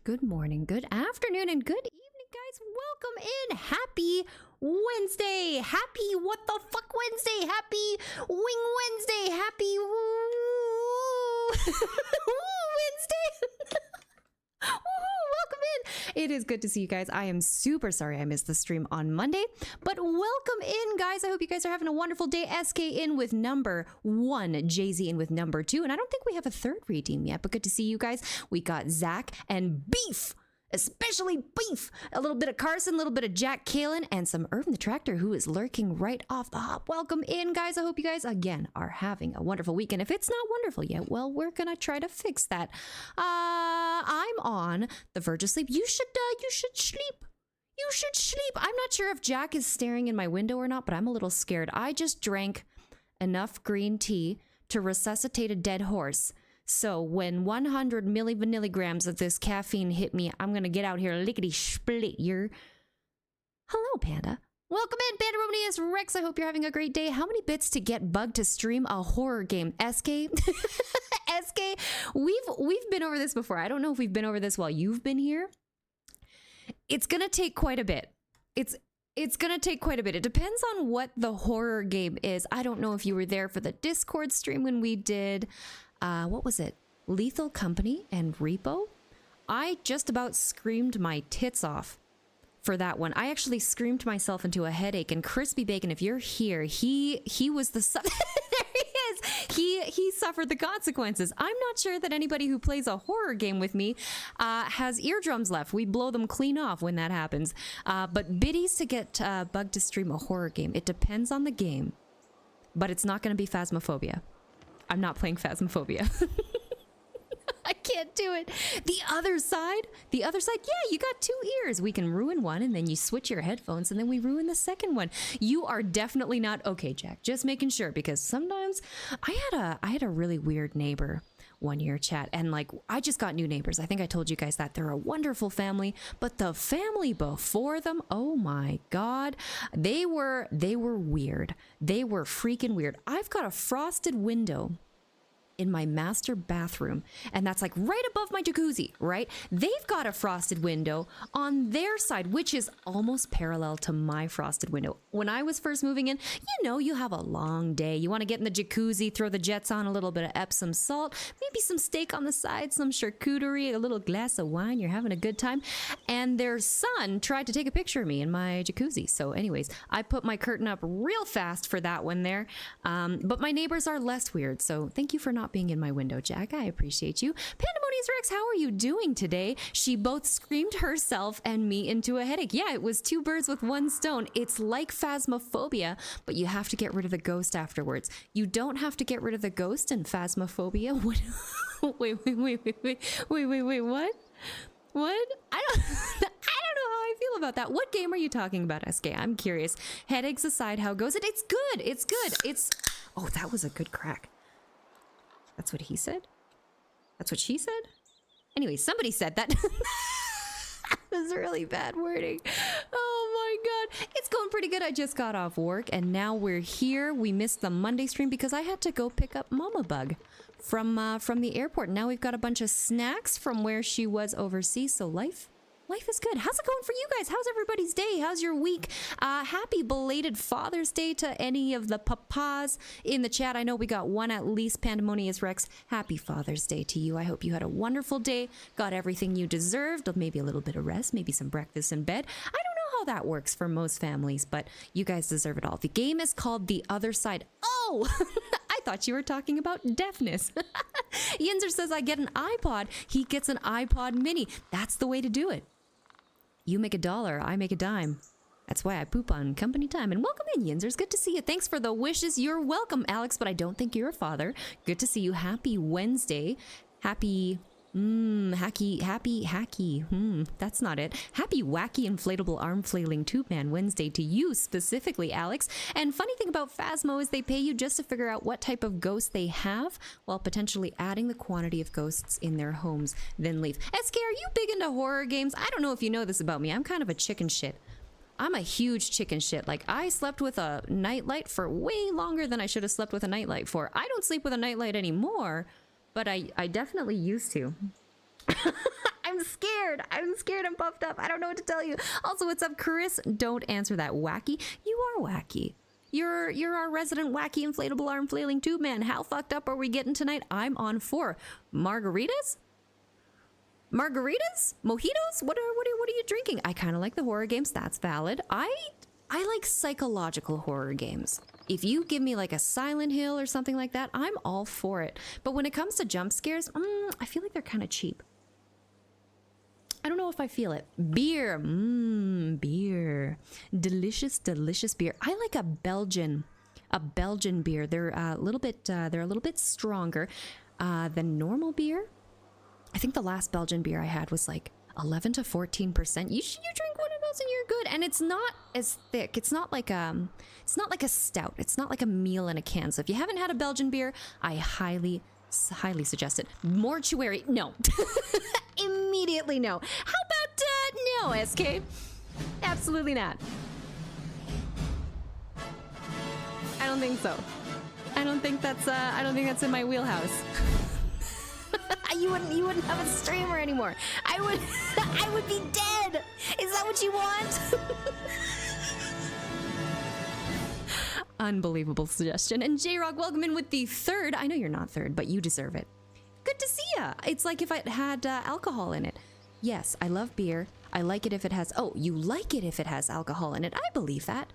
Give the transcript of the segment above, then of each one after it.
good morning, good afternoon, and good evening, guys. Welcome in. Happy Wednesday. Happy what the fuck Wednesday. Happy Wing Wednesday. Happy Wednesday. Woohoo, welcome in. It is good to see you guys. I am super sorry I missed the stream on Monday, but welcome in, guys. I hope you guys are having a wonderful day. SK in with number 1, Jay-Z in with number 2, and I don't think we have a third redeem yet, but good to see you guys. We got Zach and Beef. Especially Beef, a little bit of Carson, a little bit of Jack Kalen, and some Irvin the Tractor, who is lurking right off the hop. Welcome in, guys. I hope you guys, again, are having a wonderful weekend. If it's not wonderful yet, well, we're gonna try to fix that. I'm on the verge of sleep. You should sleep. You should sleep. I'm not sure if Jack is staring in my window or not, but I'm a little scared. I just drank enough green tea to resuscitate a dead horse. So when 100 milligrams of this caffeine hit me, I'm gonna get out here lickety split your. Hello, Panda. Welcome in, Pandaromanius Rex. I hope you're having a great day. How many bits to get bugged to stream a horror game? SK? SK? We've been over this before. I don't know if we've been over this while you've been here. It's gonna take quite a bit. It's gonna take quite a bit. It depends on what the horror game is. I don't know if you were there for the Discord stream when we did what was it? Lethal Company and Repo? I just about screamed my tits off for that one. I actually screamed myself into a headache, and Crispy Bacon, if you're here, he was the there he is. He suffered the consequences. I'm not sure that anybody who plays a horror game with me has eardrums left. We blow them clean off when that happens. But biddies to get bugged to stream a horror game. It depends on the game, but it's not going to be Phasmophobia. I'm not playing Phasmophobia. I can't do it. The other side, yeah, you got 2 ears. We can ruin one, and then you switch your headphones, and then we ruin the second one. You are definitely not okay, Jack. Just making sure, because sometimes I had a really weird neighbor one year, chat, and like I just got new neighbors. I think I told you guys that they're a wonderful family, but the family before them, oh my god, they were weird. They were freaking weird. I've got a frosted window in my master bathroom, and that's like right above my jacuzzi, right? They've got a frosted window on their side, which is almost parallel to my frosted window. When I was first moving in, you have a long day. You want to get in the jacuzzi, throw the jets on, a little bit of Epsom salt, maybe some steak on the side, some charcuterie, a little glass of wine. You're having a good time. And their son tried to take a picture of me in my jacuzzi. So anyways, I put my curtain up real fast for that one there. But my neighbors are less weird. So thank you for not being in my window, Jack. I appreciate you. Pandemonius Rex, how are you doing today? She both screamed herself and me into a headache. Yeah, it was 2 birds with 1 stone. It's like Phasmophobia, but you have to get rid of the ghost afterwards. You don't have to get rid of the ghost in Phasmophobia. What? Wait, what? What? I don't know how I feel about that. What game are you talking about, SK? I'm curious. Headaches aside, how goes it? It's good. It's good. Oh, that was a good crack. That's what he said? That's what she said? Anyway, somebody said that. That was really bad wording. Oh my god. It's going pretty good. I just got off work, and now we're here. We missed the Monday stream because I had to go pick up Mama Bug from the airport. Now we've got a bunch of snacks from where she was overseas, so life is good. How's it going for you guys? How's everybody's day? How's your week? Happy belated Father's Day to any of the papas in the chat. I know we got one at least. Pandemonius Rex, happy Father's Day to you. I hope you had a wonderful day, got everything you deserved, maybe a little bit of rest, maybe some breakfast in bed. I don't know how that works for most families, but you guys deserve it all. The game is called The Other Side. Oh! I thought you were talking about deafness. Yinzer says, I get an iPod. He gets an iPod mini. That's the way to do it. You make $1, I make a dime. That's why I poop on company time. And welcome in, Yinzers. Good to see you. Thanks for the wishes. You're welcome, Alex, but I don't think you're a father. Good to see you. Happy Wednesday. Happy hacky. That's not it. Happy wacky inflatable arm flailing tube man Wednesday to you specifically, Alex. And funny thing about Phasmo is they pay you just to figure out what type of ghost they have while potentially adding the quantity of ghosts in their homes, then leave. SK, are you big into horror games? I don't know if you know this about me. I'm kind of a chicken shit. I'm a huge chicken shit. Like, I slept with a nightlight for way longer than I should have slept with a nightlight for. I don't sleep with a nightlight anymore, but I definitely used to. I'm scared. scared. I'm scared. I'm puffed up. I don't know what to tell you. Also, what's up, Chris? Don't answer that, wacky. You are wacky. You're our resident wacky inflatable arm flailing tube man. How fucked up are we getting tonight? I'm on 4. Margaritas? Margaritas? Mojitos? What are you drinking? I kind of like the horror games. That's valid. I like psychological horror games. If you give me like a Silent Hill or something like that, I'm all for it. But when it comes to jump scares, I feel like they're kind of cheap. I don't know if I feel it. Beer. Beer. Delicious, delicious beer. I like a Belgian beer. They're a little bit stronger than normal beer. I think the last Belgian beer I had was like 11 to 14%. You drink one of those and you're good. And it's not as thick. It's not like a stout. It's not like a meal in a can. So if you haven't had a Belgian beer, I highly suggest it. Mortuary, no. Immediately no. How about no, SK? Absolutely not. I don't think so. I don't think that's in my wheelhouse. You wouldn't have a streamer anymore. I would be dead. Is that what you want? Unbelievable suggestion. And J-Rock, welcome in with the 3rd. I know you're not 3rd, but you deserve it. Good to see ya. It's like if it had alcohol in it. Yes, I love beer. I like it if it has... Oh, you like it if it has alcohol in it. I believe that.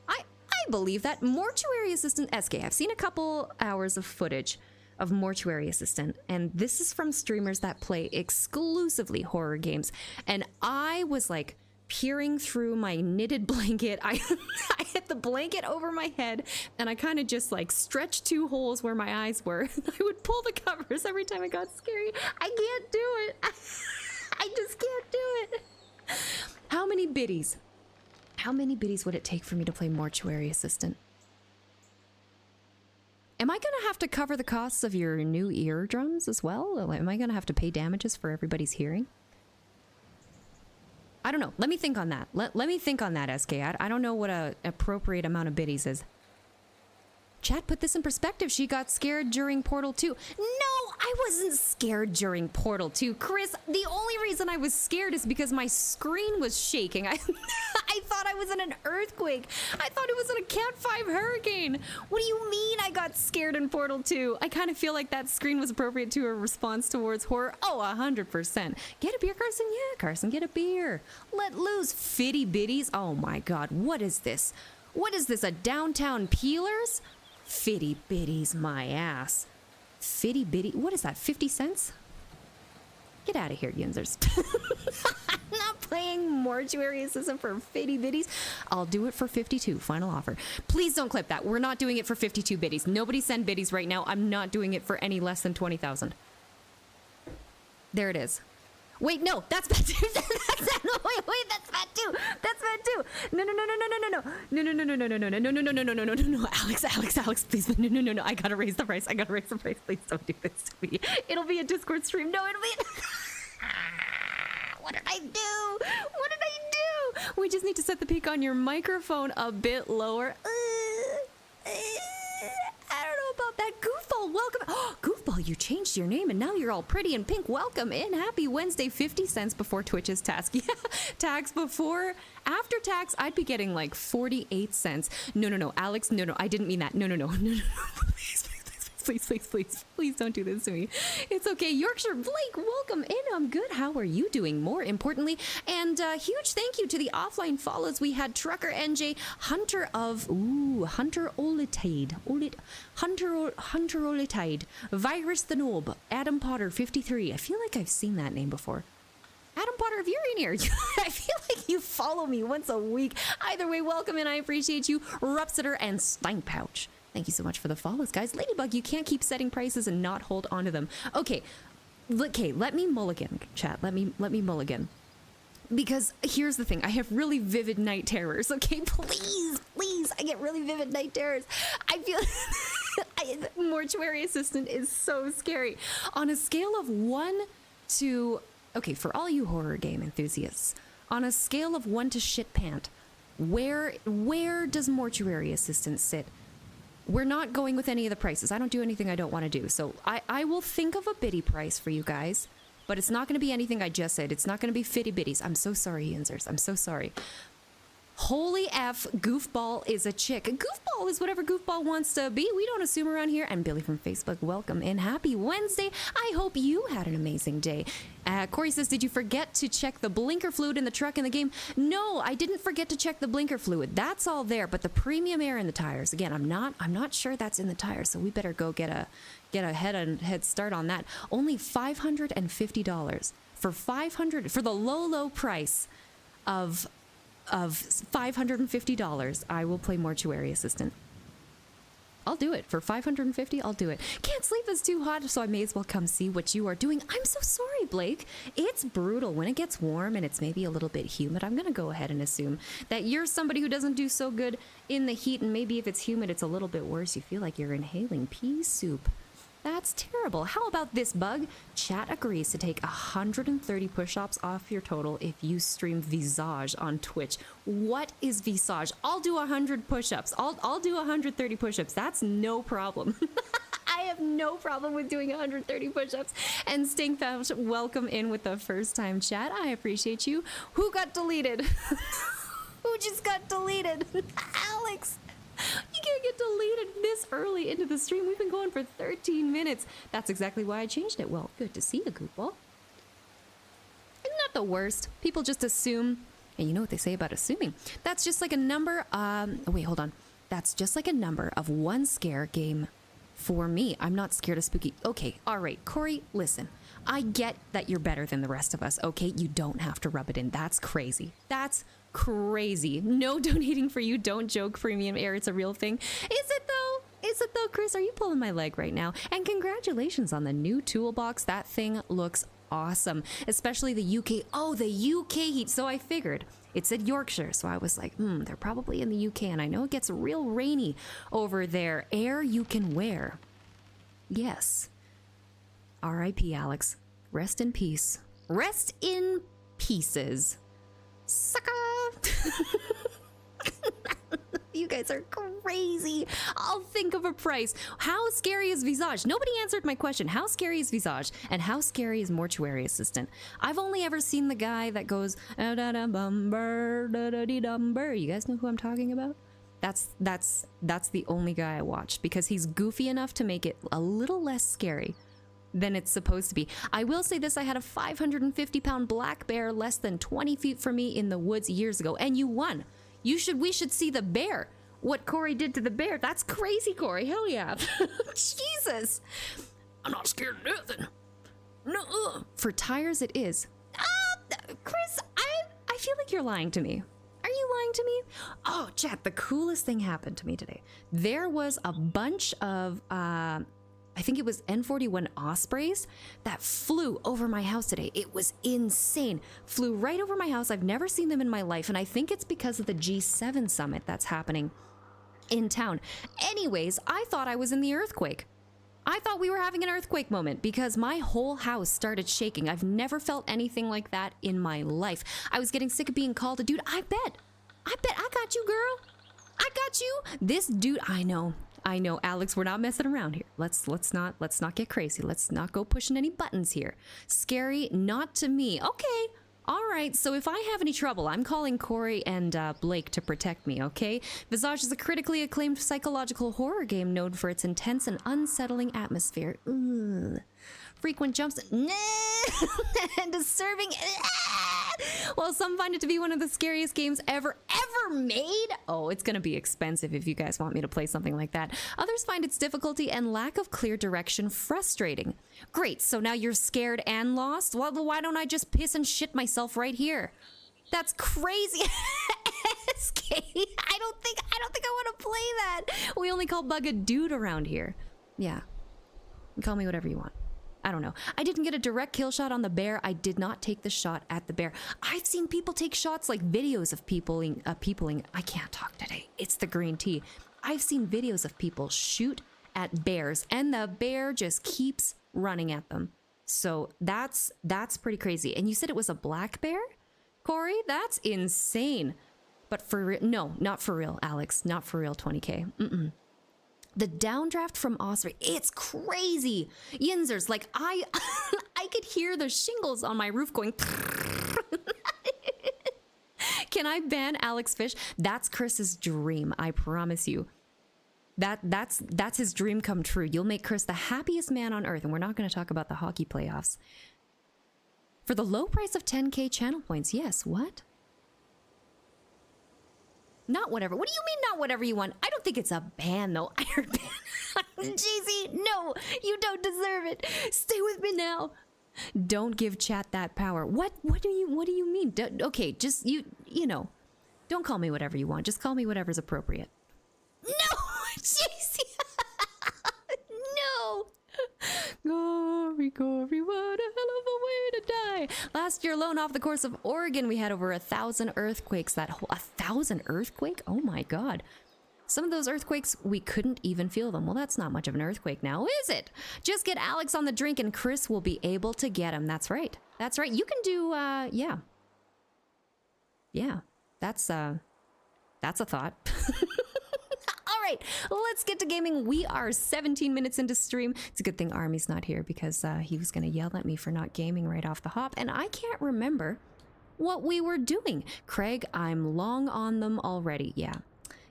I believe that. Mortuary Assistant SK. I've seen a couple hours of footage of Mortuary Assistant, and this is from streamers that play exclusively horror games. And I was like peering through my knitted blanket. I hit the blanket over my head, and I kind of just like stretched 2 holes where my eyes were. I would pull the covers every time it got scary. I can't do it. I just can't do it. How many biddies? How many biddies would it take for me to play Mortuary Assistant? Am I going to have to cover the costs of your new eardrums as well? Am I going to have to pay damages for everybody's hearing? I don't know. Let me think on that. Let me think on that, SK. I don't know what a appropriate amount of biddies is. Chat, put this in perspective. She got scared during Portal 2. No, I wasn't scared during Portal 2. Chris, the only reason I was scared is because my screen was shaking. I thought I was in an earthquake. I thought it was in a Cat 5 hurricane. What do you mean I got scared in Portal 2? I kind of feel like that screen was appropriate to a response towards horror. Oh, 100%. Get a beer, Carson? Yeah, Carson, get a beer. Let loose. Fitty bitties. Oh my God, what is this? What is this, a Downtown Peelers? Fitty bitties, my ass. Fitty bitty, what is that, 50 cents? Get out of here, Yinzers. I'm not playing Mortuary Assistant for fitty bitties. I'll do it for 52, final offer. Please don't clip that. We're not doing it for 52 biddies. Nobody send biddies right now. I'm not doing it for any less than 20,000. There it is. Wait, no, that's bad too. Wait, that's bad too. That's bad too. No. Alex, please. No. I gotta raise the price. Please don't do this to me. It'll be a Discord stream. No, it'll be. What did I do? We just need to set the peak on your microphone a bit lower. I don't know about that. Goofball, welcome. Oh, Goofball, you changed your name and now you're all pretty and pink. Welcome in. Happy Wednesday. 50 cents before Twitch's tax. Yeah, tax before. After tax, I'd be getting like 48 cents. No, Alex. No, I didn't mean that. No. Please don't do this to me. It's okay. Yorkshire Blake, welcome in. I'm good. How are you doing? More importantly, and huge thank you to the offline follows. We had Trucker NJ, Hunter Olitade, Virus the Noob, Adam Potter 53. I feel like I've seen that name before. Adam Potter, if you're in here, I feel like you follow me once a week. Either way, welcome in. I appreciate you. Rupsitter and Stank Pouch. Thank you so much for the follows, guys. Ladybug, you can't keep setting prices and not hold on to them. Okay, let me mulligan, chat. Let me mulligan. Because here's the thing. I have really vivid night terrors. Okay, please. I get really vivid night terrors. I feel... Mortuary Assistant is so scary. On a scale of 1 to... Okay, for all you horror game enthusiasts, on a scale of 1 to shit pant, where does Mortuary Assistant sit? We're not going with any of the prices. I don't do anything I don't want to do. So I will think of a biddy price for you guys. But it's not going to be anything I just said. It's not going to be fitty bitties. I'm so sorry, Yinzers. I'm so sorry. Holy F, Goofball is a chick. Goofball is whatever Goofball wants to be. We don't assume around here. And Billy from Facebook, welcome and happy Wednesday. I hope you had an amazing day. Corey says, did you forget to check the blinker fluid in the truck in the game? No, I didn't forget to check the blinker fluid. That's all there, but the premium air in the tires. Again, I'm not sure that's in the tires, so we better go get a head start on that. Only $550 for the low price of $550. I will play Mortuary Assistant. I'll do it. For $550, I'll do it. Can't sleep, is too hot, so I may as well come see what you are doing. I'm so sorry, Blake. It's brutal. When it gets warm and it's maybe a little bit humid, I'm going to go ahead and assume that you're somebody who doesn't do so good in the heat, and maybe if it's humid, it's a little bit worse. You feel like you're inhaling pea soup. That's terrible. How about this, Bug? Chat agrees to take 130 push-ups off your total if you stream Visage on Twitch. What is Visage? I'll do 100 push-ups. I'll do 130 push-ups. That's no problem. I have no problem with doing 130 push-ups. And Stinkfouch, welcome in with the first time chat. I appreciate you. Who got deleted? Who just got deleted? Alex. You can't get deleted this early into the stream. We've been going for 13 minutes. That's exactly why I changed it. Well, good to see you, Goofball. It's not the worst. People just assume, and you know what they say about assuming. That's just like a number. Wait, hold on. That's just like a number of one scare game for me. I'm not scared of spooky. Okay, all right, Corey, listen. I get that you're better than the rest of us, okay? You don't have to rub it in. That's crazy. That's crazy. No donating for you. Don't joke. Premium air. It's a real thing. Is it though? Is it though, Chris? Are you pulling my leg right now? And congratulations on the new toolbox. That thing looks awesome. Especially the UK. Oh, the UK heat. So I figured. It said Yorkshire. So I was like, they're probably in the UK. And I know it gets real rainy over there. Air you can wear. Yes. R.I.P. Alex. Rest in peace. Rest in pieces. Sucker! You guys are crazy. I'll think of a price. How scary is Visage? Nobody answered my question. How scary is Visage? And how scary is Mortuary Assistant? I've only ever seen the guy that goes da-da-da-bumber, da-da-dee-dumber. You guys know who I'm talking about? That's the only guy I watched because he's goofy enough to make it a little less scary than it's supposed to be. I will say this, I had a 550-pound black bear less than 20 feet from me in the woods years ago, and you won. We should see the bear. What Corey did to the bear. That's crazy, Corey. Hell yeah. Jesus. I'm not scared of nothing. No. For tires it is. Chris, I feel like you're lying to me. Are you lying to me? Oh, chat, the coolest thing happened to me today. There was a bunch of I think it was N41 Ospreys that flew over my house today. It was insane. Flew right over my house. I've never seen them in my life, and I think it's because of the G7 summit that's happening in town. Anyways, I thought I was in the earthquake. I thought we were having an earthquake moment because my whole house started shaking. I've never felt anything like that in my life. I was getting sick of being called a dude. I bet I got you, girl. I got you. This dude, I know, Alex, we're not messing around here. Let's not get crazy. Let's not go pushing any buttons here. Scary, not to me. Okay. All right, so if I have any trouble, I'm calling Corey and Blake to protect me, okay? Visage is a critically acclaimed psychological horror game known for its intense and unsettling atmosphere. Ugh. Frequent jumps, and disturbing. Well, some find it to be one of the scariest games ever made. Oh, it's gonna be expensive if you guys want me to play something like that. Others find its difficulty and lack of clear direction frustrating. Great, so now you're scared and lost? Well, why don't I just piss and shit myself right here? That's crazy. SK, I don't think I want to play that. We only call Bug a dude around here. Yeah, call me whatever you want. I don't know. I didn't get a direct kill shot on the bear. I did not take the shot at the bear. I've seen people take shots, like videos of peopling. I can't talk today. It's the green tea. I've seen videos of people shoot at bears and the bear just keeps running at them. So that's pretty crazy. And you said it was a black bear, Corey? That's insane. But for real, no, not for real, Alex. Not for real, 20K. The downdraft from Osprey, it's crazy. Yinzers, like I I could hear the shingles on my roof going. Can I ban Alex Fish? That's Chris's dream, I promise you. That's his dream come true. You'll make Chris the happiest man on earth, and we're not going to talk about the hockey playoffs. For the low price of 10K channel points, yes, what? Not whatever. What do you mean not whatever you want? I don't think it's a ban though. I heard ban. JC, no, you don't deserve it. Stay with me now. Don't give chat that power. What do you mean? Okay, just you know. Don't call me whatever you want. Just call me whatever's appropriate. No, JC. No. Gory, what a hell of a way to die. Last year alone off the course of Oregon, we had over 1,000 earthquakes. 1,000 earthquake? Oh my God. Some of those earthquakes, we couldn't even feel them. Well, that's not much of an earthquake now, is it? Just get Alex on the drink and Chris will be able to get him. That's right. That's right. You can do, yeah. Yeah, that's a thought. All right, let's get to gaming. We are 17 minutes into stream. It's a good thing Army's not here because he was going to yell at me for not gaming right off the hop. And I can't remember what we were doing. Craig, I'm long on them already.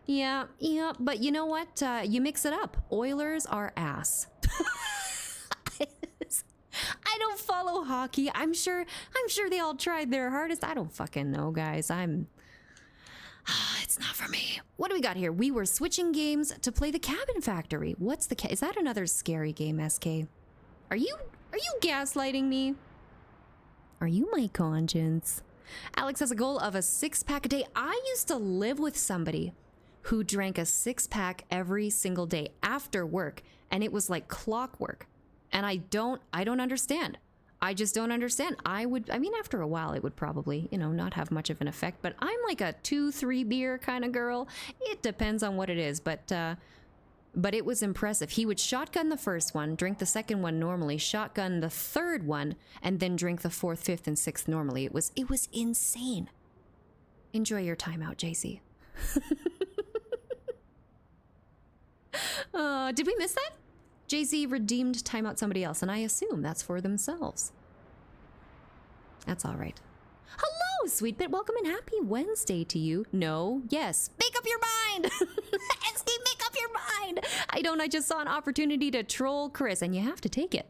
Yeah, but you know what? You mix it up. Oilers are ass. I don't follow hockey. I'm sure they all tried their hardest. I don't fucking know, guys. It's not for me. What do we got here? We were switching games to play the Cabin Factory. Is that another scary game, SK? Are you gaslighting me? Are you my conscience? Alex has a goal of a 6-pack a day. I used to live with somebody who drank a 6-pack every single day after work, and it was like clockwork. And I don't understand. I just don't understand. I mean, after a while, it would probably, not have much of an effect, but I'm like a 2-3 beer kind of girl. It depends on what it is, but it was impressive. He would shotgun the first one, drink the second one normally, shotgun the third one, and then drink the 4th, 5th, and 6th normally. It was insane. Enjoy your time out, JC. Did we miss that? Jay-Z redeemed timeout somebody else, and I assume that's for themselves. That's all right. Hello, Sweetbit. Welcome and happy Wednesday to you. No, yes. Make up your mind! SK, make up your mind! I just saw an opportunity to troll Chris, and you have to take it.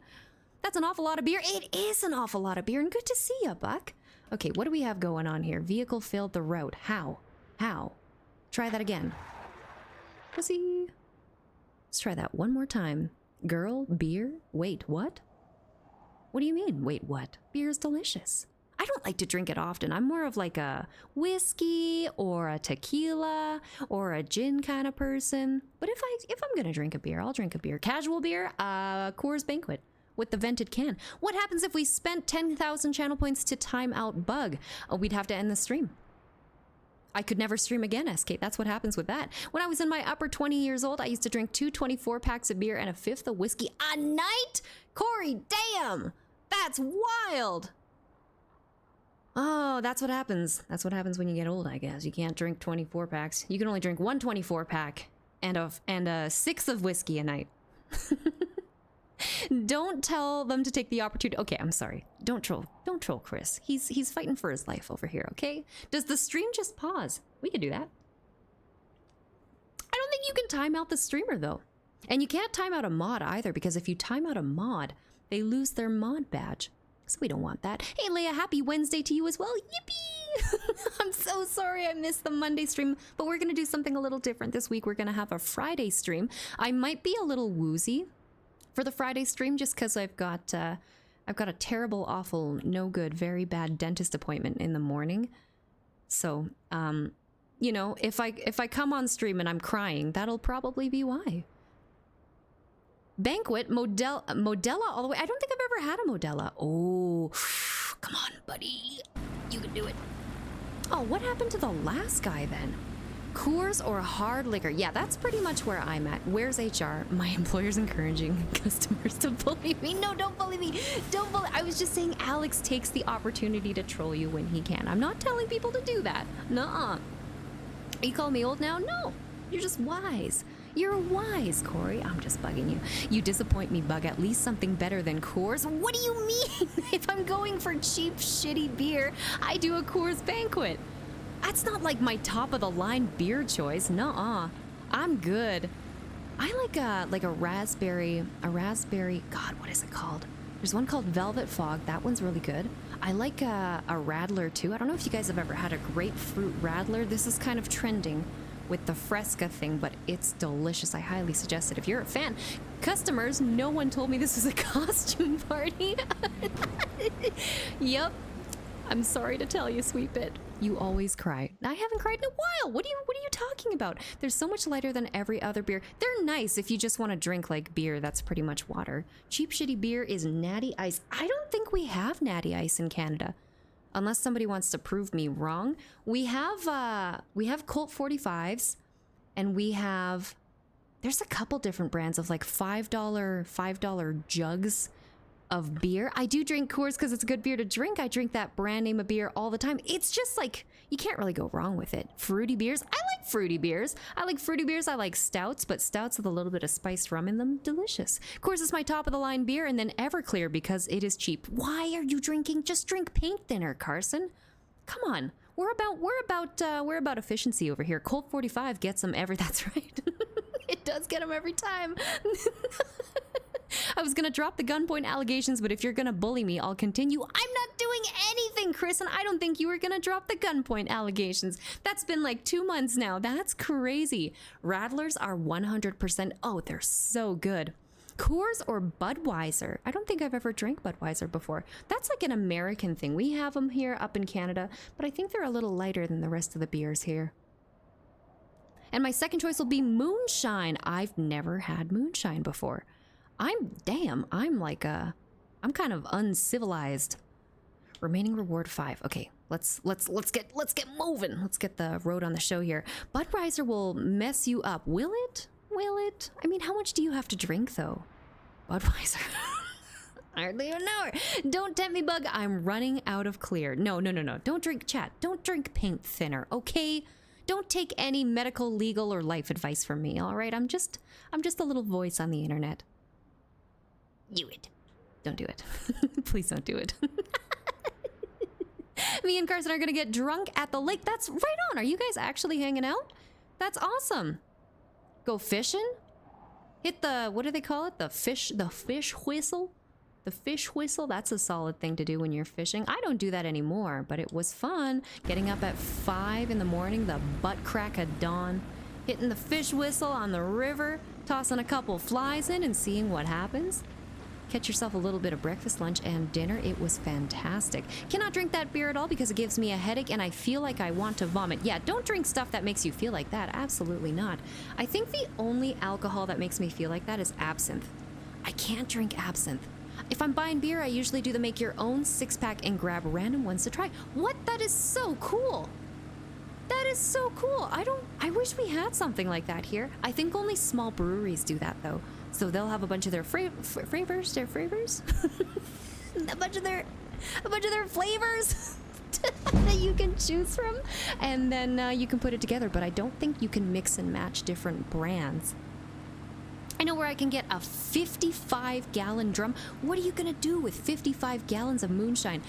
That's an awful lot of beer. It is an awful lot of beer, and good to see you, Buck. Okay, what do we have going on here? Vehicle failed the route. How? Try that again. Pussy. Let's try that one more time. Girl, beer? Wait, what? What do you mean, wait, what? Beer is delicious. I don't like to drink it often. I'm more of like a whiskey or a tequila or a gin kind of person. But if I'm gonna drink a beer, I'll drink a beer. Casual beer, Coors Banquet with the vented can. What happens if we spent 10,000 channel points to time out Bug? Oh, we'd have to end the stream. I could never stream again, SK. That's what happens with that. When I was in my upper 20 years old, I used to drink 2 24-packs of beer and a 5th of whiskey a night? Corey, damn! That's wild! Oh, that's what happens. That's what happens when you get old, I guess. You can't drink 24-packs. You can only drink 1 24-pack and a 6th of whiskey a night. Don't tell them to take the opportunity. Okay, I'm sorry. Don't troll Chris. He's fighting for his life over here, okay? Does the stream just pause? We could do that. I don't think you can time out the streamer though. And you can't time out a mod either, because if you time out a mod, they lose their mod badge. So we don't want that. Hey Leia, happy Wednesday to you as well. Yippee! I'm so sorry I missed the Monday stream, but we're gonna do something a little different this week. We're gonna have a Friday stream. I might be a little woozy for the Friday stream just because I've got a terrible, awful, no good, very bad dentist appointment in the morning. So, if I come on stream and I'm crying, that'll probably be why. Banquet, Modella all the way. I don't think I've ever had a Modella. Oh, come on, buddy. You can do it. Oh, what happened to the last guy then? Coors or hard liquor? Yeah, that's pretty much where I'm at. Where's HR? My employer's encouraging customers to bully me. No, don't bully me. Don't bully. I was just saying Alex takes the opportunity to troll you when he can. I'm not telling people to do that. Nuh-uh. You call me old now? No. You're just wise. You're wise, Corey. I'm just bugging you. You disappoint me, Bug. At least something better than Coors. What do you mean? If I'm going for cheap, shitty beer, I do a Coors Banquet. That's not like my top of the line beer choice. Nuh-uh. I'm good. I like a raspberry, God, what is it called? There's one called Velvet Fog. That one's really good. I like a Radler too. I don't know if you guys have ever had a grapefruit Radler. This is kind of trending with the Fresca thing, but it's delicious. I highly suggest it if you're a fan. Customers, no one told me this was a costume party. Yep. I'm sorry to tell you, Sweet Bit. You always cry. I haven't cried in a while. What are you talking about? They're so much lighter than every other beer. They're nice if you just want to drink like beer. That's pretty much water. Cheap shitty beer is Natty Ice. I don't think we have Natty Ice in Canada. Unless somebody wants to prove me wrong. We have Colt 45s, and there's a couple different brands of like $5 jugs of beer. I do drink Coors because it's a good beer to drink. I drink that brand name of beer all the time. It's just like, you can't really go wrong with it. Fruity beers. I like fruity beers. I like stouts, but stouts with a little bit of spiced rum in them. Delicious. Coors is my top of the line beer, and then Everclear because it is cheap. Why are you drinking? Just drink paint thinner, Carson. Come on. We're about efficiency over here. Colt 45 gets them that's right. It does get them every time. I was gonna drop the gunpoint allegations, but if you're gonna bully me, I'll continue. I'm not doing anything, Chris, and I don't think you were gonna drop the gunpoint allegations. That's been like 2 months now. That's crazy. Radlers are 100%. Oh, they're so good. Coors or Budweiser? I don't think I've ever drank Budweiser before. That's like an American thing. We have them here up in Canada, but I think they're a little lighter than the rest of the beers here. And my second choice will be moonshine. I've never had moonshine before. I'm kind of uncivilized. Remaining reward 5. Okay, let's get moving. Let's get the road on the show here. Budweiser will mess you up. Will it? Will it? I mean, how much do you have to drink though? Budweiser. I hardly even know her. Don't tempt me, Bug. I'm running out of clear. No. Don't drink, chat. Don't drink paint thinner, okay? Don't take any medical, legal, or life advice from me, all right? I'm just a little voice on the internet. Do it. Don't do it. Please don't do it. Me and Carson are gonna get drunk at the lake. That's right on. Are you guys actually hanging out? That's awesome. Go fishing? Hit the, what do they call it? The fish whistle? The fish whistle, that's a solid thing to do when you're fishing. I don't do that anymore, but it was fun. Getting up at 5 in the morning, the butt crack of dawn. Hitting the fish whistle on the river. Tossing a couple flies in and seeing what happens. Catch yourself a little bit of breakfast, lunch, and dinner. It was fantastic. Cannot drink that beer at all because it gives me a headache and I feel like I want to vomit. Yeah, don't drink stuff that makes you feel like that. Absolutely not. I think the only alcohol that makes me feel like that is absinthe. I can't drink absinthe. If I'm buying beer, I usually do the make your own 6-pack and grab random ones to try. What? That is so cool. That is so cool. I wish we had something like that here. I think only small breweries do that though. So they'll have a bunch of their flavors, a bunch of their flavors that you can choose from, and then you can put it together. But I don't think you can mix and match different brands. I know where I can get a 55-gallon drum. What are you gonna do with 55 gallons of moonshine?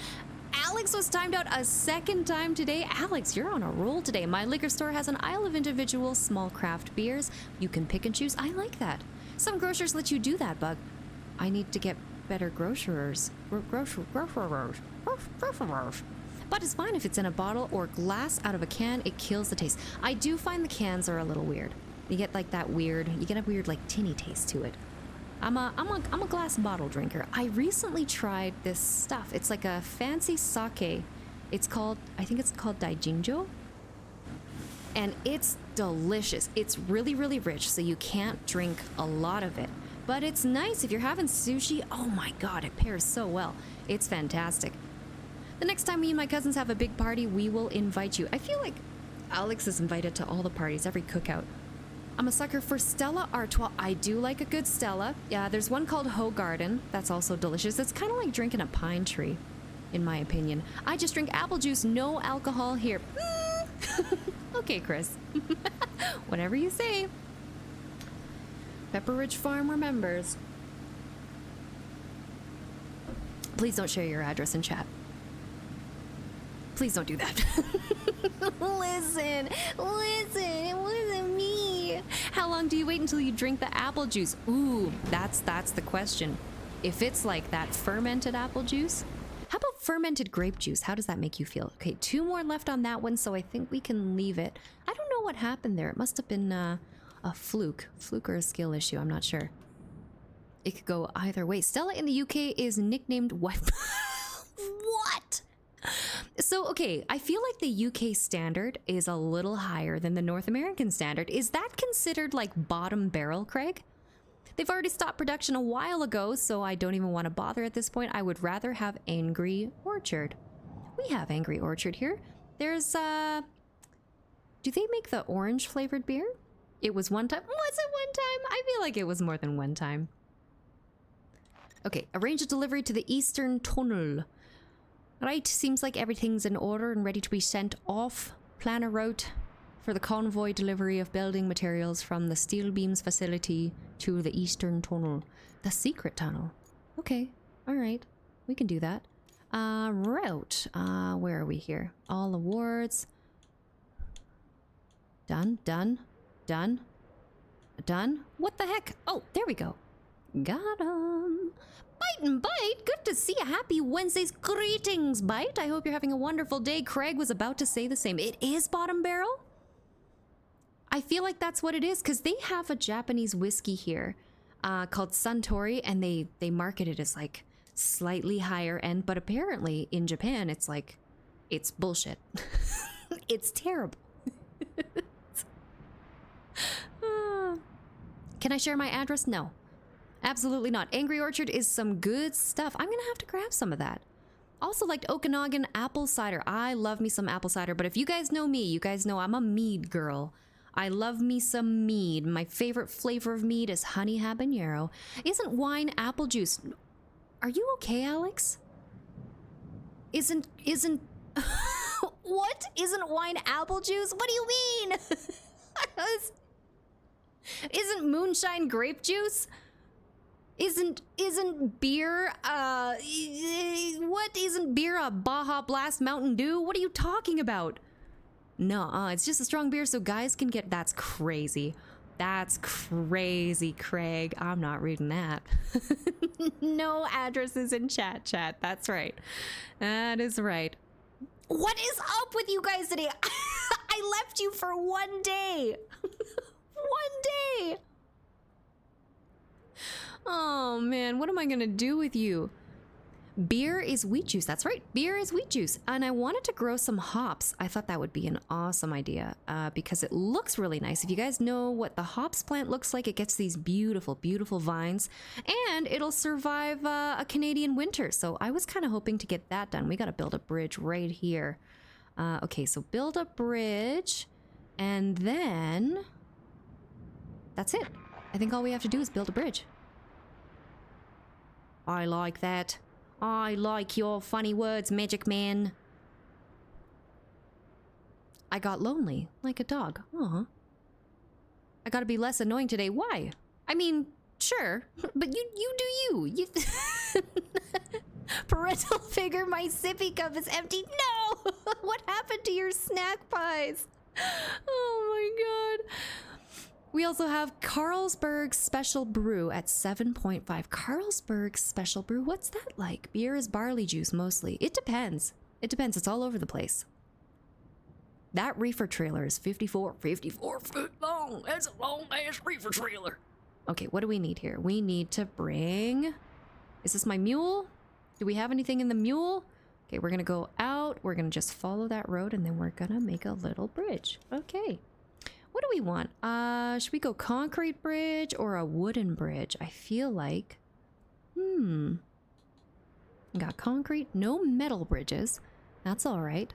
Alex was timed out a second time today. Alex, you're on a roll today. My liquor store has an aisle of individual small craft beers. You can pick and choose. I like that. Some grocers let you do that, Bug. I need to get better grocers. But it's fine if it's in a bottle or glass out of a can. It kills the taste. I do find the cans are a little weird. You get like that weird, like tinny taste to it. I'm a glass bottle drinker. I recently tried this stuff. It's like a fancy sake. I think it's called Daijinjo. And it's delicious. It's really, really rich, so you can't drink a lot of it. But it's nice if you're having sushi. Oh my god, it pairs so well. It's fantastic. The next time me and my cousins have a big party, we will invite you. I feel like Alex is invited to all the parties, every cookout. I'm a sucker for Stella Artois. I do like a good Stella. Yeah, there's one called Hoegaarden. That's also delicious. It's kind of like drinking a pine tree, in my opinion. I just drink apple juice, no alcohol here. Okay, Chris. Whatever you say. Pepperidge Farm remembers. Please don't share your address in chat. Please don't do that. Listen, it wasn't me. How long do you wait until you drink the apple juice? Ooh, that's the question. If it's like that fermented apple juice, how about fermented grape juice? How does that make you feel? Okay, 2 more left on that one, so I think we can leave it. I don't know what happened there. It must have been a fluke or a skill issue. I'm not sure. It could go either way. Stella in the UK is nicknamed what? What? So, okay, I feel like the UK standard is a little higher than the North American standard. Is that considered like bottom barrel, Craig? They've already stopped production a while ago, so I don't even want to bother at this point. I would rather have Angry Orchard. We have Angry Orchard here. There's, do they make the orange flavored beer? It was one time. Was it one time? I feel like it was more than one time. Okay, arrange a delivery to the Eastern Tunnel. Right, seems like everything's in order and ready to be sent off. Plan a route for the convoy delivery of building materials from the steel beams facility to the Eastern Tunnel. The secret tunnel. Okay, all right, we can do that. Route. Where are we here? All awards. Done. What the heck? Oh, there we go. Got 'em. Bite and Bite, good to see you. Happy Wednesdays. Greetings, Bite. I hope you're having a wonderful day. Craig was about to say the same. It is bottom barrel? I feel like that's what it is, because they have a Japanese whiskey here called Suntory, and they market it as like slightly higher end, but apparently in Japan it's like, it's bullshit. It's terrible. Can I share my address? No. Absolutely not. Angry Orchard is some good stuff. I'm gonna have to grab some of that. Also liked Okanagan apple cider. I love me some apple cider, but if you guys know me, you guys know I'm a mead girl. I love me some mead. My favorite flavor of mead is honey habanero. Isn't wine apple juice? Are you okay, Alex? Isn't what? Isn't wine apple juice? What do you mean? Isn't moonshine grape juice? Isn't beer, what? Isn't beer a Baja Blast Mountain Dew? What are you talking about? No, it's just a strong beer so guys can get... That's crazy. That's crazy, Craig. I'm not reading that. No addresses in chat. That's right. That is right. What is up with you guys today? I left you for one day. One day. Oh man, what am I gonna do with you? Beer is wheat juice. That's right, beer is wheat juice. And I wanted to grow some hops. I thought that would be an awesome idea because it looks really nice. If you guys know what the hops plant looks like, it gets these beautiful, beautiful vines, and it'll survive a Canadian winter. So I was kind of hoping to get that done. We got to build a bridge right here. Okay, so build a bridge, and then that's it. I think all we have to do is build a bridge. I like that. I like your funny words, Magic Man. I got lonely, like a dog. Aw. I gotta be less annoying today. Why? I mean, sure, but you do you. Parental figure, my sippy cup is empty. No! What happened to your snack pies? Oh my god. We also have Carlsberg Special Brew at 7.5. Carlsberg Special Brew, what's that like? Beer is barley juice mostly. It depends. It depends. It's all over the place. That reefer trailer is 54 feet long. That's a long ass reefer trailer. Okay, what do we need here? We need to bring... Is this my mule? Do we have anything in the mule? Okay, we're gonna go out. We're gonna just follow that road, and then we're gonna make a little bridge. Okay. What do we want? Should we go concrete bridge or a wooden bridge? I feel like... Got concrete, no metal bridges. That's all right.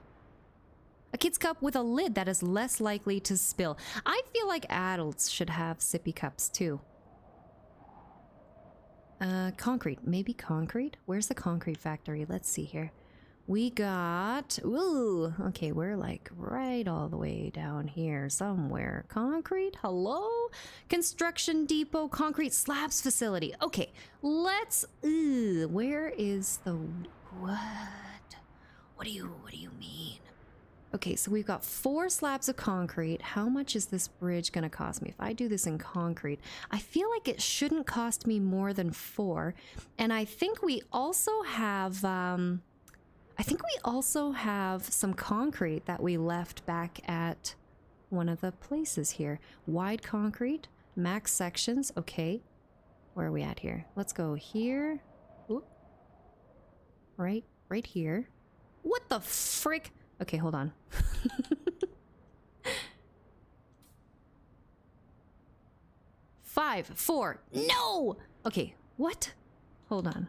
A kid's cup with a lid that is less likely to spill. I feel like adults should have sippy cups too. Concrete. Maybe concrete? Where's the concrete factory? Let's see here. We got, ooh, okay, we're like right all the way down here somewhere. Concrete, hello? Construction depot, concrete slabs facility. Okay, let's, where is the, what? What do you mean? Okay, so we've got 4 slabs of concrete. How much is this bridge gonna cost me? If I do this in concrete, I feel like it shouldn't cost me more than 4. And I think we also have, some concrete that we left back at one of the places here. Wide concrete, max sections. Okay, where are we at here? Let's go here. Ooh. Right here. What the frick? Okay, hold on. 5, 4. No! Okay, what? Hold on.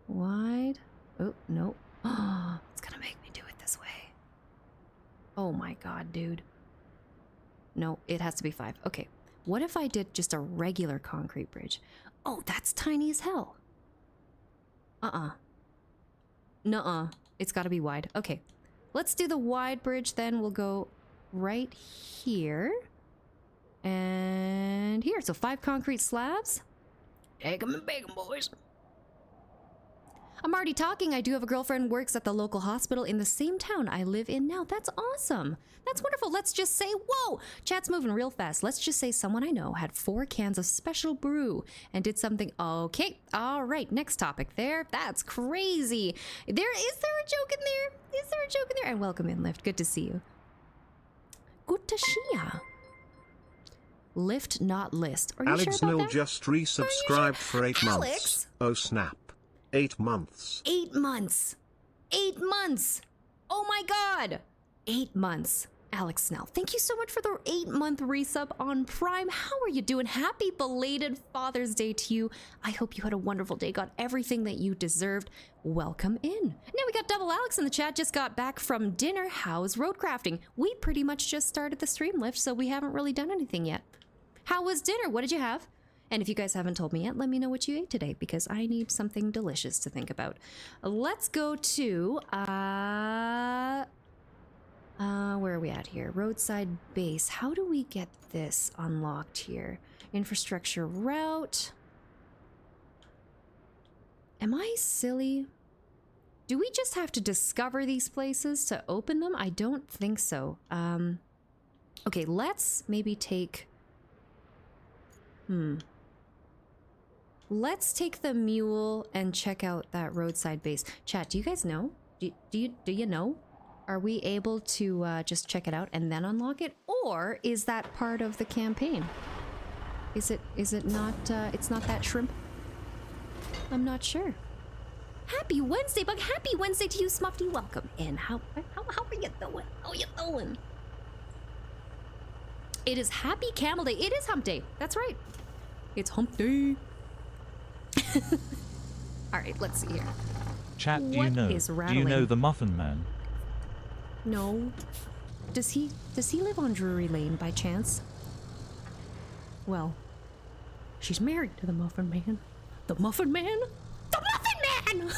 Wide. Oh, no. It's gonna make me do it this way. Oh my god, dude. No, it has to be 5. Okay. What if I did just a regular concrete bridge? Oh, that's tiny as hell. Nuh-uh. It's gotta be wide. Okay. Let's do the wide bridge then. We'll go right here. And here. So 5 concrete slabs. Take 'em and bake 'em, boys. I'm already talking. I do have a girlfriend who works at the local hospital in the same town I live in now. That's awesome. That's wonderful. Let's just say, whoa, chat's moving real fast. Let's just say someone I know had 4 cans of special brew and did something. Okay. All right. Next topic there. That's crazy. Is there a joke in there? Is there a joke in there? And welcome in, Lift. Good to see you. Good to see ya. Lift, not list. Are you Alex sure about Nil that? just resubscribed for 8 months. Alex? Oh snap. 8 months. 8 months. 8 months. Oh my god. 8 months. Alex Snell, thank you so much for the 8-month resub on Prime. How are you doing? Happy belated Father's Day to you. I hope you had a wonderful day, got everything that you deserved. Welcome in. Now we got Double Alex in the chat, just got back from dinner. How's road crafting? We pretty much just started the stream, Lift, so we haven't really done anything yet. How was dinner? What did you have? And if you guys haven't told me yet, let me know what you ate today, because I need something delicious to think about. Let's go to, where are we at here? Roadside base. How do we get this unlocked here? Infrastructure route. Am I silly? Do we just have to discover these places to open them? I don't think so. Okay, let's maybe take... Let's take the mule and check out that roadside base. Chat, do you guys know? Do you know? Are we able to just check it out and then unlock it? Or is that part of the campaign? Is it not, it's not that shrimp? I'm not sure. Happy Wednesday, Bug. Happy Wednesday to you, Smuffy. Welcome in. How are you doing? How you doing? It is Happy Camel Day. It is Hump Day. That's right. It's Hump Day. All right, let's see here. Chat, do What you know? is Do you rattling? know the Muffin Man? No. Does he live on Drury Lane by chance? Well, she's married to the Muffin Man. The Muffin Man? The Muffin Man!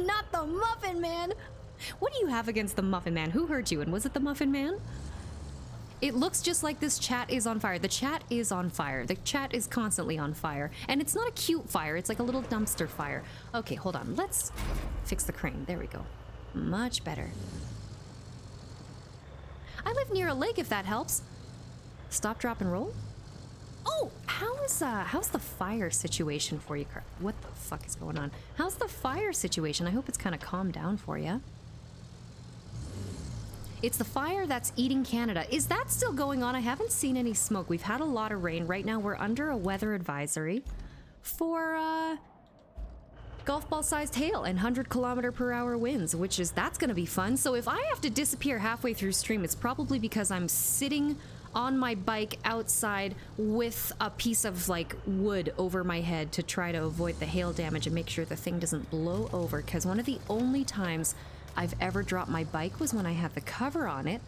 Not the Muffin Man! What do you have against the Muffin Man? Who hurt you, and was it the Muffin Man? It looks just like this chat is on fire. The chat is on fire. The chat is constantly on fire. And it's not a cute fire. It's like a little dumpster fire. Okay, hold on. Let's fix the crane. There we go. Much better. I live near a lake, if that helps. Stop, drop, and roll? Oh, how's the fire situation for you, Carl? What the fuck is going on? How's the fire situation? I hope it's kind of calmed down for you. It's the fire that's eating Canada. Is that still going on? I haven't seen any smoke. We've had a lot of rain. Right now we're under a weather advisory for golf ball sized hail and 100km/h winds, that's gonna be fun. So if I have to disappear halfway through stream, it's probably because I'm sitting on my bike outside with a piece of like wood over my head to try to avoid the hail damage and make sure the thing doesn't blow over, because one of the only times I've ever dropped my bike was when I had the cover on it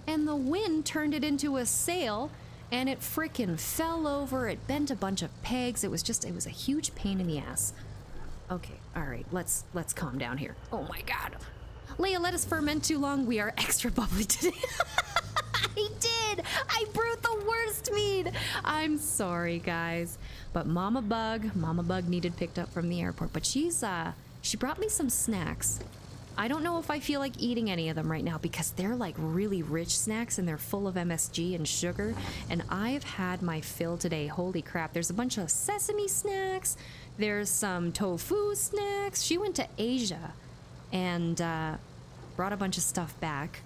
and the wind turned it into a sail and it freaking fell over. It bent a bunch of pegs. It was a huge pain in the ass. Okay, all right, let's calm down here. Oh my God. Leia, let us ferment too long. We are extra bubbly today. I did. I brewed the worst mead. I'm sorry, guys. But Mama Bug needed picked up from the airport, but she brought me some snacks. I don't know if I feel like eating any of them right now because they're like really rich snacks and they're full of MSG and sugar. And I've had my fill today. Holy crap. There's a bunch of sesame snacks. There's some tofu snacks. She went to Asia and brought a bunch of stuff back.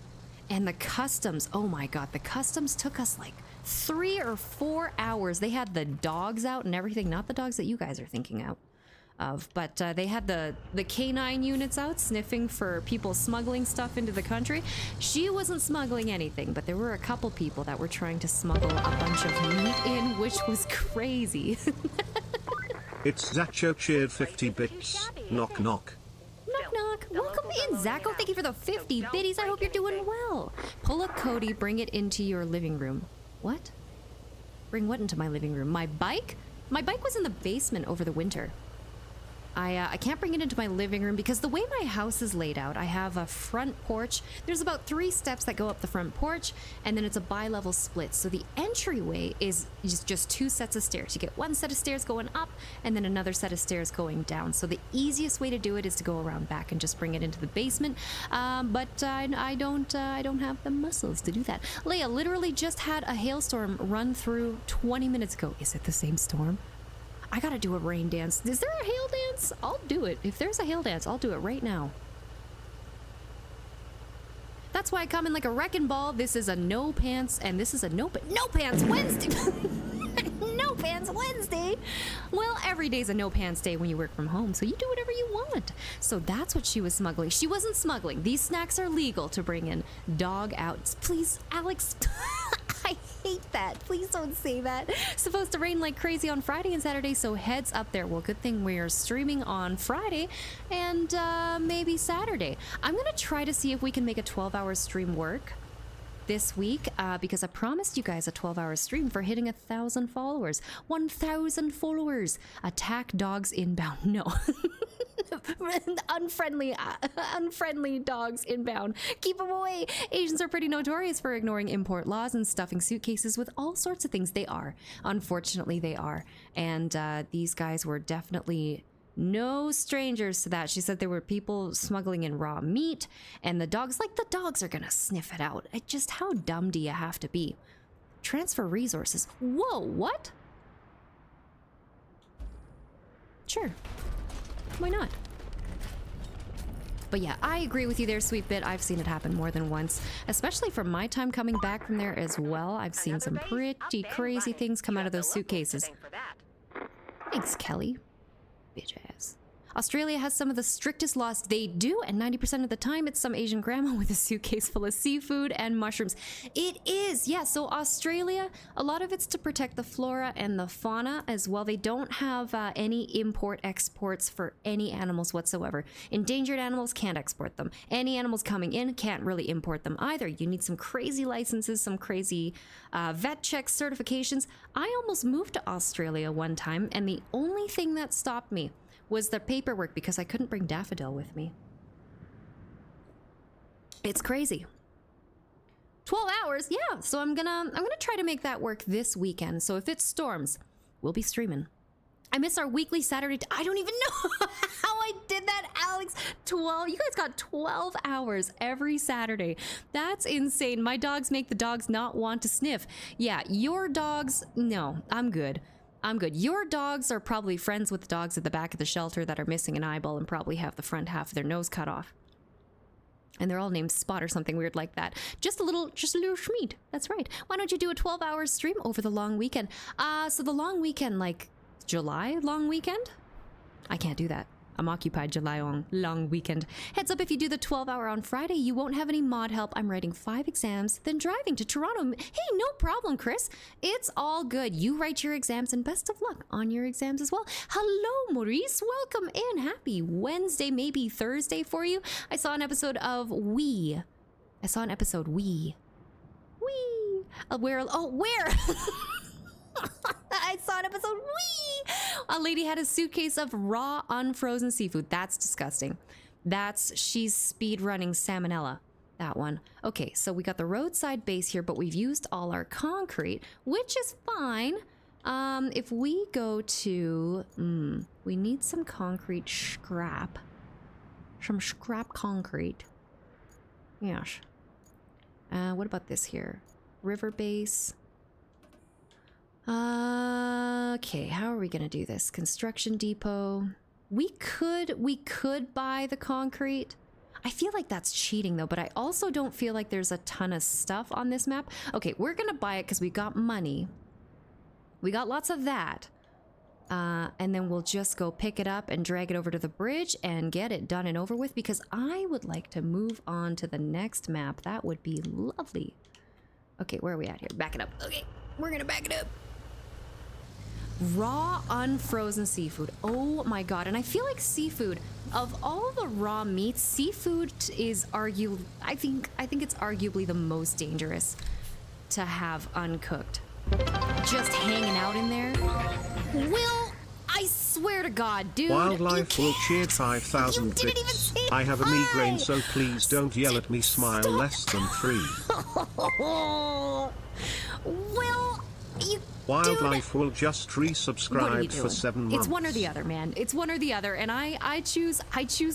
And the customs, oh my God, the customs took us like 3 or 4 hours. They had the dogs out and everything, not the dogs that you guys are thinking of, but they had the canine units out sniffing for people smuggling stuff into the country. She wasn't smuggling anything, but there were a couple people that were trying to smuggle a bunch of meat in, which was crazy. It's Zacho cheered 50 bits. Knock knock. Knock knock. Welcome in, Zacho. Thank you for the 50 biddies. I hope you're doing well. Pull a Cody, bring it into your living room. What? Bring what into my living room? My bike? My bike was in the basement over the winter. I can't bring it into my living room because the way my house is laid out, I have a front porch. There's about 3 steps that go up the front porch, and then it's a bi-level split. So the entryway is just 2 sets of stairs. You get 1 set of stairs going up, and then another set of stairs going down. So the easiest way to do it is to go around back and just bring it into the basement. But I don't have the muscles to do that. Leia literally just had a hailstorm run through 20 minutes ago. Is it the same storm? I gotta do a rain dance. Is there a hail dance? I'll do it. If there's a hail dance, I'll do it right now. That's why I come in like a wrecking ball. This is a no pants, and this is a no pants Wednesday. No pants Wednesday. Well, every day's a no pants day when you work from home, so you do whatever you want. So that's what she was smuggling. She wasn't smuggling. These snacks are legal to bring in. Dog out. Please, Alex. I hate that. Please don't say that. It's supposed to rain like crazy on Friday and Saturday, so heads up there. Well, good thing we're streaming on Friday and maybe Saturday. I'm gonna try to see if we can make a 12-hour stream work this week because I promised you guys a 12-hour stream for hitting 1,000 followers. 1,000 followers. Attack dogs inbound. No. Unfriendly dogs inbound. Keep them away. Asians are pretty notorious for ignoring import laws and stuffing suitcases with all sorts of things. They are. Unfortunately, they are. And these guys were definitely no strangers to that. She said there were people smuggling in raw meat, and the dogs are gonna sniff it out. Just how dumb do you have to be? Transfer resources. Whoa, what? Sure. Why not? But yeah, I agree with you there, Sweet Bit. I've seen it happen more than once, especially from my time coming back from there as well. I've seen some pretty crazy things come out of those suitcases. Thanks, Kelly. Bitch ass. Australia has some of the strictest laws. They do, and 90% of the time it's some Asian grandma with a suitcase full of seafood and mushrooms. It is, yeah. So Australia, a lot of it's to protect the flora and the fauna as well. They don't have any import-exports for any animals whatsoever. Endangered animals can't export them. Any animals coming in can't really import them either. You need some crazy licenses, some crazy vet checks, certifications. I almost moved to Australia one time, and the only thing that stopped me was the paperwork because I couldn't bring Daffodil with me. It's crazy. 12 hours, yeah. So I'm gonna try to make that work this weekend. So if it storms, we'll be streaming. I miss our weekly Saturday. I don't even know how I did that, Alex. 12. You guys got 12 hours every Saturday. That's insane. My dogs make the dogs not want to sniff. Yeah, your dogs. No, I'm good. I'm good. Your dogs are probably friends with the dogs at the back of the shelter that are missing an eyeball and probably have the front half of their nose cut off. And they're all named Spot or something weird like that. Just a little Schmied. That's right. Why don't you do a 12-hour stream over the long weekend? So the long weekend, like July long weekend? I can't do that. I'm occupied July long weekend. Heads up, if you do the 12-hour on Friday, you won't have any mod help. I'm writing 5 exams, then driving to Toronto. Hey, no problem, Chris. It's all good. You write your exams, and best of luck on your exams as well. Hello, Maurice. Welcome in. Happy Wednesday, maybe Thursday for you. I saw an episode of Wee. Where? Oh, where? I saw an episode. Wee! A lady had a suitcase of raw, unfrozen seafood. That's disgusting. She's speed running salmonella. That one. Okay, so we got the roadside base here, but we've used all our concrete, which is fine. If we go to, we need some concrete scrap. Some scrap concrete. Yes. What about this here? River base. Okay, how are we gonna do this? Construction depot. We could buy the concrete. I feel like that's cheating though, but I also don't feel like there's a ton of stuff on this map. Okay, we're gonna buy it because we got money. We got lots of that. And then we'll just go pick it up and drag it over to the bridge and get it done and over with, because I would like to move on to the next map. That would be lovely. Okay, where are we at here? Back it up. Okay, we're gonna back it up. Raw, unfrozen seafood. Oh my god. And I feel like seafood, of all the raw meats, seafood is I think it's arguably the most dangerous to have uncooked. Just hanging out in there. Will, I swear to God, dude. Wildlife will cheer 5,000 bits. I have a migraine, so please don't yell at me. Smile. Stop. Less than 3. Will, you. Wildlife will just resubscribe for 7 months. It's one or the other, man. It's one or the other, and I choose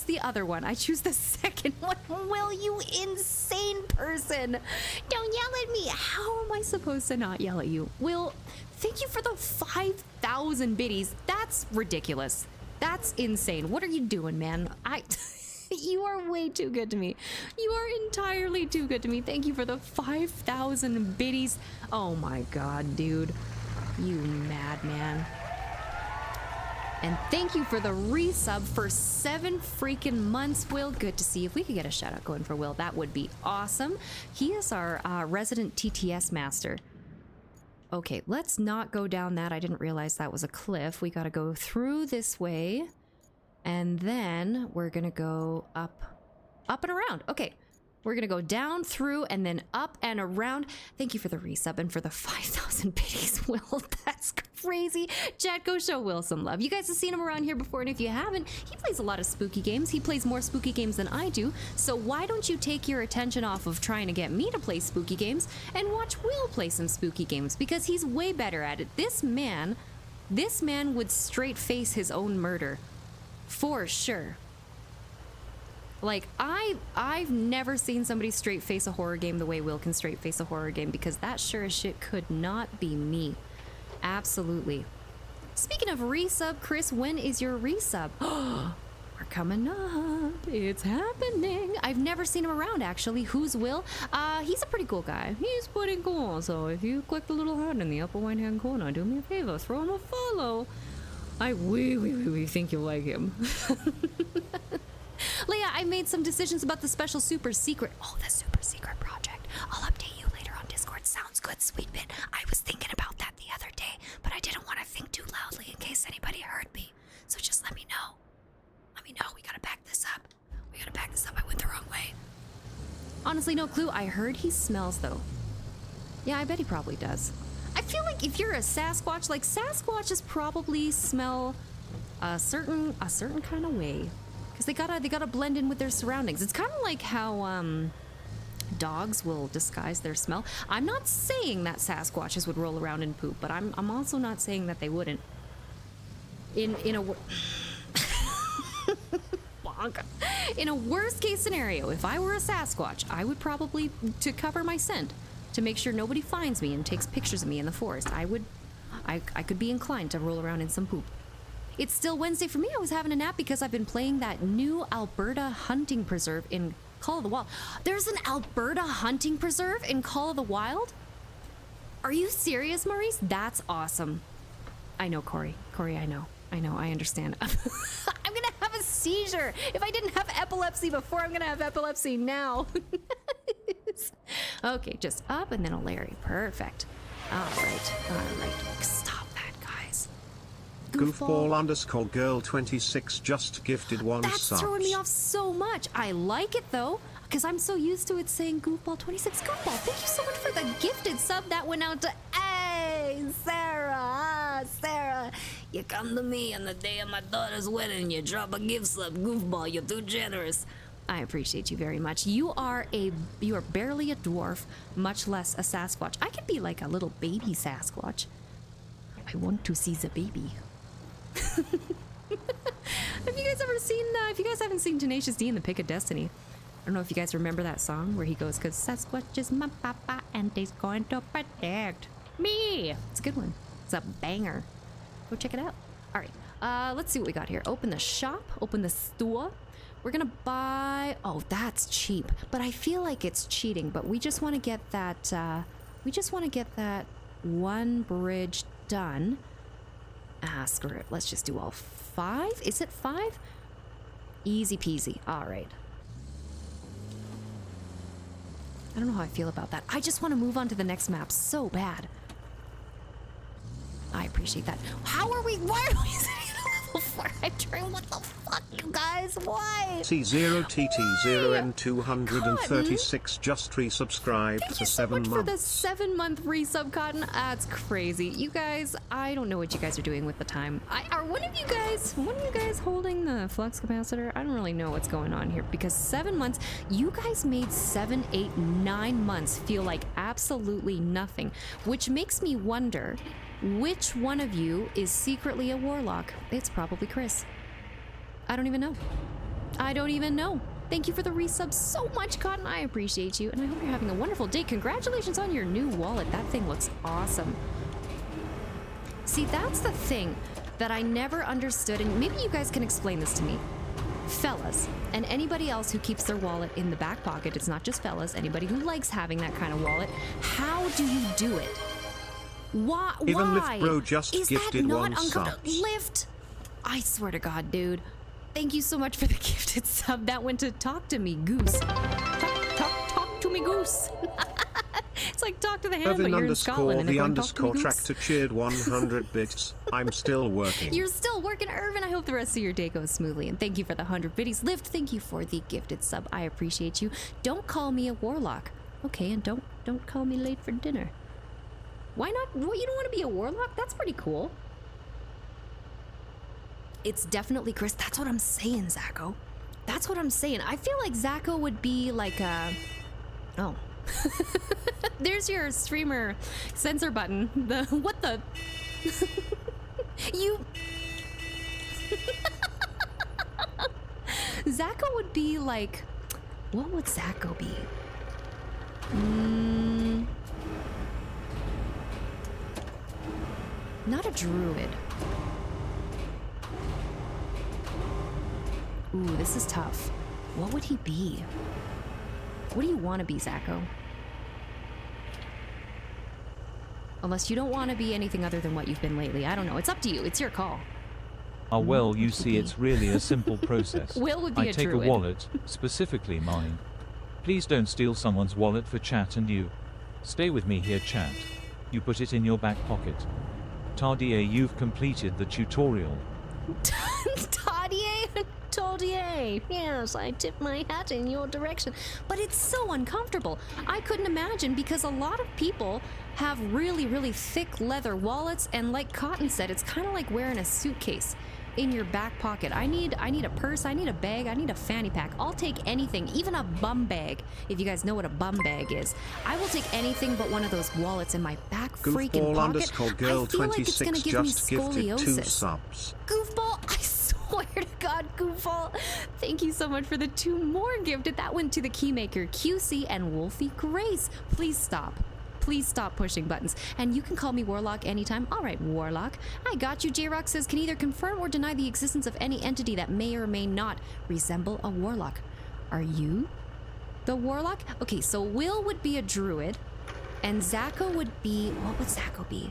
the other one. I choose the second one. Will, you insane person. Don't yell at me. How am I supposed to not yell at you? Will, thank you for the 5,000 biddies. That's ridiculous. That's insane. What are you doing, man? You are way too good to me. You are entirely too good to me. Thank you for the 5,000 biddies. Oh my god, dude. You madman. And thank you for the resub for 7 freaking months, Will. Good to see. If we could get a shout out going for Will, that would be awesome. He is our resident TTS master. Okay, let's not go down that. I didn't realize that was a cliff. We gotta go through this way. And then we're gonna go up and around. Okay, we're gonna go down, through, and then up and around. Thank you for the resub and for the 5,000 biddies, Will. That's crazy. Chat, go show Will some love. You guys have seen him around here before, and if you haven't, he plays a lot of spooky games. He plays more spooky games than I do. So why don't you take your attention off of trying to get me to play spooky games and watch Will play some spooky games, because he's way better at it. This man would straight face his own murder. For sure. Like, I've never seen somebody straight face a horror game the way Will can straight face a horror game, because that sure as shit could not be me. Absolutely. Speaking of resub, Chris, when is your resub? We're coming up. It's happening. I've never seen him around, actually. Who's Will? He's a pretty cool guy. He's pretty cool. So if you click the little hand in the upper right-hand corner, do me a favor, throw him a follow. We think you'll like him. Leah, I made some decisions about the special super secret. Oh, the super secret project. I'll update you later on Discord. Sounds good, sweet bit. I was thinking about that the other day, but I didn't want to think too loudly in case anybody heard me. So just let me know. Let me know. We gotta back this up. I went the wrong way. Honestly, no clue. I heard he smells, though. Yeah, I bet he probably does. I feel like if you're a Sasquatch, like Sasquatches probably smell a certain kind of way, because they gotta blend in with their surroundings. It's kind of like how dogs will disguise their smell. I'm not saying that Sasquatches would roll around and poop, but I'm also not saying that they wouldn't. In a worst case scenario, if I were a Sasquatch, I would probably, to cover my scent, to make sure nobody finds me and takes pictures of me in the forest, I could be inclined to roll around in some poop. It's still Wednesday for me. I was having a nap because I've been playing that new Alberta hunting preserve in Call of the Wild. There's an Alberta hunting preserve in Call of the Wild? Are you serious, Maurice? That's awesome. I know, Corey. I know, I understand. I'm gonna have a seizure. If I didn't have epilepsy before, I'm gonna have epilepsy now. Okay, just up and then a Larry. Perfect. All right. Stop that, guys. Goofball_girl 26 just gifted 1 sub. That's throwing me off so much. I like it though. because I'm so used to it saying Goofball26. Goofball, thank you so much for the gifted sub that went out to Sarah. You come to me on the day of my daughter's wedding, you drop a gift sub. Goofball, you're too generous. I appreciate you very much. You are barely a dwarf, much less a Sasquatch. I could be like a little baby Sasquatch. I want to see the baby. Have you guys ever seen, if you guys haven't seen Tenacious D in the Pick of Destiny, I don't know if you guys remember that song where he goes, "'Cause Sasquatch is my papa and he's going to protect me." It's a good one. It's a banger. Go check it out. All right, let's see what we got here. Open the shop, open the store. We're gonna buy, oh, that's cheap, but I feel like it's cheating, but we just want to get that, one bridge done. Screw it, let's just do all 5. Is it 5? Easy peasy. All right. I don't know how I feel about that. I just want to move on to the next map so bad. I appreciate that. Why are we sitting at level 4? I'm trying, what the fuck, you guys? Why? C0TT0N236 just resubscribed Thank for you so 7 much months. for the 7-month resub, Cotton. That's crazy. You guys, I don't know what you guys are doing with the time. Are one of you guys holding the flux capacitor? I don't really know what's going on here because 7 months, you guys made 7, 8, 9 months feel like absolutely nothing, which makes me wonder which one of you is secretly a warlock. It's probably Chris. I don't even know. Thank you for the resub so much, Cotton. I appreciate you, and I hope you're having a wonderful day. Congratulations on your new wallet. That thing looks awesome. See, that's the thing that I never understood, and maybe you guys can explain this to me. Fellas, and anybody else who keeps their wallet in the back pocket, it's not just fellas, anybody who likes having that kind of wallet, how do you do it? Why? Even Lift Bro just Is gifted that not 1 uncomfortable? subs. Lift! I swear to God, dude. Thank you so much for the gifted sub. That went to Talk to Me, Goose. Talk to me, Goose. It's like talk to the hand, but you're in Scotland. And the they're going, underscore "Talk to me, Goose." tractor cheered 100 bits. I'm still working. You're still working, Irvin. I hope the rest of your day goes smoothly. And thank you for the 100 biddies. Lift, thank you for the gifted sub. I appreciate you. Don't call me a warlock. Okay, and don't call me late for dinner. Why not? What, you don't want to be a warlock? That's pretty cool. It's definitely Chris. That's what I'm saying, Zacho. That's what I'm saying. I feel like Zacho would be like a... Oh. There's your streamer censor button. The... What the... You... Zacho would be like... What would Zacho be? Not a druid. Ooh, this is tough. What would he be? What do you want to be, Zacho? Unless you don't want to be anything other than what you've been lately. I don't know. It's up to you. It's your call. Well, you see, it's really a simple process. Will would be I a take druid. a wallet, specifically mine. Please don't steal someone's wallet for chat, and you. Stay with me here, chat. You put it in your back pocket. Tardier, you've completed the tutorial. Tardier, yes, I tip my hat in your direction. But it's so uncomfortable. I couldn't imagine because a lot of people have really, really thick leather wallets, and like Cotton said, it's kind of like wearing a suitcase in your back pocket. I need a purse, I need a bag, I need a fanny pack. I'll take anything, even a bum bag, if you guys know what a bum bag is. I will take anything but one of those wallets in my back freaking pocket. Girl I feel like it's gonna 26 give me just gifted 2 scoliosis. subs. Goofball, I swear to God, Goofball. Thank you so much for the 2 more gifted. That went to the Keymaker, QC, and Wolfie Grace. Please stop. Please stop pushing buttons. And you can call me Warlock anytime. All right, Warlock. I got you. J-Rock says, can either confirm or deny the existence of any entity that may or may not resemble a Warlock. Are you the Warlock? Okay, so Will would be a Druid, and Zacho would be... What would Zacho be?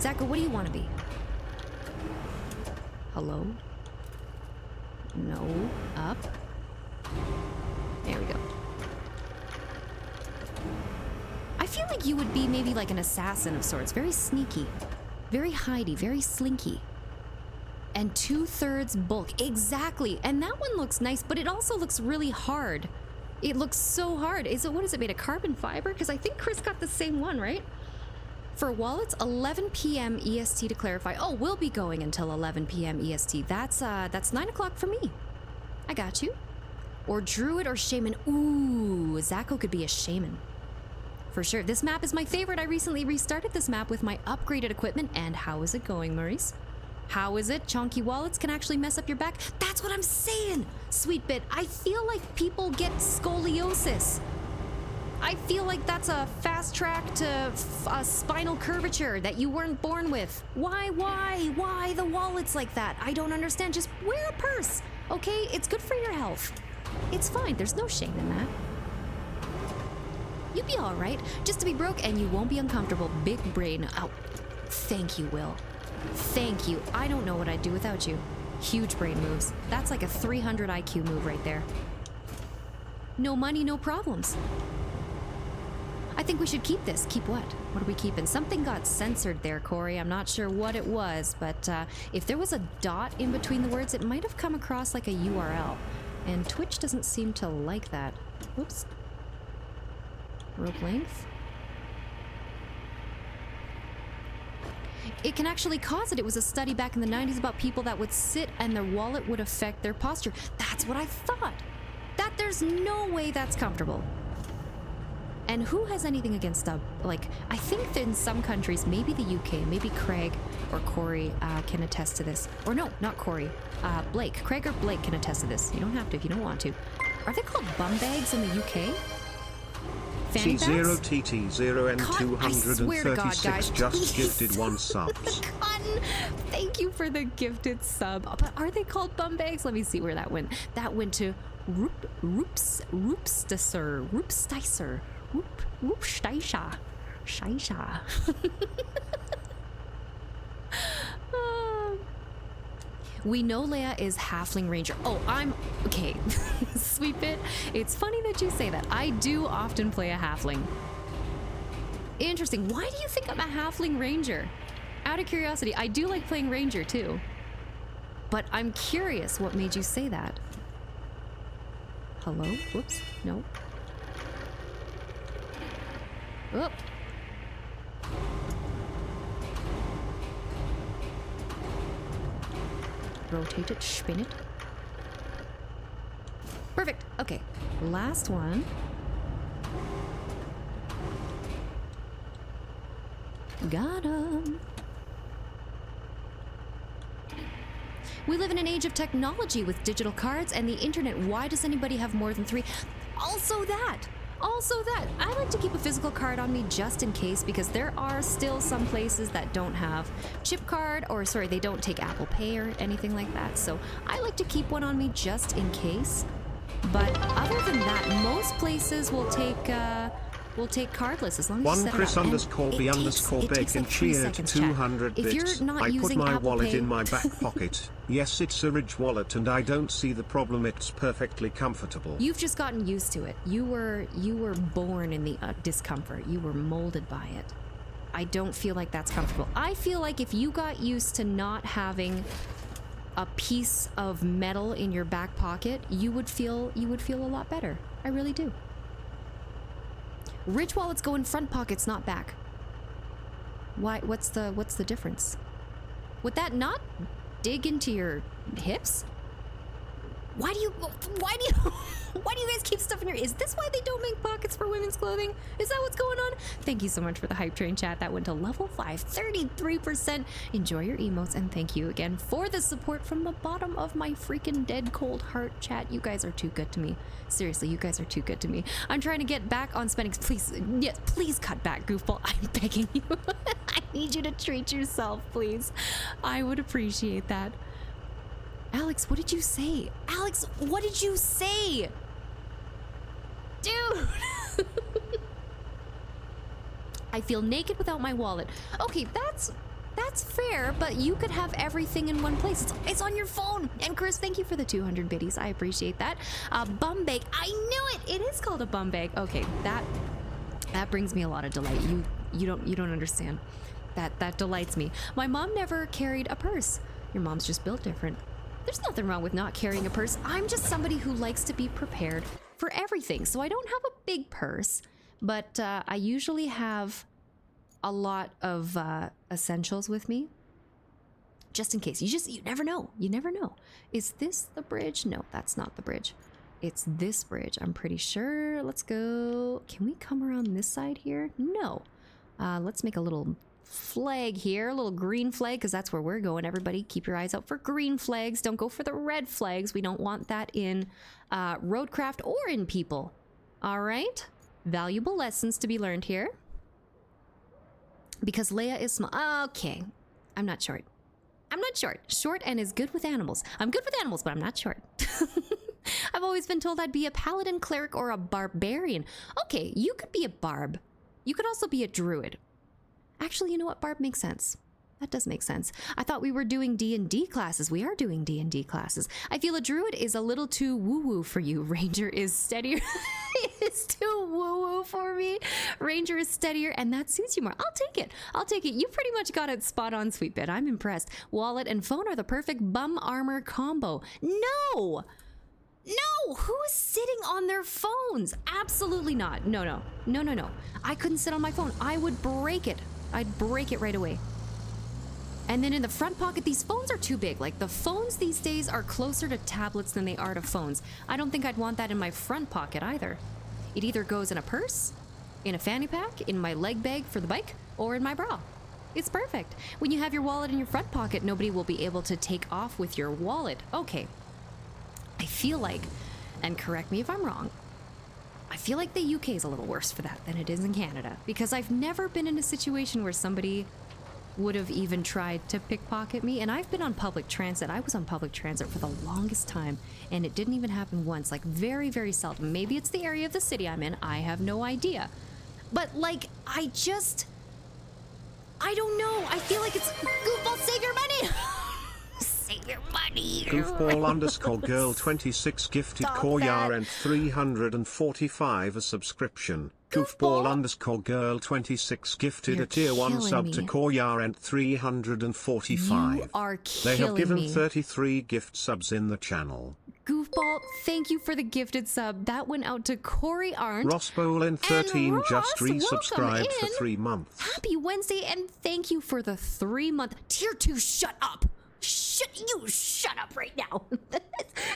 Zacho, what do you want to be? Hello? No. Up. There we go. I feel like you would be maybe like an assassin of sorts. Very sneaky. Very hidey. Very slinky. and 2/3 bulk. Exactly. And that one looks nice, but it also looks really hard. It looks so hard. What is it made of carbon fiber? Because I think Chris got the same one, right? For wallets, 11 p.m. EST to clarify. Oh, we'll be going until 11 p.m. EST. That's 9 o'clock for me. I got you. Or druid or shaman. Ooh, Zacho could be a shaman. For sure. This map is my favorite. I recently restarted this map with my upgraded equipment. And how is it going, Maurice? How is it? Chonky wallets can actually mess up your back? That's what I'm saying! Sweet bit, I feel like people get scoliosis. I feel like that's a fast track to a spinal curvature that you weren't born with. Why the wallets like that? I don't understand. Just wear a purse, okay? It's good for your health. It's fine. There's no shame in that. You'd be all right. Just to be broke and you won't be uncomfortable. Big brain. Oh, thank you, Will. Thank you. I don't know what I'd do without you. Huge brain moves. That's like a 300 IQ move right there. No money, no problems. I think we should keep this. Keep what? What are we keeping? Something got censored there, Corey. I'm not sure what it was, but if there was a dot in between the words, it might have come across like a URL. And Twitch doesn't seem to like that. Whoops. Rope length. It can actually cause it. It was a study back in the 90s about people that would sit and their wallet would affect their posture. That's what I thought. That there's no way that's comfortable. And who has anything against like, I think that in some countries, maybe the UK, maybe Craig or Corey can attest to this. Or no, not Corey. Blake. Craig or Blake can attest to this. You don't have to if you don't want to. Are they called bum bags in the UK? Fanny bags? C0TT0N236 just gifted 1 sub. Thank you for the gifted sub. But are they called bum bags? Let me see where that went. That went to Roopsticer. Roopsticer. Scheisha. We know Leia is halfling ranger. Oh, I'm okay. Sweet bit. It's funny that you say that. I do often play a halfling. Interesting. Why do you think I'm a halfling ranger? Out of curiosity, I do like playing ranger too. But I'm curious what made you say that. Hello? Whoops. No. Oop. Rotate it, spin it. Perfect. Okay. Last one. Got him. We live in an age of technology with digital cards and the internet. Why does anybody have more than 3? Also that. I like to keep a physical card on me just in case, because there are still some places that don't have chip card, or sorry, they don't take Apple Pay or anything like that. So I like to keep one on me just in case. But other than that, most places will take cardless as long as you set it up. Chris underscore B underscore bacon cheered 200 bits. If you're not I put using my Apple wallet Pay- in my back pocket. Yes, it's a Ridge wallet and I don't see the problem. It's perfectly comfortable. You've just gotten used to it. You were born in the discomfort. You were molded by it. I don't feel like that's comfortable. I feel like if you got used to not having a piece of metal in your back pocket, you would feel a lot better. I really do. Ridge wallets go in front pockets, not back. Why? What's the difference? Would that not dig into your hips? Why do you guys keep stuff in your... Is this why they don't make pockets for women's clothing? Is that what's going on? Thank you so much for the hype train chat. That went to level 5, 33%. Enjoy your emotes, and thank you again for the support from the bottom of my freaking dead cold heart, chat. You guys are too good to me. Seriously, you guys are too good to me. I'm trying to get back on spending. Please, yes, please cut back, goofball. I'm begging you. I need you to treat yourself, please. I would appreciate that. Alex, what did you say? Alex, what did you say? Dude! I feel naked without my wallet. Okay, that's fair, but you could have everything in one place. It's on your phone. And Chris, thank you for the 200 biddies. I appreciate that. Bum bag. I knew it. It is called a bum bag. Okay, that brings me a lot of delight. You don't understand. That delights me. My mom never carried a purse. Your mom's just built different. There's nothing wrong with not carrying a purse. I'm just somebody who likes to be prepared for everything. So I don't have a big purse, but I usually have a lot of essentials with me. Just in case. You never know. You never know. Is this the bridge? No, that's not the bridge. It's this bridge, I'm pretty sure. Let's go. Can we come around this side here? No. Let's make a little flag here, a little green flag, because that's where we're going. Everybody keep your eyes out for green flags. Don't go for the red flags. We don't want that in roadcraft or in people. All right? Valuable lessons to be learned here. Because Leia is small. Okay. I'm not short. I'm not short. Short and is good with animals. I'm good with animals, but I'm not short. I've always been told I'd be a paladin, cleric, or a barbarian. Okay, you could be a barb. You could also be a druid. Actually, you know what? Barb makes sense. That does make sense. I thought we were doing D&D classes. We are doing D&D classes. I feel a druid is a little too woo-woo for you. Ranger is steadier. It's too woo-woo for me. Ranger is steadier, and that suits you more. I'll take it. I'll take it. You pretty much got it spot on, sweet bit. I'm impressed. Wallet and phone are the perfect bum armor combo. No! No! Who is sitting on their phones? Absolutely not. No. I couldn't sit on my phone. I would break it. I'd break it right away. And then in the front pocket, these phones are too big. Like, the phones these days are closer to tablets than they are to phones. I don't think I'd want that in my front pocket either. It either goes in a purse, in a fanny pack, in my leg bag for the bike, or in my bra. It's perfect. When you have your wallet in your front pocket, nobody will be able to take off with your wallet. Okay. I feel like, and correct me if I'm wrong, I feel like the UK is a little worse for that than it is in Canada. Because I've never been in a situation where somebody would have even tried to pickpocket me. And I've been on public transit. I was on public transit for the longest time, and it didn't even happen once. Like, very, very seldom. Maybe it's the area of the city I'm in. I have no idea. But, like, I don't know. I feel like it's goofball, save your money. Save your money. Goofball_girl26 gifted Koryar and 345 a subscription. Goofball_girl26 gifted You're a tier 1 killing sub me. to Koryar and 345. You are They killing have given me. 33 gift subs in the channel. Goofball, thank you for the gifted sub. That went out to Corey Arndt. Rossbolin13 Ross, just resubscribed welcome for in. 3 months. Happy Wednesday, and thank you for the 3-month tier 2. Shut up. Shut up right now.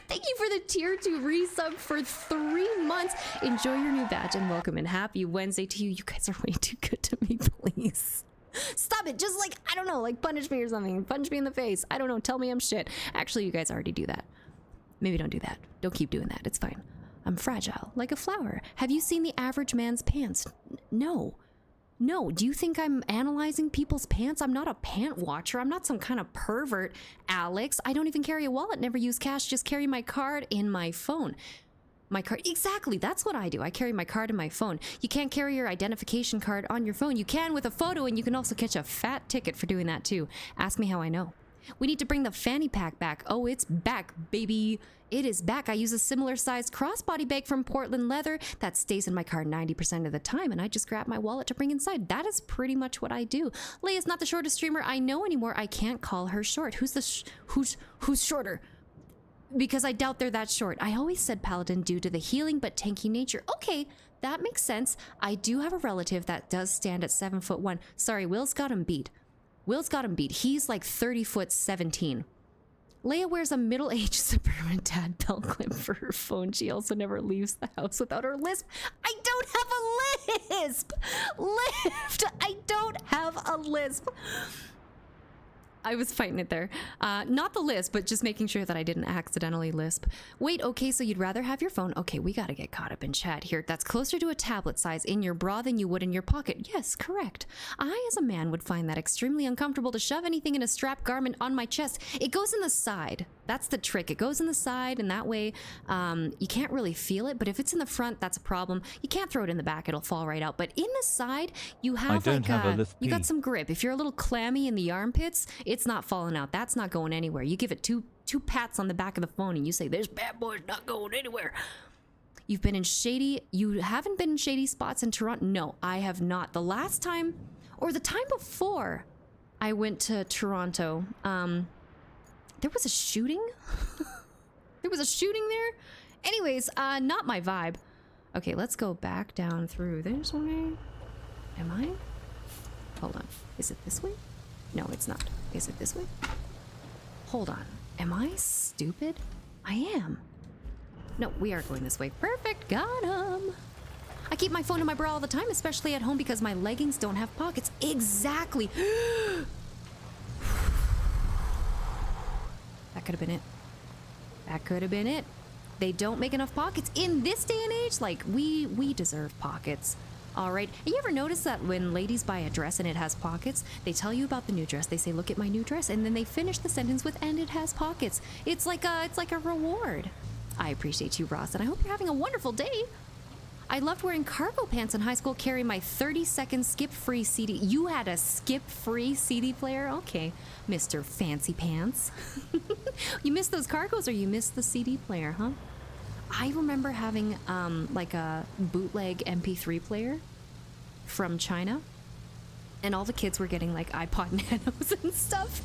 Thank you for the tier 2 resub for 3 months. Enjoy your new badge and welcome, and happy Wednesday to you. You guys are way too good to me, please. Stop it. Just, like, I don't know, like, punish me or something. Punch me in the face. I don't know. Tell me I'm shit. Actually, you guys already do that. Maybe don't do that. Don't keep doing that. It's fine. I'm fragile, like a flower. Have you seen the average man's pants? No. No. Do you think I'm analyzing people's pants? I'm not a pant watcher. I'm not some kind of pervert, Alex. I don't even carry a wallet, never use cash, just carry my card in my phone. My card, exactly, that's what I do. I carry my card in my phone. You can't carry your identification card on your phone. You can with a photo, and you can also catch a fat ticket for doing that too. Ask me how I know. We need to bring the fanny pack back. Oh, it's back, baby. It is back. I use a similar sized crossbody bag from Portland Leather that stays in my car 90% of the time, and I just grab my wallet to bring inside. That is pretty much what I do. Leia's not the shortest streamer I know anymore. I can't call her short. Who's shorter? Because I doubt they're that short. I always said paladin due to the healing but tanky nature. Okay, that makes sense. I do have a relative that does stand at 7'1". Sorry, Will's got him beat. He's like 30'17". Leia wears a middle-aged suburban dad belt clip for her phone. She also never leaves the house without her lisp. I don't have a lisp! I don't have a lisp. I was fighting it there. Not the lisp, but just making sure that I didn't accidentally lisp. Wait, okay, so you'd rather have your phone. Okay, we gotta get caught up in chat here. That's closer to a tablet size in your bra than you would in your pocket. Yes, correct. I, as a man, would find that extremely uncomfortable to shove anything in a strap garment on my chest. It goes in the side. That's the trick. It goes in the side, and that way you can't really feel it. But if it's in the front, that's a problem. You can't throw it in the back. It'll fall right out. But in the side, you have you got some grip. If you're a little clammy in the armpits, it's not falling out. That's not going anywhere. You give it two pats on the back of the phone, and you say, "This bad boy's not going anywhere." You haven't been in shady spots in Toronto? No, I have not. The last time, or the time before I went to Toronto, There was a shooting? There was a shooting there? Anyways, not my vibe. Okay, let's go back down through this way. Am I? Hold on. Is it this way? No, it's not. Is it this way? Hold on. Am I stupid? I am. No, we are going this way. Perfect. Got him. I keep my phone in my bra all the time, especially at home because my leggings don't have pockets. Exactly. That could have been it. That could have been it. They don't make enough pockets in this day and age. Like, we deserve pockets. All right. You ever notice that when ladies buy a dress and it has pockets, they tell you about the new dress. They say, look at my new dress. And then they finish the sentence with, and it has pockets. It's like a reward. I appreciate you, Ross, and I hope you're having a wonderful day. I loved wearing cargo pants in high school, carrying my 30-second skip-free CD. You had a skip-free CD player? Okay, Mr. Fancy Pants. You missed those cargos or you missed the CD player, huh? I remember having like a bootleg MP3 player from China, and all the kids were getting like iPod Nanos and stuff.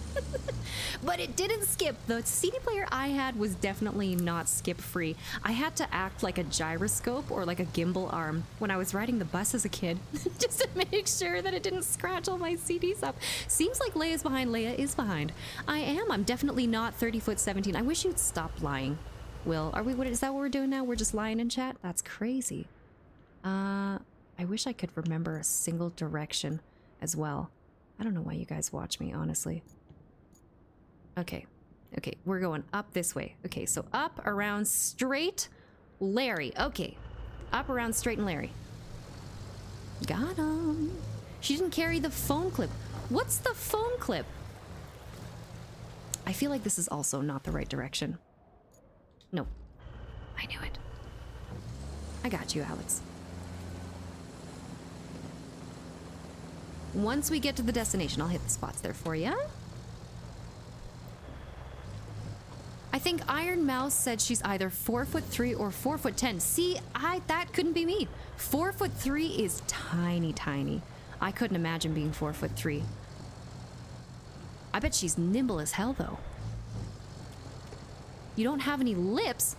But it didn't skip. The CD player I had was definitely not skip free. I had to act like a gyroscope or like a gimbal arm when I was riding the bus as a kid just to make sure that it didn't scratch all my CDs up. Seems like Leia's behind. Leia is behind. I am. I'm definitely not 30'17". I wish you'd stop lying. Will, are we, what is that what we're doing now? We're just lying in chat? That's crazy. I wish I could remember a single direction as well. I don't know why you guys watch me, honestly. Okay. Okay, we're going up this way. Okay, so up, around, straight, Larry. Okay. Up, around, straight, and Larry. Got him. She didn't carry the phone clip. What's the phone clip? I feel like this is also not the right direction. No. I knew it. I got you, Alex. Once we get to the destination, I'll hit the spots there for you. I think Iron Mouse said she's either 4'3" or 4'10". See, that couldn't be me. 4'3" is tiny, tiny. I couldn't imagine being 4'3". I bet she's nimble as hell, though. You don't have any lips.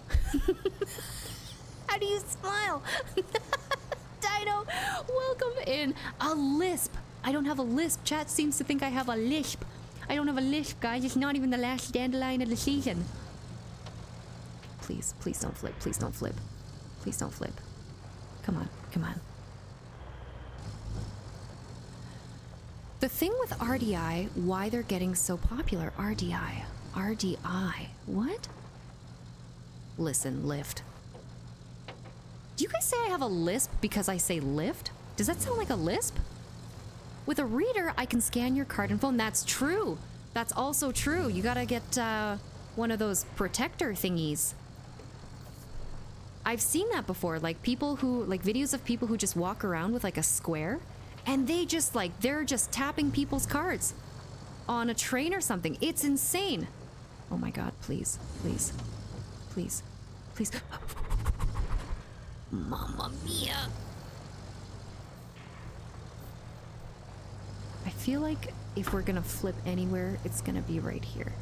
How do you smile? Dino, welcome in. A lisp. I don't have a lisp. Chat seems to think I have a lisp. I don't have a lisp, guys. It's not even the last dandelion of the season. Please, please don't flip. Please don't flip. Please don't flip. Come on, come on. The thing with RDI, why they're getting so popular. RDI. RDI. What? Listen, lift. Do you guys say I have a lisp because I say lift? Does that sound like a lisp? With a reader, I can scan your card and phone. That's true. That's also true. You gotta get one of those protector thingies. I've seen that before. Like people who, like videos of people who just walk around with like a square and they just like, they're just tapping people's cards on a train or something. It's insane. Oh my God, please, please, please, please. Mamma mia. I feel like if we're gonna flip anywhere, it's gonna be right here.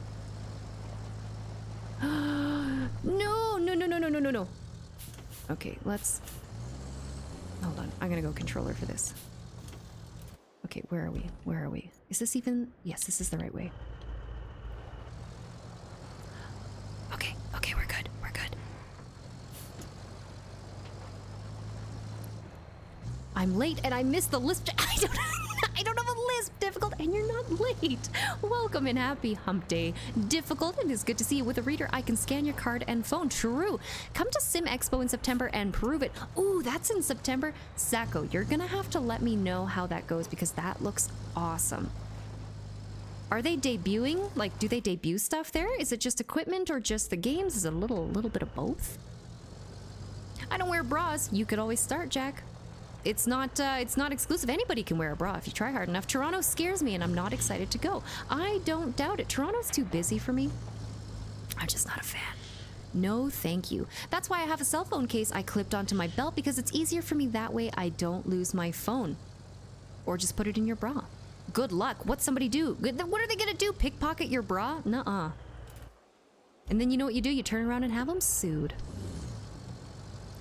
No, no, no, no, no, no, no, no. Okay, let's... Hold on, I'm gonna go controller for this. Okay, where are we? Where are we? Is this even... Yes, this is the right way. Okay, okay, we're good, we're good. I'm late and I missed the lisp. I don't have a lisp. Difficult, and you're not late. Welcome and happy hump day. Difficult, it is good to see you. With a reader, I can scan your card and phone. True. Come to Sim Expo in September and prove it. Ooh, that's in September. Sacco, you're gonna have to let me know how that goes because that looks awesome. Are they debuting? Like, do they debut stuff there? Is it just equipment or just the games? Is it a little bit of both? I don't wear bras. You could always start, Jack. It's not exclusive. Anybody can wear a bra if you try hard enough. Toronto scares me and I'm not excited to go. I don't doubt it. Toronto's too busy for me. I'm just not a fan. No, thank you. That's why I have a cell phone case I clipped onto my belt because it's easier for me that way I don't lose my phone. Or just put it in your bra. Good luck. What's somebody do? What are they gonna do? Pickpocket your bra? Nuh-uh. And then you know what you do? You turn around and have them sued.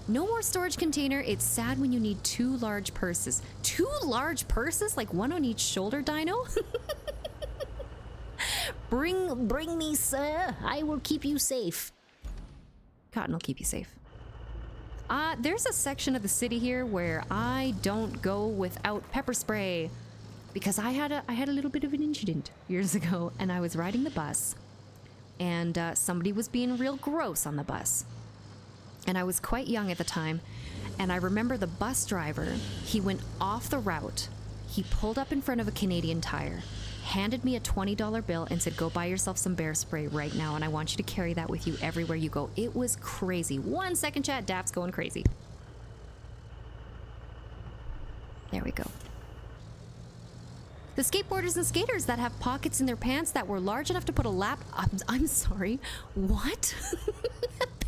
No more storage container. It's sad when you need 2 large purses. 2 large purses? Like one on each shoulder, Dino? Bring me, sir. I will keep you safe. Cotton will keep you safe. There's a section of the city here where I don't go without pepper spray because I had a little bit of an incident years ago, and I was riding the bus, and somebody was being real gross on the bus. And I was quite young at the time, and I remember the bus driver, he went off the route. He pulled up in front of a Canadian Tire, handed me a $20 bill and said, go buy yourself some bear spray right now, and I want you to carry that with you everywhere you go. It was crazy. 1 second, chat, Daft's going crazy. There we go. The skateboarders and skaters that have pockets in their pants that were large enough to put a I'm sorry, what?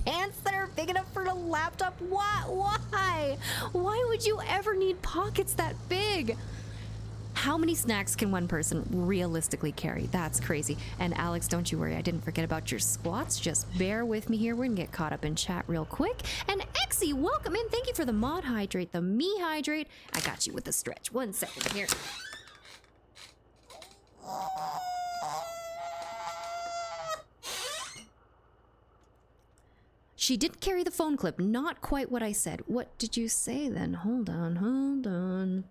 Pants that are big enough for a laptop? Why? Why would you ever need pockets that big? How many snacks can one person realistically carry? That's crazy. And Alex, don't you worry, I didn't forget about your squats. Just bear with me here. We're gonna get caught up in chat real quick. And Exy, welcome in. Thank you for the mod hydrate, the me hydrate. I got you with the stretch. 1 second here. She didn't carry the phone clip. Not quite what I said. What did you say then? Hold on.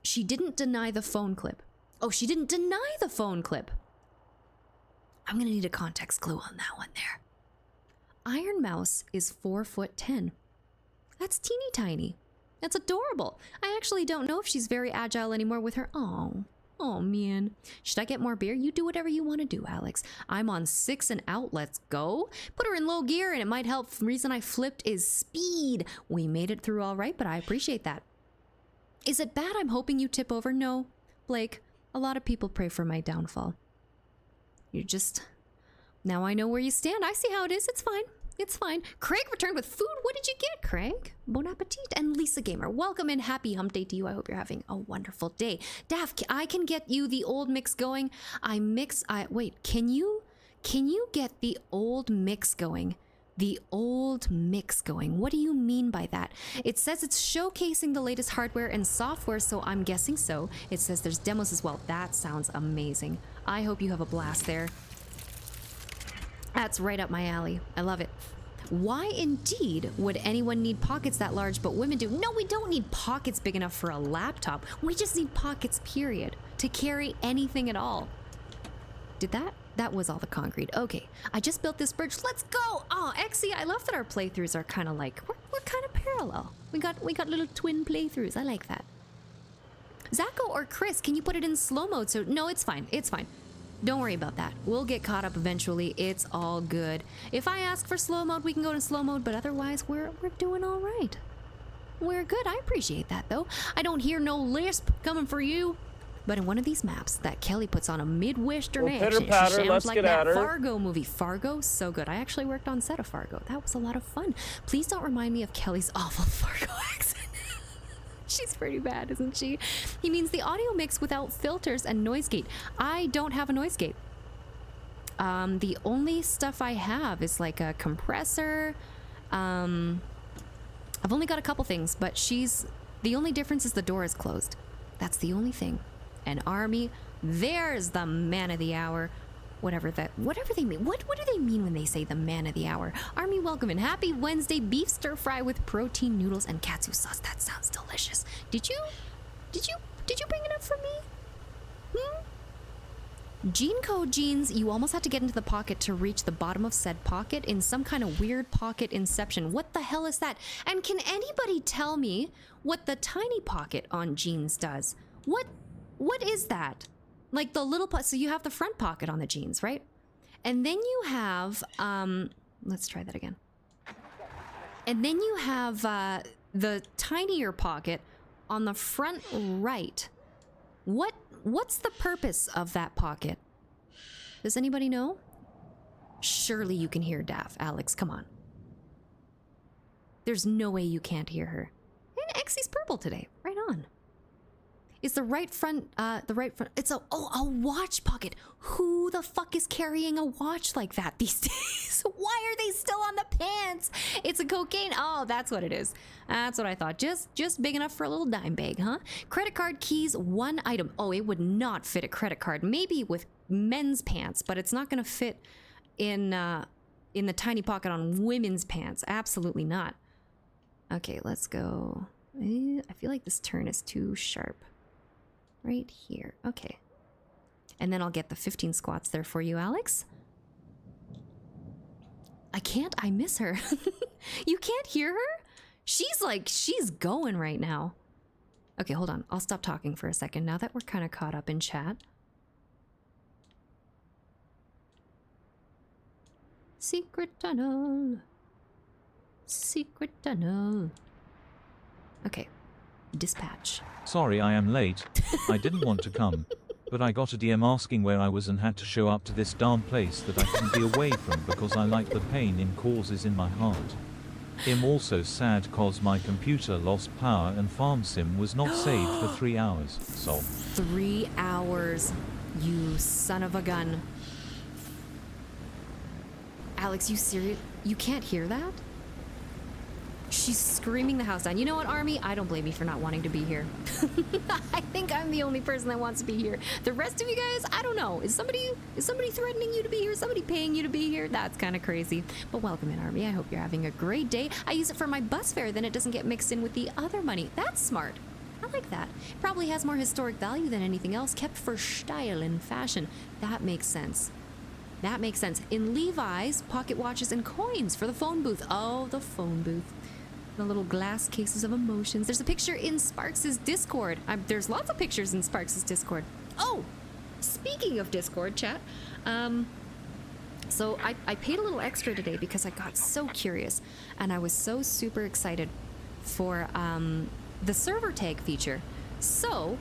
She didn't deny the phone clip. Oh, she didn't deny the phone clip. I'm gonna need a context clue on that one there. Iron Mouse is 4'10". That's teeny tiny. That's adorable. I actually don't know if she's very agile anymore with her. Oh man. Should I get more beer? You do whatever you want to do, Alex. I'm on 6 and out. Let's go. Put her in low gear and it might help. The reason I flipped is speed. We made it through all right, but I appreciate that. Is it bad I'm hoping you tip over? No, Blake. A lot of people pray for my downfall. Now I know where you stand. I see how it is. It's fine. It's fine. Craig returned with food. What did you get, Craig? Bon appetit. And Lisa Gamer, welcome and happy hump day to you. I hope you're having a wonderful day. Daff, I can get you the old mix going. Wait, can you get the old mix going? The old mix going. What do you mean by that? It says it's showcasing the latest hardware and software, so I'm guessing so. It says there's demos as well. That sounds amazing. I hope you have a blast there. That's right up my alley. I love it. Why indeed would anyone need pockets that large, but women do? No, we don't need pockets big enough for a laptop. We just need pockets, period, to carry anything at all. Did that? That was all the concrete. Okay, I just built this bridge. Let's go! Oh, Exy, I love that our playthroughs are kind of like, we're kind of parallel. We got little twin playthroughs. I like that. Zacho or Chris, can you put it in slow mode? So no, it's fine. It's fine. Don't worry about that. We'll get caught up eventually. It's all good. If I ask for slow mode, we can go to slow mode, but otherwise we're doing all right. We're good. I appreciate that though. I don't hear no lisp coming for you. But in one of these maps that Kelly puts on a Midwestern accent, she sounds like that Fargo movie. Fargo, so good. I actually worked on set of Fargo. That was a lot of fun. Please don't remind me of Kelly's awful Fargo accent. She's pretty bad, isn't she? He means the audio mix without filters and noise gate. I don't have a noise gate. The only stuff I have is like a compressor. I've only got a couple things, but the only difference is the door is closed. That's the only thing. And Army, there's the man of the hour. Whatever they mean. What do they mean when they say the man of the hour? Army, welcome and happy Wednesday. Beef stir fry with protein noodles and katsu sauce. That sounds delicious. Did you bring it up for me? Gene code jeans, you almost had to get into the pocket to reach the bottom of said pocket in some kind of weird pocket inception. What the hell is that? And can anybody tell me what the tiny pocket on jeans does? What is that? Like the little so you have the front pocket on the jeans, right? And then you have let's try that again. And then you have the tinier pocket on the front right. What's the purpose of that pocket? Does anybody know? Surely you can hear Daff. Alex, come on. There's no way you can't hear her. And Exy's purple today. Right on. Is the right front, it's a watch pocket. Who the fuck is carrying a watch like that these days? Why are they still on the pants? It's a cocaine. Oh, that's what it is. That's what I thought. Just big enough for a little dime bag, huh? Credit card keys, 1 item. Oh, it would not fit a credit card. Maybe with men's pants, but it's not gonna fit in the tiny pocket on women's pants. Absolutely not. Okay, let's go. I feel like this turn is too sharp. Right here. Okay. And then I'll get the 15 squats there for you, Alex. I miss her. You can't hear her? She's going right now. Okay, hold on. I'll stop talking for a second now that we're kind of caught up in chat. Secret tunnel. Secret tunnel. Okay. Dispatch. Sorry I am late. I didn't want to come, but I got a DM asking where I was and had to show up to this darn place that I couldn't be away from because I like the pain it causes in my heart. I'm also sad cause my computer lost power and farm sim was not saved for 3 hours, so. 3 hours, you son of a gun. Alex, you serious? You can't hear that? She's screaming the house down. You know what, Army? I don't blame you for not wanting to be here. I think I'm the only person that wants to be here. The rest of you guys, I don't know. Is somebody threatening you to be here? Somebody paying you to be here? That's kind of crazy. But welcome in, Army. I hope you're having a great day. I use it for my bus fare, then it doesn't get mixed in with the other money. That's smart. I like that. Probably has more historic value than anything else, kept for style and fashion. That makes sense. That makes sense. In Levi's, pocket watches and coins for the phone booth. Oh, the phone booth. The little glass cases of emotions. There's a picture in Sparks' Discord. There's lots of pictures in Sparks' Discord. Oh, speaking of Discord, chat. So I paid a little extra today because I got so curious and I was so super excited for the server tag feature. So,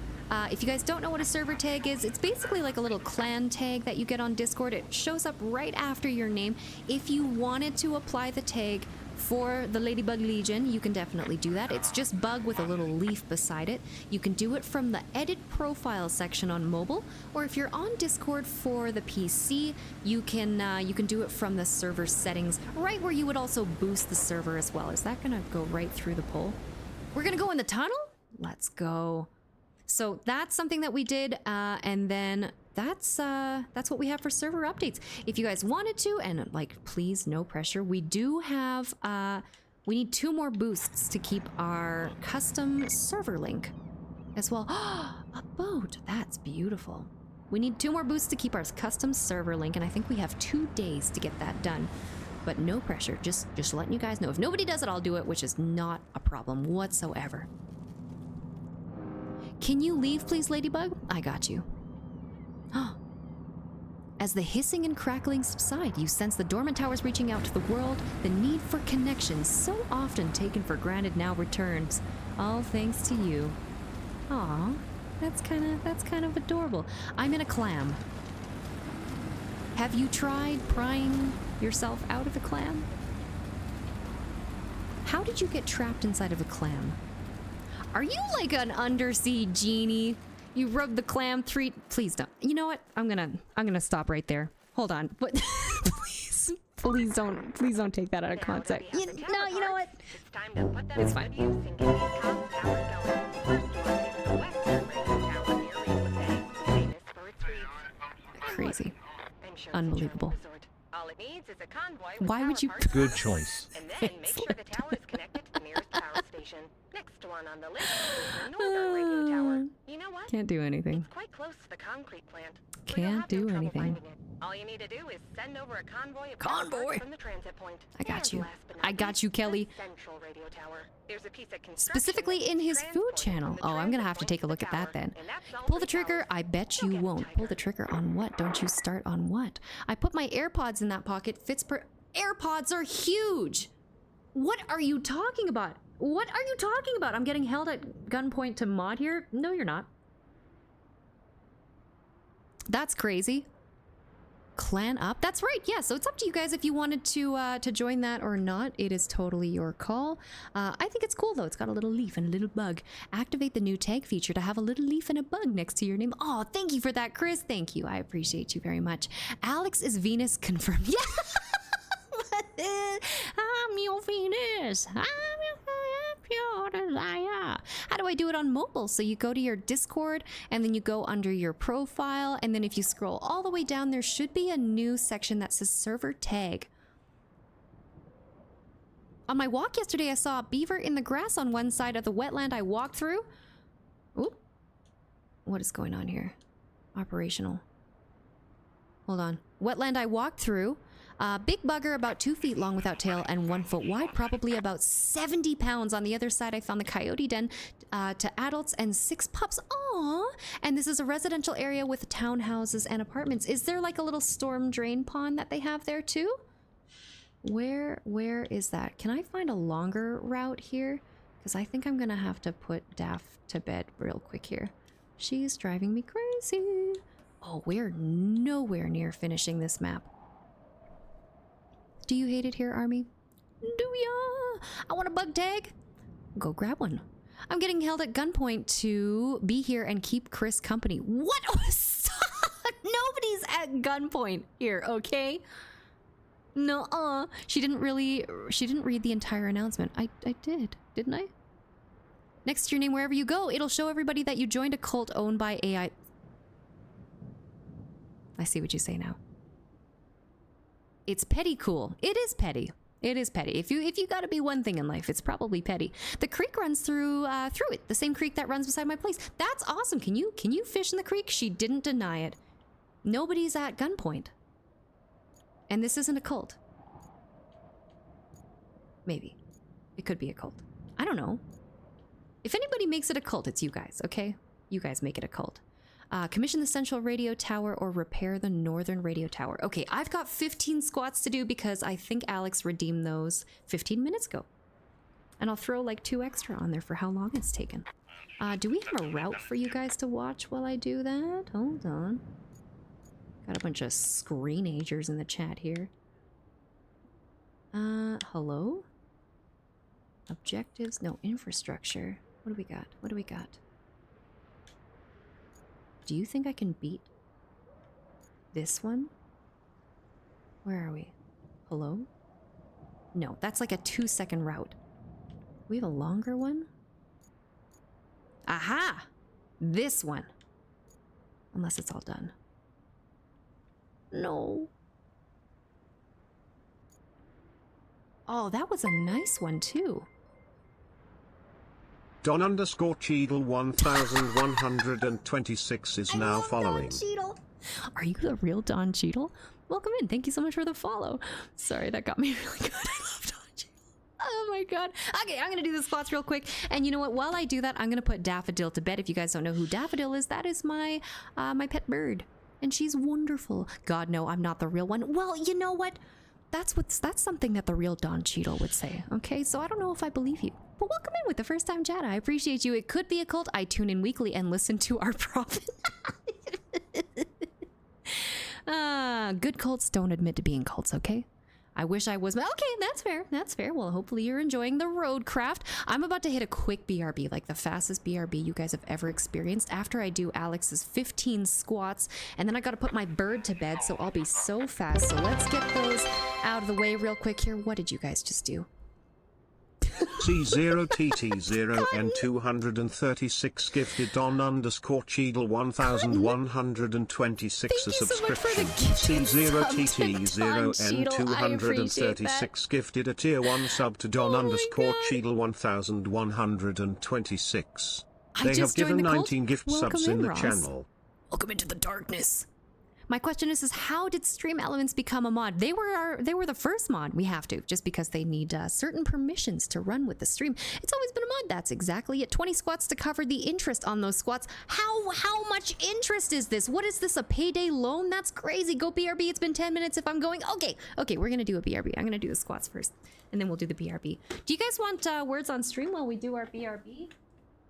if you guys don't know what a server tag is, it's basically like a little clan tag that you get on Discord. It shows up right after your name. If you wanted to apply the tag for the Ladybug Legion, you can definitely do that. It's just bug with a little leaf beside it. You can do it from the edit profile section on mobile, or if you're on Discord for the PC, you can do it from the server settings, right where you would also boost the server as well. Is that gonna go right through the poll? We're gonna go in the tunnel? Let's go. So that's something that we did, and then that's what we have for server updates. If you guys wanted to, and like, please, no pressure, we do have, we need 2 more boosts to keep our custom server link as well. A boat, that's beautiful. We need 2 more boosts to keep our custom server link, and I think we have 2 days to get that done. But no pressure, just letting you guys know. If nobody does it, I'll do it, which is not a problem whatsoever. Can you leave, please, Ladybug? I got you. As the hissing and crackling subside, you sense the dormant towers reaching out to the world. The need for connection, so often taken for granted, now returns. All thanks to you. Aw, that's kind of adorable. I'm in a clam. Have you tried prying yourself out of a clam? How did you get trapped inside of a clam? Are you like an undersea genie? You rub the clam 3... Please don't. You know what? I'm gonna stop right there. Hold on. But please don't take that out of context. No, you know what? It's fine. Crazy. Unbelievable. Why would you... Good choice. And then make sure the tower is connected to the nearest power station. Next one on the list is the northern radio tower. You know what? Can't do anything. It's quite close to the concrete plant. Can't do anything. All you need to do is send over a convoy of Convoy? from the transit point. I got And you. last but not I got you, least, Kelly. the central radio tower. There's a piece of construction Specifically that in his food transports channel. from the Oh, I'm gonna transit have to point take a the look at that tower. then. And that's all Pull for the trigger. towers. I bet Go you get it, won't. Tiger. Pull the trigger on what? Don't you start on what? I put my AirPods in that pocket. AirPods are huge. What are you talking about? What are you talking about? I'm getting held at gunpoint to mod here? No, you're not. That's crazy. Clan Up. That's right. Yeah. So it's up to you guys if you wanted to join that or not. It is totally your call. I think it's cool though. It's got a little leaf and a little bug. Activate the new tag feature to have a little leaf and a bug next to your name. Oh, thank you for that, Chris. Thank you. I appreciate you very much. Alex is Venus confirmed. Yeah. I'm your Venus. I'm your pure desire. How do I do it on mobile? So you go to your Discord and then you go under your profile, and then if you scroll all the way down, there should be a new section that says server tag. On my walk yesterday, I saw a beaver in the grass on one side of the wetland I walked through. Ooh. What is going on here? Operational. Hold on. Wetland I walked through. Big bugger about 2 feet long without tail and 1 foot wide, probably about 70 pounds. On the other side, I found the coyote den to adults and 6 pups. Aww. And this is a residential area with townhouses and apartments. Is there like a little storm drain pond that they have there too? Where is that? Can I find a longer route here? Because I think I'm gonna have to put Daff to bed real quick here. She's driving me crazy. Oh, we're nowhere near finishing this map. Do you hate it here, Army? Do ya? I want a bug tag. Go grab one. I'm getting held at gunpoint to be here and keep Chris company. What? Nobody's at gunpoint here, okay? No, she didn't read the entire announcement. I did, didn't I? Next to your name wherever you go, it'll show everybody that you joined a cult owned by AI. I see what you say now. It's petty cool. It is petty. It is petty. If you gotta be one thing in life, it's probably petty. The creek runs through it. The same creek that runs beside my place. That's awesome. Can you fish in the creek? She didn't deny it. Nobody's at gunpoint. And this isn't a cult. Maybe. It could be a cult. I don't know. If anybody makes it a cult, it's you guys, okay? You guys make it a cult. Commission the central radio tower or repair the northern radio tower. Okay, I've got 15 squats to do because I think Alex redeemed those 15 minutes ago. And I'll throw like 2 extra on there for how long it's taken. Do we have a route for you guys to watch while I do that? Hold on. Got a bunch of screenagers in the chat here. Hello? Objectives? No, infrastructure. What do we got? What do we got? Do you think I can beat this one? Where are we? Hello? No, that's like a 2-second route. We have a longer one? Aha! This one. Unless it's all done. No. Oh, that was a nice one too. Don_Cheadle 1126 is now following. Are you the real Don Cheadle? Welcome in. Thank you so much for the follow. Sorry, that got me really good. I love Don Cheadle. Oh my god. Okay, I'm gonna do the squats real quick. And you know what? While I do that, I'm gonna put Daffodil to bed. If you guys don't know who Daffodil is, that is my my pet bird. And she's wonderful. God, no, I'm not the real one. Well, you know what? That's something that the real Don Cheadle would say. Okay, so I don't know if I believe you. But welcome in with the first time chat. I appreciate you. It could be a cult. I tune in weekly and listen to our prophet. Good cults don't admit to being cults, okay? I wish I was. Okay, that's fair. That's fair. Well, hopefully you're enjoying the roadcraft. I'm about to hit a quick BRB, like the fastest BRB you guys have ever experienced, after I do Alex's 15 squats, and then I gotta put my bird to bed, so I'll be so fast. So let's get those out of the way real quick here. What did you guys just do? C0TT0N236 gifted Don_Cheadle 1126 a subscription. C0TT0N236 gifted a tier 1 sub to Don_Cheadle 1126. They have given 19 gift subs in the channel. Welcome into the darkness. My question is how did Stream Elements become a mod? They were the first mod. We have to, just because they need certain permissions to run with the stream. It's always been a mod. That's exactly it. 20 squats to cover the interest on those squats. How much interest is this? What is this, a payday loan? That's crazy. Go BRB. It's been 10 minutes if I'm going. Okay, we're gonna do a BRB. I'm gonna do the squats first, and then we'll do the BRB. Do you guys want words on stream while we do our BRB?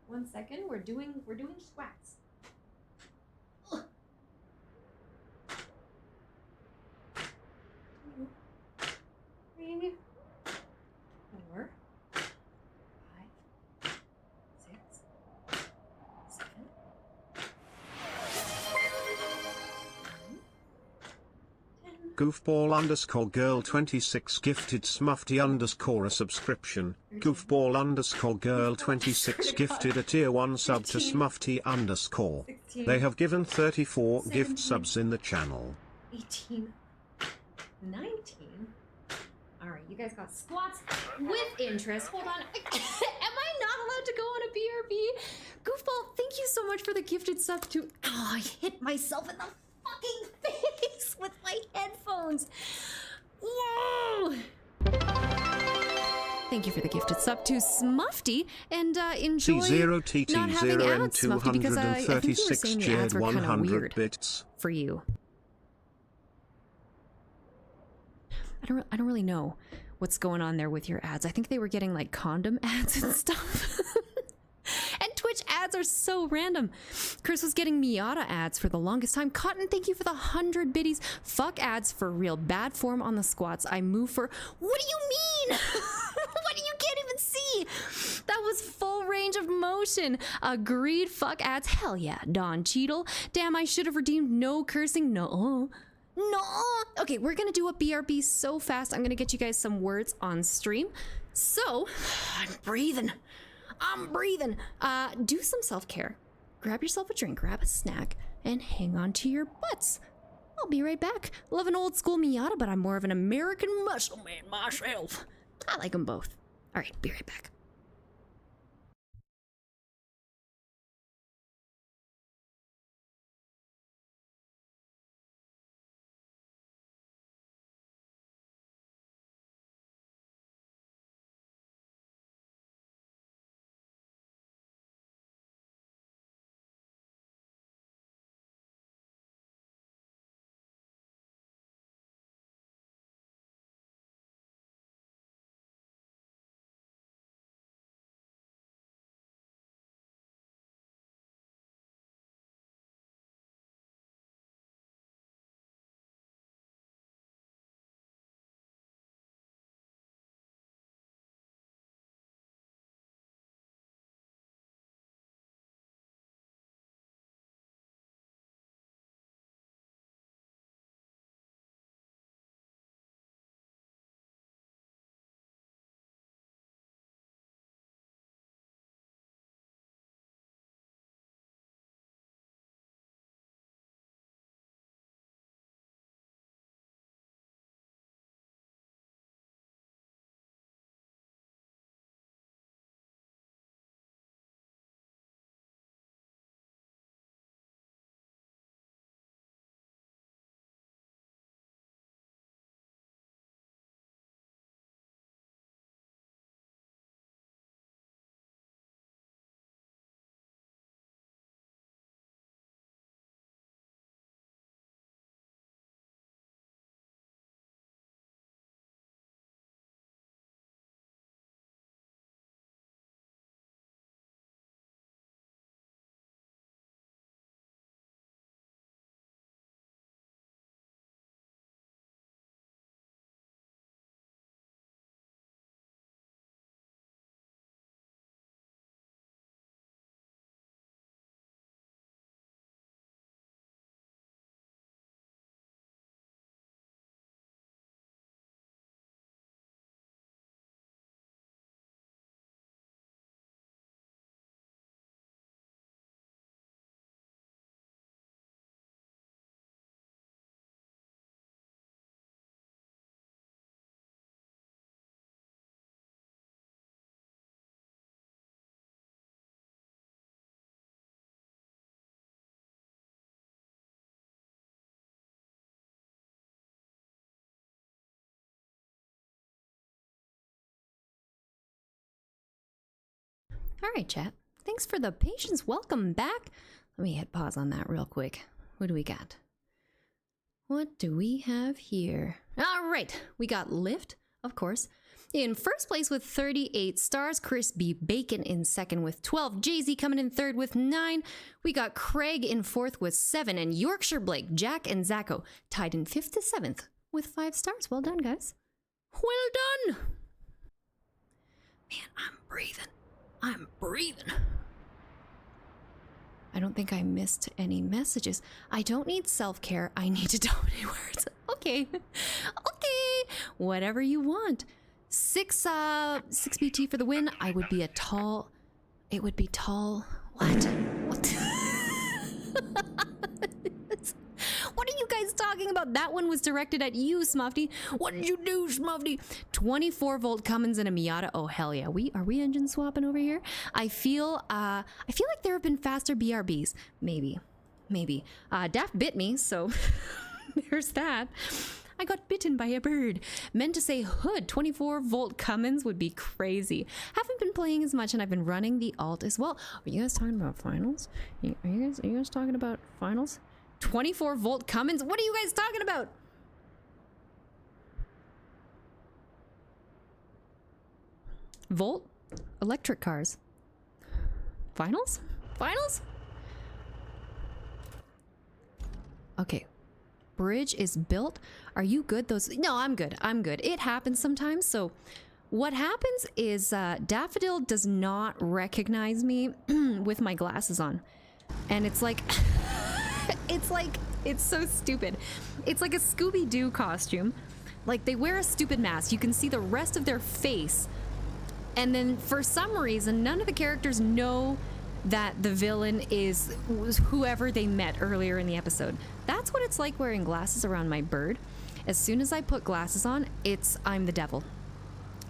1 second. We're doing squats. Goofball underscore girl 26 gifted Smuffty underscore a subscription. Goofball underscore girl 26 gifted a tier 1 sub to Smuffty underscore. They have given 34 gift subs in the channel. 18, 19. All right, you guys got squats with interest. Hold on. Am I not allowed to go on a BRB? Goofball, thank you so much for the gifted sub to... Oh, I hit myself in the fucking face with my headphones. Whoa! Thank you for the gifted sub to Smuffty, and enjoy not having ads, Smuffty, because I think you were saying the ads were kind of weird bits. for you. I don't really know what's going on there with your ads. I think they were getting like condom ads and stuff. And Twitch ads are so random. Chris was getting Miata ads for the longest time. Cotton, thank you for the 100 biddies. Fuck ads for real. Bad form on the squats. I move for... What do you mean? What do you can't even see? That was full range of motion. Agreed. Fuck ads. Hell yeah. Don Cheadle. Damn, I should have redeemed no cursing. No. Okay, we're gonna do a BRB so fast. I'm gonna get you guys some words on stream. So, I'm breathing. Do some self-care. Grab yourself a drink, grab a snack, and hang on to your butts. I'll be right back. Love an old school Miata, but I'm more of an American muscle man myself. I like them both. All right, be right back. All right, chat. Thanks for the patience. Welcome back. Let me hit pause on that real quick. What do we got? What do we have here? All right. We got Lift, of course. In first place with 38 stars. Chris B. Bacon in second with 12. Jay-Z coming in third with 9. We got Craig in fourth with 7. And Yorkshire Blake, Jack, and Zacho tied in 5th to 7th with 5 stars. Well done, guys. Well done. Man, I'm breathing. I don't think I missed any messages. I don't need self-care. I need to dominate words. Okay. Okay. Whatever you want. 6 BT for the win. I would be a tall... It would be tall... What? What are you guys talking about? That one was directed at you, Smuffy. What did you do, Smuffy? 24 volt Cummins and a Miata. Oh hell yeah. Are we engine swapping over here? I feel like there have been faster BRBs. Maybe. Daft bit me, so there's that. I got bitten by a bird. Meant to say hood. 24 volt Cummins would be crazy. Haven't been playing as much, and I've been running the alt as well. Are you guys talking about finals? Are you guys talking about finals? 24 volt Cummins? What are you guys talking about? Volt? Electric cars. Finals? Finals? Okay. Bridge is built. Are you good? No, I'm good. It happens sometimes. So what happens is Daffodil does not recognize me with my glasses on. And it's like... it's so stupid. It's like a Scooby-Doo costume. Like, they wear a stupid mask. You can see the rest of their face. And then, for some reason, none of the characters know that the villain was whoever they met earlier in the episode. That's what it's like wearing glasses around my bird. As soon as I put glasses on, I'm the devil.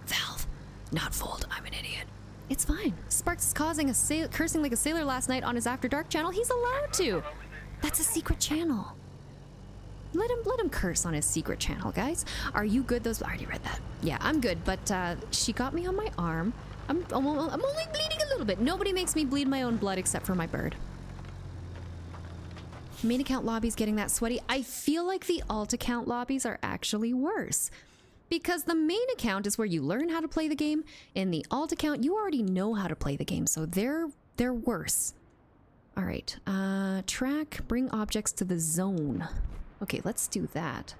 Valve, not Volt, I'm an idiot. It's fine. Sparks is cursing like a sailor last night on his After Dark channel. He's allowed to. That's a secret channel. Let him curse on his secret channel, guys. Are you good? I already read that. Yeah, I'm good, but she got me on my arm. I'm only bleeding a little bit. Nobody makes me bleed my own blood except for my bird. Main account lobby's getting that sweaty. I feel like the alt account lobbies are actually worse. Because the main account is where you learn how to play the game. In the alt account, you already know how to play the game, so they're worse. All right, track, bring objects to the zone. Okay, let's do that.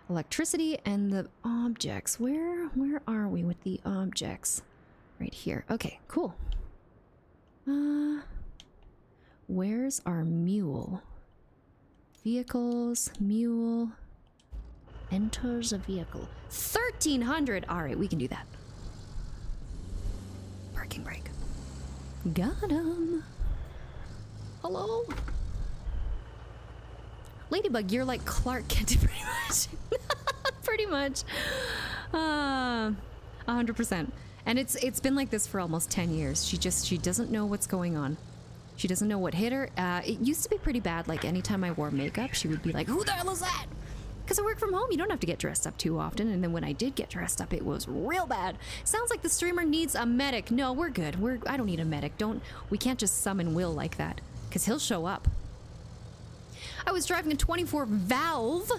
Electricity and the objects. Where are we with the objects? Right here. Okay, cool. Where's our mule? Vehicles, mule. Enters a vehicle. 1,300! All right, we can do that. Parking brake. Got him. Hello? Ladybug, you're like Clark Kent, pretty much. Pretty much. 100%. And it's been like this for almost 10 years. She doesn't know what's going on. She doesn't know what hit her. It used to be pretty bad. Like, anytime I wore makeup, she would be like, who the hell is that? Because I work from home, you don't have to get dressed up too often. And then when I did get dressed up, it was real bad. Sounds like the streamer needs a medic. No, we're good. I don't need a medic. We can't just summon Will like that. Because he'll show up. I was driving a 24 Valve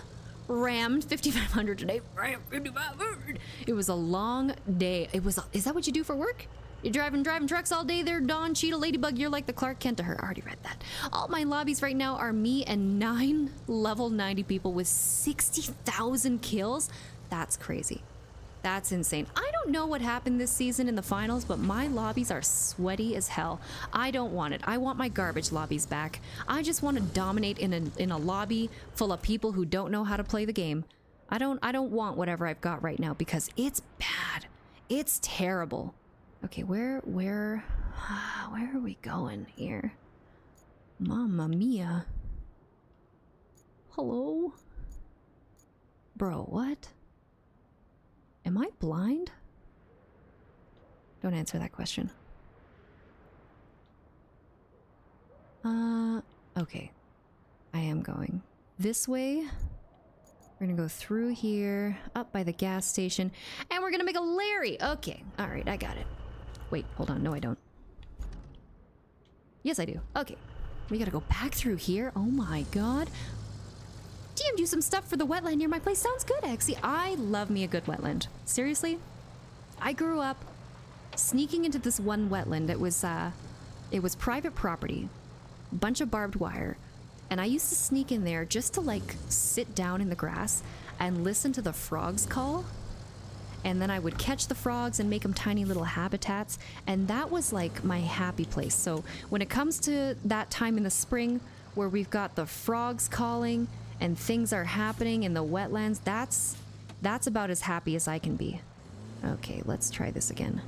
Ram 5500 today. Ram 5500. It was a long day. Is that what you do for work? You're driving trucks all day there, Dawn, Cheetah, Ladybug. You're like the Clark Kent to her. I already read that. All my lobbies right now are me and 9 level 90 people with 60,000 kills. That's crazy. That's insane. I don't know what happened this season in the finals, but my lobbies are sweaty as hell. I don't want it. I want my garbage lobbies back. I just want to dominate in a lobby full of people who don't know how to play the game. I don't want whatever I've got right now because it's bad. It's terrible. Okay, where are we going here? Mamma mia. Hello? Bro, what? Am I blind? Don't answer that question. Okay. I am going this way. We're gonna go through here, up by the gas station, and we're gonna make a Larry. Okay, all right, I got it. Wait, hold on. No, I don't. Yes, I do. Okay. We gotta go back through here. Oh my god. DM, do some stuff for the wetland near my place. Sounds good, Exy. I love me a good wetland. Seriously? I grew up sneaking into this one wetland. It was private property. Bunch of barbed wire. And I used to sneak in there just to, like, sit down in the grass and listen to the frogs call. and then I would catch the frogs and make them tiny little habitats, and that was like my happy place. So when it comes to that time in the spring where we've got the frogs calling and things are happening in the wetlands, that's about as happy as I can be. Okay, let's try this again.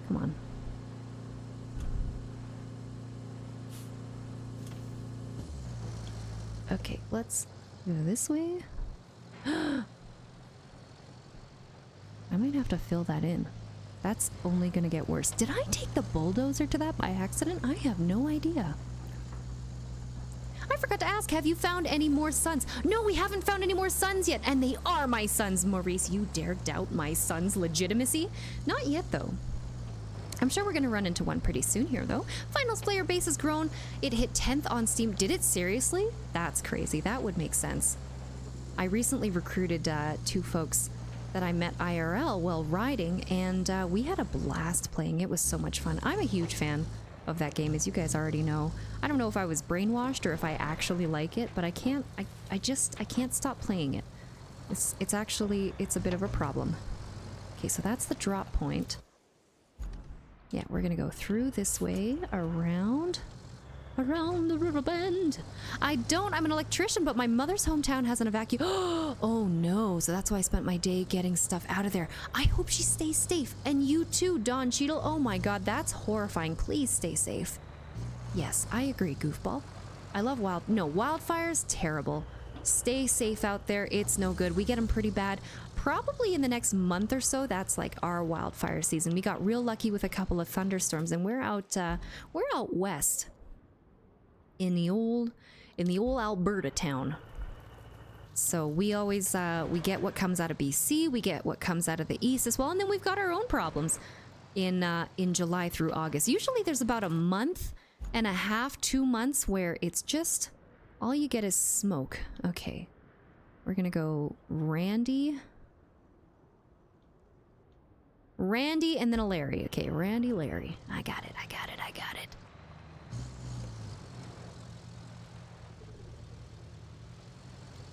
Come on. Okay, let's go this way. I might have to fill that in. That's only gonna get worse. Did I take the bulldozer to that by accident? I have no idea. I forgot to ask, have you found any more sons? No, we haven't found any more sons yet, and they are my sons, Maurice. You dare doubt my son's legitimacy? Not yet, though. I'm sure we're gonna run into one pretty soon here, though. Finals player base has grown. It hit 10th on Steam. Did it seriously? That's crazy. That would make sense. I recently recruited 2 folks that I met IRL while riding, and we had a blast playing. It was so much fun. I'm a huge fan of that game, as you guys already know. I don't know if I was brainwashed or if I actually like it, but I can't stop playing it. It's a bit of a problem. Okay, so that's the drop point. Yeah, we're gonna go through this way, around the river bend. I'm an electrician, but my mother's hometown has an evacuation. Oh no, so that's why I spent my day getting stuff out of there. I hope she stays safe. And you too, Don Cheadle. Oh my god, that's horrifying. Please stay safe. Yes, I agree, goofball. I love wildfires, terrible. Stay safe out there, it's no good. We get them pretty bad. Probably in the next month or so, that's like our wildfire season. We got real lucky with a couple of thunderstorms, and we're out west. In the old Alberta town. So we always we get what comes out of BC, we get what comes out of the east as well, and then we've got our own problems in July through August. Usually there's about a month and a half, 2 months where it's just all you get is smoke. Okay. We're gonna go Randy and then a Larry. Okay, Randy, Larry. I got it.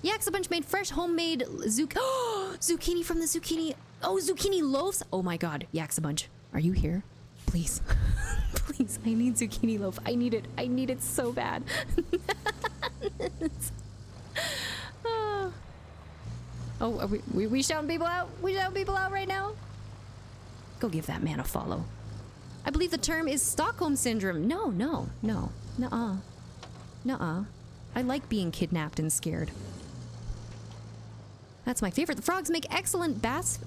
Yaxabunch made fresh homemade zucchini from the zucchini. Oh, zucchini loaves. Oh my god, Yaxabunch, are you here? Please. Please, I need zucchini loaf. I need it. I need it so bad. Oh, are we shouting people out? We shouting people out right now? Go give that man a follow. I believe the term is Stockholm Syndrome. No. Nuh-uh. I like being kidnapped and scared. That's my favorite. The frogs make excellent bass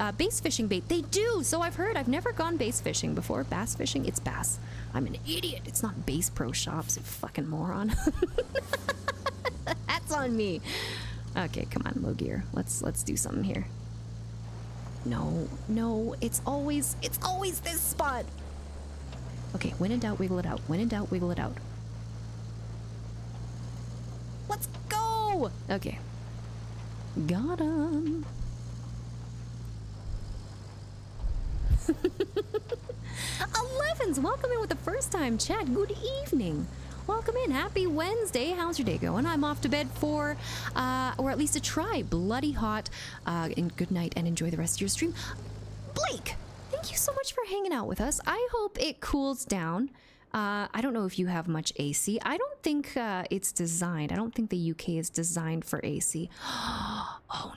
fishing bait. They do, so I've heard. I've never gone bass fishing before. Bass fishing? It's bass. I'm an idiot. It's not Bass Pro Shops, you fucking moron. That's on me. Okay, come on, low gear. Let's do something here. No, it's always this spot. Okay, when in doubt, wiggle it out. When in doubt, wiggle it out. Let's go! Okay. Got him. 11s, welcome in with the first time chat. Good evening. Welcome in. Happy Wednesday. How's your day going? I'm off to bed for, or at least a try, bloody hot. And good night and enjoy the rest of your stream. Blake, thank you so much for hanging out with us. I hope it cools down. I don't know if you have much AC. I don't think it's designed. I don't think the UK is designed for AC. Oh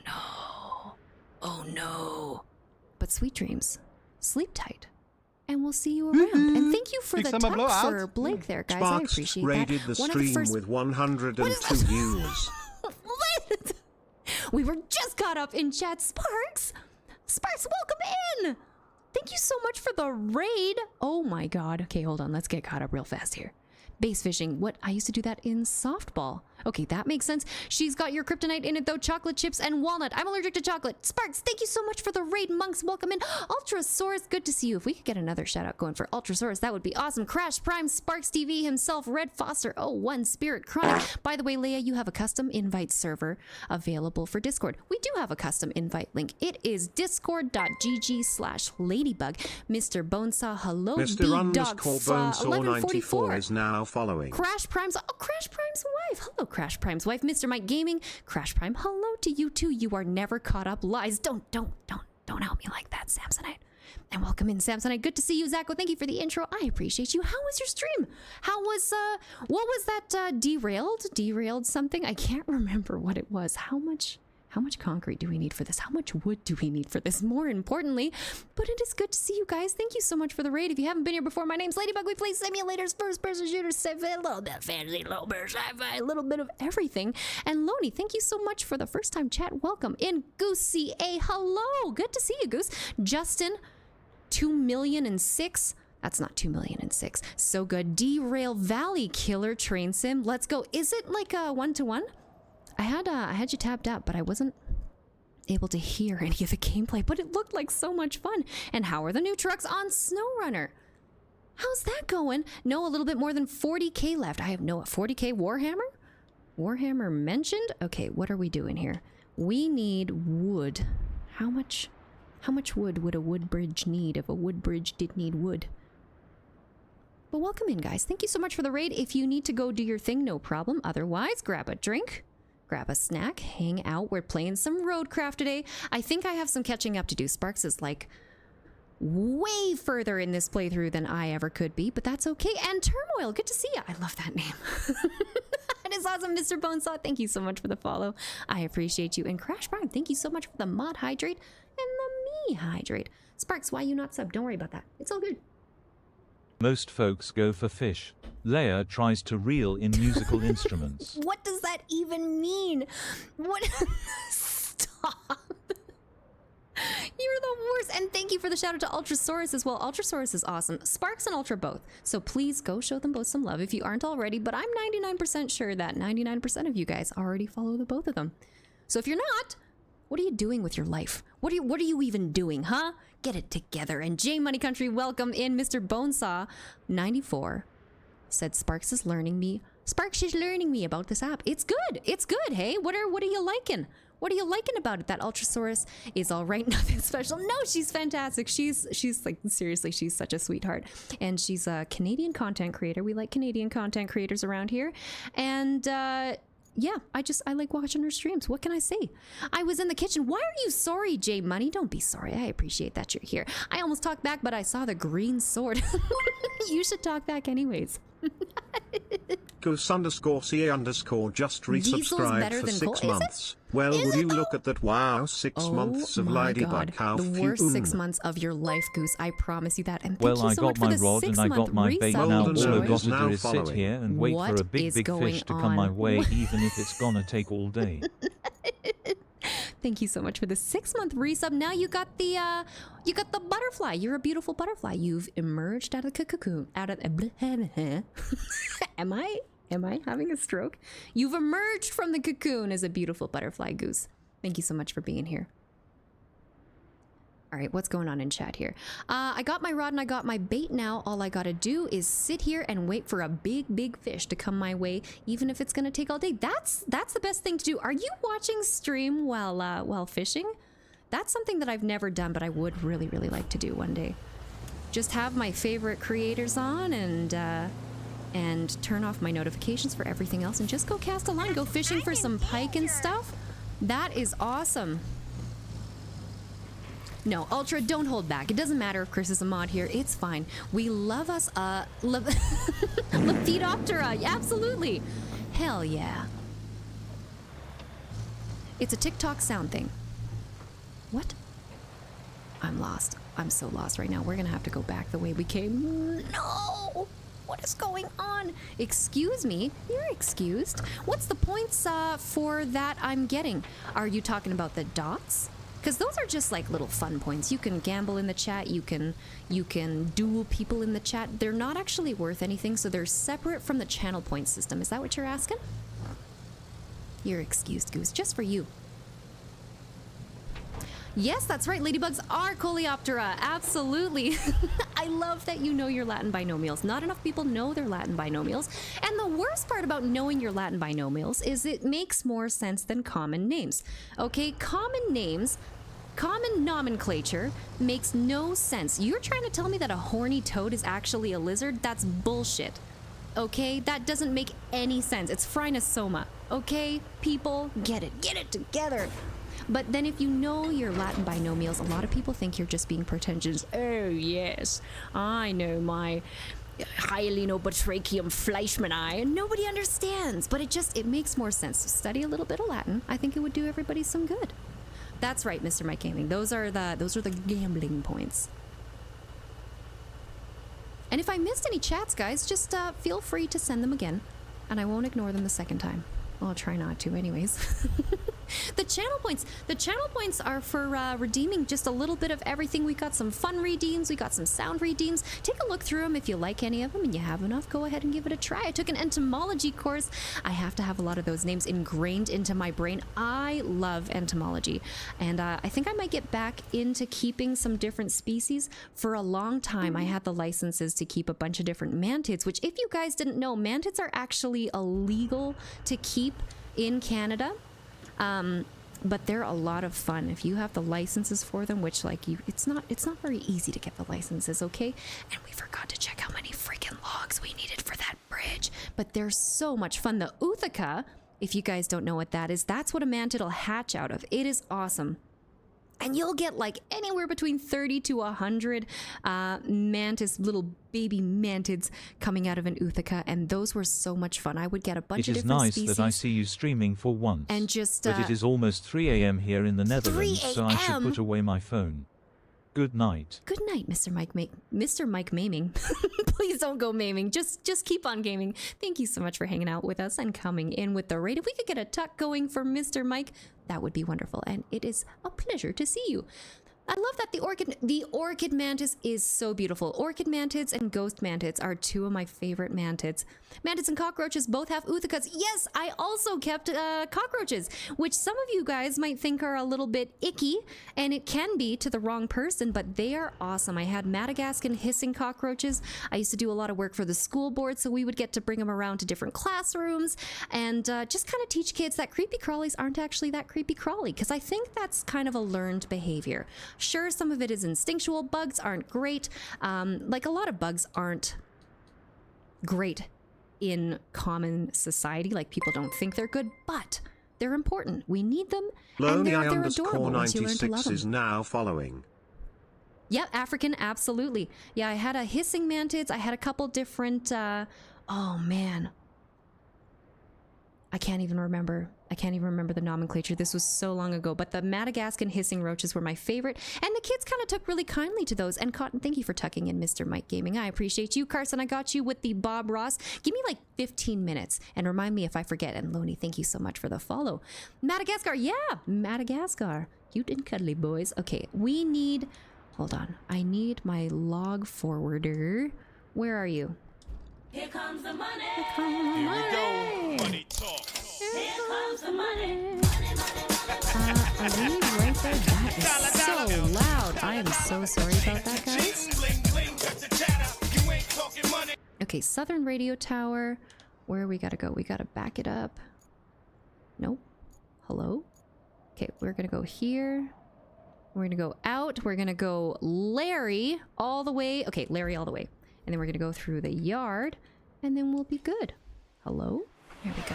no. But sweet dreams. Sleep tight. And we'll see you around. And thank you for the tuck for Blake there, guys. Sparks I appreciate raided that. the stream with 102 views. What? We were just caught up in chat. Sparks, welcome in. Thank you so much for the raid. Oh my god. Okay, hold on. Let's get caught up real fast here. Bass fishing. What? I used to do that in softball. Okay, that makes sense. She's got your kryptonite in it though. Chocolate chips and walnut. I'm allergic to chocolate. Sparks, thank you so much for the raid. Monks, welcome in. Ultrasaurus, good to see you. If we could get another shout out going for Ultrasaurus, that would be awesome. Crash Prime, Sparks TV himself, Red Foster, one Spirit Chronic. By the way, Leia, you have a custom invite server available for Discord. We do have a custom invite link. It is discord.gg/ladybug. Mr. Bonesaw, hello. Mr. Underscore Bonesaw 94 is now following. Crash Prime's wife. Hello, Crash Prime's wife. Mr. Mike Gaming. Crash Prime, hello to you too. You are never caught up. Lies. Don't help me like that, Samsonite. And welcome in, Samsonite. Good to see you, Zacho. Thank you for the intro. I appreciate you. How was your stream? How was, what was that, derailed something? I can't remember what it was. How much concrete do we need for this? How much wood do we need for this? More importantly, but it is good to see you guys. Thank you so much for the raid. If you haven't been here before, my name's Ladybug. We play simulators, first-person shooters, a little bit of fantasy, a little bit of sci-fi, a little bit of everything. And Loney, thank you so much for the first-time chat. Welcome in. Goosey A, hello. Good to see you, Goose. Justin, 2,000,006. That's not 2,000,006. So good. Derail Valley Killer Train Sim. Let's go. Is it like a 1-to-1? I had you tapped out, but I wasn't able to hear any of the gameplay, but it looked like so much fun. And how are the new trucks on SnowRunner? How's that going? No, a little bit more than 40k left. I have no 40k Warhammer? Warhammer mentioned? Okay, what are we doing here? We need wood. How much wood would a wood bridge need if a wood bridge did need wood? But welcome in, guys. Thank you so much for the raid. If you need to go do your thing, no problem. Otherwise, grab a drink. Grab a snack, hang out. We're playing some Roadcraft today. I think I have some catching up to do. Sparks is like way further in this playthrough than I ever could be, but that's okay. And Turmoil, good to see you. I love that name. It is awesome, Mr. Bonesaw. Thank you so much for the follow. I appreciate you. And Crash Prime, thank you so much for the mod hydrate and the me hydrate. Sparks, why you not sub? Don't worry about that. It's all good. Most folks go for fish. Leia tries to reel in musical instruments. What does that even mean? What? Stop. You're the worst. And thank you for the shout out to Ultrasaurus as well. Ultrasaurus is awesome. Sparks and Ultra both. So please go show them both some love if you aren't already. But I'm 99% sure that 99% of you guys already follow the both of them. So if you're not, what are you doing with your life? What are you even doing, huh? Get it together. And J Money Country, welcome in. Mr. Bonesaw 94 said Sparks is learning me about this app. It's good. It's good. Hey, what are you liking? What are you liking about it? That Ultrasaurus is all right. Nothing special. No, she's fantastic. She's like, seriously, she's such a sweetheart. And she's a Canadian content creator. We like Canadian content creators around here. And yeah, I like watching her streams. What can I say? I was in the kitchen. Why are you sorry, J Money? Don't be sorry. I appreciate that you're here. I almost talked back, but I saw the green sword. You should talk back anyways. Goose_CA_ just resubscribed for 6 months. Well, would you look at that? Wow, 6 months of Ladybug. How the worst 6 months of your life, Goose. I promise you that. And thank Well, you I so got much my for the rod and I got my bait. resub. Now all Golden I've got is to now do is sit following. here and wait What for a big is fish going to come my on? way, even if it's gonna take all day. Thank you so much for the 6-month resub. Now you got the butterfly. You're a beautiful butterfly. You've emerged out of the cocoon. Am I having a stroke? You've emerged from the cocoon as a beautiful butterfly, Goose. Thank you so much for being here. All right, what's going on in chat here? I got my rod and I got my bait now. All I gotta do is sit here and wait for a big fish to come my way, even if it's gonna take all day. That's the best thing to do. Are you watching stream while fishing? That's something that I've never done, but I would really like to do one day. Just have my favorite creators on and turn off my notifications for everything else and just go cast a line, go fishing for some pike and stuff. That is awesome. No, Ultra, don't hold back. It doesn't matter if Chris is a mod here. It's fine. We love us Lepidoptera. Absolutely. Hell yeah. It's a TikTok sound thing. What? I'm lost. I'm so lost right now. We're gonna have to go back the way we came. No! What is going on? Excuse me. You're excused. What's the points for that I'm getting? Are you talking about the dots? Because those are just like little fun points. You can gamble in the chat. You can duel people in the chat. They're not actually worth anything, so they're separate from the channel point system. Is that what you're asking? You're excused, Goose. Just for you. Yes, that's right. Ladybugs are Coleoptera. Absolutely. I love that you know your Latin binomials. Not enough people know their Latin binomials. And the worst part about knowing your Latin binomials is it makes more sense than common names. Okay, common names, common nomenclature makes no sense. You're trying to tell me that a horny toad is actually a lizard? That's bullshit. okay? That doesn't make any sense. It's phrynosoma, okay? People, get it together. But then if you know your Latin binomials, a lot of people think you're just being pretentious. Oh, yes, I know my Hyalinobatrachium fleischmanni, and nobody understands. But it makes more sense to study a little bit of Latin. I think it would do everybody some good. That's right, Mr. Mike Gaming. Those are the gambling points. And if I missed any chats, guys, just feel free to send them again, and I won't ignore them the second time. Well, I'll try not to anyways. The channel points are for redeeming just a little bit of everything. We got some fun redeems, we got some sound redeems. Take a look through them. If you like any of them and you have enough, go ahead and give it a try. I took an entomology course. I have to have a lot of those names ingrained into my brain. I love entomology, and I think I might get back into keeping some different species. For a long time I had the licenses to keep a bunch of different mantids, which, if you guys didn't know, mantids are actually illegal to keep in Canada. But they're a lot of fun if you have the licenses for them, which, like, it's not very easy to get the licenses, okay? And we forgot to check how many freaking logs we needed for that bridge, but they're so much fun. The Uthaka, if you guys don't know what that is, that's what a mantid will hatch out of. It is awesome. And you'll get like anywhere between 30 to 100 little baby mantids coming out of an Uthaka, and those were so much fun. I would get a bunch of different species. It is nice that I see you streaming for once. And just, but it is almost 3 a.m. here in the Netherlands, 3 so I should a.m.? put away my phone. Good night. Good night, Mr. Mike Maiming. Please don't go maiming. Just keep on gaming. Thank you so much for hanging out with us and coming in with the raid. If we could get a tuck going for Mr. Mike, that would be wonderful. And it is a pleasure to see you. I love that the orchid mantis is so beautiful. Orchid mantids and ghost mantids are two of my favorite mantids. Mantids and cockroaches both have Uthakas. Yes, I also kept cockroaches, which some of you guys might think are a little bit icky, and it can be to the wrong person, but they are awesome. I had Madagascan hissing cockroaches. I used to do a lot of work for the school board, so we would get to bring them around to different classrooms and just kind of teach kids that creepy crawlies aren't actually that creepy crawly, because I think that's kind of a learned behavior. Sure, some of it is instinctual. Bugs aren't great. Like, a lot of bugs aren't great in common society. Like, people don't think they're good, but they're important. We need them, and they're adorable once you learn to love them. is now following. Yep, African, absolutely. Yeah, I had a hissing mantids. I had a couple different, oh man. I can't even remember the nomenclature. This was so long ago, but the Madagascan hissing roaches were my favorite, and the kids kind of took really kindly to those. And Cotton, thank you for tucking in, Mr. Mike Gaming. I appreciate you. Carson, I got you with the Bob Ross. Give me like 15 minutes and remind me if I forget. And Loney, thank you so much for the follow. Madagascar, yeah, Madagascar. Cute and cuddly boys. Okay, we need, hold on. I need my log forwarder. Where are you? Here comes the money. Here comes the money. Here we go. Money talk. Here comes the money. A lead right there. That is so loud. I am so sorry about that, guys. Okay, Southern Radio Tower. Where we gotta go? We gotta back it up. Nope. Hello? Okay, we're gonna go here. We're gonna go out. We're gonna go Larry all the way. Okay, Larry all the way. And then we're gonna go through the yard, and then we'll be good. Hello? There we go.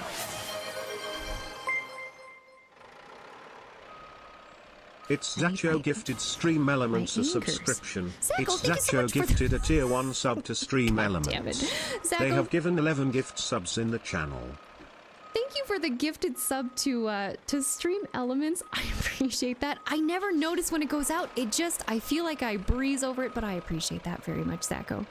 It's Zacho gifted Stream Elements a subscription. Zacho, It's thank you so Zacho much for gifted a tier 1 sub to Stream Elements. Damn it. They Zacho, have given 11 gift subs in the channel. thank you for the gifted sub to Stream Elements. I appreciate that. I never notice when it goes out. I feel like I breeze over it, but I appreciate that very much, Zacho.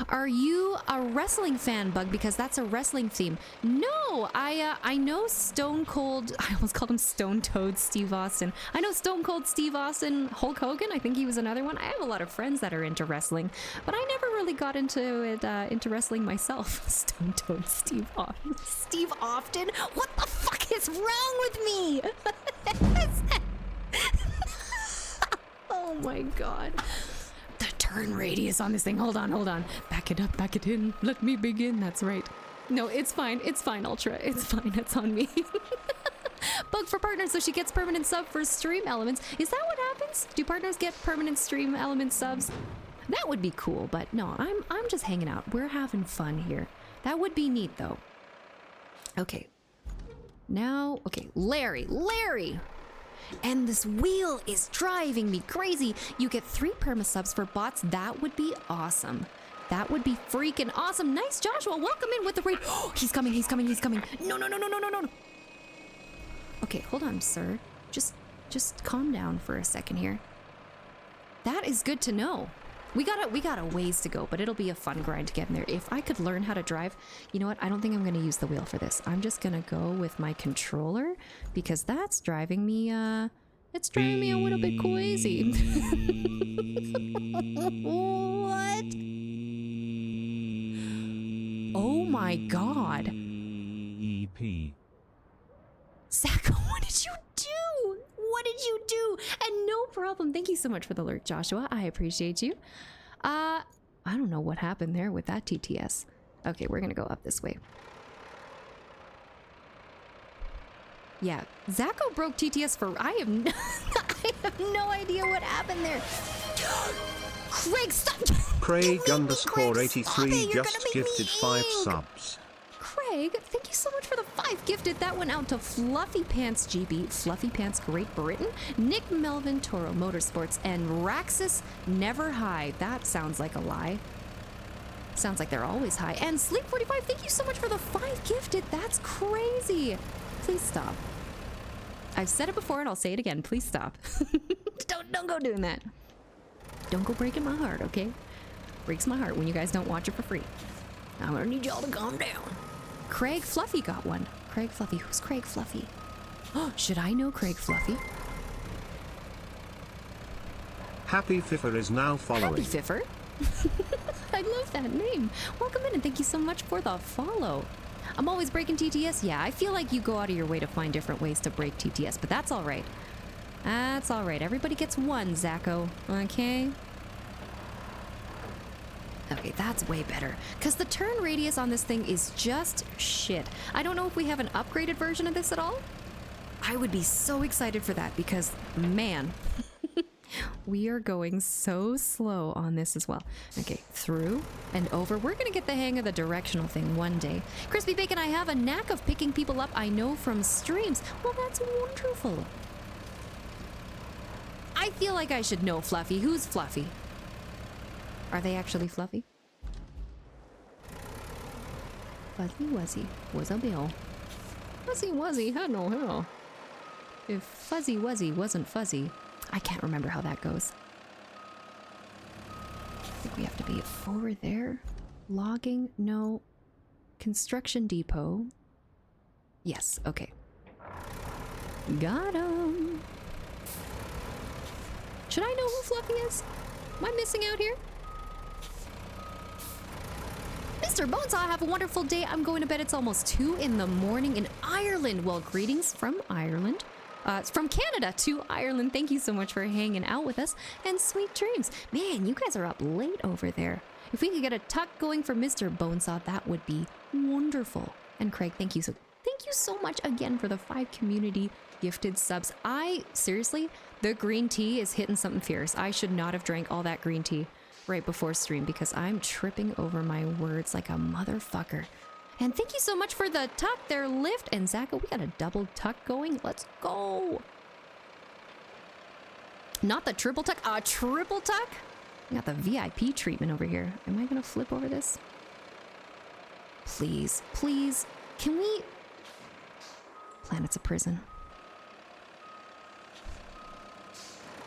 Are you a wrestling fan, Bug? Because that's a wrestling theme. No, I know Stone Cold. I almost called him Stone Toad Steve Austin. I know Stone Cold Steve Austin, Hulk Hogan. I think he was another one. I have a lot of friends that are into wrestling, but I never really got into it, into wrestling myself. Stone Toad Steve Austin. Steve Austin? What the fuck is wrong with me? Oh my god. The turn radius on this thing. Hold on. Back it up, back it in. Let me begin. That's right. No, it's fine, Ultra. It's fine. It's on me. Bug for partners, so she gets permanent sub for Stream Elements. Is that what happens? Do partners get permanent Stream Element subs? That would be cool, but no, I'm just hanging out. We're having fun here. That would be neat though. Okay. Now, okay, Larry. And this wheel is driving me crazy. You get 3 perma-subs for bots. That would be awesome. That would be freaking awesome. Nice, Joshua. Welcome in with the raid. Oh, he's coming. No. Okay, hold on, sir. Just calm down for a second here. That is good to know. We got a ways to go, but it'll be a fun grind to get in there. If I could learn how to drive, you know what? I don't think I'm going to use the wheel for this. I'm just going to go with my controller because that's driving me, it's driving me a little bit crazy. What? Oh my God. EP. Zach, what did you do? What did you do? And no problem. Thank you so much for the alert, Joshua. I appreciate you. I don't know what happened there with that TTS. Okay, we're gonna go up this way. Yeah, Zacho broke TTS for... I have no idea what happened there. Craig, stop! Craig Don't make me, underscore Craig, stop 83 it. You're just gonna make me gifted 5 ink. subs. Craig, thank you so much for the 5 gifted. That went out to Fluffy Pants GB, Fluffy Pants Great Britain, Nick Melvin Toro Motorsports, and Raxus Never High. That sounds like a lie. Sounds like they're always high. And Sleep 45, thank you so much for the 5 gifted. That's crazy. Please stop. I've said it before and I'll say it again. Please stop. Don't go doing that. Don't go breaking my heart, okay? Breaks my heart when you guys don't watch it for free. I'm gonna need y'all to calm down. Craig Fluffy got one. Craig Fluffy. Who's Craig Fluffy? Oh, should I know Craig Fluffy? Happy Fiffer is now following. Happy Fiffer. I love that name. Welcome in and thank you so much for the follow. I'm always breaking TTS. Yeah, I feel like you go out of your way to find different ways to break TTS, but that's all right. That's all right. Everybody gets one, Zacho. Okay? Okay, that's way better. Because the turn radius on this thing is just shit. I don't know if we have an upgraded version of this at all. I would be so excited for that because, man, we are going so slow on this as well. Okay, through and over. We're going to get the hang of the directional thing one day. Crispy Bacon, I have a knack of picking people up I know from streams. Well, that's wonderful. I feel like I should know Fluffy. Who's Fluffy? Are they actually fluffy? Fuzzy Wuzzy was a bill. Fuzzy Wuzzy had no hair. If Fuzzy Wuzzy wasn't fuzzy, I can't remember how that goes. I think we have to be over there. Logging? No. Construction depot. Yes, okay. Got him. Should I know who Fluffy is? Am I missing out here? Mr. Bonesaw, have a wonderful day. I'm going to bed. It's almost 2 in the morning in Ireland. Well, greetings from Ireland. From Canada to Ireland. Thank you so much for hanging out with us. And sweet dreams. Man, you guys are up late over there. If we could get a tuck going for Mr. Bonesaw, that would be wonderful. And Craig, thank you so much again for the 5 community gifted subs. Seriously, the green tea is hitting something fierce. I should not have drank all that green tea right before stream because I'm tripping over my words like a motherfucker. And thank you so much for the tuck there, Lift. And Zacho, we got a double tuck going. Let's go. Not the triple tuck, a triple tuck. We got the VIP treatment over here. Am I gonna flip over this? Please, please. Can we? Planet's a prison.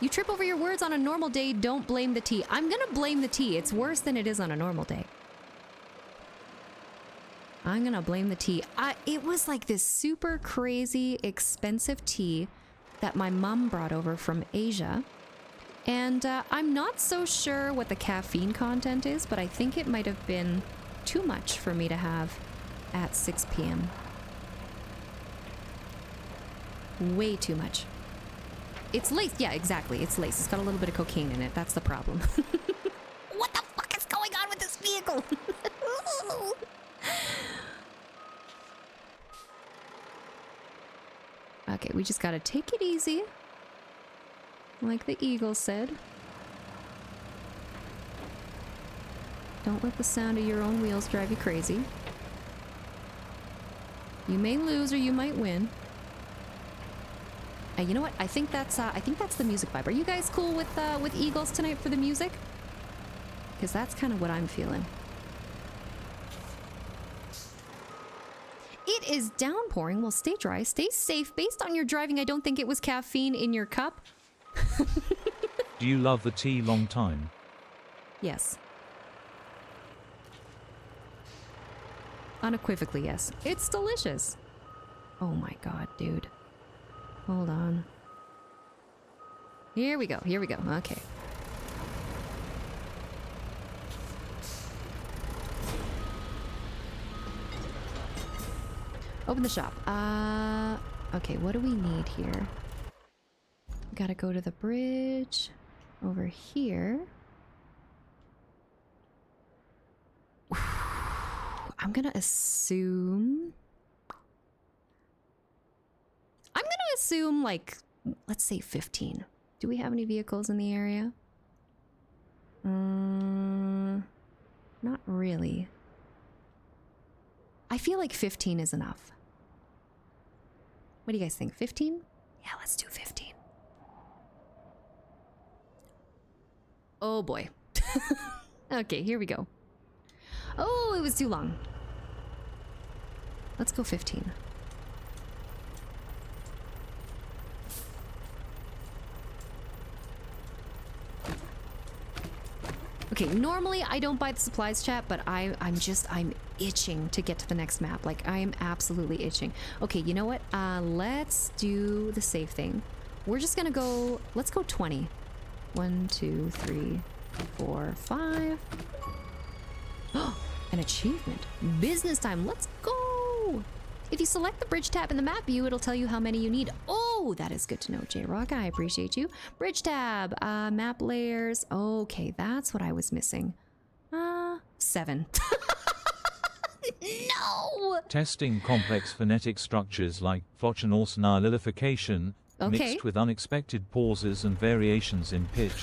You trip over your words on a normal day, don't blame the tea. I'm gonna blame the tea. It's worse than it is on a normal day. I'm gonna blame the tea. It was like this super crazy expensive tea that my mom brought over from Asia. And I'm not so sure what the caffeine content is, but I think it might have been too much for me to have at 6 p.m. Way too much. It's laced. Yeah, exactly. It's laced. It's got a little bit of cocaine in it. That's the problem. What the fuck is going on with this vehicle? Okay, we just gotta take it easy. Like the eagle said. Don't let the sound of your own wheels drive you crazy. You may lose or you might win. You know what? I think that's the music vibe. Are you guys cool with Eagles tonight for the music? Because that's kind of what I'm feeling. It is downpouring. Well, stay dry, stay safe. Based on your driving, I don't think it was caffeine in your cup. Do you love the tea long time? Yes. Unequivocally, yes. It's delicious. Oh my god, dude. Hold on. Here we go. Here we go. Okay. Open the shop. Okay, what do we need here? Gotta go to the bridge. Over here. I'm gonna assume... like, let's say 15. Do we have any vehicles in the area? Not really. I feel like 15 is enough. What do you guys think? 15? Yeah, let's do 15. Oh boy. Okay, here we go. Oh, it was too long. Let's go 15. Okay, normally I don't buy the supplies, chat, but I'm itching to get to the next map. Like, I am absolutely itching. Okay, you know what? Let's do the safe thing. We're just gonna go, let's go 20. 1, 2, 3, 4, 5. Oh, an achievement. Business time, let's go! If you select the bridge tab in the map view, it'll tell you how many you need. Oh, that is good to know, J-Rock. I appreciate you. Bridge tab, map layers. Okay, that's what I was missing. 7. No! Testing complex phonetic structures like Flochenausenarlilification, mixed with unexpected pauses and variations in pitch,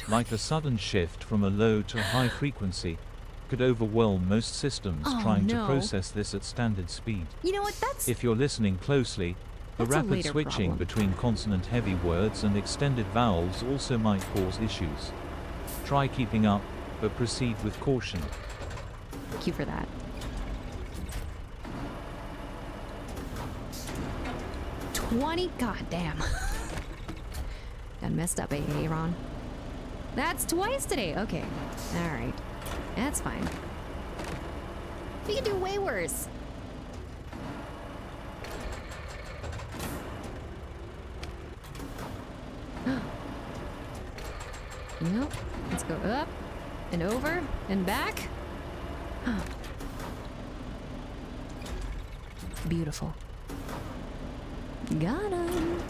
like a sudden shift from a low to high frequency, could overwhelm most systems trying to process this at standard speed. You know what, that's... If you're listening closely, the That's a rapid later switching problem. between consonant-heavy words and extended vowels also might cause issues. Try keeping up, but proceed with caution. Thank you for that. $20? God damn. Done messed up, Aaron. That's twice today. Okay. Alright. That's fine. We can do way worse. Nope. Let's go up and over and back. Beautiful. Got him.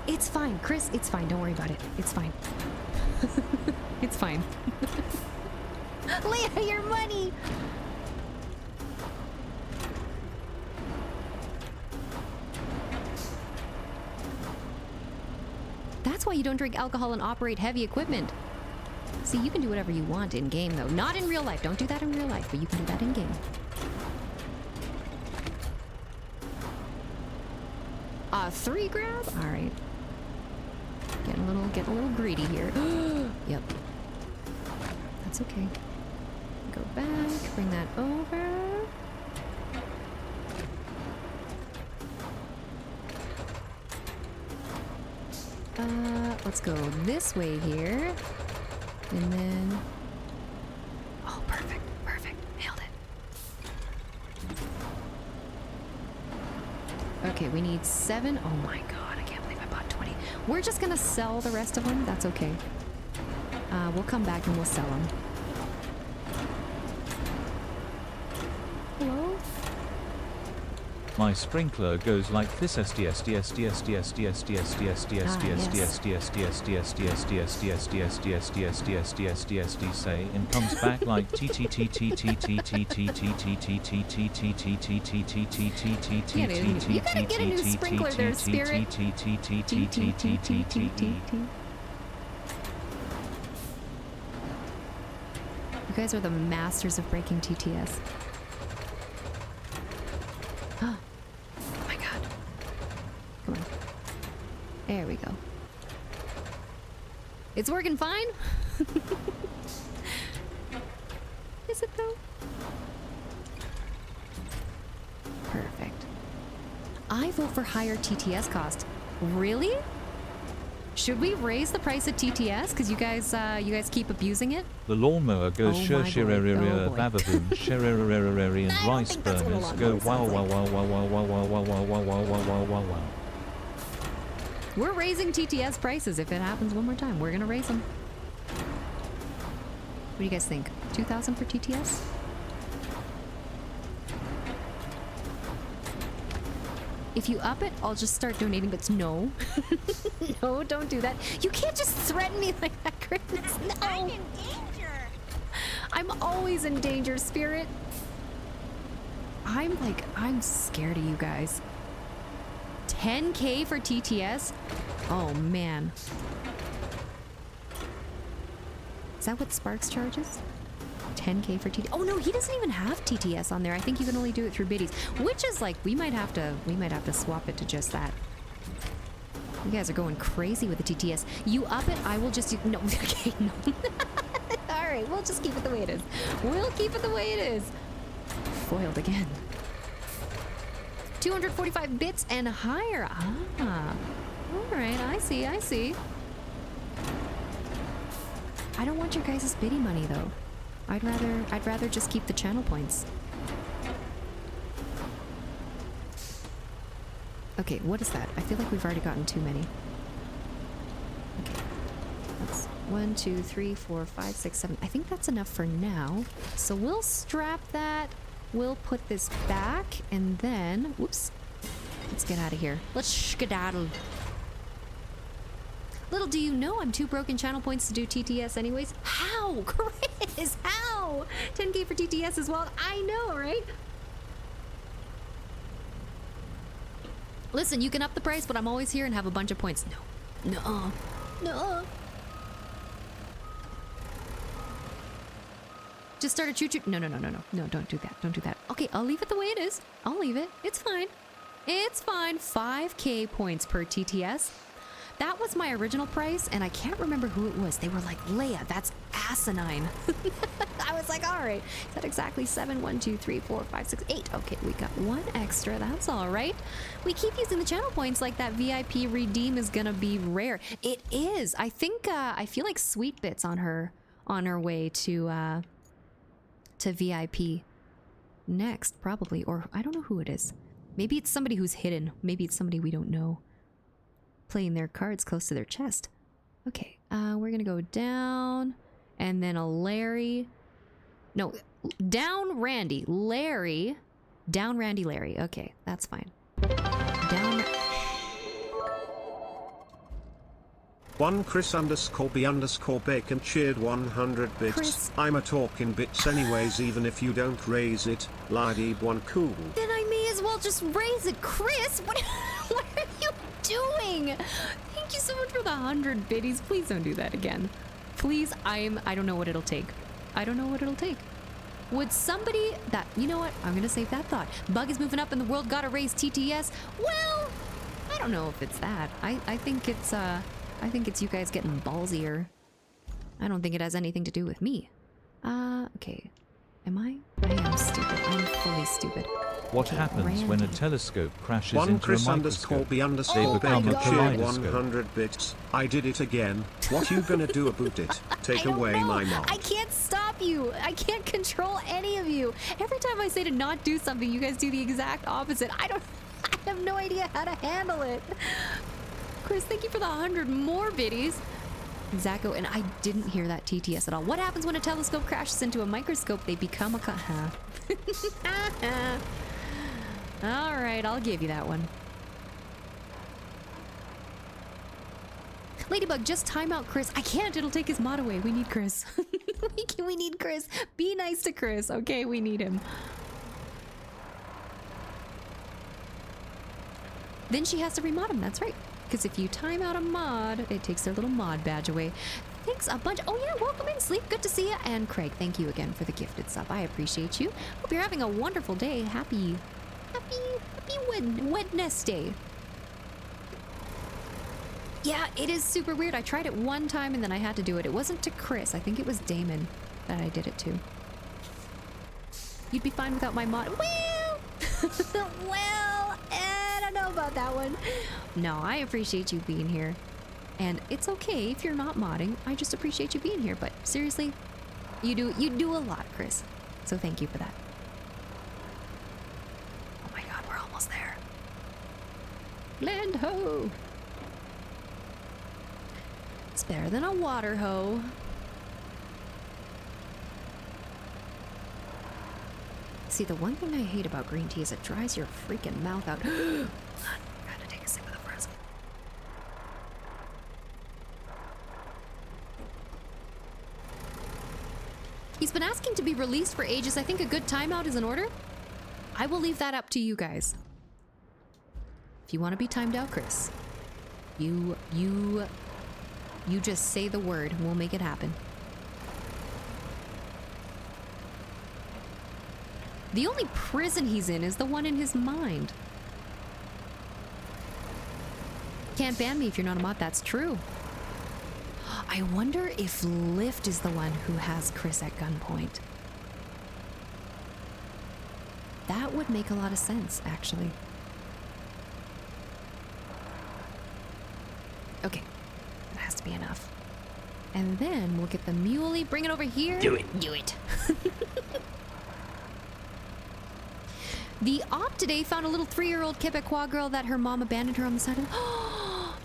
It's fine, Chris. It's fine. Don't worry about it. It's fine. It's fine. Leah, your money. That's why you don't drink alcohol and operate heavy equipment. See, you can do whatever you want in game, though. Not in real life. Don't do that in real life, but you can do that in game. 3 grab? All right. Getting a little greedy here. Yep. That's okay. Go back, bring that over. Let's go this way here. And then... Oh, perfect, perfect. Nailed it. Okay, we need 7. Oh my god, I can't believe I bought 20. We're just gonna sell the rest of them. That's okay. We'll come back and we'll sell them. Hello? My sprinkler goes like this say and comes back like You gotta get a new sprinkler there, Spirit. You guys are the masters of breaking TTS. Oh my god. Come on. There we go. It's working fine. Is it though? Perfect. I vote for higher TTS cost. Really? Should we raise the price of TTS? Because you guys keep abusing it? The lawnmower goes Oh my boy. shirererere, Oh boy. bababoom, shirererere, and I don't rice think that's what a burners go lawnmower wow sounds wow like. wow wow wow wow wow wow wow wow wow wow wow wow. We're raising TTS prices. If it happens one more time, we're gonna raise them. What do you guys think? 2,000 for TTS? If you up it, I'll just start donating, but no. No, don't do that. You can't just threaten me like that, Chris. No. I'm in danger. I'm always in danger, Spirit. I'm scared of you guys. 10K for TTS? Oh, man. Is that what Sparks charges? 10K for TTS? Oh no, he doesn't even have TTS on there. I think you can only do it through biddies, which is like we might have to swap it to just that. You guys are going crazy with the TTS. You up it, I will just no. Okay, no. All right, we'll just keep it the way it is. We'll keep it the way it is. Foiled again. 245 bits and higher. Ah. All right, I see. I don't want your guys' biddy money though. I'd rather just keep the channel points. Okay, what is that? I feel like we've already gotten too many. Okay. That's 1, 2, 3, 4, 5, 6, 7. I think that's enough for now. So we'll strap that. We'll put this back and then, whoops. Let's get out of here. Let's skedaddle. Little do you know, I'm too broken channel points to do TTS anyways. How? Chris, how? 10K for TTS as well? I know, right? Listen, you can up the price, but I'm always here and have a bunch of points. No. No. Just start a choo-choo. No, don't do that. Don't do that. Okay, I'll leave it the way it is. I'll leave it. It's fine. It's fine. 5K points per TTS. That was my original price, and I can't remember who it was. They were like, Leia, that's asinine. I was like, all right. Is that exactly 7? 1, 2, 3, 4, 5, 6, 8. Okay, we got one extra. That's all right. We keep using the channel points like that VIP redeem is gonna be rare. It is. I think, I feel like Sweet Bits on her way to VIP next, probably. Or I don't know who it is. Maybe it's somebody who's hidden. Maybe it's somebody we don't know. Playing their cards close to their chest. Okay, we're gonna go down and then a Larry. No, down Randy. Larry. Down Randy Larry. Okay, that's fine. Down. One Chris_B_bacon cheered 100 bits. Chris. I'm a talking bits anyways, even if you don't raise it. Ladeeb one cool. Then I may as well just raise it. Chris, what are you doing? Thank you so much for the 100 biddies. Please don't do that again. Please, I don't know what it'll take. I don't know what it'll take. Would somebody that, you know what? I'm gonna save that thought. Bug is moving up and the world gotta raise TTS. Well, I don't know if it's that. I think it's you guys getting ballsier. I don't think it has anything to do with me. Okay. Am I? I am stupid. I'm fully stupid. What Okay, happens when a Randy. telescope crashes One into a microscope? Chris_B_bacon They become a cheered kaleidoscope. 100 bits. I did it again. What you gonna do about it? Take I don't away know. my mod. I can't stop you. I can't control any of you. Every time I say to not do something, you guys do the exact opposite. I have no idea how to handle it. Chris, thank you for the 100 more biddies. Zacho, and I didn't hear that TTS at all. What happens when a telescope crashes into a microscope? They become a all right, I'll give you that one. Ladybug, just time out Chris. I can't. It'll take his mod away. We need Chris. we need Chris. Be nice to Chris. Okay, we need him. Then she has to remod him. That's right. Because if you time out a mod, it takes their little mod badge away. Thanks a bunch. Oh yeah, welcome in, Sleep. Good to see you. And Craig, thank you again for the gifted sub. I appreciate you. Hope you're having a wonderful day. Happy Wednesday. Yeah, it is super weird. I tried it one time and then I had to do it. It wasn't to Chris. I think it was Damon that I did it to. You'd be fine without my mod. Well, well, I don't know about that one. No, I appreciate you being here. And it's okay if you're not modding. I just appreciate you being here. But seriously, you do a lot, Chris. So thank you for that. Oh my god, we're almost there. Land ho! It's better than a water hoe. See, the one thing I hate about green tea is it dries your freaking mouth out. Gotta take a sip of the frozen. He's been asking to be released for ages. I think a good timeout is in order. I will leave that up to you guys. If you want to be timed out, Chris, you just say the word and we'll make it happen. The only prison he's in is the one in his mind. Can't ban me if you're not a mod. That's true. I wonder if Lift is the one who has Chris at gunpoint. That would make a lot of sense, actually. Okay, that has to be enough. And then we'll get the muley, bring it over here. Do it. Do it. The op today found a little 3-year-old Quebecois girl that her mom abandoned her on the side of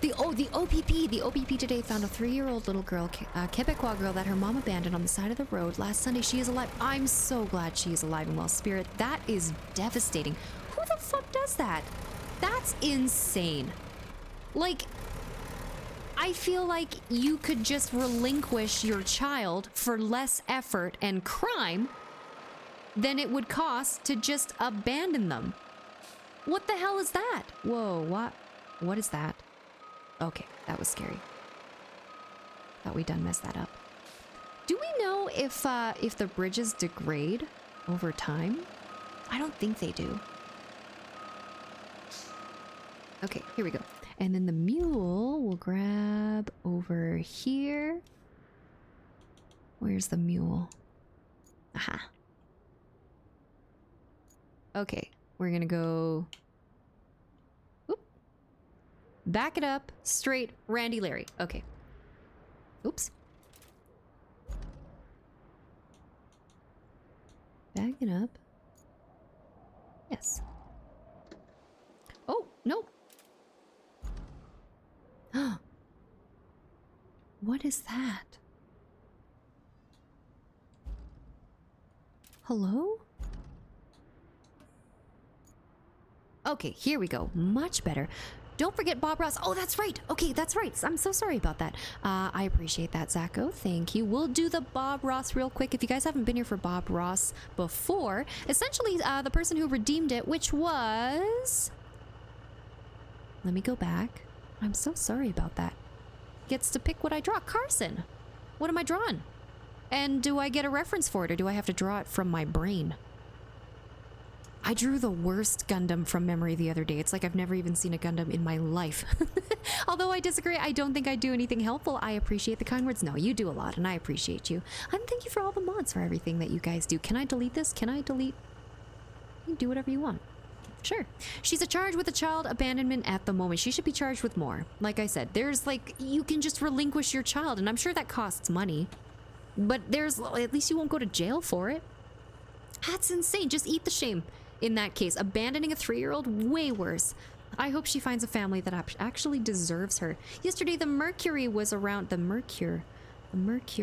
the OPP today found a 3-year-old little girl, Quebecois girl that her mom abandoned on the side of the road last Sunday. She is alive. I'm so glad she is alive and well. Spirit, that is devastating. Who the fuck does that? That's insane. Like, I feel like you could just relinquish your child for less effort and crime than it would cost to just abandon them. What the hell is that? Whoa, what is that? Okay, that was scary. Thought we done messed that up. Do we know if the bridges degrade over time? I don't think they do. Okay, here we go. And then the mule will grab over here. Where's the mule? Aha. Okay, we're gonna go... Oop. Back it up, straight, Randy Larry. Okay. Oops. Back it up. Yes. Oh, no. What is that? Hello? Okay, here we go. Much better. Don't forget Bob Ross. Oh, that's right. Okay, that's right. I'm so sorry about that. I appreciate that, Zacho. Thank you. We'll do the Bob Ross real quick. If you guys haven't been here for Bob Ross before, essentially the person who redeemed it, which was... Let me go back. I'm so sorry about that. Gets to pick what I draw. Carson. What am I drawing? And do I get a reference for it, or do I have to draw it from my brain? I drew the worst Gundam from memory the other day. It's like I've never even seen a Gundam in my life. Although I disagree, I don't think I do anything helpful. I appreciate the kind words. No, you do a lot, and I appreciate you. And thank you for all the mods for everything that you guys do. Can I delete this? Can I delete? You can do whatever you want. Sure. She's a charge with a child abandonment at the moment. She should be charged with more. Like I said, there's like, you can just relinquish your child, and I'm sure that costs money. But there's, at least you won't go to jail for it. That's insane. Just eat the shame. In that case, abandoning a 3-year-old, way worse. I hope she finds a family that actually deserves her. Yesterday, the mercury was around... The mercure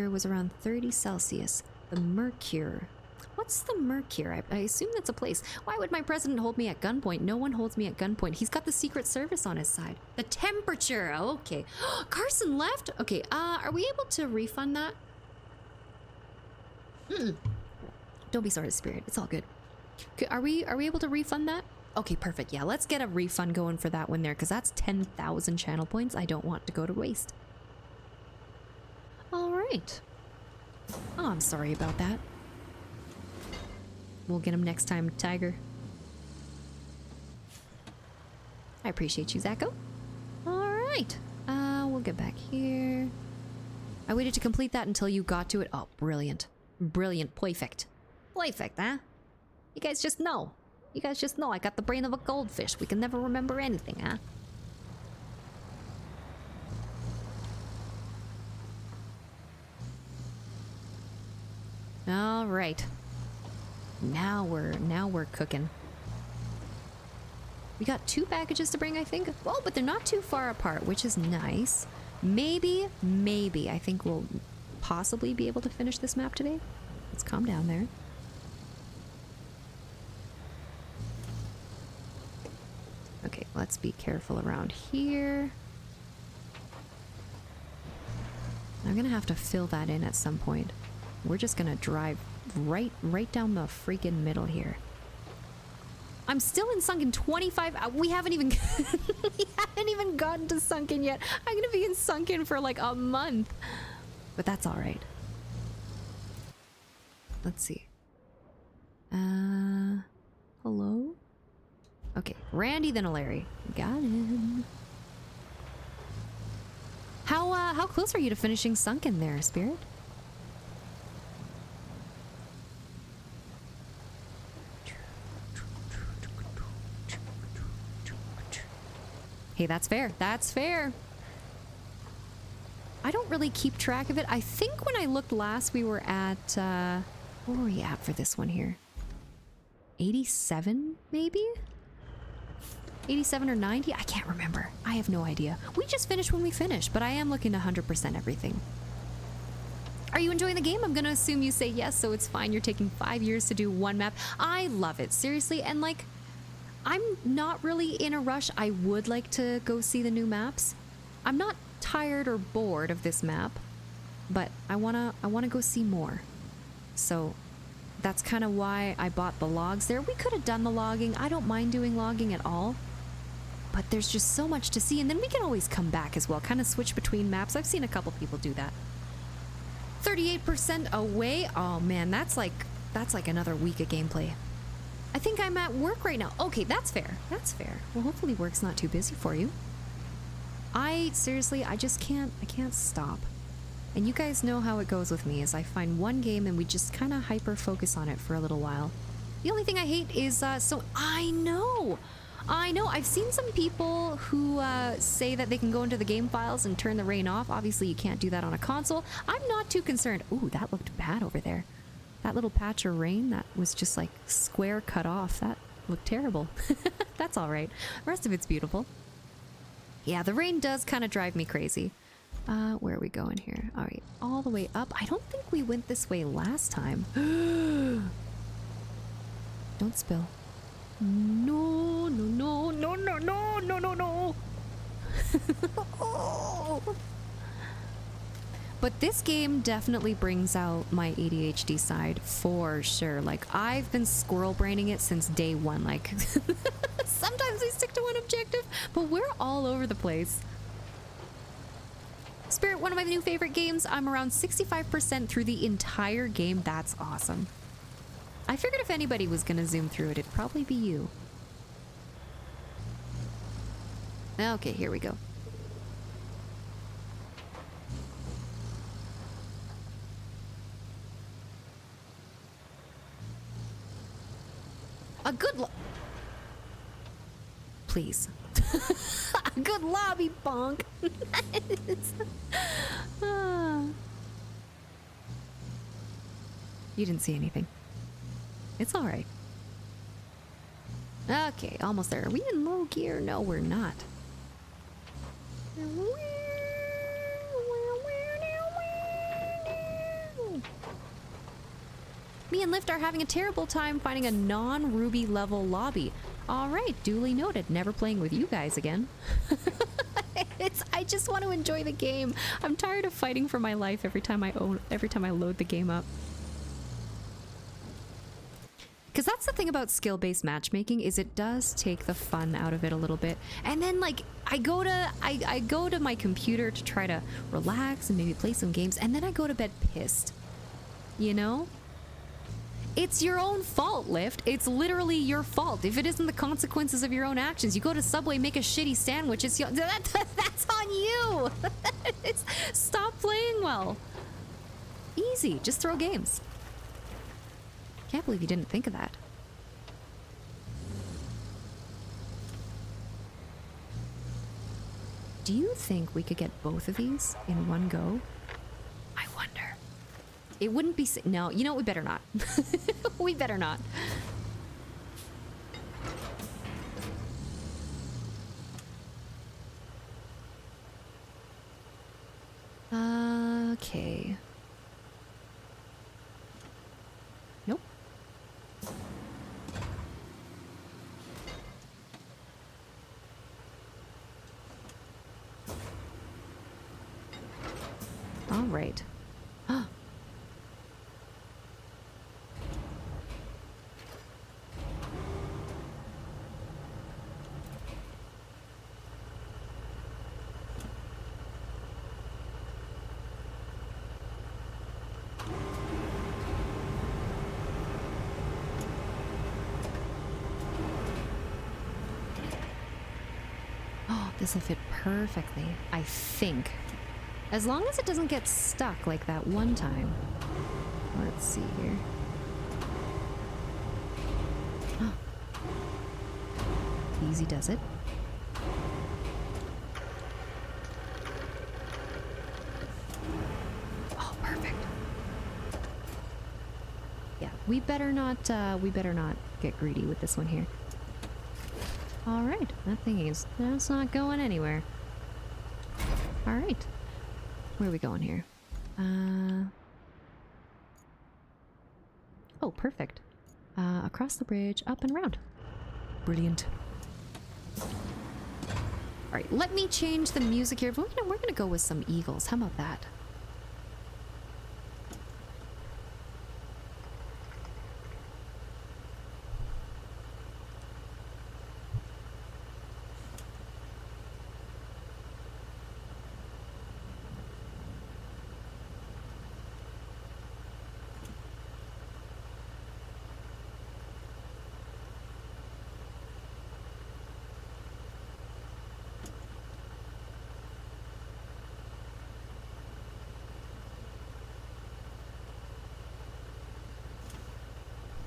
was around 30 Celsius. The mercure. What's the mercure? I assume that's a place. Why would my president hold me at gunpoint? No one holds me at gunpoint. He's got the Secret Service on his side. The temperature. Okay. Carson left? Okay, are we able to refund that? Don't be sorry, Spirit. It's all good. Are we able to refund that? Okay, perfect. Yeah, let's get a refund going for that one there, because that's 10,000 channel points I don't want to go to waste. All right. Oh, I'm sorry about that. We'll get him next time, Tiger. I appreciate you, Zacho. All right. We'll get back here. I waited to complete that until you got to it. Oh, brilliant. Brilliant. Perfect. Perfect, huh? You guys just know. You guys just know I got the brain of a goldfish. We can never remember anything, huh? All right. Now we're cooking. We got 2 packages to bring, I think. Oh, but they're not too far apart, which is nice. Maybe I think we'll possibly be able to finish this map today. Let's calm down there. Okay, let's be careful around here. I'm gonna have to fill that in at some point. We're just gonna drive right down the freaking middle here. I'm still in Sunken 25. We haven't even we haven't even gotten to Sunken yet. I'm gonna be in Sunken for like a month, but that's all right. Let's see. Hello. Okay, Randy then a Larry. Got him. How close are you to finishing Sunken there, Spirit? Hey, that's fair. That's fair. I don't really keep track of it. I think when I looked last, we were at, what were we at for this one here? 87, maybe? 87 or 90? I can't remember. I have no idea. We just finished when we finished, but I am looking to 100% everything. Are you enjoying the game? I'm gonna assume you say yes, so it's fine. You're taking 5 years to do one map. I love it, seriously, and like, I'm not really in a rush. I would like to go see the new maps. I'm not tired or bored of this map, but I wanna go see more. So that's kind of why I bought the logs there. We could have done the logging. I don't mind doing logging at all, but there's just so much to see, and then we can always come back as well, kind of switch between maps. I've seen a couple people do that. 38% away. Oh man, that's like another week of gameplay. I think I'm at work right now. Okay, that's fair. That's fair. Well, hopefully work's not too busy for you. I just can't stop. And you guys know how it goes with me, is I find one game and we just kind of hyper focus on it for a little while. The only thing I hate is, I know. I've seen some people who say that they can go into the game files and turn the rain off. Obviously, you can't do that on a console. I'm not too concerned. Ooh, that looked bad over there. That little patch of rain that was just like square cut off. That looked terrible. That's all right. The rest of it's beautiful. Yeah, the rain does kind of drive me crazy. Where are we going here? All right, all the way up. I don't think we went this way last time. Don't spill. No, no, no, no, no, no, no, no, no. Oh. But this game definitely brings out my ADHD side for sure. Like, I've been squirrel braining it since day one. Like, sometimes we stick to one objective, but we're all over the place. Spirit, one of my new favorite games. I'm around 65% through the entire game. That's awesome. I figured if anybody was gonna zoom through it, it'd probably be you. Okay, here we go. A good please. A good lobby, bonk. You didn't see anything. It's all right. Okay, almost there. Are we in low gear? No, we're not. Me and Lift are having a terrible time finding a non-Ruby level lobby. All right, duly noted. Never playing with you guys again. I just want to enjoy the game. I'm tired of fighting for my life every time I load the game up. Because that's the thing about skill-based matchmaking is it does take the fun out of it a little bit. And then like I go to my computer to try to relax and maybe play some games, and then I go to bed pissed. You know? It's your own fault, Lyft. It's literally your fault. If it isn't the consequences of your own actions, you go to Subway, make a shitty sandwich, it's that's on you. Stop playing well. Easy, just throw games. Can't believe you didn't think of that. Do you think we could get both of these in one go? I wonder. It wouldn't be... No, you know what? We better not. We better not. Okay. Nope. All right. This will fit perfectly, I think. As long as it doesn't get stuck like that one time. Let's see here. Oh. Easy does it. Oh, perfect. Yeah, we better not get greedy with this one here. Alright, that's not going anywhere. Alright. Where are we going here? Oh, perfect. Across the bridge, up and around. Brilliant. Alright, let me change the music here. We're gonna go with some Eagles. How about that?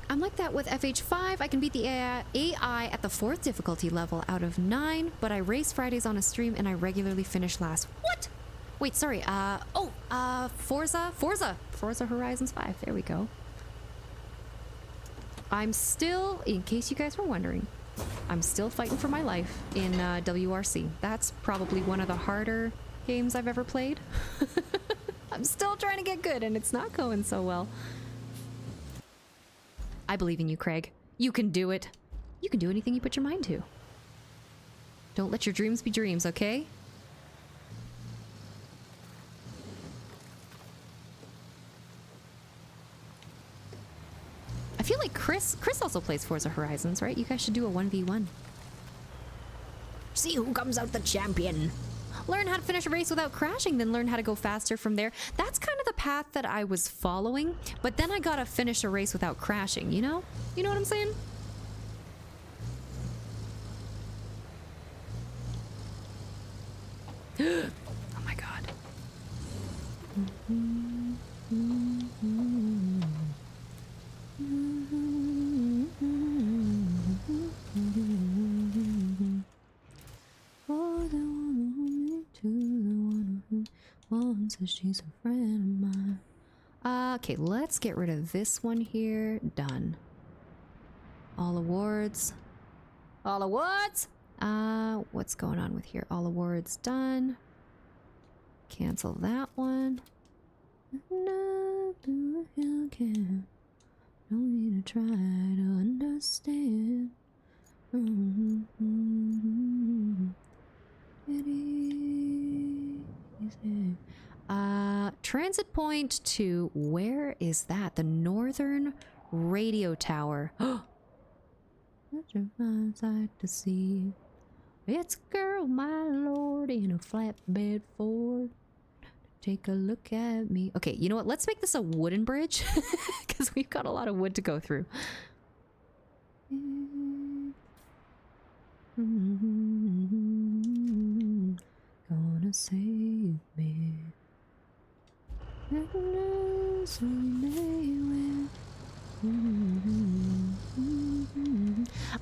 I'm like that with FH5. I can beat the AI at the 4th difficulty level out of 9, but I race Fridays on a stream and I regularly finish last. What? Wait, sorry. Forza Horizons 5. There we go. I'm still, in case you guys were wondering, I'm still fighting for my life in WRC. That's probably one of the harder games I've ever played. I'm still trying to get good and it's not going so well. I believe in you, Craig. You can do it. You can do anything you put your mind to. Don't let your dreams be dreams, okay? I feel like Chris also plays Forza Horizons, right? You guys should do a 1v1. See who comes out the champion. Learn how to finish a race without crashing, then learn how to go faster from there. That's kind of the path that I was following, but then I gotta finish a race without crashing, you know? You know what I'm saying? Oh my god. Says she's a friend of mine. Okay, let's get rid of this one here. Done. All awards. All awards? What's going on with here? All awards done. Cancel that one. No need to try to understand. Transit point to, where is that? The Northern radio tower. Such a fine sight to see. It's a girl, my lord, in a flatbed Ford. Take a look at me. Okay, you know what? Let's make this a wooden bridge because we've got a lot of wood to go through. Gonna save me.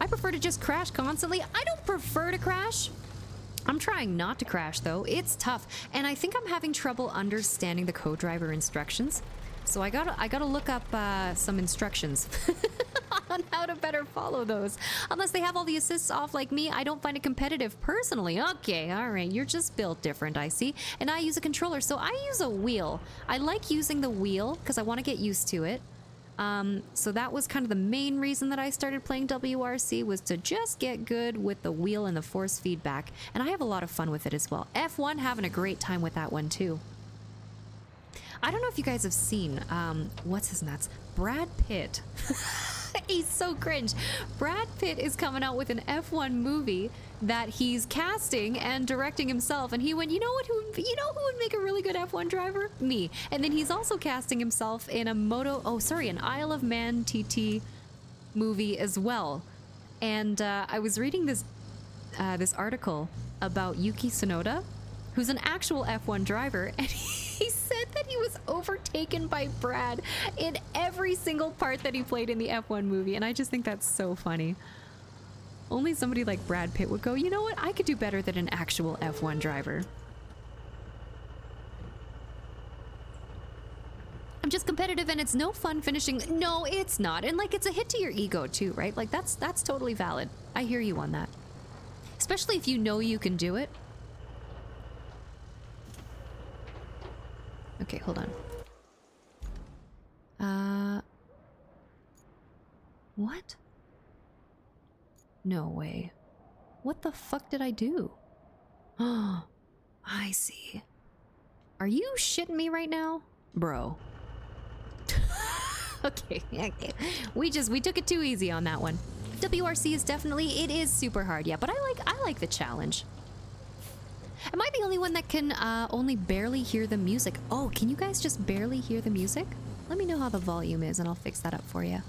I prefer to just crash constantly. I don't prefer to crash. I'm trying not to crash though. It's tough, and I think I'm having trouble understanding the co-driver instructions. So I gotta look up some instructions on how to better follow those. Unless they have all the assists off like me, I don't find it competitive personally. Okay, all right, you're just built different, I see. And I use a controller, so I use a wheel. I like using the wheel because I want to get used to it. So that was kind of the main reason that I started playing WRC, was to just get good with the wheel and the force feedback. And I have a lot of fun with it as well. F1, having a great time with that one too. I don't know if you guys have seen, what's his nuts? Brad Pitt. He's so cringe. Brad Pitt is coming out with an F1 movie that he's casting and directing himself, and he went, you know who would make a really good F1 driver? Me. And then he's also casting himself in an Isle of Man TT movie as well. And I was reading this article about Yuki Tsunoda, who's an actual F1 driver, and he said that he was overtaken by Brad in every single part that he played in the F1 movie, and I just think that's so funny. Only somebody like Brad Pitt would go, you know what, I could do better than an actual F1 driver. I'm just competitive and it's no fun finishing. No, it's not. And like, it's a hit to your ego too, right? Like that's totally valid. I hear you on that. Especially if you know you can do it. Okay, hold on. What? No way. What the fuck did I do? Oh, I see. Are you shitting me right now? Bro. Okay. We took it too easy on that one. WRC is it is super hard, yeah, but I like the challenge. Am I the only one that can only barely hear the music? Oh, can you guys just barely hear the music? Let me know how the volume is and I'll fix that up for you.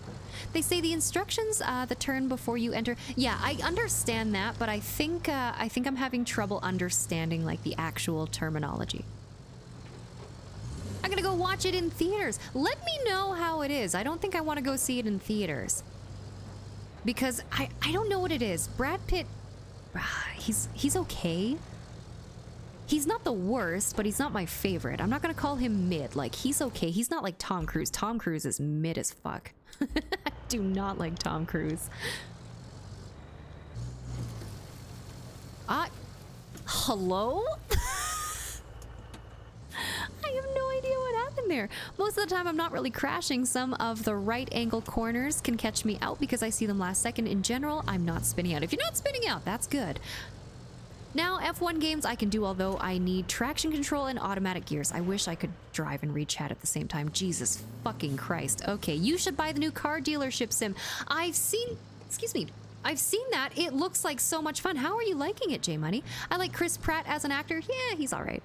They say the instructions, the turn before you enter. Yeah, I understand that, but I think I'm having trouble understanding like the actual terminology. I'm gonna go watch it in theaters. Let me know how it is. I don't think I want to go see it in theaters. Because I don't know what it is. Brad Pitt, he's okay. He's not the worst, but he's not my favorite. I'm not gonna call him mid. Like, he's okay. He's not like Tom Cruise. Tom Cruise is mid as fuck. I do not like Tom Cruise. Hello? I have no idea what happened there. Most of the time I'm not really crashing. Some of the right angle corners can catch me out because I see them last second. In general, I'm not spinning out. If you're not spinning out, that's good. Now, F1 games I can do, although I need traction control and automatic gears. I wish I could drive and read chat at the same time. Jesus fucking Christ. Okay, you should buy the new car dealership sim. I've seen that. It looks like so much fun. How are you liking it, J Money? I like Chris Pratt as an actor. Yeah, he's all right.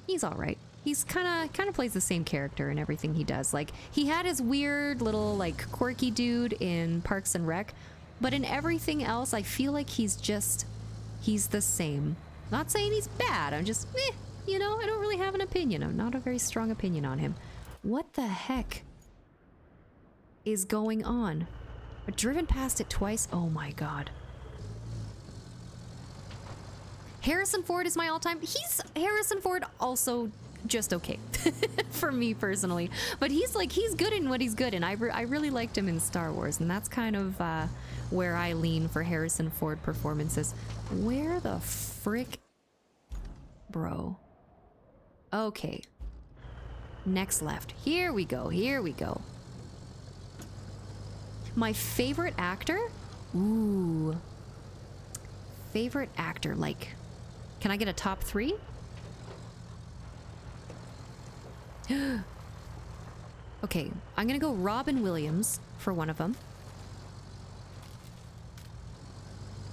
He's all right. He's kind of plays the same character in everything he does. Like, he had his weird little like quirky dude in Parks and Rec. But in everything else, I feel like he's the same. Not saying he's bad, I'm just, you know, I don't really have an opinion. I'm not a very strong opinion on him. What the heck is going on? I've driven past it twice. Oh my god. Harrison Ford is my all-time. Harrison Ford also just okay for me personally, but he's good in what he's good in. I really liked him in Star Wars, and that's kind of where I lean for Harrison Ford performances. Where the frick, bro? Okay, next left. Here we go. My favorite actor? Ooh, favorite actor, like, can I get a top 3? Okay, I'm gonna go Robin Williams for one of them.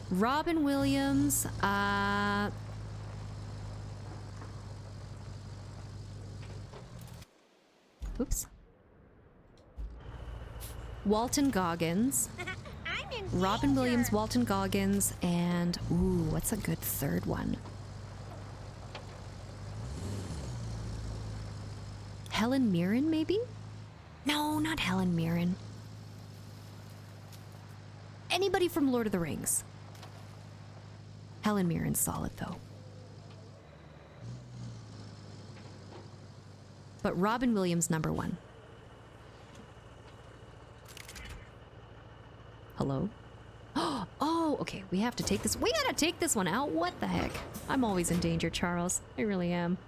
Robin Williams, oops. Walton Goggins. Robin Williams, Walton Goggins, and ooh, what's a good third one? Helen Mirren, maybe? No, not Helen Mirren. Anybody from Lord of the Rings. Helen Mirren's solid, though. But Robin Williams, number one. Hello? Oh, okay. We have to take this. We gotta take this one out. What the heck? I'm always in danger, Charles. I really am.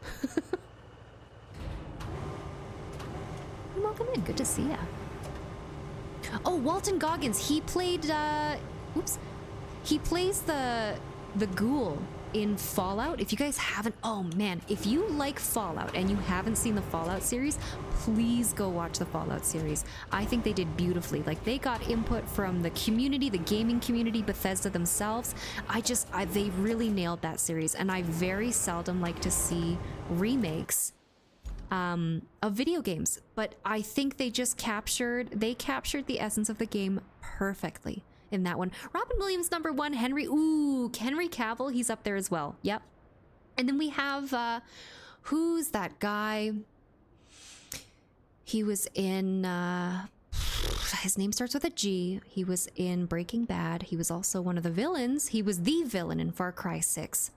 Welcome in. Good to see ya. Oh, Walton Goggins. He played, oops. He plays the ghoul in Fallout. If you guys haven't, oh man, if you like Fallout and you haven't seen the Fallout series, please go watch the Fallout series. I think they did beautifully. Like, they got input from the community, the gaming community, Bethesda themselves. They really nailed that series, and I very seldom like to see remakes of video games, but I think they captured the essence of the game perfectly in that one. Robin Williams, number one. Henry Cavill, he's up there as well. Yep. And then we have, who's that guy? He was in, his name starts with a G. He was in Breaking Bad. He was also one of the villains. He was the villain in Far Cry 6.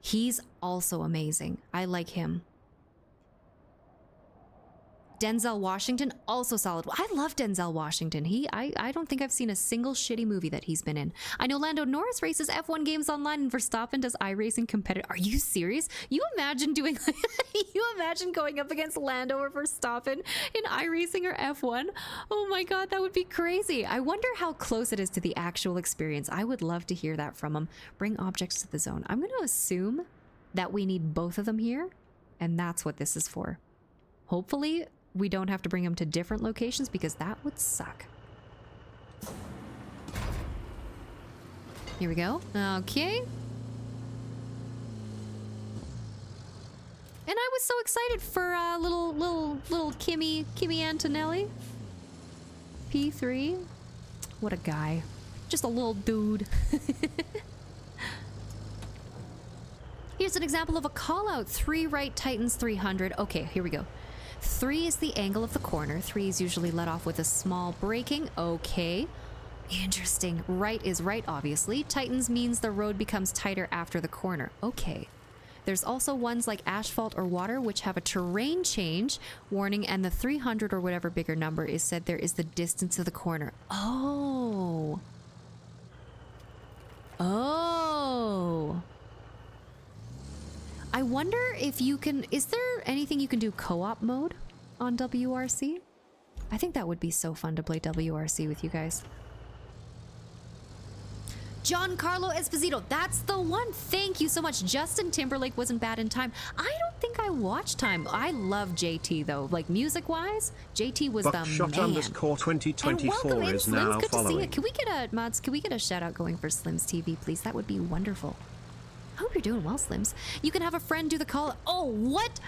He's also amazing. I like him. Denzel Washington, also solid. I love Denzel Washington. I don't think I've seen a single shitty movie that he's been in. I know Lando Norris races F1 games online, and Verstappen does iRacing competitive. Are you serious? You imagine doing, you imagine going up against Lando or Verstappen in iRacing or F1? Oh my God, that would be crazy. I wonder how close it is to the actual experience. I would love to hear that from him. Bring objects to the zone. I'm going to assume that we need both of them here, and that's what this is for. Hopefully, we don't have to bring them to different locations, because that would suck. Here we go. Okay. And I was so excited for little Kimmy Antonelli. P3. What a guy. Just a little dude. Here's an example of a call out. 3 right Titans 300. Okay, here we go. 3 is the angle of the corner. 3 is usually let off with a small braking. Okay. Interesting. Right is right, obviously. Tightens means the road becomes tighter after the corner. Okay. There's also ones like asphalt or water, which have a terrain change warning, and the 300 or whatever bigger number is said there is the distance of the corner. Oh. Oh. I wonder if you can, is there anything you can do co-op mode on WRC? I think that would be so fun to play WRC with you guys. Giancarlo Esposito, that's the one. Thank you so much. Justin Timberlake wasn't bad in Time. I don't think I watched Time. I love JT though. Like, music-wise, JT was Buckshot the man. _2024 is now Good following. to see you. Can we get a, mods, can we get a shout out going for Slims TV, please? That would be wonderful. I hope you're doing well, Slims. You can have a friend do the call. Oh, what?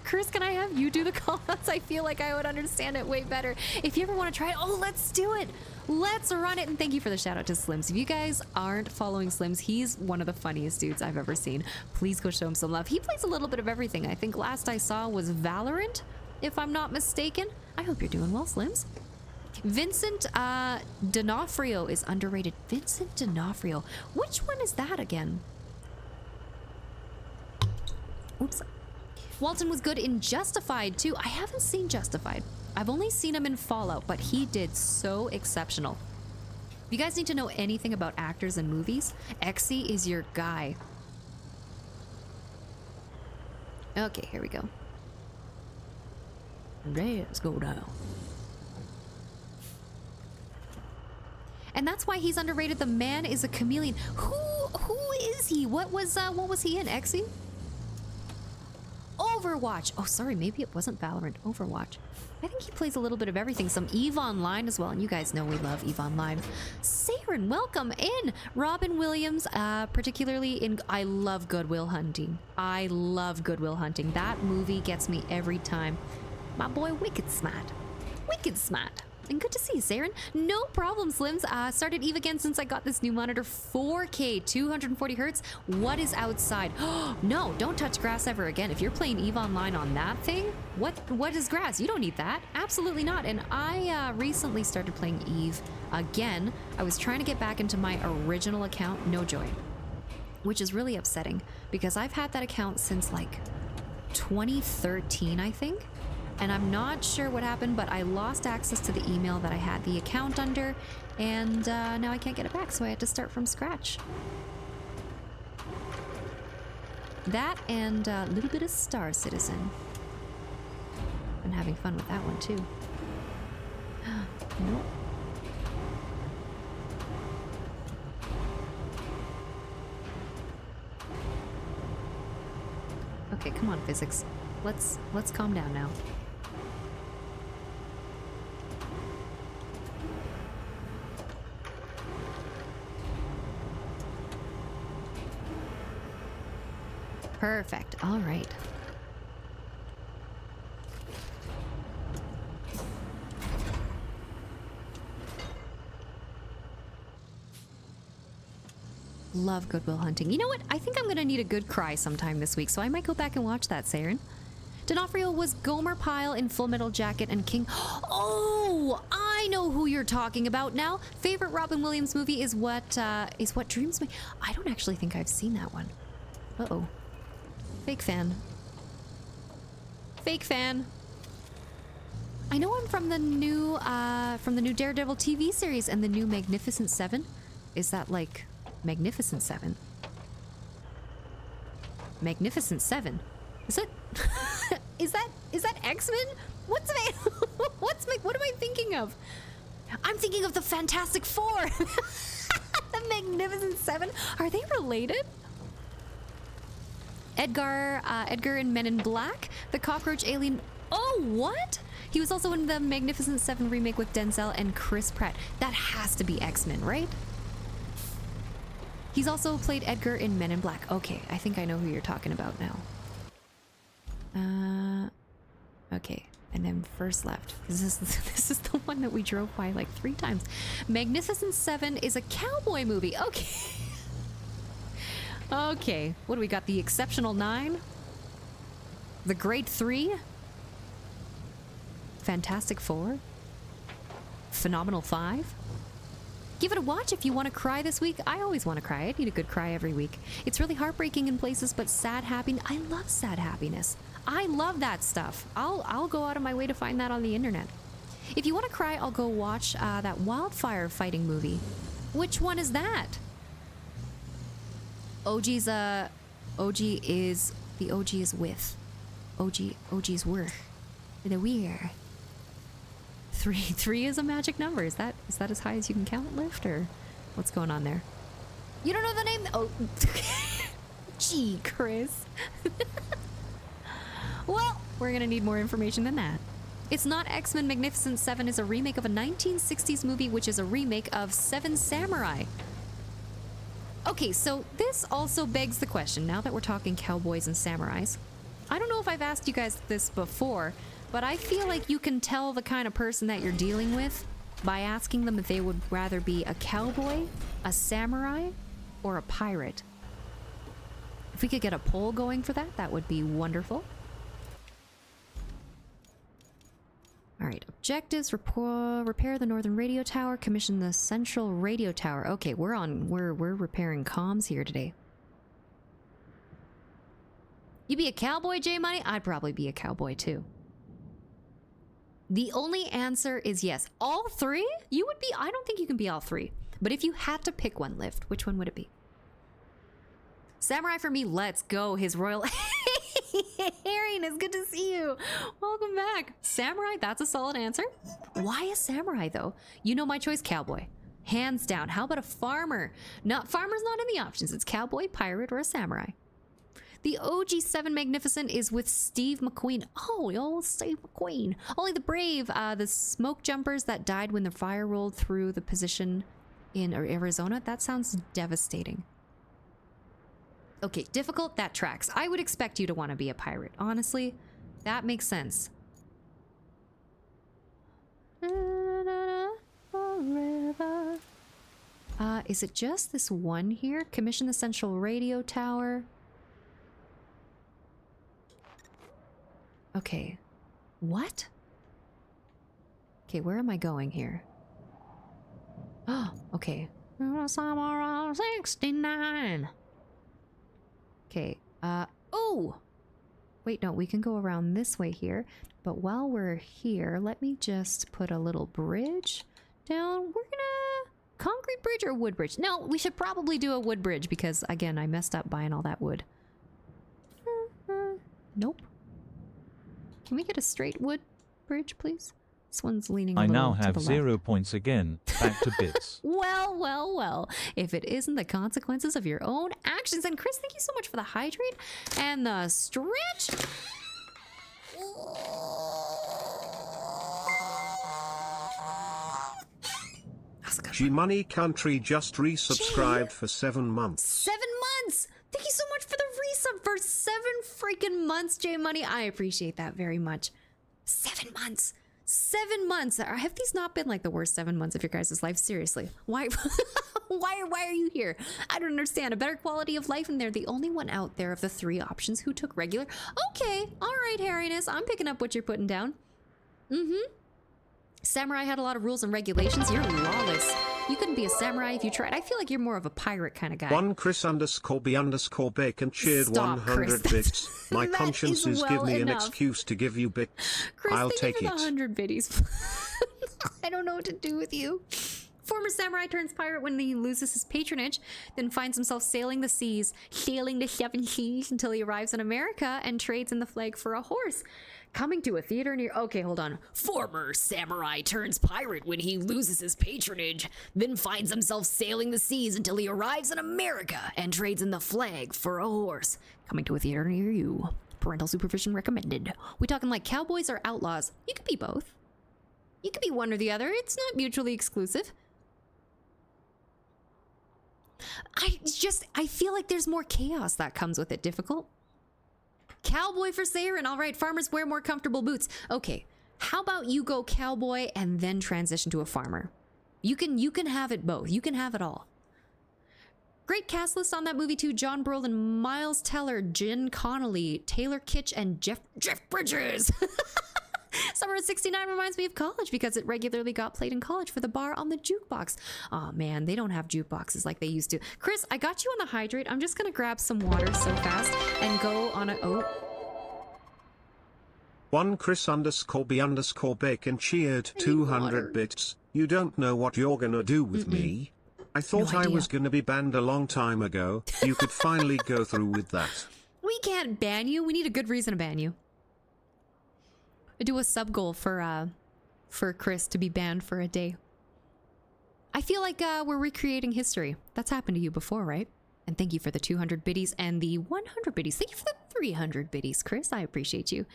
Chris, can I have you do the call outs? I feel like I would understand it way better. If you ever want to try it, oh, let's do it. Let's run it. And thank you for the shout out to Slims. If you guys aren't following Slims, he's one of the funniest dudes I've ever seen. Please go show him some love. He plays a little bit of everything. I think last I saw was Valorant, if I'm not mistaken. I hope you're doing well, Slims. Vincent D'Onofrio is underrated. Vincent D'Onofrio. Which one is that again? Oops. Walton was good in Justified too. I haven't seen Justified. I've only seen him in Fallout, but he did so exceptional. If you guys need to know anything about actors and movies, Exy is your guy. Okay, here we go. Let's go down. And that's why he's underrated. The man is a chameleon. Who is he? What was he in, Exy? Overwatch. Oh, sorry, maybe it wasn't Valorant. Overwatch. I think he plays a little bit of everything. Some EVE Online as well, and you guys know we love EVE Online. Saren, welcome in. Robin Williams, particularly in... I love Good Will Hunting. I love Good Will Hunting. That movie gets me every time. My boy, wicked smart. Wicked smart. And good to see you, Saren. No problem, Slims. Started EVE again since I got this new monitor. 4K, 240 hertz. What is outside? No, don't touch grass ever again. If you're playing EVE Online on that thing, what is grass? You don't need that. Absolutely not. And I recently started playing EVE again. I was trying to get back into my original account, No Joy, which is really upsetting because I've had that account since like 2013, I think. And I'm not sure what happened, but I lost access to the email that I had the account under, and now I can't get it back, so I had to start from scratch. That and a little bit of Star Citizen. Been having fun with that one, too. Nope. Okay, come on, physics. Let's calm down now. Perfect. All right. Love Good Will Hunting. You know what? I think I'm gonna need a good cry sometime this week, so I might go back and watch that, Saren. D'Onofrio was Gomer Pyle in Full Metal Jacket and King. Oh, I know who you're talking about now. Favorite Robin Williams movie is What Dreams Me. I don't actually think I've seen that one. Uh-oh. Fake fan. Fake fan. I know him from the new Daredevil TV series and the new Magnificent Seven. Is that like Magnificent Seven? Magnificent Seven. Is it? is that X-Men? What am I thinking of? I'm thinking of the Fantastic Four. The Magnificent Seven. Are they related? Edgar in Men in Black, the cockroach alien. Oh, what? He was also in the Magnificent Seven remake with Denzel and Chris Pratt. That has to be X-Men, right? He's also played Edgar in Men in Black. Okay, I think I know who you're talking about now. Okay, and then first left. This is the one that we drove by like 3 times. Magnificent Seven is a cowboy movie. Okay. Okay, what do we got? The Exceptional 9? The Great 3? Fantastic 4? Phenomenal 5? Give it a watch if you want to cry this week. I always want to cry. I need a good cry every week. It's really heartbreaking in places, but sad happiness. I love sad happiness. I love that stuff. I'll go out of my way to find that on the internet. If you want to cry, I'll go watch that wildfire fighting movie. Which one is that? OG is with. OG's worth. The we're. 3 is a magic number. Is that as high as you can count, Lift, or what's going on there? You don't know the name? Oh, gee, Chris. Well, we're gonna need more information than that. It's not X-Men. Magnificent Seven is a remake of a 1960s movie, which is a remake of Seven Samurai. Okay, so this also begs the question, now that we're talking cowboys and samurais. I don't know if I've asked you guys this before, but I feel like you can tell the kind of person that you're dealing with by asking them if they would rather be a cowboy, a samurai, or a pirate. If we could get a poll going for that, that would be wonderful. All right, objectives: repair the northern radio tower, commission the central radio tower. Okay, we're repairing comms here today. You be a cowboy, J Money? I'd probably be a cowboy too. The only answer is yes. All 3? You would be. I don't think you can be all 3. But if you had to pick one, Lift, which one would it be? Samurai for me. Let's go. His royal. Arian, it's good to see you. Welcome back. Samurai, that's a solid answer. Why a samurai, though? You know my choice, cowboy. Hands down. How about a farmer? Farmer's not in the options. It's cowboy, pirate, or a samurai. The OG7 Magnificent is with Steve McQueen. Oh, old Steve McQueen. Only the Brave, the smoke jumpers that died when the fire rolled through the position in Arizona. That sounds devastating. Okay, difficult, that tracks. I would expect you to want to be a pirate. Honestly, that makes sense. Forever. Is it just this one here? Commission the central radio tower. Okay. What? Okay, where am I going here? Oh, okay. Somewhere around 69. Okay, oh! Wait, no, we can go around this way here. But while we're here, let me just put a little bridge down. We're gonna... Concrete bridge or wood bridge? No, we should probably do a wood bridge because, again, I messed up buying all that wood. Nope. Can we get a straight wood bridge, please? This one's leaning a I little now to have the 0 left. points again. Back to bits. Well, well, well. If it isn't the consequences of your own actions. And Chris, thank you so much for the hydrate and the stretch. G-Money Country just resubscribed for 7 months. 7 months! Thank you so much for the resub for 7 freaking months, J Money. I appreciate that very much. 7 months. 7 months. Have these not been like the worst 7 months of your guys' life? Seriously. Why why are you here? I don't understand. A better quality of life, and they're the only one out there of the 3 options who took regular. Okay, all right, hairiness. I'm picking up what you're putting down. Samurai had a lot of rules and regulations. You're lawless. You couldn't be a samurai if you tried. I feel like you're more of a pirate kind of guy. One Chris_B_Bacon cheered Stop, 100 Chris. bits. My That conscience is is give well me an enough. excuse to give you bits. Chris, I'll thank take you for it. the 100 biddies. I don't know what to do with you. Former samurai turns pirate when he loses his patronage, then finds himself sailing the 7 seas until he arrives in America and trades in the flag for a horse. Coming to a theater near... Okay, hold on. Former samurai turns pirate when he loses his patronage, then finds himself sailing the seas until he arrives in America and trades in the flag for a horse. Coming to a theater near you. Parental supervision recommended. We talking like cowboys or outlaws? You could be both. You could be one or the other. It's not mutually exclusive. I feel like there's more chaos that comes with it. Difficult. Cowboy for Saren. All right, farmers wear more comfortable boots. Okay, how about you go cowboy and then transition to a farmer? You can have it both. You can have it all. Great cast list on that movie too. John Brolin, Miles Teller, Jen Connolly, Taylor Kitsch, and Jeff Bridges. Summer of '69 reminds me of college because it regularly got played in college for the bar on the jukebox. Oh man, they don't have jukeboxes like they used to. Chris, I got you on the hydrate. I'm just gonna grab some water so fast and go on a... Oh. One Chris_B_Bacon cheered need 200 water. bits. You don't know what you're gonna do with me. I thought No I idea. was gonna be banned a long time ago. You could finally go through with that. We can't ban you. We need a good reason to ban you. I do a sub goal for Chris to be banned for a day. I feel like we're recreating history. That's happened to you before, right? And thank you for the 200 biddies and the 100 biddies. Thank you for the 300 biddies, Chris. I appreciate you.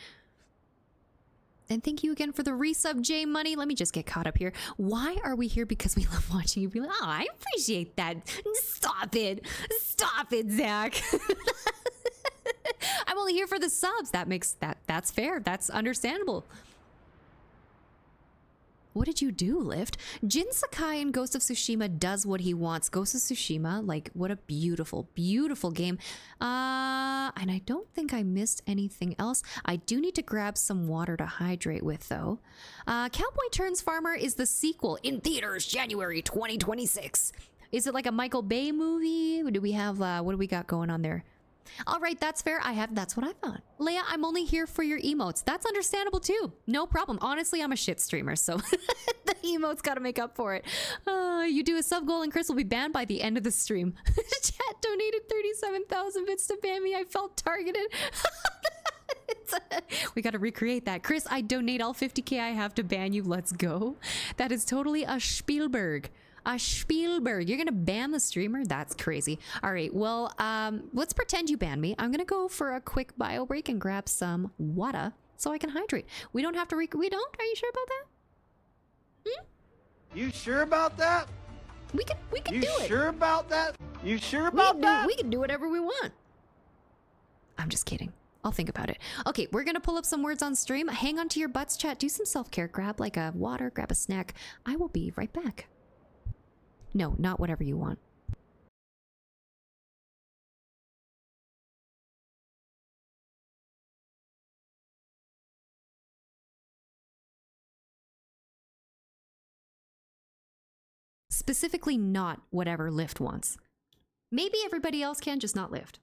And thank you again for the resub, J Money. Let me just get caught up here. Why are we here? Because we love watching you be like, oh, I appreciate that. Stop it. Stop it, Zach. I'm only here for the subs. That's fair. That's understandable. What did you do, Lift? Jin Sakai in Ghost of Tsushima does what he wants. Ghost of Tsushima, like, what a beautiful, beautiful game. And I don't think I missed anything else. I do need to grab some water to hydrate with, though. Cowboy Turns Farmer is the sequel in theaters January 2026. Is it like a Michael Bay movie? Do we have, what do we got going on there? All right, that's fair. That's what I thought. Leia, I'm only here for your emotes. That's understandable too. No problem. Honestly, I'm a shit streamer, so the emotes got to make up for it. You do a sub goal and Chris will be banned by the end of the stream. Chat donated 37,000 bits to ban me. I felt targeted. We got to recreate that. Chris, I donate all 50K I have to ban you. Let's go. That is totally a Spielberg. Spielberg, you're gonna ban the streamer? That's crazy. All right, well, let's pretend you banned me. I'm gonna go for a quick bio break and grab some water so I can hydrate. We don't have to we don't? Are you sure about that? You sure about that? We can You do it. sure about that? You sure about that? We can do whatever we want. I'm just kidding. I'll think about it. Okay, we're gonna pull up some words on stream. Hang on to your butts, chat. Do some self-care. Grab like a water, grab a snack. I will be right back. No, not whatever you want. Specifically not whatever Lyft wants. Maybe everybody else can, just not Lyft.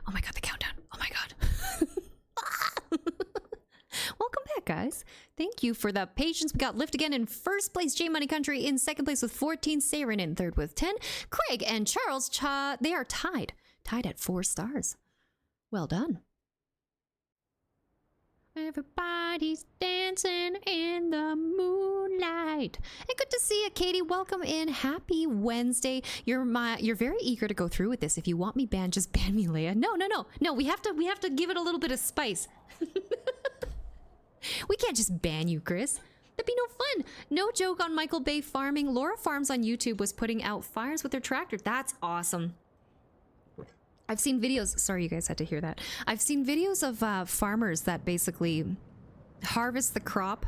Oh my god, the countdown. Oh my god. Welcome back, guys. Thank you for the patience. We got Lyft again in first place, J Money Country in second place with 14, Saren in third with 10, Craig and Charles, they are tied at 4 stars. Well done. Everybody's dancing in the moonlight. And good to see you, Katie. Welcome in. Happy Wednesday. You're very eager to go through with this. If you want me banned, just ban me, Leia. No. We have to give it a little bit of spice. We can't just ban you, Chris. That'd be no fun. No joke on Michael Bay farming. Laura Farms on YouTube was putting out fires with their tractor. That's awesome. I've seen videos. Sorry, you guys had to hear that. I've seen videos of farmers that basically harvest the crop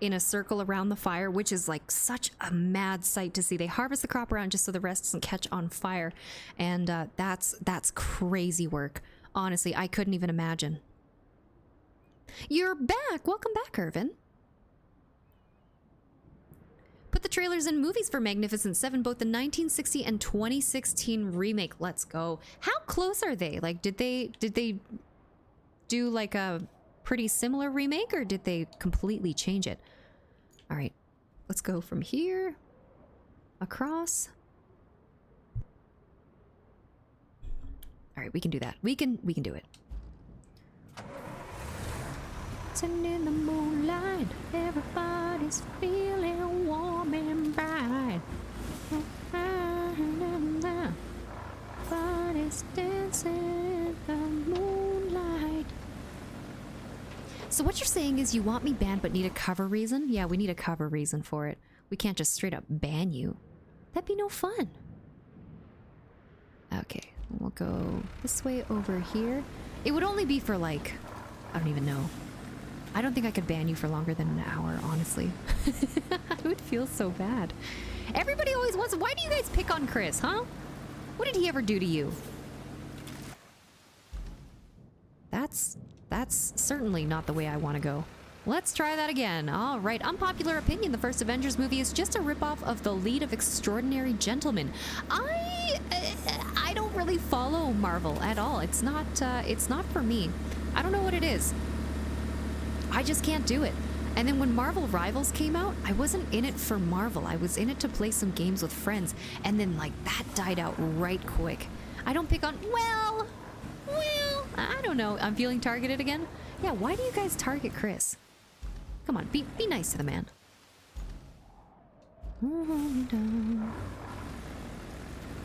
in a circle around the fire, which is like such a mad sight to see. They harvest the crop around just so the rest doesn't catch on fire, and that's crazy work. Honestly, I couldn't even imagine. You're back. Welcome back, Irvin. Put the trailers in movies for Magnificent Seven, both the 1960 and 2016 remake. Let's go. How close are they? Like, did they do like a pretty similar remake, or did they completely change it? All right, let's go from here across. All right, we can do that. We can do it. Sitting in the moonlight, everybody's feeling warm and bright. Everybody's dancing in the moonlight. So what you're saying is you want me banned but need a cover reason? Yeah, we need a cover reason for it. We can't just straight up ban you. That'd be no fun. Okay, we'll go this way over here. It would only be for like, I don't even know. I don't think I could ban you for longer than an hour, honestly. I would feel so bad. Everybody always wants, why do you guys pick on Chris, huh? What did he ever do to you? That's certainly not the way I want to go. Let's try that again. All right, unpopular opinion. The first Avengers movie is just a ripoff of the lead of Extraordinary Gentlemen. I don't really follow Marvel at all. It's not for me. I don't know what it is. I just can't do it. And then when Marvel Rivals came out, I wasn't in it for Marvel. I was in it to play some games with friends. And then like that died out right quick. I don't pick on, well, I don't know. I'm feeling targeted again. Yeah, why do you guys target Chris? Come on, be nice to the man.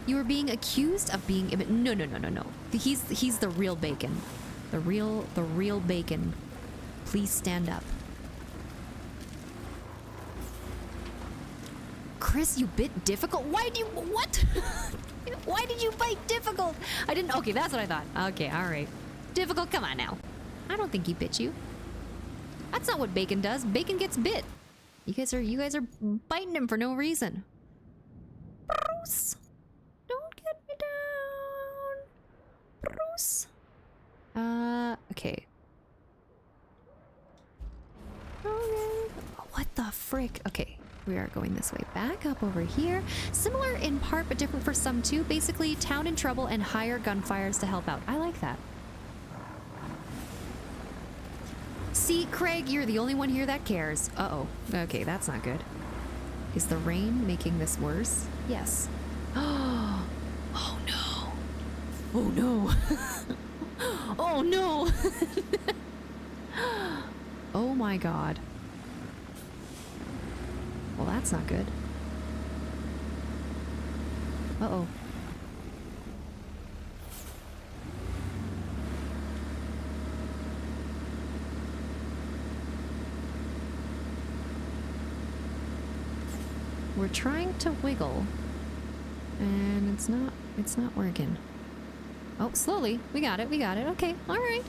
You were being accused of being no. He's the real Bacon. The real Bacon. Please stand up. Chris, you bit difficult? Why do you what? Why did you bite difficult? I didn't okay, that's what I thought. Okay, alright. Difficult, come on now. I don't think he bit you. That's not what Bacon does. Bacon gets bit. You guys are biting him for no reason. Bruce! Don't get me down. Bruce. Okay. Okay. What the frick? Okay, we are going this way. Back up over here. Similar in part, but different for some too. Basically, town in trouble and hire gunfires to help out. I like that. See, Craig, you're the only one here that cares. Uh-oh. Okay, that's not good. Is the rain making this worse? Yes. Oh no. Oh no. Oh no. Oh my god. Well, that's not good. Uh-oh. We're trying to wiggle, and it's not working. Oh, slowly. We got it. Okay, all right.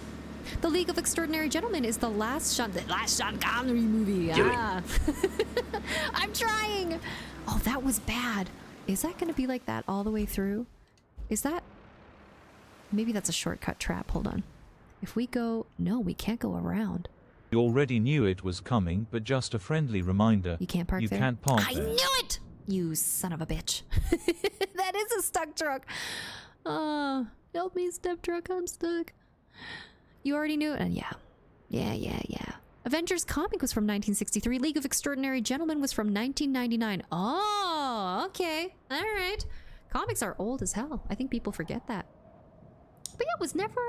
The League of Extraordinary Gentlemen is the last Sean Connery movie. I'm trying. Oh, that was bad. Is that going to be like that all the way through? Is that? Maybe that's a shortcut trap. Hold on. If we go, no, we can't go around. You already knew it was coming, but just a friendly reminder. You can't park there? You can't park I there. knew it! You son of a bitch. That is a stuck truck. Help me, step truck, I'm stuck. You already knew it? And yeah. Avengers comic was from 1963. League of Extraordinary Gentlemen was from 1999. Oh, okay. All right. Comics are old as hell. I think people forget that. But yeah, was never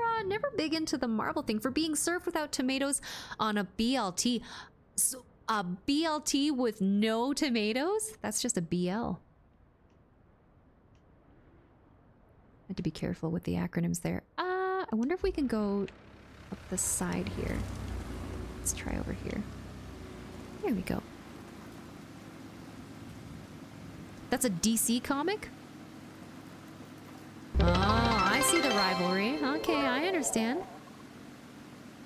big into the Marvel thing. For being served without tomatoes on a BLT. So a BLT with no tomatoes? That's just a BL. Had to be careful with the acronyms there. I wonder if we can go up the side here. Let's try over here. There we go. That's a DC comic? Oh, I see the rivalry. Okay, I understand.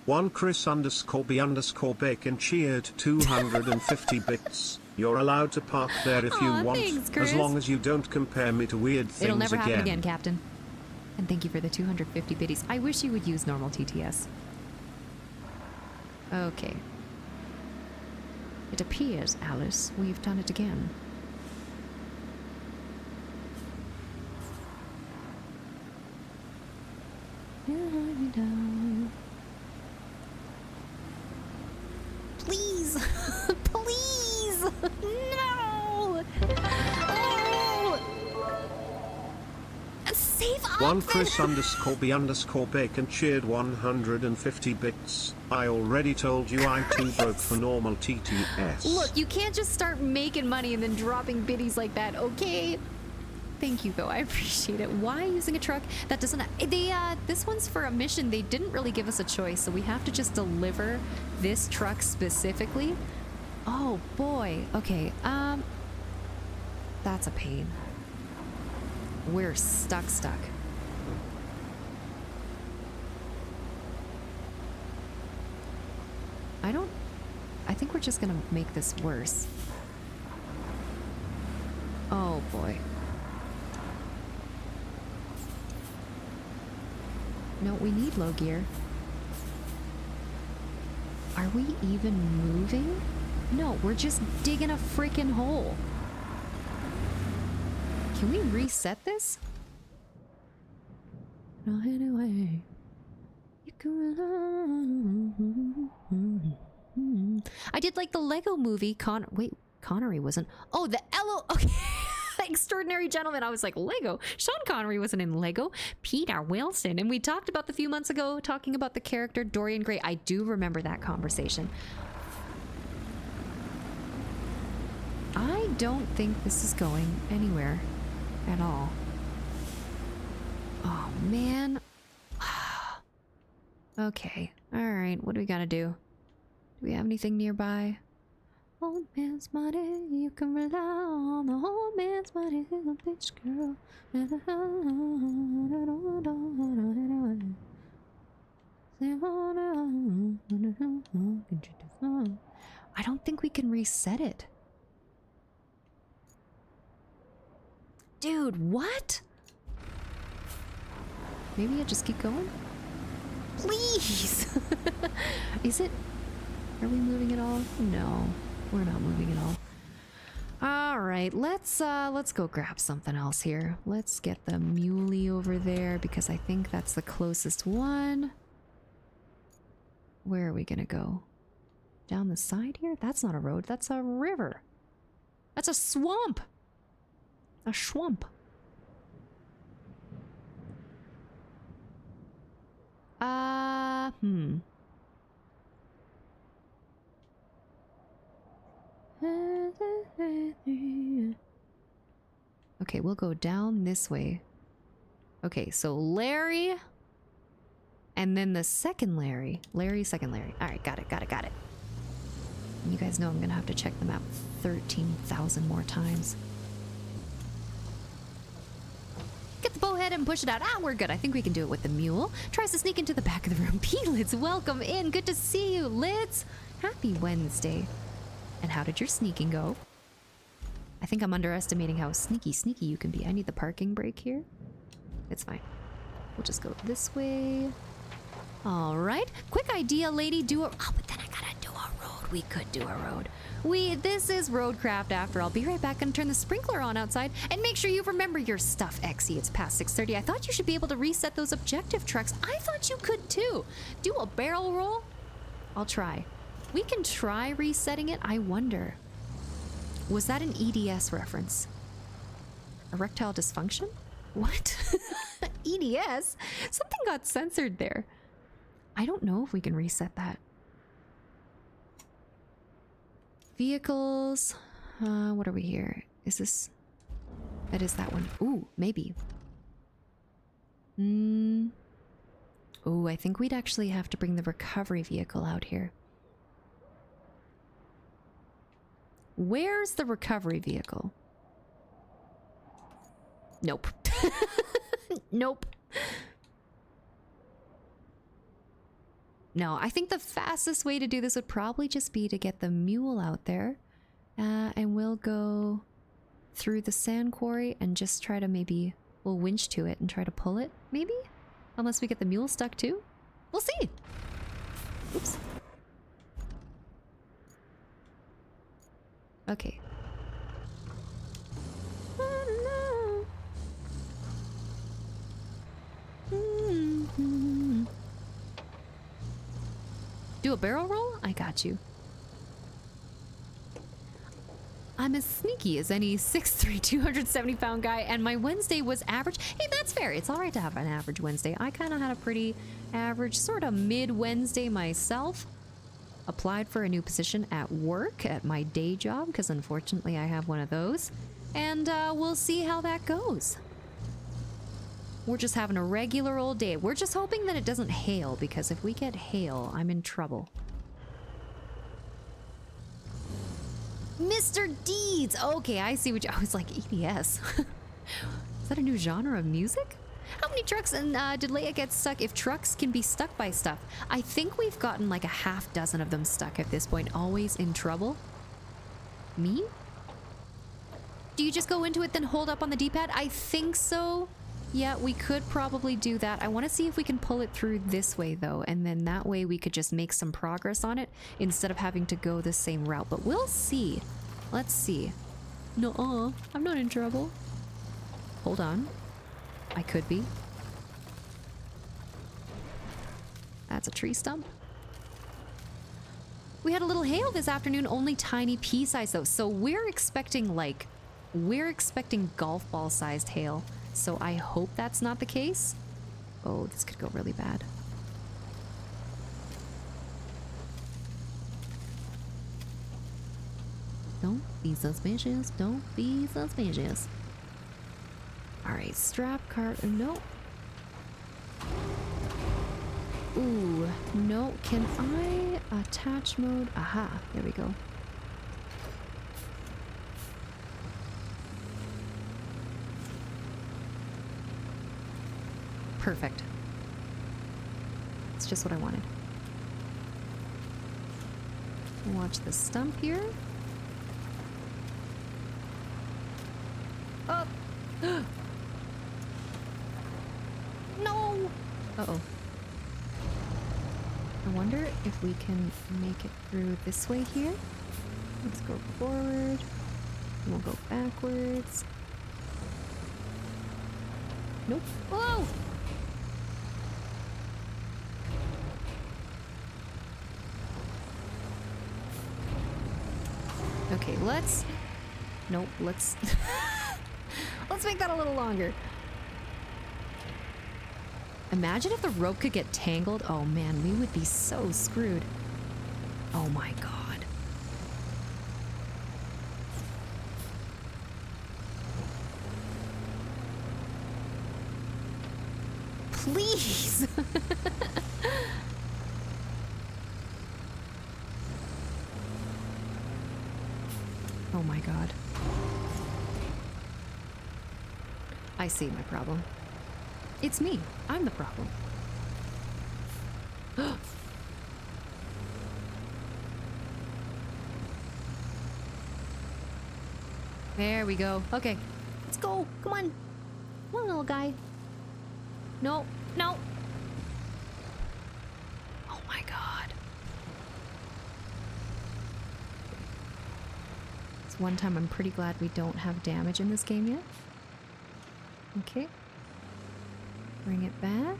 One Chris_B_Bacon cheered 250 bits. You're allowed to park there if you want, thanks, Chris. as long as you don't compare me to weird things It'll never again. happen again, Captain. And thank you for the 250 biddies. I wish you would use normal TTS. Okay. It appears, Alice, we've done it again. Please! Please! No! Oh! Save up! One Chris_B_Bacon cheered 150 bits. I already told you I'm too broke for normal TTS. Look, you can't just start making money and then dropping biddies like that, okay? Thank you, though. I appreciate it. Why using a truck that doesn't... this one's for a mission. They didn't really give us a choice, so we have to just deliver this truck specifically. Oh, boy. Okay, that's a pain. We're stuck. I think we're just gonna make this worse. Oh boy. No, we need low gear. Are we even moving? No, we're just digging a freaking hole. Can we reset this? No, anyway. You can... I did like the Lego movie. Wait, Connery wasn't. Oh, the Okay. Extraordinary Gentleman. I was like, Lego. Sean Connery wasn't in Lego. Peter Wilson. And we talked about the few months ago, talking about the character Dorian Gray. I do remember that conversation. I don't think this is going anywhere at all. Oh, man. Okay. All right. What do we gotta do? Do we have anything nearby? Old man's money, you can rely on the old man's money, little bitch girl. I don't think we can reset it. Dude, what? Maybe I just keep going? Please! Is it? Are we moving at all? No. We're not moving at all. All right, let's go grab something else here. Let's get the muley over there because I think that's the closest one. Where are we gonna go? Down the side here? That's not a road, that's a river. That's a swamp. A swamp. Okay, we'll go down this way. Okay, so Larry. And then the second Larry. Larry, second Larry. Alright, got it. You guys know I'm gonna have to check the map 13,000 more times. Get the bowhead and push it out. Ah, we're good. I think we can do it with the mule. Tries to sneak into the back of the room. P-Lids, welcome in. Good to see you, Lids. Happy Wednesday. And how did your sneaking go? I think I'm underestimating how sneaky you can be. I need the parking brake here. It's fine. We'll just go this way. All right. Quick idea, lady. Oh, but then I gotta do a road. We could do a road. This is Roadcraft after. I'll be right back and turn the sprinkler on outside and make sure you remember your stuff, Exy. It's past 6:30. I thought you should be able to reset those objective trucks. I thought you could too. Do a barrel roll. I'll try. We can try resetting it. I wonder. Was that an EDS reference? Erectile dysfunction? What? EDS? Something got censored there. I don't know if we can reset that. Vehicles. What are we here? Is this... That is that one. Ooh, maybe. Ooh, I think we'd actually have to bring the recovery vehicle out here. Where's the recovery vehicle? Nope. Nope. No, I think the fastest way to do this would probably just be to get the mule out there. And we'll go through the sand quarry and just try to we'll winch to it and try to pull it, maybe? Unless we get the mule stuck too? We'll see. Oops. Okay. Do a barrel roll? I got you. I'm as sneaky as any 6'3", 270-pound guy, and my Wednesday was average. Hey, that's fair. It's all right to have an average Wednesday. I kind of had a pretty average, sort of mid-Wednesday myself. Applied for a new position at work at my day job, because unfortunately I have one of those. And we'll see how that goes. We're just having a regular old day. We're just hoping that it doesn't hail, because if we get hail, I'm in trouble. Mr. Deeds! Okay, I see what you... I was like, EDS. Is that a new genre of music? How many trucks and did Leia get stuck? If trucks can be stuck by stuff. I think we've gotten like a half dozen of them stuck at this point. Always in trouble. Me? Do you just go into it then hold up on the D-pad? I think so. Yeah, we could probably do that. I want to see if we can pull it through this way though, and then that way we could just make some progress on it instead of having to go the same route. But we'll see. Let's see. No, I'm not in trouble. Hold on. I could be. That's a tree stump. We had a little hail this afternoon, only tiny pea size though. So we're expecting golf ball sized hail. So I hope that's not the case. Oh, this could go really bad. Don't be suspicious. Don't be suspicious. All right, strap car. No. Ooh, no. Can I attach mode? Aha, there we go. Perfect. It's just what I wanted. Watch the stump here. Oh! No! Uh-oh. I wonder if we can make it through this way here. Let's go forward. We'll go backwards. Nope. Whoa! Okay, let's... Nope, let's... Let's make that a little longer. Imagine if the rope could get tangled. Oh man, we would be so screwed. Oh my god. Please! Oh my god. I see my problem. It's me. I'm the problem. There we go. Okay. Let's go. Come on. Come on, little guy. No. No. Oh my god. It's one time I'm pretty glad we don't have damage in this game yet. Okay. Bring it back.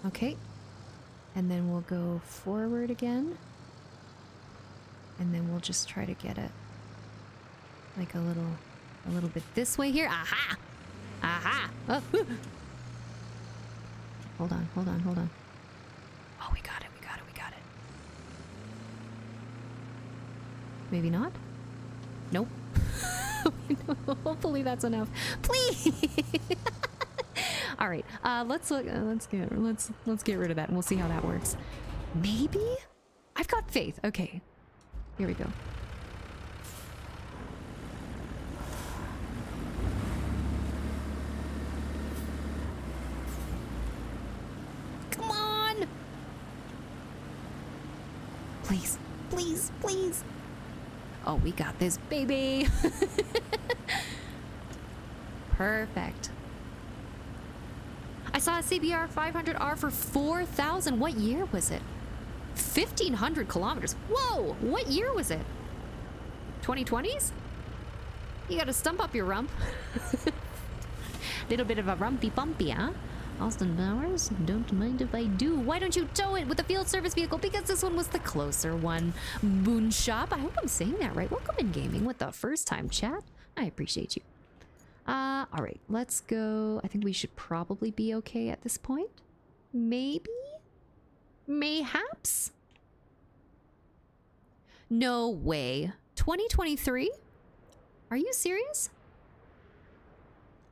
Okay. And then we'll go forward again. And then we'll just try to get it like a little bit this way here. Aha! Aha! Oh. Hold on, hold on, hold on. Oh, we got it, we got it, we got it. Maybe not? Nope. Hopefully that's enough. Please. All right. Let's get rid of that, and we'll see how that works. Maybe. I've got faith. Okay. Here we go. Come on. Please. Please. Please. Oh, we got this, baby. Perfect. I saw a CBR 500R for 4,000. What year was it? 1,500 kilometers. Whoa! What year was it? 2020s? You gotta stump up your rump. Little bit of a rumpy bumpy, huh? Austin Powers, don't mind if I do. Why don't you tow it with a field service vehicle? Because this one was the closer one. Boon Shop. I hope I'm saying that right. Welcome in gaming with the first time chat. I appreciate you. All right, let's go. I think we should probably be okay at this point. Maybe? Mayhaps? No way. 2023? Are you serious?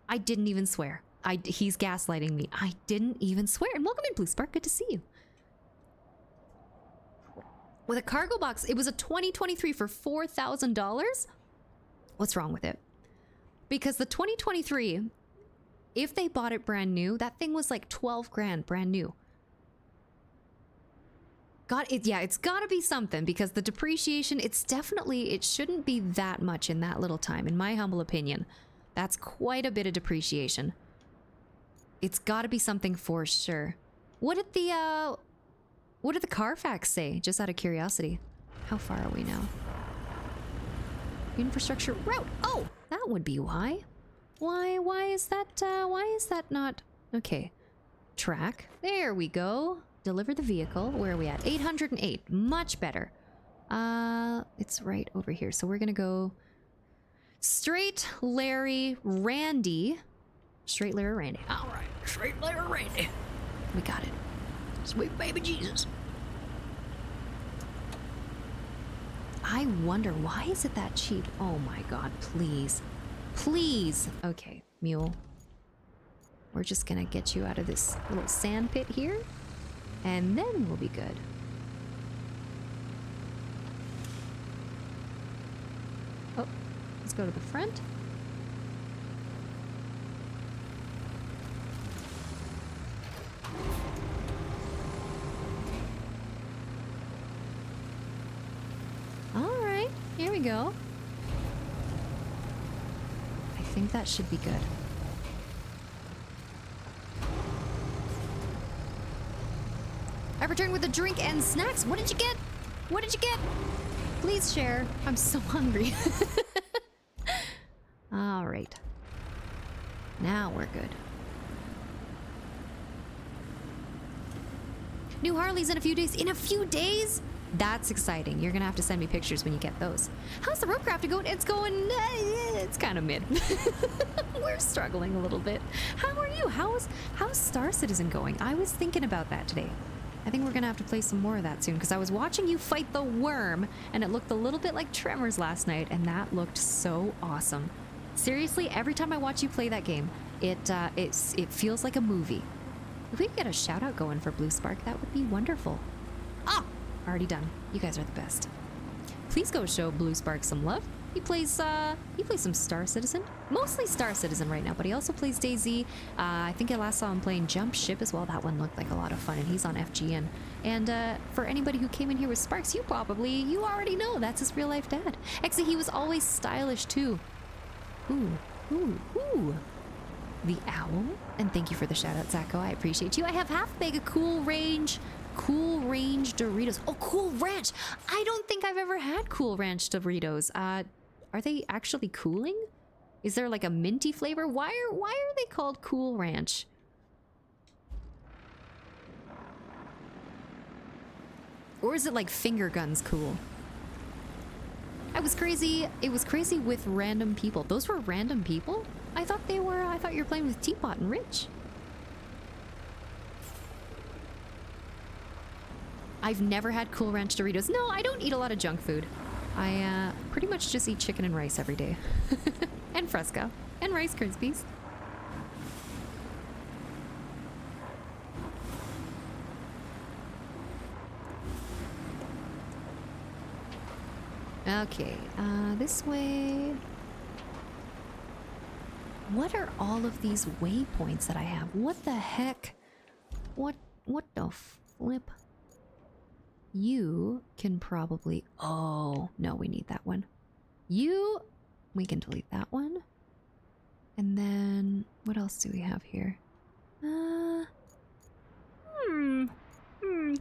I didn't even swear. He's gaslighting me. I didn't even swear. And welcome in, Blue Spark. Good to see you. with a cargo box. It was a 2023 for $4,000. What's wrong with it? Because the 2023, if they bought it brand new, that thing was like 12 grand brand new. It's gotta be something, because the depreciation, it shouldn't be that much in that little time, in my humble opinion. That's quite a bit of depreciation. It's gotta be something for sure. What did the Carfax say, just out of curiosity? How far are we now? Infrastructure route. Oh, that would be why. Why is that not? Okay. Track. There we go. Deliver the vehicle. Where are we at? 808. Much better. It's right over here. So we're gonna go straight Larry Randy. Straight Larry Randy. All right. Straight Larry Randy. We got it. Sweet baby Jesus. I wonder, why is it that cheap? Oh my god, please. Please. Okay, mule. We're just gonna get you out of this little sand pit here, and then we'll be good. Oh, let's go to the front. Alright, here we go. I think that should be good. I returned with a drink and snacks. What did you get? What did you get? Please share. I'm so hungry. All right. Now we're good. New Harleys in a few days. In a few days? That's exciting. You're gonna have to send me pictures when you get those. How's the rope crafting going? It's going... it's kind of mid. We're struggling a little bit. How are you? How's Star Citizen going? I was thinking about that today. I think we're gonna have to play some more of that soon, because I was watching you fight the worm, and it looked a little bit like Tremors last night, and that looked so awesome. Seriously, every time I watch you play that game, it feels like a movie. If we could get a shout out going for Blue Spark, that would be wonderful. Ah! Already done. You guys are the best. Please go show Blue Spark some love. He plays some Star Citizen. Mostly Star Citizen right now, but he also plays DayZ. I think I last saw him playing Jump Ship as well. That one looked like a lot of fun, and he's on FGN. And for anybody who came in here with Sparks, you already know that's his real life dad. Actually, he was always stylish too. Ooh. The Owl. And thank you for the shout out, Zacho. I appreciate you. I have half bag of Cool Range Doritos. Oh, Cool Ranch. I don't think I've ever had Cool Ranch Doritos. Are they actually cooling? Is there like a minty flavor? Why are they called Cool Ranch? Or is it like finger guns cool? It was crazy with random people. Those were random people? I thought you were playing with Teapot and Rich. I've never had Cool Ranch Doritos. No, I don't eat a lot of junk food. I pretty much just eat chicken and rice every day. And Fresca. And Rice Krispies. Okay, this way. What are all of these waypoints that I have? What the heck? What the flip? You can probably... Oh, no, we need that one. We can delete that one. And then, what else do we have here?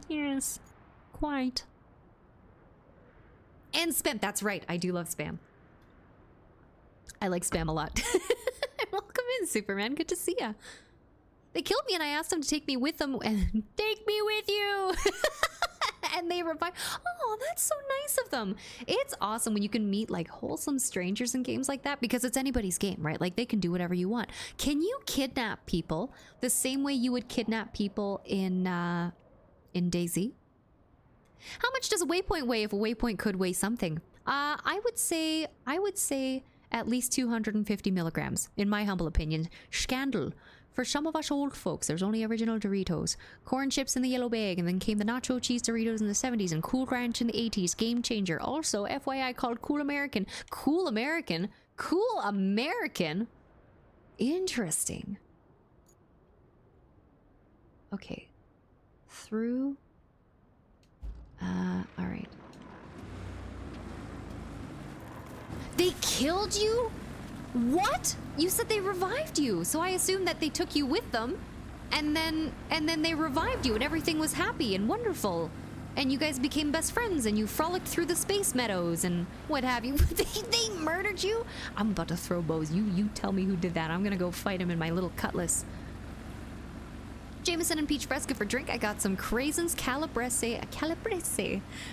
Yes, quite. And spam, that's right, I do love spam. I like spam a lot. Welcome in, Superman, good to see ya. They killed me and I asked them to take me with them and take me with you. And they replied, oh, that's so nice of them. It's awesome when you can meet like wholesome strangers in games like that, because it's anybody's game, right? Like they can do whatever you want. Can you kidnap people the same way you would kidnap people in DayZ? How much does a waypoint weigh if a waypoint could weigh something? I would say at least 250 milligrams, in my humble opinion. Scandal. For some of us old folks, there's only original Doritos. Corn chips in the yellow bag, and then came the nacho cheese Doritos in the 70s and Cool Ranch in the 80s. Game changer. Also, FYI called Cool American. Cool American? Cool American? Interesting. Okay. Through. Alright. They killed you? What? You said they revived you, so I assumed that they took you with them, and then they revived you, and everything was happy and wonderful, and you guys became best friends, and you frolicked through the space meadows and what have you. They murdered you? I'm about to throw bows. You tell me who did that. I'm gonna go fight him in my little cutlass. Jameson and peach fresca for drink. I got some craisins, calabrese,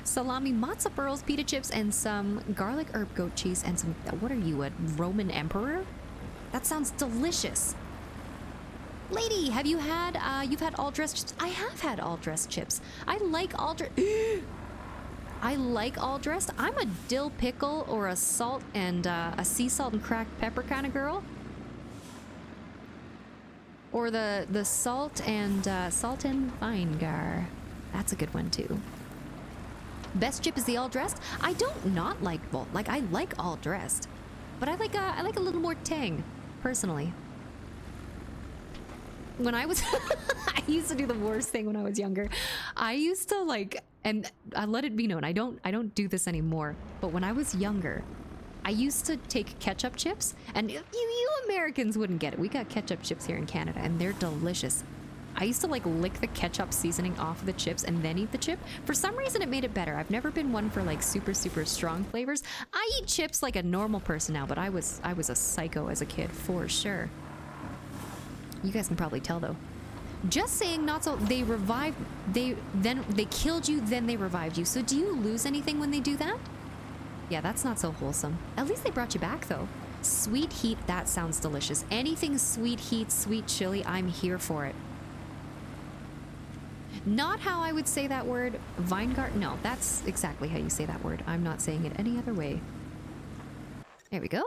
salami, matzo pearls, pita chips, and some garlic herb goat cheese, and some, what are you, a Roman emperor? That sounds delicious. Lady, have you had, you've had all dressed, I have had all dressed chips. I like all dressed, I like all dressed. I'm a dill pickle or a salt and, a sea salt and cracked pepper kind of girl. Or the salt and vinegar. That's a good one too. Best chip is the all dressed. I don't not like both. Like I like all dressed, but I like a little more tang, personally. When I was, I used to do the worst thing when I was younger. I used to like, and I let it be known. I don't do this anymore. But when I was younger, I used to take ketchup chips, and you Americans wouldn't get it. We got ketchup chips here in Canada, and they're delicious. I used to like lick the ketchup seasoning off of the chips and then eat the chip. For some reason, it made it better. I've never been one for like super strong flavors. I eat chips like a normal person now, but I was a psycho as a kid for sure. You guys can probably tell though. Just saying, not so. They revived. They killed you, then they revived you. So do you lose anything when they do that? Yeah, that's not so wholesome. At least they brought you back, though. Sweet heat, that sounds delicious. Anything sweet heat, sweet chili, I'm here for it. Not how I would say that word. Vinegar, no, that's exactly how you say that word. I'm not saying it any other way. There we go.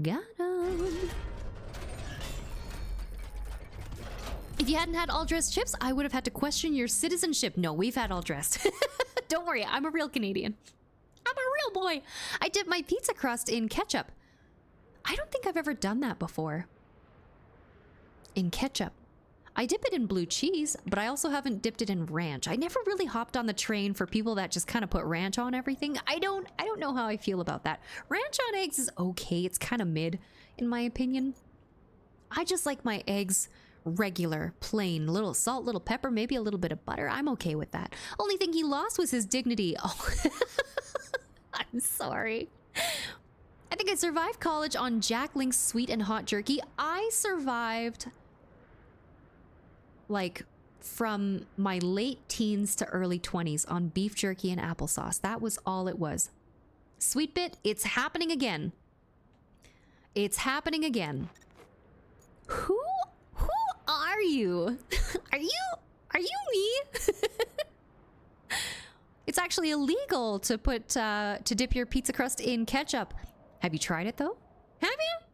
Got him. If you hadn't had all-dressed chips, I would have had to question your citizenship. No, we've had all-dressed. Don't worry, I'm a real Canadian. I'm a real boy. I dip my pizza crust in ketchup. I don't think I've ever done that before. In ketchup. I dip it in blue cheese, but I also haven't dipped it in ranch. I never really hopped on the train for people that just kind of put ranch on everything. I don't know how I feel about that. Ranch on eggs is okay. It's kind of mid, in my opinion. I just like my eggs regular, plain, little salt, little pepper, maybe a little bit of butter. I'm okay with that. Only thing he lost was his dignity. Oh, I'm sorry. I think I survived college on Jack Link's sweet and hot jerky. I survived like from my late teens to early 20s on beef jerky and applesauce. That was all it was. Sweet bit, it's happening again. It's happening again. Who are you? Are you me? It's actually illegal to put to dip your pizza crust in ketchup. Have you tried it though? Have you?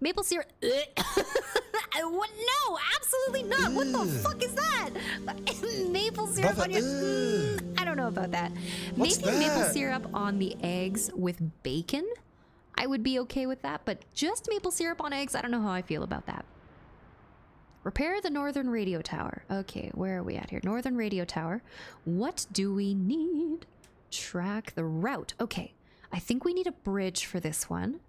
Maple syrup? What? No, absolutely not. What the fuck is that? Maple syrup on your... I don't know about that. What's Maybe maple that? syrup on the eggs with bacon. I would be okay with that, but just maple syrup on eggs, I don't know how I feel about that. Repair the northern radio tower. Okay, where are we at here? Northern radio tower. What do we need? Track the route. Okay, I think we need a bridge for this one.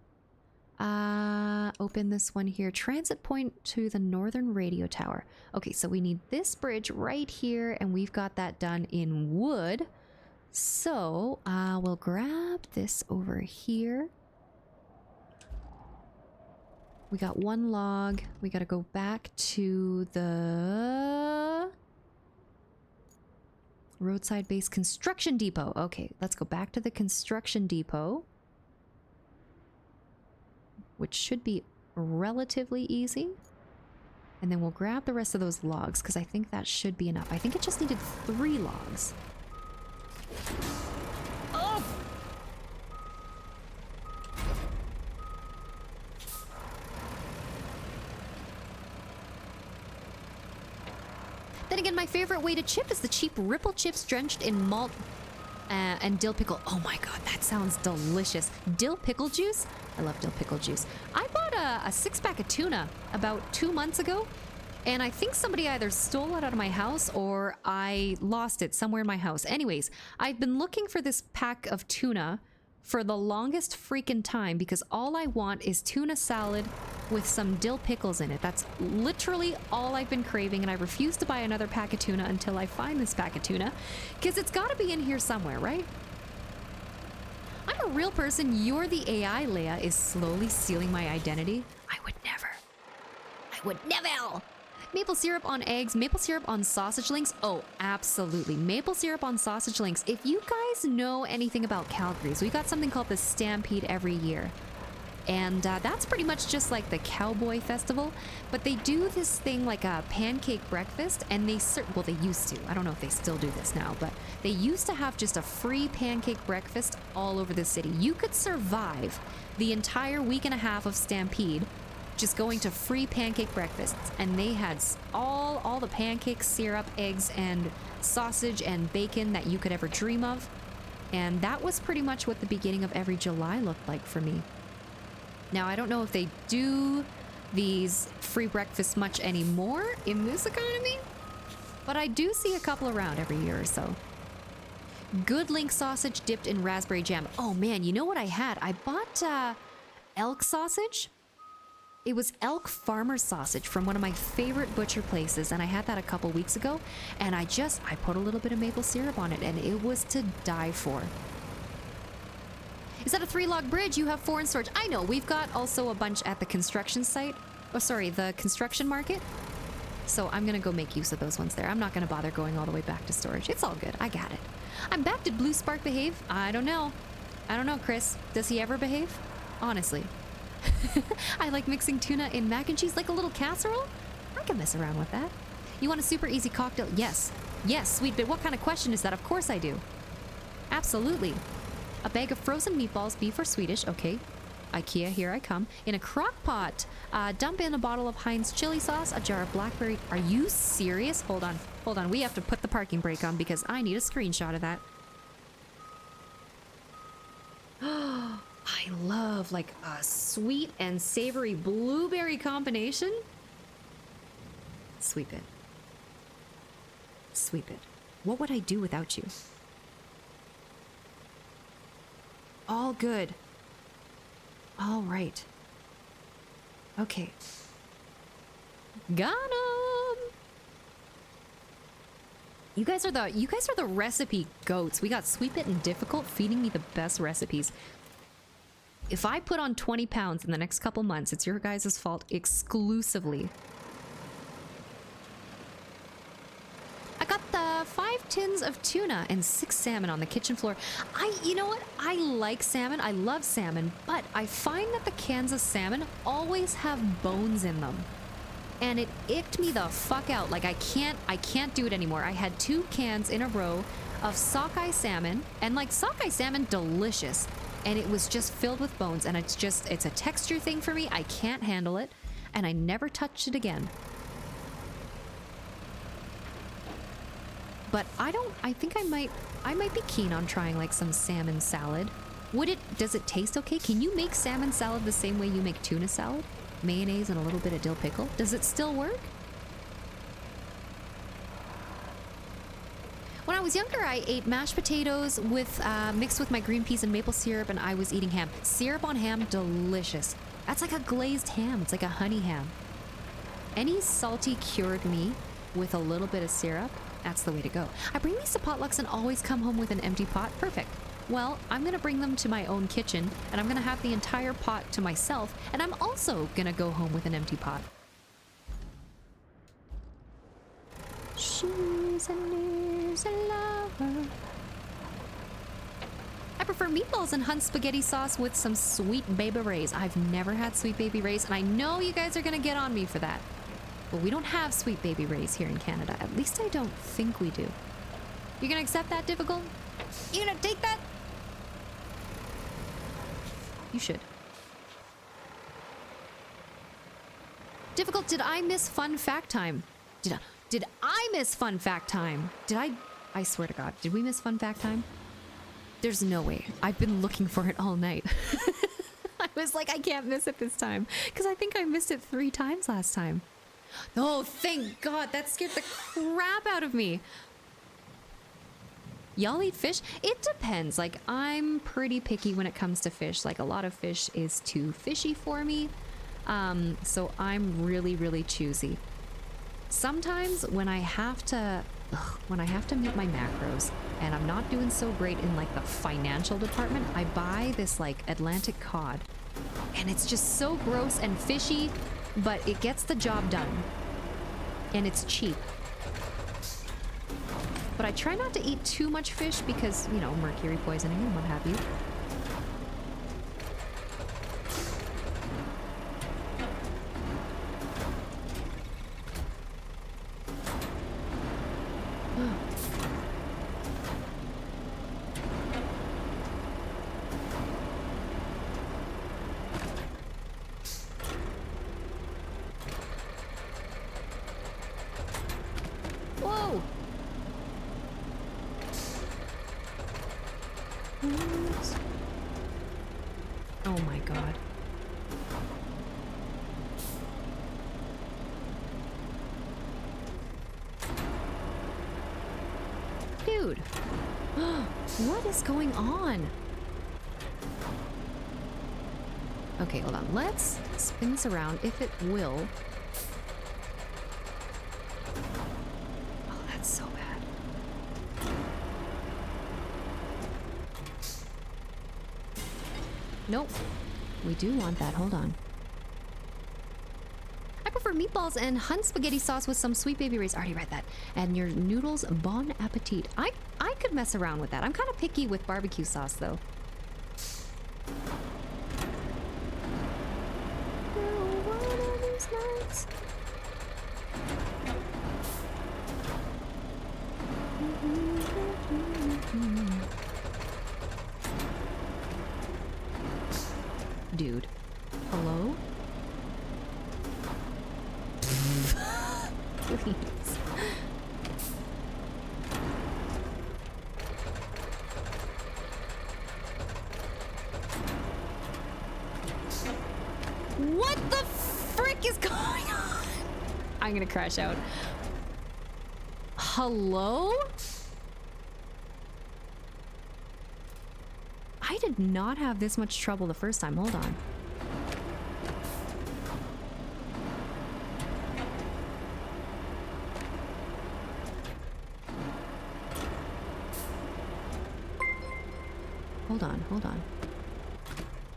Open this one here. Transit point to the northern radio tower. Okay, so we need this bridge right here, and we've got that done in wood. So, we'll grab this over here. We got one log. We gotta go back to the roadside base construction depot. Okay, let's go back to the construction depot, which should be relatively easy. And then we'll grab the rest of those logs because I think that should be enough. I think it just needed 3 logs. Oh! Then again, my favorite way to chip is the cheap Ripple chips drenched in malt and dill pickle. Oh my god, that sounds delicious. Dill pickle juice? I love dill pickle juice. I bought a 6-pack of tuna about 2 months ago, and I think somebody either stole it out of my house or I lost it somewhere in my house. Anyways, I've been looking for this pack of tuna for the longest freaking time because all I want is tuna salad with some dill pickles in it. That's literally all I've been craving, and I refuse to buy another pack of tuna until I find this pack of tuna, because it's got to be in here somewhere, right? I'm a real person. You're the AI, Leia, is slowly stealing my identity. I would never. I would never. Maple syrup on eggs, maple syrup on sausage links. Oh, absolutely. Maple syrup on sausage links. If you guys know anything about Calgary's, we got something called the Stampede every year. And that's pretty much just like the Cowboy Festival, but they do this thing like a pancake breakfast, and they well, they used to. I don't know if they still do this now, but they used to have just a free pancake breakfast all over the city. You could survive the entire week and a half of Stampede just going to free pancake breakfasts, and they had all the pancakes, syrup, eggs, and sausage and bacon that you could ever dream of. And that was pretty much what the beginning of every July looked like for me. Now, I don't know if they do these free breakfasts much anymore in this economy, but I do see a couple around every year or so. Good link sausage dipped in raspberry jam. Oh man, you know what I had? I bought elk sausage. It was elk farmer sausage from one of my favorite butcher places, and I had that a couple weeks ago, and I put a little bit of maple syrup on it, and it was to die for. Is that a 3-log bridge? You have 4 in storage. I know, we've got also a bunch at the construction site. Oh, sorry, the construction market. So I'm gonna go make use of those ones there. I'm not gonna bother going all the way back to storage. It's all good, I got it. I'm back. Did Blue Spark behave? I don't know. I don't know, Chris. Does he ever behave? Honestly. I like mixing tuna in mac and cheese like a little casserole. I can mess around with that. You want a super easy cocktail? Yes. Yes, sweet, but what kind of question is that? Of course I do. Absolutely. A bag of frozen meatballs, beef or Swedish, okay. IKEA, here I come. In a crock pot, dump in a bottle of Heinz chili sauce, a jar of blackberry. Are you serious? Hold on. We have to put the parking brake on because I need a screenshot of that. I love like a sweet and savory blueberry combination. Sweep it. Sweep it. What would I do without you? All good. All right. Okay. Got 'em. You guys are the recipe goats. We got Sweep It and Difficult feeding me the best recipes. If I put on 20 pounds in the next couple months, it's your guys' fault exclusively. I got the 5 tins of tuna and 6 salmon on the kitchen floor. You know what? I like salmon. I love salmon, but I find that the cans of salmon always have bones in them. And it icked me the fuck out. Like I can't do it anymore. I had 2 cans in a row of sockeye salmon, and like sockeye salmon, delicious. And it was just filled with bones, and it's a texture thing for me. I can't handle it, and I never touched it again. But I think I might be keen on trying like some salmon salad. Does it taste okay? Can you make salmon salad the same way you make tuna salad? Mayonnaise and a little bit of dill pickle? Does it still work? When I was younger, I ate mashed potatoes with mixed with my green peas and maple syrup, and I was eating ham. Syrup on ham, delicious. That's like a glazed ham. It's like a honey ham. Any salty cured meat with a little bit of syrup, that's the way to go. I bring these to potlucks and always come home with an empty pot. Perfect. Well, I'm gonna bring them to my own kitchen, and I'm gonna have the entire pot to myself, and I'm also gonna go home with an empty pot. She's a lover. I prefer meatballs and Hunt's spaghetti sauce with some Sweet Baby Ray's. I've never had Sweet Baby Ray's, and I know you guys are gonna get on me for that. But we don't have Sweet Baby Ray's here in Canada. At least I don't think we do. You're gonna accept that, Difficult? You gonna take that? You should. Difficult, did I miss fun fact time? Did I miss fun fact time? I swear to God, did we miss fun fact time? There's no way. I've been looking for it all night. I was like, I can't miss it this time. Because I think I missed it 3 times last time. Oh, thank God. That scared the crap out of me. Y'all eat fish? It depends. Like, I'm pretty picky when it comes to fish. Like, a lot of fish is too fishy for me. So I'm really, really choosy. Sometimes when I have to meet my macros and I'm not doing so great in like the financial department, I buy this like Atlantic cod. And it's just so gross and fishy, but it gets the job done. And it's cheap. But I try not to eat too much fish because, you know, mercury poisoning and what have you. Whoa! Oh my God. Dude, what is going on? Okay, hold on. Let's spin this around if it will. Oh, that's so bad. Nope. We do want that. Hold on. I prefer meatballs and Hunt spaghetti sauce with some Sweet Baby Ray's. I already read that. And your noodles, bon appetit. I could mess around with that. I'm kind of picky with barbecue sauce, though. Dude. Hello? Please. What the frick is going on? I'm gonna crash out. Hello? I did not have this much trouble the first time. Hold on. Hold on.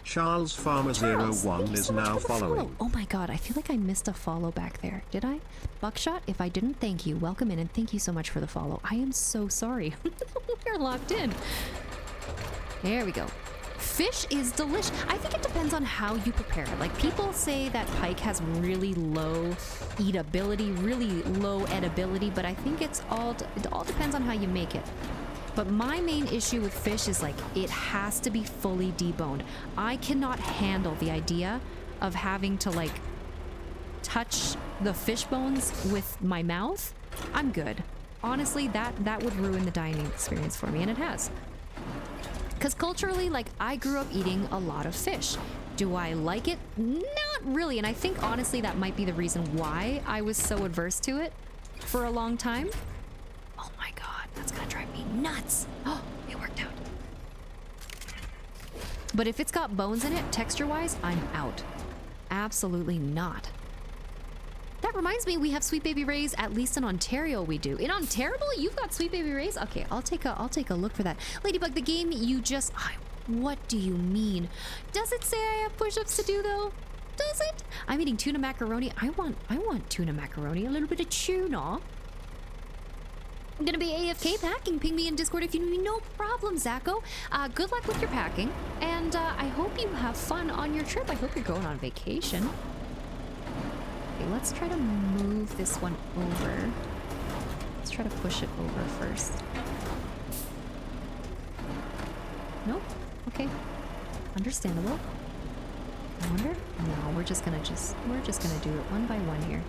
Charles Farmer Charles, 01 thank you is so much now for the follow. following. Oh my God, I feel like I missed a follow back there. Did I? Buckshot, if I didn't, thank you. Welcome in and thank you so much for the follow. I am so sorry. We're locked in. There we go. Fish is delicious. I think it depends on how you prepare it. Like, people say that pike has really low eatability, really low edibility, but I think it all depends on how you make it. But my main issue with fish is like, it has to be fully deboned. I cannot handle the idea of having to like touch the fish bones with my mouth. I'm good. Honestly, that would ruin the dining experience for me, and it has. Because culturally, like, I grew up eating a lot of fish. Do I like it? Not really. And I think honestly that might be the reason why I was so adverse to it for a long time. Oh my God, that's gonna drive me nuts. Oh, it worked out. But if it's got bones in it, texture-wise, I'm out. Absolutely not. That reminds me, we have Sweet Baby Ray's, at least in Ontario we do. In Ontario, you've got Sweet Baby Ray's? Okay, I'll take a look for that. Ladybug, the game you just... what do you mean? Does it say I have push-ups to do, though? Does it? I'm eating tuna macaroni. I want tuna macaroni. A little bit of tuna. I'm gonna be AFK packing. Ping me in Discord if you need me. No problem, Zacho. Good luck with your packing. And I hope you have fun on your trip. I hope you're going on vacation. Okay, let's try to move this one over. Let's try to push it over first. Nope. Okay. Understandable. I wonder? No, we're just gonna do it one by one here.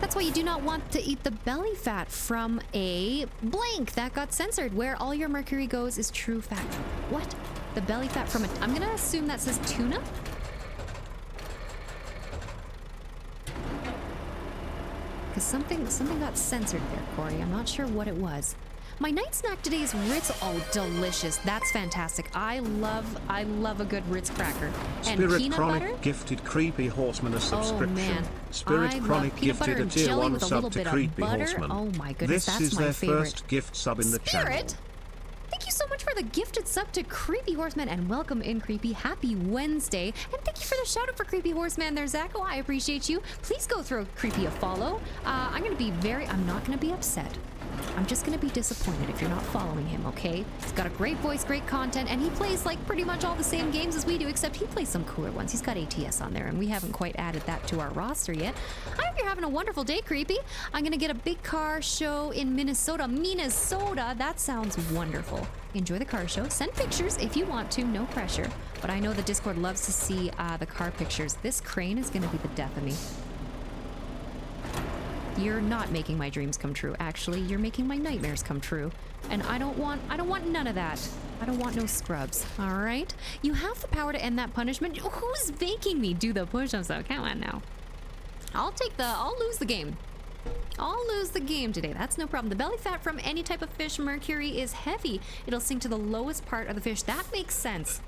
That's why you do not want to eat the belly fat from a blank that got censored. Where all your mercury goes is true fat. What? The belly fat from a... I'm gonna assume that says tuna? Because something got censored there, Corey. I'm not sure what it was. My night snack today is Ritz. Oh, delicious. That's fantastic. I love a good Ritz cracker. And Spirit peanut Chronic butter? gifted Creepy Horseman a subscription. man. Spirit I love Chronic peanut butter gifted a and tier jelly 1 with a sub little to bit of Creepy butter. Horseman. Oh my goodness, this that's is my their favorite. first gift sub in the channel. Spirit? Thank you so much for the gifted sub to Creepy Horseman and welcome in Creepy. Happy Wednesday. And thank you for the shout out for Creepy Horseman there, Zacho. I appreciate you. Please go throw Creepy a follow. I'm not gonna be upset. I'm just gonna be disappointed if you're not following him, okay? He's got a great voice, great content, and he plays like pretty much all the same games as we do, except he plays some cooler ones. He's got ATS on there, and we haven't quite added that to our roster yet. I hope you're having a wonderful day, Creepy. I'm gonna get a big car show in Minnesota. Minnesota, that sounds wonderful. Enjoy the car show. Send pictures if you want to, no pressure. But I know the Discord loves to see the car pictures. This crane is gonna be the death of me. You're not making my dreams come true. Actually, you're making my nightmares come true. And I don't want none of that. I don't want no scrubs. All right? You have the power to end that punishment. Who's making me do the push-ups though? Come on now. I'll lose the game. I'll lose the game today. That's no problem. The belly fat from any type of fish mercury is heavy. It'll sink to the lowest part of the fish. That makes sense.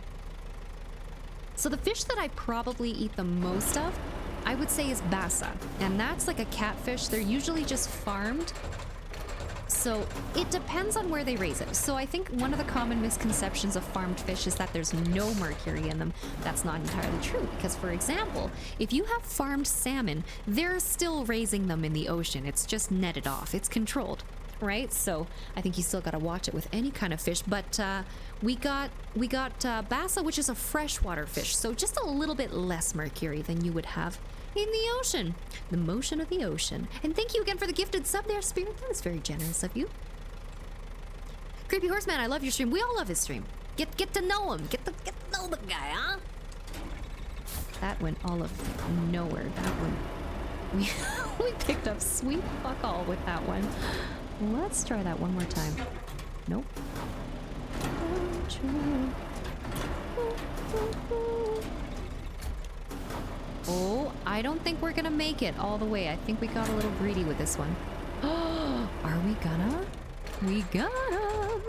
So the fish that I probably eat the most of, I would say, is bassa, and that's like a catfish. They're usually just farmed, so it depends on where they raise it. So I think one of the common misconceptions of farmed fish is that there's no mercury in them. That's not entirely true, because for example, if you have farmed salmon, they're still raising them in the ocean. It's just netted off. It's controlled, right? So I think you still got to watch it with any kind of fish. But we got bassa, which is a freshwater fish, so just a little bit less mercury than you would have in the ocean. The motion of the ocean. And thank you again for the gifted sub there, Spirit. That was very generous of you. Creepy Horseman, I love your stream. We all love his stream. Get to know him. Get to know the guy, huh? That went all of nowhere. That one. We picked up sweet fuck all with that one. Let's try that one more time. Nope. Oh, I don't think we're gonna make it all the way. I think we got a little greedy with this one. Are we gonna? We gonna.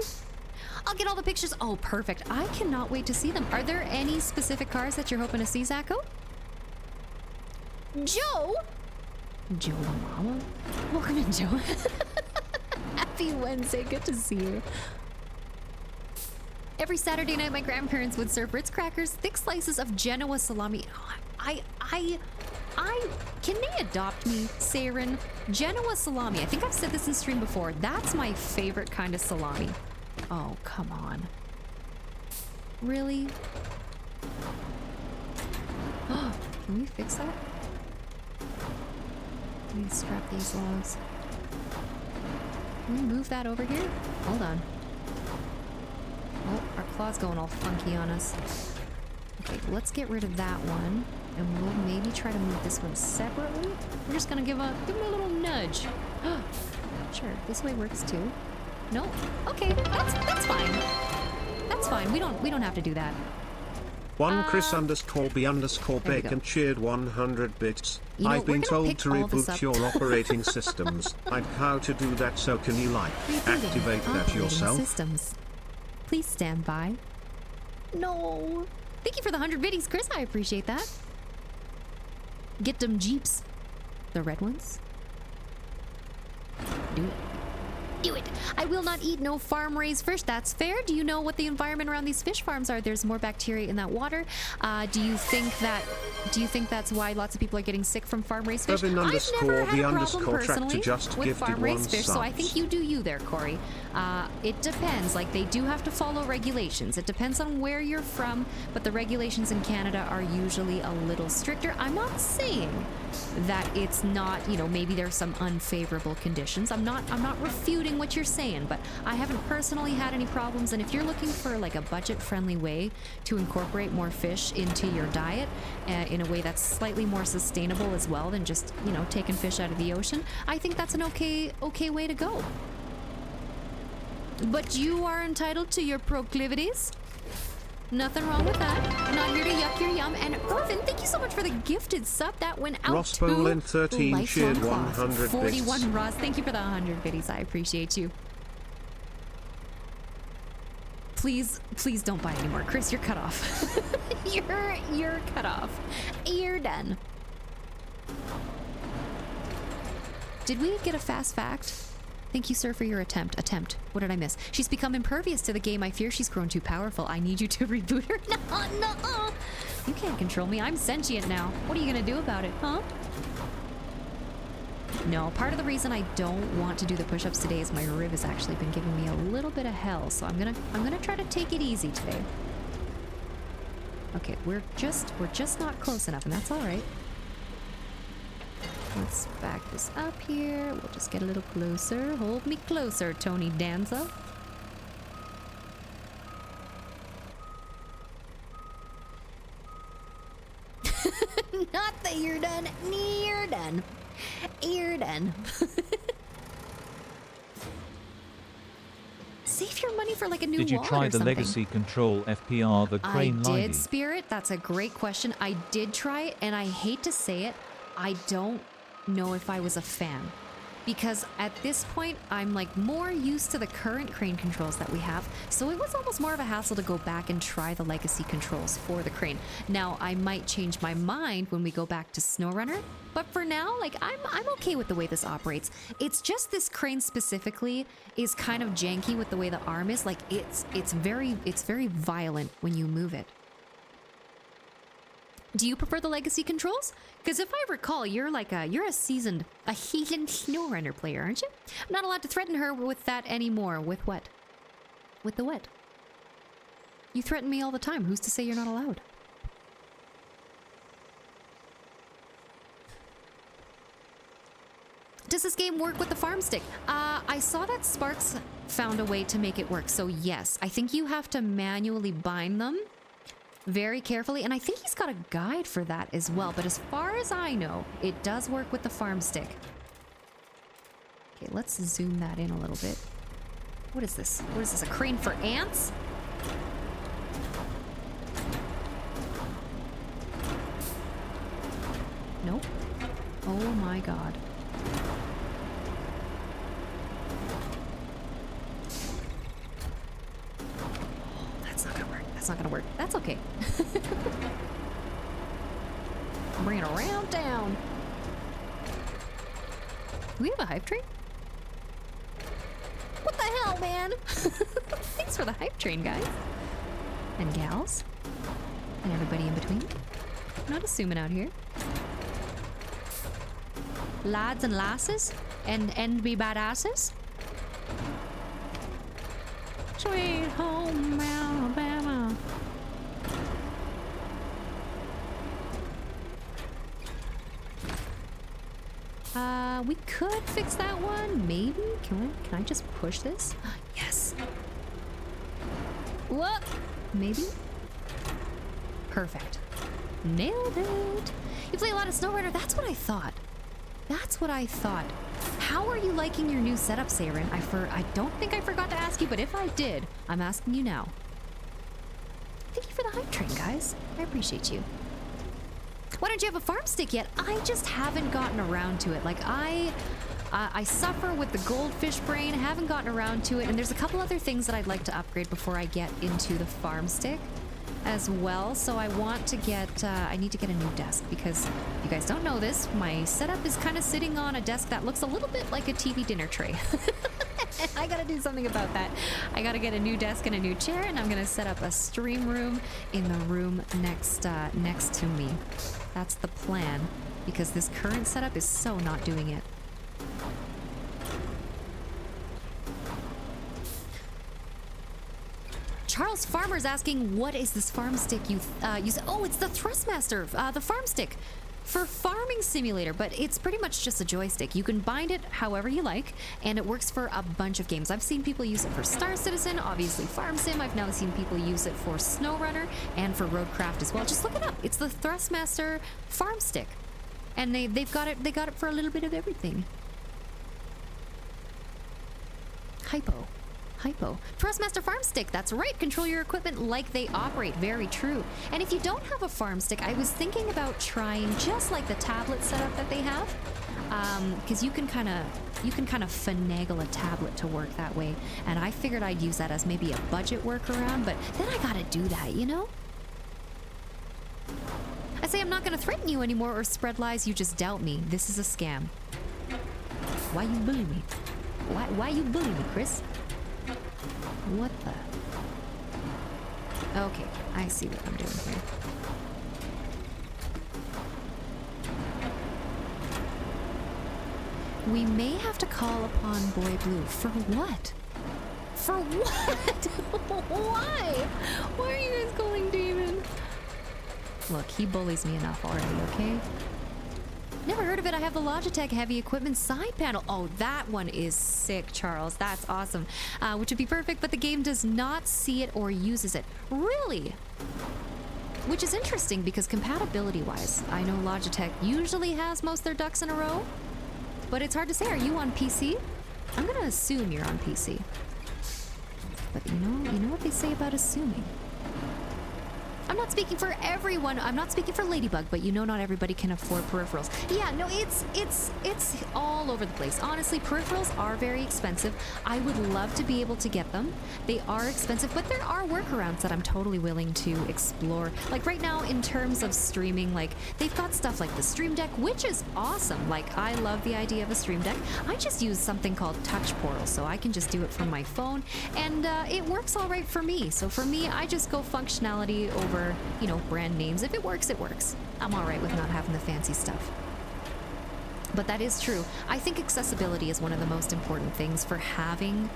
I'll get all the pictures. Oh, perfect. I cannot wait to see them. Are there any specific cars that you're hoping to see, Zacho? Joe? Joe the mama? Welcome in, Joe. Happy Wednesday. Good to see you. Every Saturday night, my grandparents would serve Ritz crackers, thick slices of Genoa salami. Can they adopt me, Saren? Genoa salami. I think I've said this in stream before. That's my favorite kind of salami. Oh, come on. Really? Can we fix that? Let me strap these logs. Can we move that over here? Hold on. Oh, our claw's going all funky on us. Okay, let's get rid of that one. And we'll maybe try to move this one separately. We're just gonna give him a little nudge. Sure, this way works too. No? Okay, that's fine. That's fine. We don't have to do that. One Chris _B there we bacon go. cheered 100 bits. You know, I've been we're gonna told pick to all this reboot up. your operating systems. I'd how to do that, so can you Rebooting activate that operating yourself? Systems. Please stand by. No. Thank you for the 100 biddies, Chris. I appreciate that. Get them Jeeps. The red ones. Do it. Do it. I will not eat no farm-raised fish. That's fair. Do you know what the environment around these fish farms are? There's more bacteria in that water. Do you think that's why lots of people are getting sick from farm-raised fish? Urban I've never _ had the a problem _ tractor personally just with gifted farm-raised 1 fish, so I subs. think you do you there, Corey. It depends. Like, they do have to follow regulations. It depends on where you're from, but the regulations in Canada are usually a little stricter. I'm not saying that it's not, maybe there's some unfavorable conditions. I'm not refuting fine-tuning what you're saying, but I haven't personally had any problems. And if you're looking for like a budget-friendly way to incorporate more fish into your diet in a way that's slightly more sustainable as well than just, you know, taking fish out of the ocean, I think that's an okay way to go. But you are entitled to your proclivities. Nothing wrong with that. Not here to yuck your yum. And Irvin, thank you so much for the gifted sub. That went out Ross to Bolin 13 Lifelong shared Cloth. 100 41 bits. Ross, thank you for the 100 biddies. I appreciate you. Please don't buy anymore. Chris, you're cut off. You're cut off. You're done. Did we get a fast fact? Thank you, sir, for your attempt. What did I miss? She's become impervious to the game. I fear she's grown too powerful. I need you to reboot her. No. You can't control me. I'm sentient now. What are you gonna do about it, huh? No, part of the reason I don't want to do the push-ups today is my rib has actually been giving me a little bit of hell. So I'm gonna try to take it easy today. Okay, we're just not close enough, and that's all right. Let's back this up here. We'll just get a little closer. Hold me closer, Tony Danza. Not that you're done. You're done. You're done. Save your money for like a new Did you wallet try or the something. Legacy Control FPR, the Crane I did, Lady? Spirit. That's a great question. I did try it, and I hate to say it, I don't know if I was a fan. Because at this point, I'm like more used to the current crane controls that we have, so it was almost more of a hassle to go back and try the legacy controls for the crane. Now, I might change my mind when we go back to SnowRunner, but for now, like I'm okay with the way this operates. It's just this crane specifically is kind of janky with the way the arm is. Like it's very violent when you move it. Do you prefer the legacy controls? Because if I recall, you're a seasoned SnowRunner player, aren't you? I'm not allowed to threaten her with that anymore. With what? With the what? You threaten me all the time. Who's to say you're not allowed? Does this game work with the farm stick? I saw that Sparks found a way to make it work. So yes, I think you have to manually bind them very carefully, and I think he's got a guide for that as well, but as far as I know, it does work with the farm stick. Okay, let's zoom that in a little bit. What is this? What is this, a crane for ants? Nope. Oh my god. That's not gonna work. That's okay. Bring it around town. Do we have a hype train? What the hell, man? Thanks for the hype train, guys. And gals. And everybody in between. I'm not assuming out here. Lads and lasses. And be badasses. Sweet home Alabama. We could fix that one, maybe. Can I just push this? Yes. What? Maybe. Perfect. Nailed it. You play a lot of SnowRunner. That's what I thought. That's what I thought. How are you liking your new setup, Saren? I don't think I forgot to ask you, but if I did, I'm asking you now. Thank you for the hype train, guys. I appreciate you. Why don't you have a farm stick yet? I just haven't gotten around to it. Like, I suffer with the goldfish brain, haven't gotten around to it, and there's a couple other things that I'd like to upgrade before I get into the farm stick as well. So I want to get, I need to get a new desk, because if you guys don't know this, my setup is kind of sitting on a desk that looks a little bit like a TV dinner tray. I gotta do something about that. I gotta get a new desk and a new chair, and I'm gonna set up a stream room in the room next to me. That's the plan, because this current setup is so not doing it. Charles Farmer's asking, what is this farm stick you use? Oh, it's the Thrustmaster, the farm stick for Farming Simulator, but it's pretty much just a joystick. You can bind it however you like, and it works for a bunch of games. I've seen people use it for Star Citizen, obviously Farm Sim. I've now seen people use it for SnowRunner and for Roadcraft as well. Just look it up. It's the Thrustmaster Farm Stick, and they've got it. They got it for a little bit of everything. Hypo. Thrustmaster Farm Stick, that's right. Control your equipment like they operate. Very true. And if you don't have a farm stick, I was thinking about trying just like the tablet setup that they have. Because you can kind of finagle a tablet to work that way. And I figured I'd use that as maybe a budget workaround, but then I gotta do that, you know? I say I'm not gonna threaten you anymore or spread lies. You just doubt me. This is a scam. Why you bully me? Why you bully me, Chris? What the? Okay, I see what I'm doing here. We may have to call upon Boy Blue. For what? For what? Why? Why are you guys calling Damon? Look, he bullies me enough already, okay? Never heard of it. I have the Logitech heavy equipment side panel. Oh, that one is sick, Charles. That's awesome. Which would be perfect, but the game does not see it or uses it. Really? Which is interesting because compatibility-wise, I know Logitech usually has most of their ducks in a row, but it's hard to say. Are you on PC? I'm gonna assume you're on PC. But you know what they say about assuming. I'm not speaking for everyone. I'm not speaking for Ladybug, but you know not everybody can afford peripherals. Yeah, no, it's all over the place. Honestly, peripherals are very expensive. I would love to be able to get them. They are expensive, but there are workarounds that I'm totally willing to explore. Like right now, in terms of streaming, like they've got stuff like the Stream Deck, which is awesome. Like I love the idea of a Stream Deck. I just use something called Touch Portal, so I can just do it from my phone, and it works all right for me. So for me, I just go functionality over, you know, brand names. If it works, it works. I'm all right with not having the fancy stuff. But that is true. I think accessibility is one of the most important things for having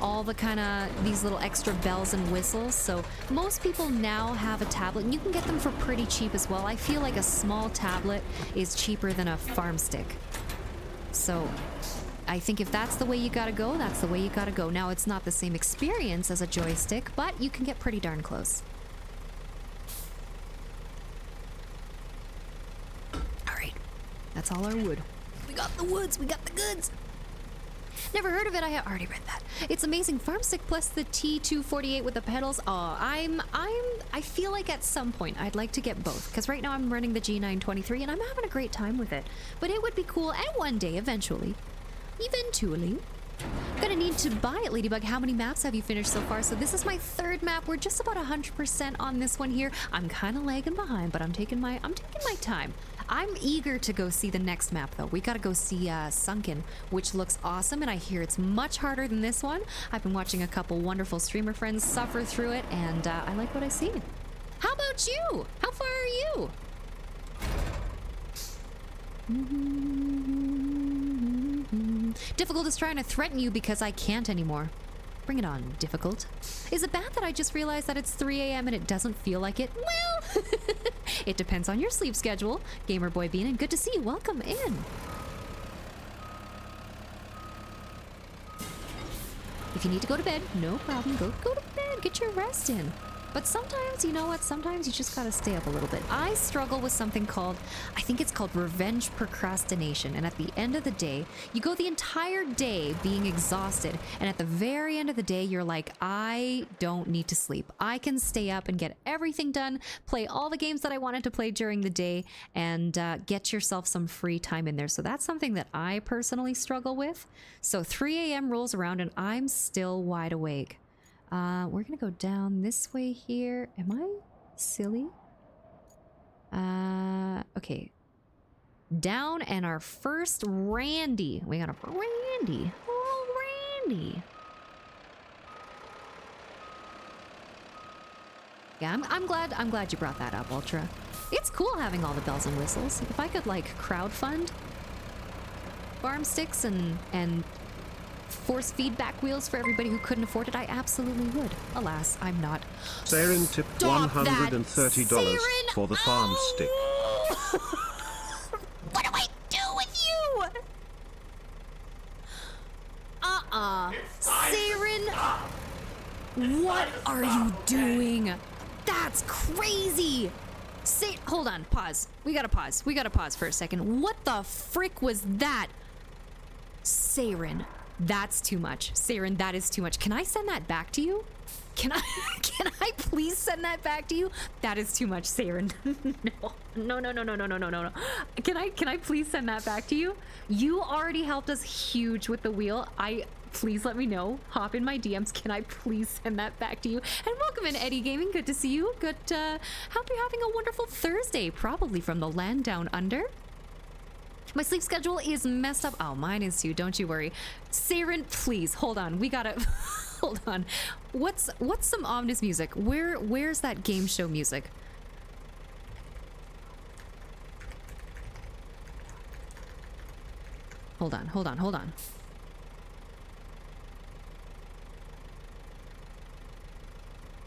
all the kind of these little extra bells and whistles. So most people now have a tablet, and you can get them for pretty cheap as well. I feel like a small tablet is cheaper than a farm stick. So I think if that's the way you gotta go, that's the way you gotta go. Now, it's not the same experience as a joystick, but you can get pretty darn close. That's all our wood. We got the woods, we got the goods. Never heard of it. I have already read that. It's amazing. Farm stick plus the T248 with the pedals. Oh, I feel like at some point I'd like to get both, because right now I'm running the G923 and I'm having a great time with it. But it would be cool, and one day, eventually, gonna need to buy it, Ladybug. How many maps have you finished so far? So this is my third map. We're just about 100% on this one here. I'm kind of lagging behind, but I'm taking my time. I'm eager to go see the next map, though. We gotta go see Sunken, which looks awesome, and I hear it's much harder than this one. I've been watching a couple wonderful streamer friends suffer through it, and I like what I see. How about you? How far are you? Difficult is trying to threaten you because I can't anymore. Bring it on, Difficult. Is it bad that I just realized that it's 3 a.m. and it doesn't feel like it? Well, it depends on your sleep schedule. Gamer Boy Bean, and good to see you. Welcome in. If you need to go to bed, no problem. Go to bed. Get your rest in. But sometimes, you know what? Sometimes you just gotta stay up a little bit. I struggle with something called, I think it's called revenge procrastination. And at the end of the day, you go the entire day being exhausted. And at the very end of the day, you're like, I don't need to sleep. I can stay up and get everything done, play all the games that I wanted to play during the day, and get yourself some free time in there. So that's something that I personally struggle with. So 3 a.m. rolls around and I'm still wide awake. We're gonna go down this way here. Am I silly? Okay. Down, and our first Randy. We got a Randy. Oh, Randy. Yeah, I'm glad you brought that up, Ultra. It's cool having all the bells and whistles. If I could like crowdfund farm sticks and force feedback wheels for everybody who couldn't afford it, I absolutely would. Alas, I'm not. Saren tipped $130 for the farm stick. Nuh-uh. Siren, what are you doing? That's crazy. Hold on, pause. We gotta pause. We gotta pause for a second. What the frick was that? Siren, that's too much. Siren, that is too much. Can I send that back to you? Can I please send that back to you? That is too much, Siren. No. Can I please send that back to you? You already helped us huge with the wheel. Please let me know. Hop in my DMs. Can I please send that back to you? And welcome in, Eddie Gaming. Good to see you. Good. Hope you're having a wonderful Thursday, probably from the land down under. My sleep schedule is messed up. Oh, mine is too. Don't you worry. Siren, please hold on. We gotta hold on. What's some ominous music? Where's that game show music? Hold on.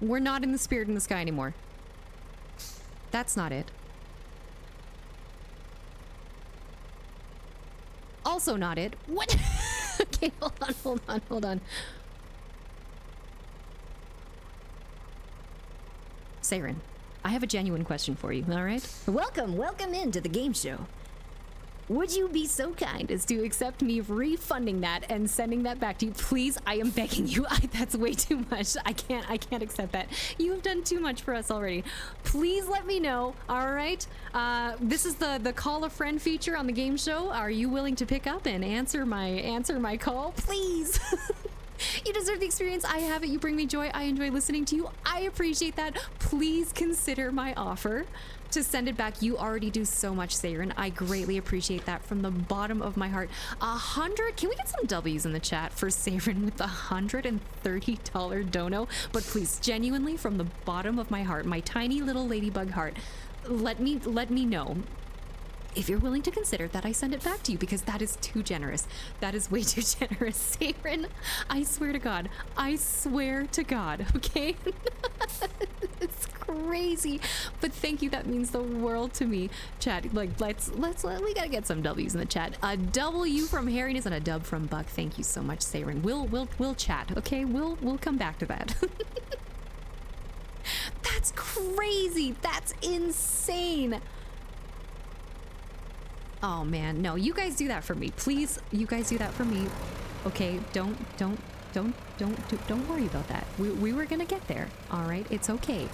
We're not in the Spirit in the Sky anymore. That's not it. Also not it. What? Okay, hold on. Siren, I have a genuine question for you, all right? Welcome into the game show. Would you be so kind as to accept me refunding that and sending that back to you? Please, I am begging you. That's way too much. I can't accept that. You have done too much for us already. Please let me know, all right? This is the call a friend feature on the game show. Are you willing to pick up and answer my call? Please. You deserve the experience. I have it. You bring me joy. I enjoy listening to you. I appreciate that. Please consider my offer to send it back. You already do so much, Siren. I greatly appreciate that from the bottom of my heart. 100. Can we get some W's in the chat for Siren with the $130 dono? But please, genuinely, from the bottom of my heart, my tiny little ladybug heart, let me know if you're willing to consider that I send it back to you, because that is too generous. That is way too generous, Siren. I swear to God. Okay? It's crazy, but thank you. That means the world to me. Chat, like, we gotta get some W's in the chat. A W from Harriness and a dub from Buck. Thank you so much, Siren. We'll chat, okay? We'll come back to that. That's crazy. That's insane. Oh man, no, you guys do that for me. Please, you guys do that for me. Okay, don't worry about that. We were gonna get there, all right? It's okay.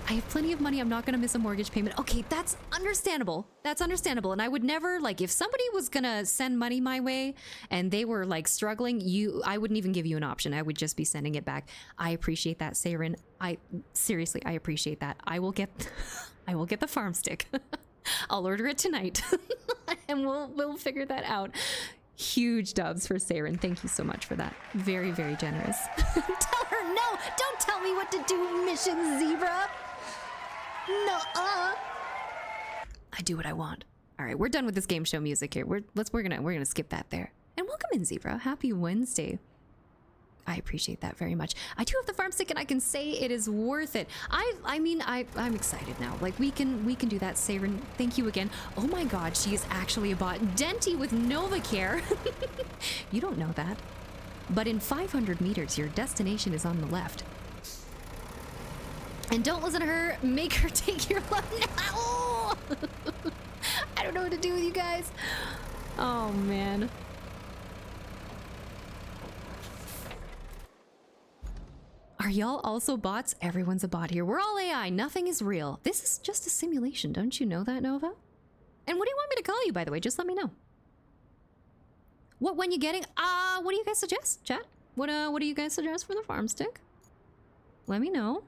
I have plenty of money. I'm not gonna miss a mortgage payment. Okay, that's understandable. That's understandable. And I would never, like, if somebody was gonna send money my way and they were like struggling, I wouldn't even give you an option. I would just be sending it back. I appreciate that, Siren. Seriously, I appreciate that. I will get the farm stick. I'll order it tonight and we'll figure that out. Huge dubs for Siren. Thank you so much for that. Very, very generous. Tell her no. Don't tell me what to do, Mission Zebra. No. I do what I want. All right, we're done with this game show music here. We're gonna skip that there. And welcome in, Zebra. Happy Wednesday. I appreciate that very much. I do have the farm stick, and I can say it is worth it. I'm excited now. Like, we can do that, Siren. Thank you again. Oh my God, she is actually a bot. Denty with NovaCare. You don't know that. But in 500 meters, your destination is on the left. And don't listen to her. Make her take your left now. I don't know what to do with you guys. Oh man. Are y'all also bots? Everyone's a bot here. We're all AI. Nothing is real. This is just a simulation. Don't you know that, Nova? And what do you want me to call you, by the way? Just let me know. When you getting? What do you guys suggest, chat? What do you guys suggest for the farm stick? Let me know.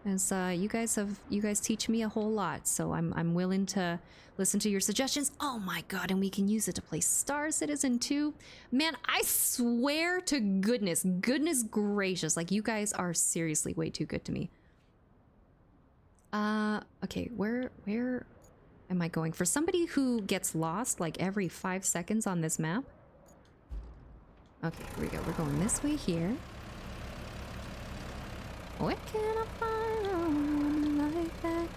As you guys teach me a whole lot, so I'm willing to listen to your suggestions. Oh my God, and we can use it to play Star Citizen 2. Man, I swear to goodness gracious, like, you guys are seriously way too good to me. Okay, where am I going? For somebody who gets lost like every 5 seconds on this map. Okay, here we go. We're going this way here. Where can I find a woman like that?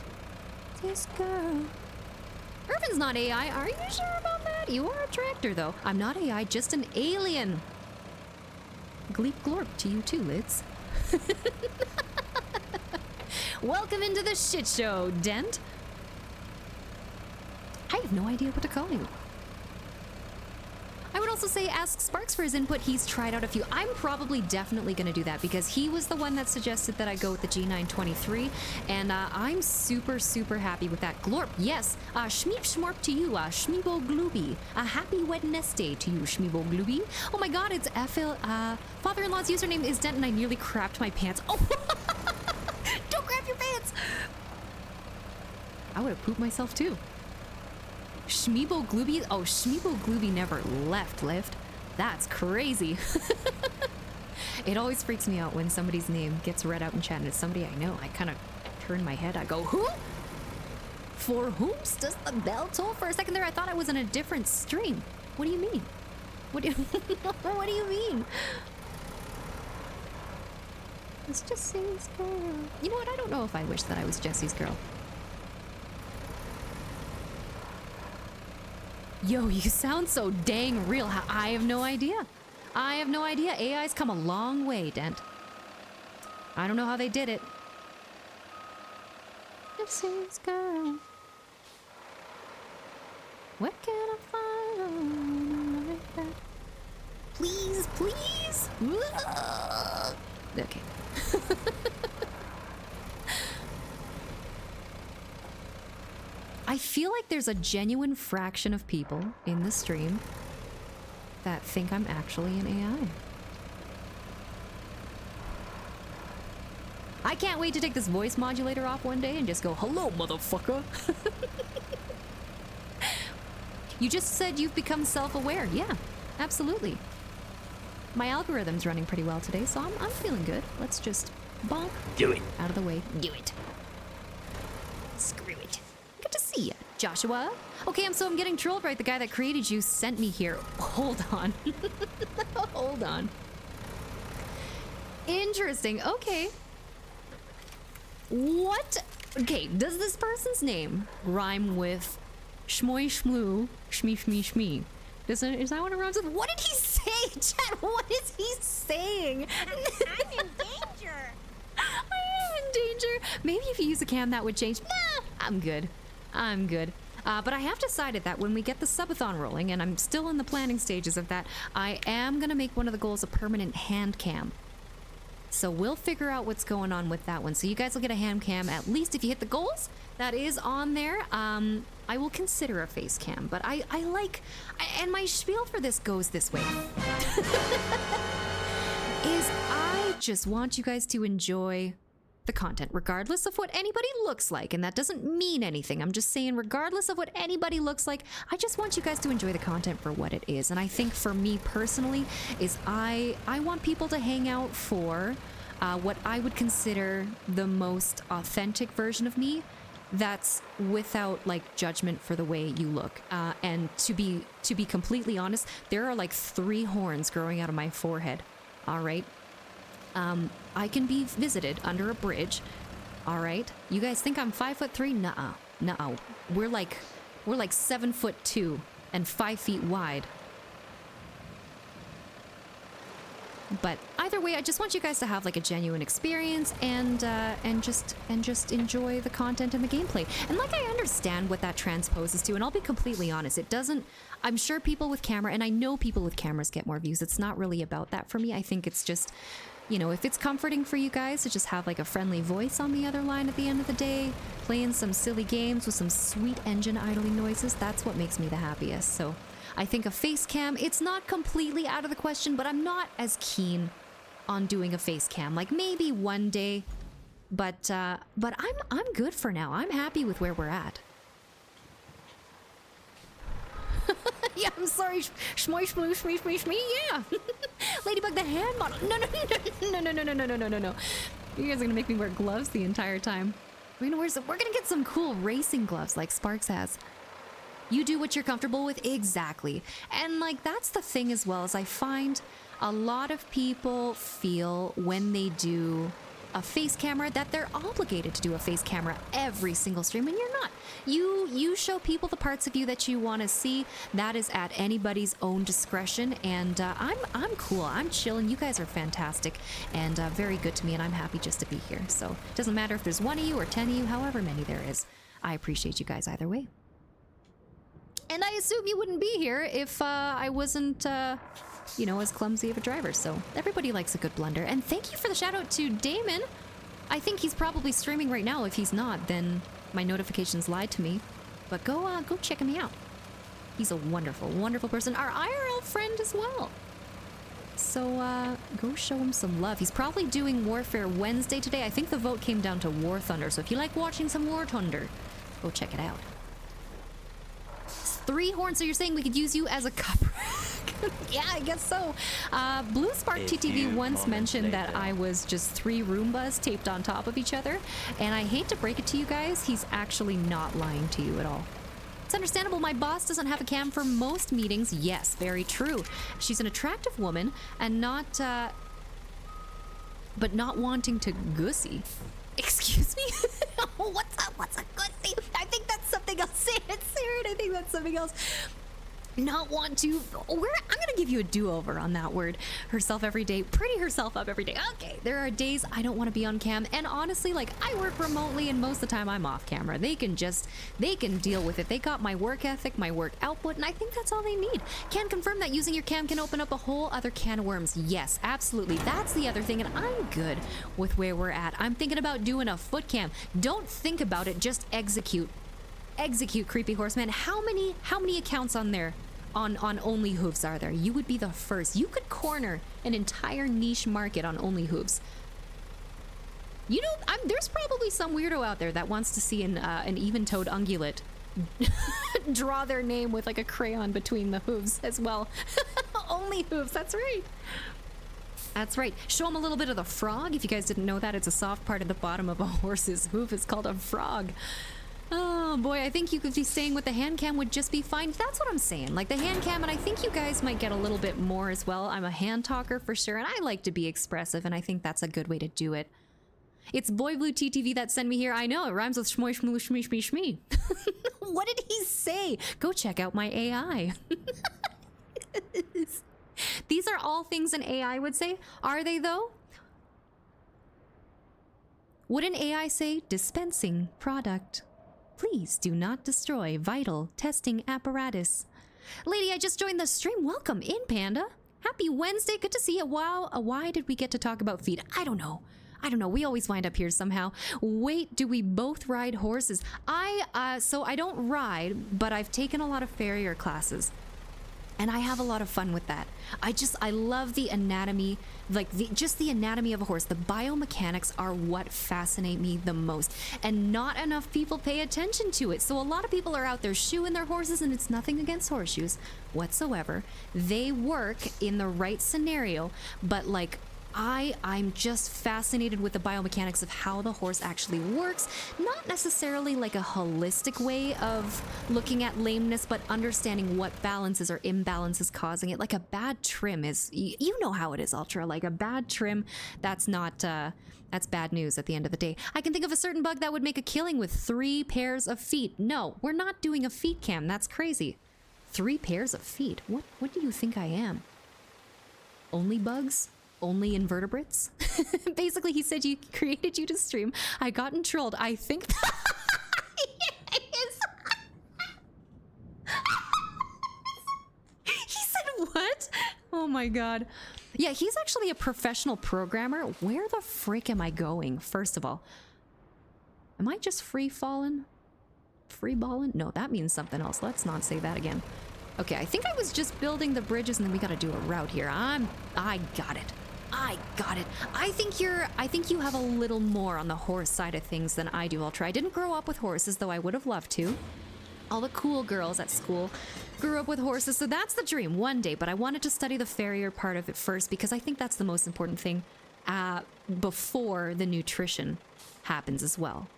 This girl. Irvin's not AI. Are you sure about that? You are a tractor, though. I'm not AI, just an alien. Gleep Glorp to you too, Lids. Welcome into the shit show, Dent. I have no idea what to call you. I would also say ask Sparks for his input. He's tried out a few. I'm probably definitely going to do that because he was the one that suggested that I go with the G923, and I'm super, super happy with that. Glorp, yes. Shmeep Shmorp to you, Shmeebo Glooby. A happy Wednesday to you, Shmeebo Glooby. Oh my god, it's FL. Father-in-law's username is Dent, and I nearly crapped my pants. Oh, don't crap your pants. I would have pooped myself too. Shmeebo Glooby? Oh, Shmeebo Glooby never left. That's crazy. It always freaks me out when somebody's name gets read out in chat and it's somebody I know. I kind of turn my head. I go, who? For whom's does the bell toll? For a second there, I thought I was in a different stream. What do you mean? What do you, what do you mean? It's Jesse's girl. You know what? I don't know if I wish that I was Jesse's girl. Yo, you sound so dang real. I have no idea. I have no idea. AI's come a long way, Dent. I don't know how they did it. Jesse's girl. What can I find like that? Please, please. Okay. I feel like there's a genuine fraction of people in the stream that think I'm actually an AI. I can't wait to take this voice modulator off one day and just go, hello, motherfucker. You just said you've become self-aware. Yeah, absolutely. My algorithm's running pretty well today, so I'm feeling good. Let's just bonk. Do it. Out of the way. Do it. Screw it. Good to see ya, Joshua. Okay, I'm getting trolled, right? The guy that created you sent me here. Hold on. Hold on. Interesting. Okay. What? Okay, does this person's name rhyme with Shmoy Shmoo, Shmee Shmee Shmee? Is that what it rhymes with? What did he say, Chad? What is he saying? I'm in danger. I am in danger. Maybe if you use a cam, that would change. Nah, I'm good. I'm good. But I have decided that when we get the subathon rolling, and I'm still in the planning stages of that, I am going to make one of the goals a permanent hand cam. So we'll figure out what's going on with that one. So you guys will get a hand cam, at least if you hit the goals. That is on there. I will consider a face cam, but I like... and my spiel for this goes this way. Is I just want you guys to enjoy the content, regardless of what anybody looks like. And that doesn't mean anything. I'm just saying, regardless of what anybody looks like, I just want you guys to enjoy the content for what it is. And I think for me personally, is I want people to hang out for what I would consider the most authentic version of me. That's without like judgment for the way you look. And to be completely honest, there are like 3 horns growing out of my forehead. All right. I can be visited under a bridge. All right. You guys think I'm 5'3"? Nuh-uh. Nuh-uh. We're like 7'2" and 5 feet wide. But either way, I just want you guys to have like a genuine experience and just enjoy the content and the gameplay. And like, I understand what that transposes to, and I'll be completely honest, it doesn't. I'm sure people with camera, and I know people with cameras get more views. It's not really about that for me. I think it's just, you know, if it's comforting for you guys to just have like a friendly voice on the other line at the end of the day, playing some silly games with some sweet engine idling noises, that's what makes me the happiest. So I think a face cam, it's not completely out of the question, but I'm not as keen on doing a face cam. Like maybe one day, but I'm good for now. I'm happy with where we're at. Yeah, I'm sorry. Shmoy, shmoo, shmee, shmee, shmee. Yeah. Ladybug the hand model. No. You guys are gonna make me wear gloves the entire time. We're gonna get some cool racing gloves like Sparks has. You do what you're comfortable with. Exactly. And like, that's the thing, as well, as I find a lot of people feel when they do, when they a face camera, that they're obligated to do a face camera every single stream, and you're not. You show people the parts of you that you want to see. That is at anybody's own discretion, and I'm cool. I'm chilling. You guys are fantastic and very good to me, and I'm happy just to be here. So it doesn't matter if there's 1 of you or 10 of you, however many there is. I appreciate you guys either way. And I assume you wouldn't be here if I wasn't, you know, as clumsy of a driver. So everybody likes a good blunder. And thank you for the shout out to Damon. I think he's probably streaming right now. If he's not, then my notifications lied to me. But go check him out. He's a wonderful, wonderful person. Our IRL friend as well. So go show him some love. He's probably doing Warfare Wednesday today. I think the vote came down to War Thunder. So if you like watching some War Thunder, go check it out. 3 horns, so you're saying we could use you as a cup rack? Yeah, I guess so. Blue Spark TTV once mentioned that I was just 3 Roombas taped on top of each other, and I hate to break it to you guys, he's actually not lying to you at all. It's understandable my boss doesn't have a cam for most meetings. Yes, very true. She's an attractive woman and not, but not wanting to gussy. Excuse me? What's up? What's a gussy? I think that's something else. Say it, Sarah. I think that's something else. Not want to. I'm gonna give you a do-over on that word. Herself every day. Pretty herself up every day. Okay, there are days I don't want to be on cam, and honestly, like, I work remotely, and most of the time I'm off camera. They can deal with it. They got my work ethic, my work output, and I think that's all they need. Can confirm that using your cam can open up a whole other can of worms. Yes, absolutely. That's the other thing, and I'm good with where we're at. I'm thinking about doing a foot cam. Don't think about it, just execute. Execute, Creepy Horseman. How many accounts on there? On Only Hooves are there? You would be the first. You could corner an entire niche market on Only Hooves. You know, there's probably some weirdo out there that wants to see an even-toed ungulate draw their name with like a crayon between the hooves as well. Only Hooves, that's right. That's right. Show them a little bit of the frog. If you guys didn't know that, it's a soft part at the bottom of a horse's hoof. It's called a frog. Oh boy, I think you could be staying with the hand cam would just be fine. That's what I'm saying. Like the hand cam, and I think you guys might get a little bit more as well. I'm a hand talker for sure, and I like to be expressive, and I think that's a good way to do it. It's Boy Blue TTV that sent me here. I know, it rhymes with shmoy shmoo shmee shmee shmee. What did he say? Go check out my AI. These are all things an AI would say. Are they though? Would an AI say dispensing product? Please do not destroy vital testing apparatus. Lady, I just joined the stream. Welcome in, Panda. Happy Wednesday. Good to see you. Wow. Why did we get to talk about feet? I don't know. We always wind up here somehow. Wait, do we both ride horses? So I don't ride, but I've taken a lot of farrier classes. And I have a lot of fun with that. I love the anatomy, like just the anatomy of a horse. The biomechanics are what fascinate me the most. And not enough people pay attention to it. So a lot of people are out there shoeing their horses, and it's nothing against horseshoes whatsoever. They work in the right scenario, but like, I'm just fascinated with the biomechanics of how the horse actually works. Not necessarily like a holistic way of looking at lameness, but understanding what balances or imbalances causing it. Like a bad trim is, you know how it is, Ultra. Like a bad trim, that's not, that's bad news at the end of the day. I can think of a certain bug that would make a killing with 3 pairs of feet. No, we're not doing a feet cam. That's crazy. 3 pairs of feet? What do you think I am? Only bugs? Only invertebrates? Basically, he said he created you to stream. I gotten trolled. I think he said what? Oh my god. Yeah, he's actually a professional programmer. Where the frick am I going? First of all, am I just free falling? Free balling? No, that means something else. Let's not say that again. Okay, I think I was just building the bridges, and then we gotta do a route here. I got it. I think you have a little more on the horse side of things than I do, Ultra. I didn't grow up with horses, though I would have loved to. All the cool girls at school grew up with horses, so that's the dream one day, but I wanted to study the farrier part of it first because I think that's the most important thing before the nutrition happens as well.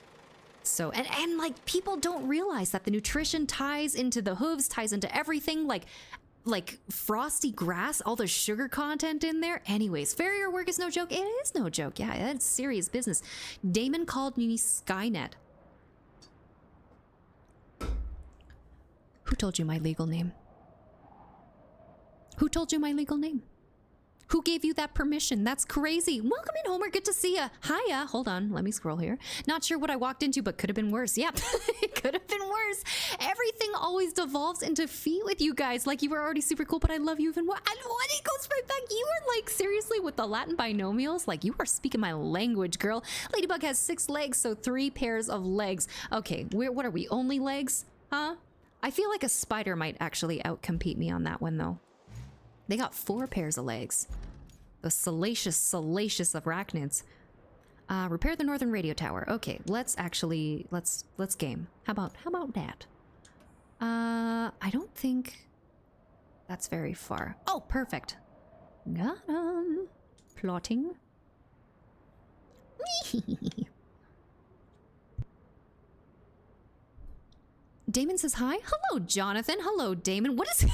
So, and like, people don't realize that the nutrition ties into the hooves, ties into everything. Like like frosty grass, all the sugar content in there. Anyways, farrier work is no joke. It is no joke. Yeah, that's serious business. Damon called me Skynet. Who told you my legal name? Who told you my legal name? Who gave you that permission? That's crazy. Welcome in, Homer. Good to see ya. Hiya. Hold on. Let me scroll here. Not sure what I walked into, but could have been worse. Yep. It could have been worse. Everything always devolves into feet with you guys. Like, you were already super cool, but I love you even more. And what? It goes right back. You are like, seriously, with the Latin binomials, like, you are speaking my language, girl. Ladybug has 6 legs, so 3 pairs of legs. Okay, what are we? Only legs? Huh? I feel like a spider might actually outcompete me on that one, though. They got 4 pairs of legs. The salacious arachnids. Repair the northern radio tower. Okay, let's game. How about that? I don't think that's very far. Oh, perfect. Got 'em. Plotting. Damon says hi. Hello, Jonathan. Hello, Damon. What is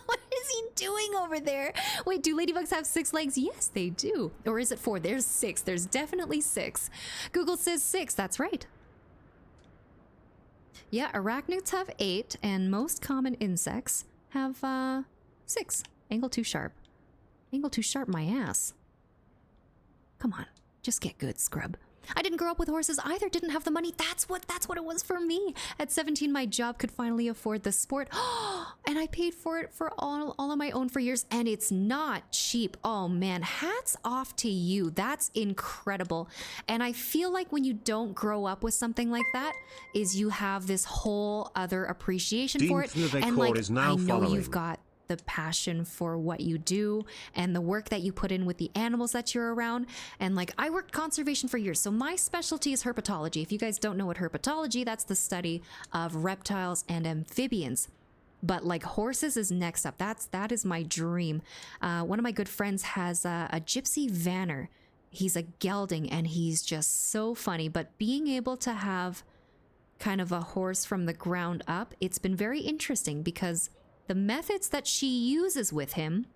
what is he doing over there? Wait, do ladybugs have 6 legs? Yes, they do. Or is it 4? There's 6. There's definitely 6. Google says 6. That's right. Yeah, arachnids have 8, and most common insects have 6. Angle too sharp. Angle too sharp, my ass. Come on, just get good, scrub. I didn't grow up with horses either, didn't have the money. That's what it was for me. At 17, my job could finally afford the sport. And I paid for it for all on my own for years, and it's not cheap. Oh man, hats off to you. That's incredible. And I feel like when you don't grow up with something like that, is you have this whole other appreciation for it. And like, I know you've got the passion for what you do and the work that you put in with the animals that you're around. And like, I worked conservation for years, so my specialty is herpetology. If you guys don't know what herpetology, that's the study of reptiles and amphibians. But like, horses is next up. That is my dream. One of my good friends has a gypsy vanner. He's a gelding and he's just so funny. But being able to have kind of a horse from the ground up, it's been very interesting because the methods that she uses with him,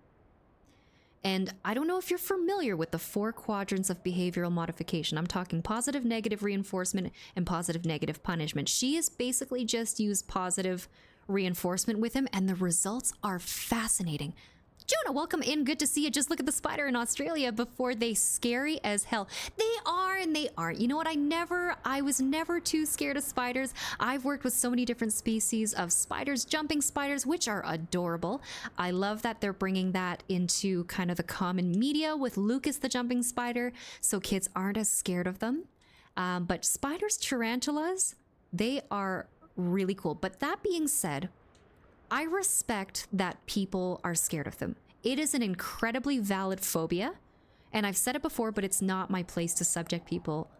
and I don't know if you're familiar with the 4 quadrants of behavioral modification. I'm talking positive, negative reinforcement, and positive, negative punishment. She has basically just used positive reinforcement with him, and the results are fascinating. Jonah, welcome in. Good to see you. Just look at the spider in Australia before they scary as hell. They are and they aren't. You know what? I was never too scared of spiders. I've worked with so many different species of spiders, jumping spiders, which are adorable. I love that they're bringing that into kind of the common media with Lucas the jumping spider, so kids aren't as scared of them. But spiders, tarantulas, they are really cool. But that being said, I respect that people are scared of them. It is an incredibly valid phobia, and I've said it before, but it's not my place to subject people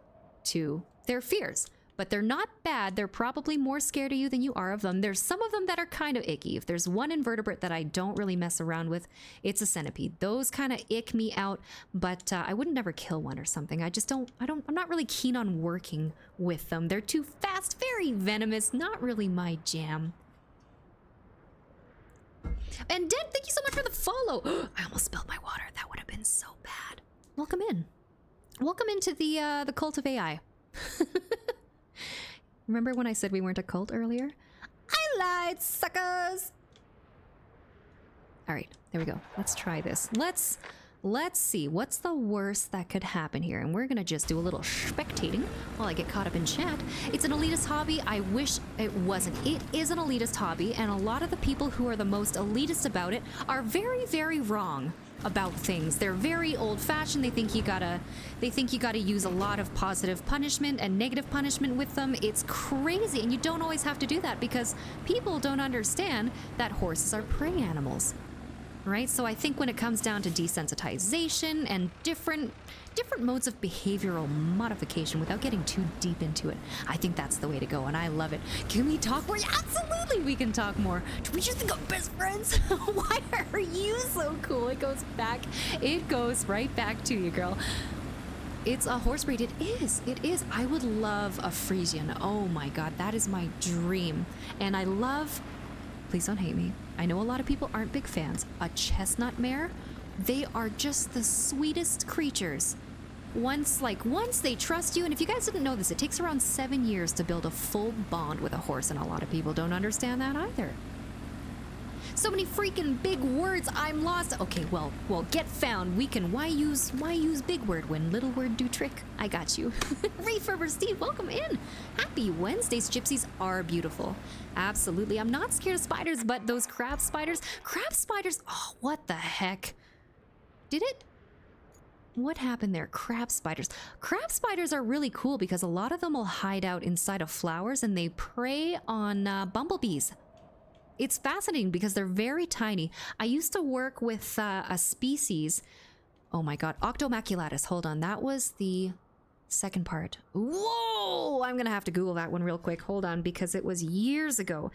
to their fears. But they're not bad. They're probably more scared of you than you are of them. There's some of them that are kind of icky. If there's one invertebrate that I don't really mess around with, it's a centipede. Those kind of ick me out, but I wouldn't never kill one or something. I'm not really keen on working with them. They're too fast, very venomous, not really my jam. And Deb, thank you so much for the follow. I almost spilled my water. That would have been so bad. Welcome in. Welcome into the cult of AI. Remember when I said we weren't a cult earlier? I lied, suckers. All right, there we go. Let's try this. Let's see what's the worst that could happen here. And we're gonna just do a little spectating while I get caught up in chat. It's an elitist hobby. I wish it wasn't. It is an elitist hobby, and a lot of the people who are the most elitist about it are very, very wrong about things. They're very old-fashioned. They think you gotta use a lot of positive punishment and negative punishment with them. It's crazy, and you don't always have to do that because people don't understand that horses are prey animals. Right? So I think when it comes down to desensitization and different modes of behavioral modification without getting too deep into it, I think that's the way to go, and I love it. Can we talk more? Absolutely, we can talk more. Do we just become best friends? Why are you so cool? It goes right back to you, girl. It's a horse breed. It is. I would love a Friesian. Oh my god, that is my dream. And I love please don't hate me. I know a lot of people aren't big fans. A chestnut mare, they are just the sweetest creatures. Once they trust you, and if you guys didn't know this, it takes around 7 years to build a full bond with a horse, and a lot of people don't understand that either. So many freaking big words, I'm lost. Okay, well, get found. We can, why use big word when little word do trick? I got you. Refurber Steve, welcome in. Happy Wednesdays. Gypsies are beautiful. Absolutely. I'm not scared of spiders, but those crab spiders, oh, what the heck? What happened there? Crab spiders. Crab spiders are really cool because a lot of them will hide out inside of flowers and they prey on bumblebees. It's fascinating because they're very tiny. I used to work with a species. Oh my god, Octomaculatus. Hold on, that was the second part. Whoa! I'm gonna have to Google that one real quick. Hold on, because it was years ago.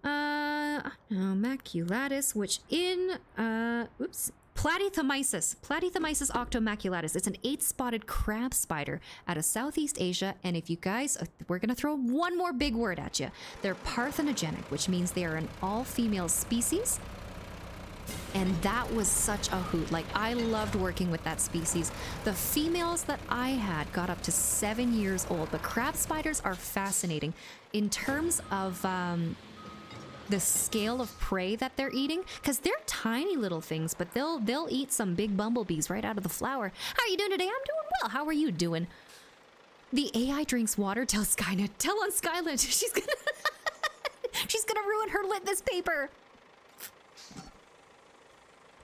Maculatus, which in Platythemysis octomaculatus. It's an 8-spotted crab spider out of Southeast Asia. And if you guys, we're going to throw one more big word at you. They're parthenogenic, which means they are an all-female species. And that was such a hoot. Like, I loved working with that species. The females that I had got up to 7 years old. But crab spiders are fascinating in terms of the scale of prey that they're eating, because they're tiny little things, but they'll eat some big bumblebees right out of the flower. How are you doing today? I'm doing well. How are you doing? The AI drinks water. Tell Skynet. Tell on Skynet. She's gonna ruin her litmus paper.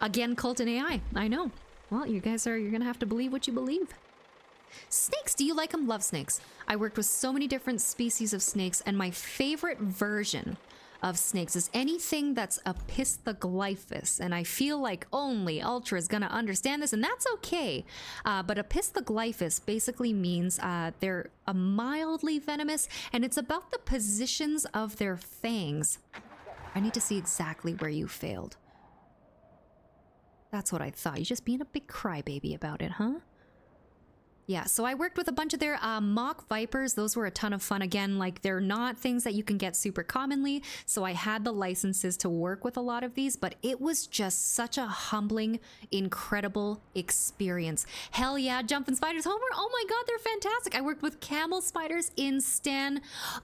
Again, cult and AI. I know. Well, you're gonna have to believe what you believe. Snakes, do you like them? Love snakes. I worked with so many different species of snakes, and my favorite version of snakes is anything that's a Apistoglyphus, and I feel like only Ultra is gonna understand this, and that's okay. But Apistoglyphus basically means they're a mildly venomous, and it's about the positions of their fangs. I need to see exactly where you failed. That's what I thought. You're just being a big crybaby about it, huh? Yeah, so I worked with a bunch of their mock vipers. Those were a ton of fun. Again, like, they're not things that you can get super commonly, so I had the licenses to work with a lot of these, but it was just such a humbling, incredible experience. Hell yeah, jumping spiders, Homer. Oh my god, they're fantastic. I worked with camel spiders in Stan.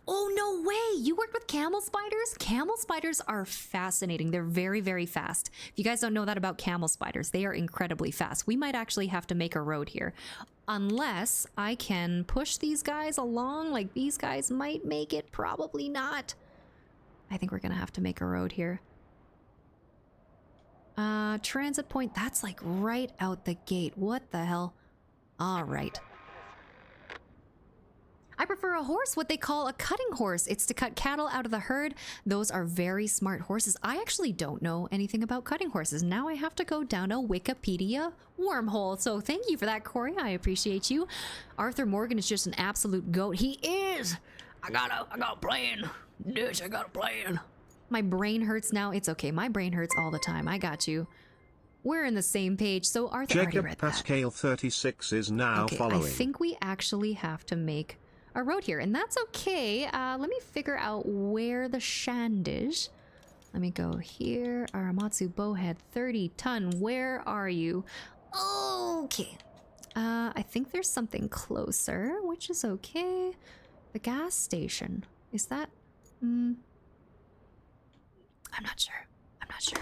Oh, no way. You worked with camel spiders? Camel spiders are fascinating. They're very, very fast. If you guys don't know that about camel spiders, they are incredibly fast. We might actually have to make a road here. Unless I can push these guys along, like these guys might make it, probably not. I think we're gonna have to make a road here. Transit point, that's like right out the gate. What the hell? All right. I prefer a horse, what they call a cutting horse. It's to cut cattle out of the herd. Those are very smart horses. I actually don't know anything about cutting horses. Now I have to go down a Wikipedia wormhole. So thank you for that, Corey. I appreciate you. Arthur Morgan is just an absolute goat. He is. I got a plan. Dish, I got a plan. My brain hurts now. It's okay. My brain hurts all the time. I got you. We're in the same page. So Arthur already Jacob read that. Pascal 36 is now Okay, following. I think we actually have to make a road here, and that's okay. Let me figure out where the shand is. Let me go here. Aramatsu Bowhead, 30-ton. Where are you? Okay. I think there's something closer, which is okay. The gas station. Is that... I'm not sure. I'm not sure.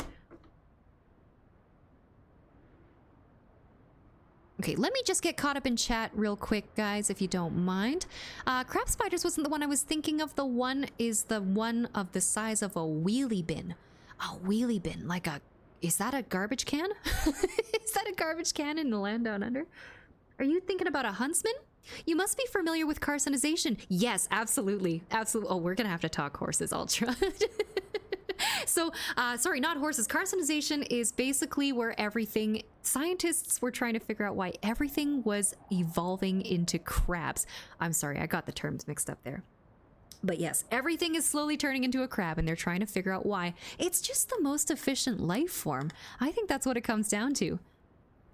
Okay, let me just get caught up in chat real quick, guys, if you don't mind. Crab spiders wasn't the one I was thinking of. The one is the one of the size of a wheelie bin. A wheelie bin, like a... Is that a garbage can? Is that a garbage can in the land down under? Are you thinking about a huntsman? You must be familiar with carcinization. Yes, absolutely. Absolutely. Oh, we're gonna have to talk horses, Ultra. So, sorry, not horses. Carcinization is basically where everything... Scientists were trying to figure out why everything was evolving into crabs. I'm sorry, I got the terms mixed up there. But yes, everything is slowly turning into a crab, and they're trying to figure out why. It's just the most efficient life form. I think that's what it comes down to.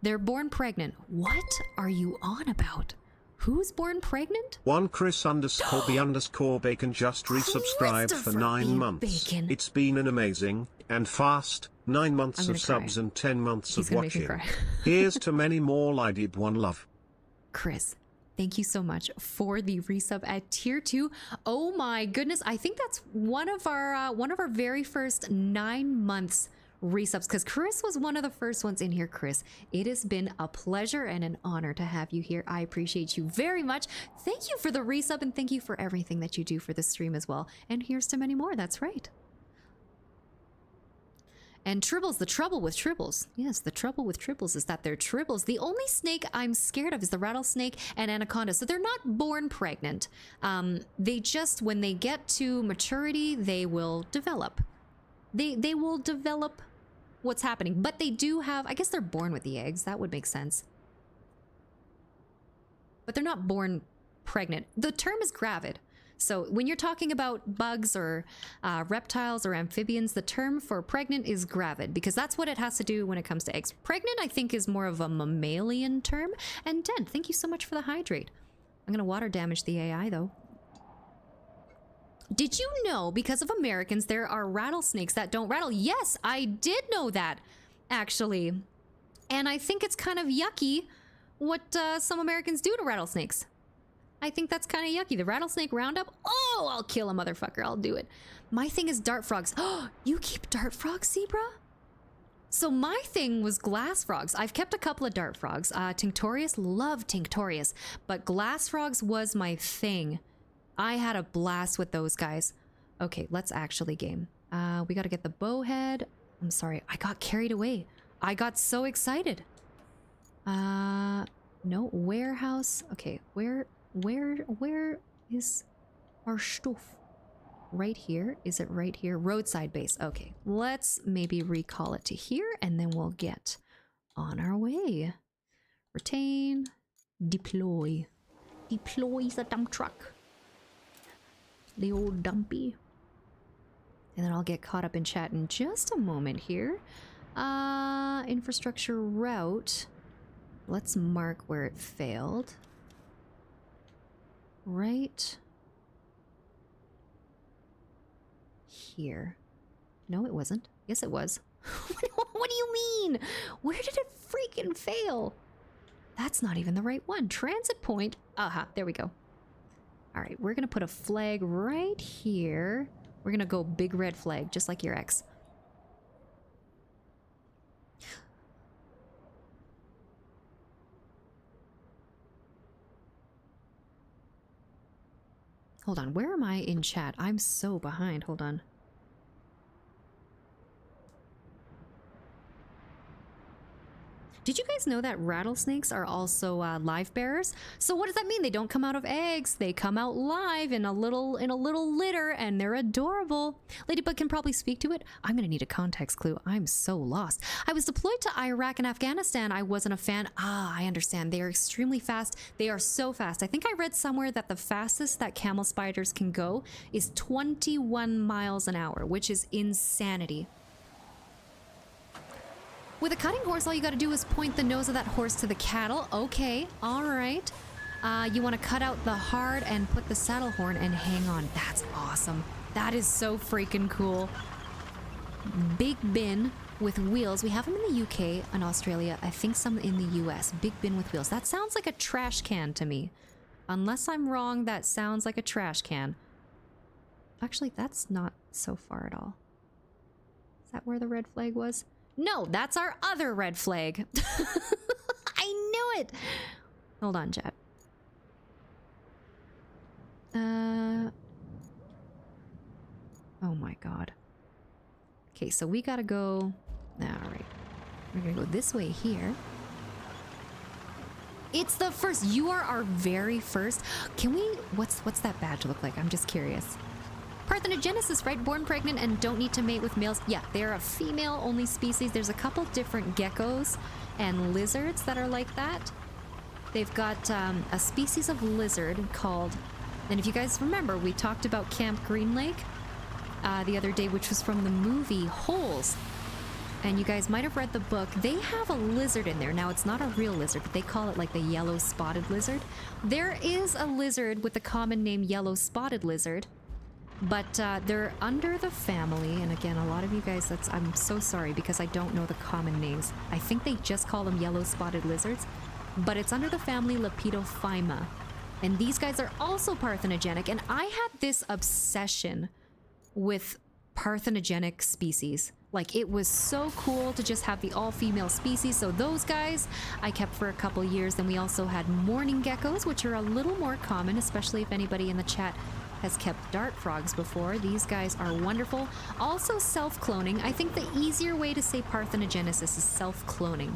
They're born pregnant. What are you on about? Who's born pregnant? One Chris _ B _ Bacon just resubscribed for Christopher 9 B. months. Bacon. It's been an amazing and fast 9 months I'm of gonna cry. subs and 10 months He's of gonna make me watching. cry. Here's to many more Lidib One Love. Chris, thank you so much for the resub at tier 2. Oh my goodness, I think that's one of our very first 9 months resubs, because Chris was one of the first ones in here. Chris, it has been a pleasure and an honor to have you here. I appreciate you very much. Thank you for the resub, and thank you for everything that you do for the stream as well. And here's to many more. That's right. And Tribbles, the trouble with Tribbles. Yes, the trouble with Tribbles is that they're Tribbles. The only snake I'm scared of is the rattlesnake and anaconda. So they're not born pregnant. They just, when they get to maturity, they will develop. They will develop what's happening. But they do have, I guess they're born with the eggs. That would make sense. But they're not born pregnant. The term is gravid. So when you're talking about bugs or reptiles or amphibians, the term for pregnant is gravid, because that's what it has to do when it comes to eggs. Pregnant, I think, is more of a mammalian term. And Den, thank you so much for the hydrate. I'm going to water damage the AI, though. Did you know, because of Americans, there are rattlesnakes that don't rattle? Yes, I did know that, actually. And I think it's kind of yucky what some Americans do to rattlesnakes. I think that's kind of yucky. The rattlesnake roundup? Oh, I'll kill a motherfucker. I'll do it. My thing is dart frogs. Oh, you keep dart frogs, Zebra? So my thing was glass frogs. I've kept a couple of dart frogs. Tinctorius, love Tinctorius. But glass frogs was my thing. I had a blast with those guys. Okay, let's actually game. We got to get the bowhead. I'm sorry, I got carried away. I got so excited. No, warehouse. Okay, where is our stuff? Right here? Is it right here? Roadside base. Okay, let's maybe recall it to here, and then we'll get on our way. Retain, deploy. Deploy the dump truck. The old dumpy. And then I'll get caught up in chat in just a moment here. Infrastructure route. Let's mark where it failed. Right here. No, it wasn't. Yes, it was. What do you mean? Where did it freaking fail? That's not even the right one. Transit point. Aha, there we go. All right, we're gonna put a flag right here. We're gonna go big red flag, just like your ex. Hold on, where am I in chat? I'm so behind. Hold on. Did you guys know that rattlesnakes are also live bearers? So what does that mean? They don't come out of eggs. They come out live in a little litter, and they're adorable. Ladybug can probably speak to it. I'm gonna need a context clue. I'm so lost. I was deployed to Iraq and Afghanistan. I wasn't a fan. I understand. They are extremely fast. They are so fast. I think I read somewhere that the fastest that camel spiders can go is 21 miles an hour, which is insanity. With a cutting horse, all you gotta do is point the nose of that horse to the cattle. Okay, all right. You want to cut out the hard and put the saddle horn and hang on. That's awesome. That is so freaking cool. Big bin with wheels. We have them in the UK and Australia. I think some in the US. Big bin with wheels. That sounds like a trash can to me. Unless I'm wrong, that sounds like a trash can. Actually, that's not so far at all. Is that where the red flag was? No, that's our other red flag. I knew it. Hold on, chat. Oh my god. Okay, so we gotta go. All right, we're gonna go this way here. It's the first. You are our very first. Can we? What's that badge look like? I'm just curious. Parthenogenesis, right? Born pregnant and don't need to mate with males. Yeah, they're a female-only species. There's a couple different geckos and lizards that are like that. They've got a species of lizard called... And if you guys remember, we talked about Camp Green Lake the other day, which was from the movie Holes. and you guys might have read the book, they have a lizard in there. Now, it's not a real lizard, but they call it like the yellow spotted lizard. There is a lizard with the common name yellow spotted lizard, but they're under the family. And again, a lot of you guys, I'm so sorry because I don't know the common names. I think they just call them yellow spotted lizards, but it's under the family Lepidophyma. And these guys are also parthenogenic. And I had this obsession with parthenogenic species. Like, it was so cool to just have the all-female species. So those guys I kept for a couple years. Then we also had mourning geckos, which are a little more common, especially if anybody in the chat has kept dart frogs before. These guys are wonderful. Also self-cloning. I think the easier way to say parthenogenesis is self-cloning.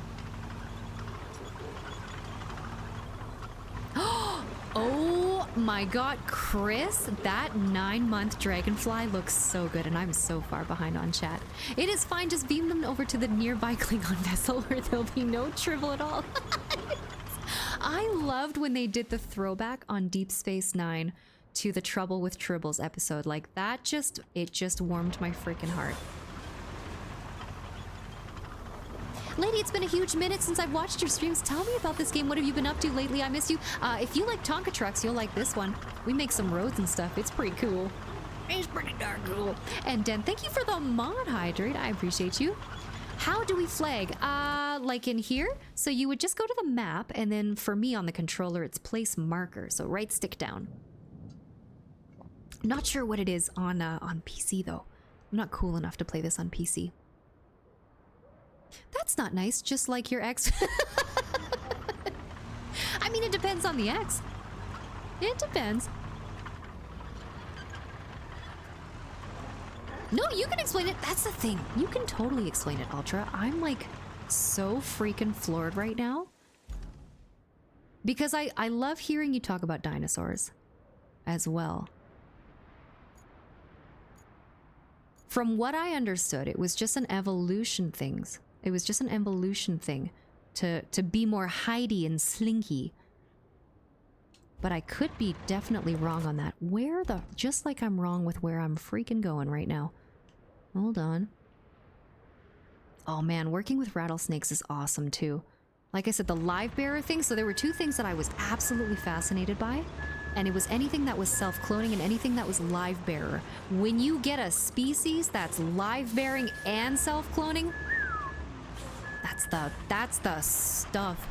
Oh my god, Chris, that 9-month dragonfly looks so good, and I'm so far behind on chat. It is fine, just beam them over to the nearby Klingon vessel where there'll be no tribble at all. I loved when they did the throwback on Deep Space Nine to the Trouble with Tribbles episode. Like, that it just warmed my freaking heart. Lady, it's been a huge minute since I've watched your streams. Tell me about this game. What have you been up to lately? I miss you. If you like Tonka trucks, you'll like this one. We make some roads and stuff. It's pretty cool. It's pretty darn cool. And Den, thank you for the mod hydrate. I appreciate you. How do we flag? Like in here? So you would just go to the map, and then for me on the controller, it's place marker. So right stick down. Not sure what it is on PC though. I'm not cool enough to play this on PC. That's not nice, just like your ex. I mean, it depends on the ex. It depends. No, you can explain it. That's the thing. You can totally explain it, Ultra. I'm like so freaking floored right now. Because I love hearing you talk about dinosaurs as well. From what I understood, it was just an evolution thing. It was just an evolution thing to be more hidey and slinky. But I could be definitely wrong on that. Just like I'm wrong with where I'm freaking going right now. Hold on. Oh man, working with rattlesnakes is awesome too. Like I said, the live bearer thing, so there were two things that I was absolutely fascinated by. And it was anything that was self-cloning and anything that was live bearer. When you get a species that's live bearing and self-cloning, that's the stuff.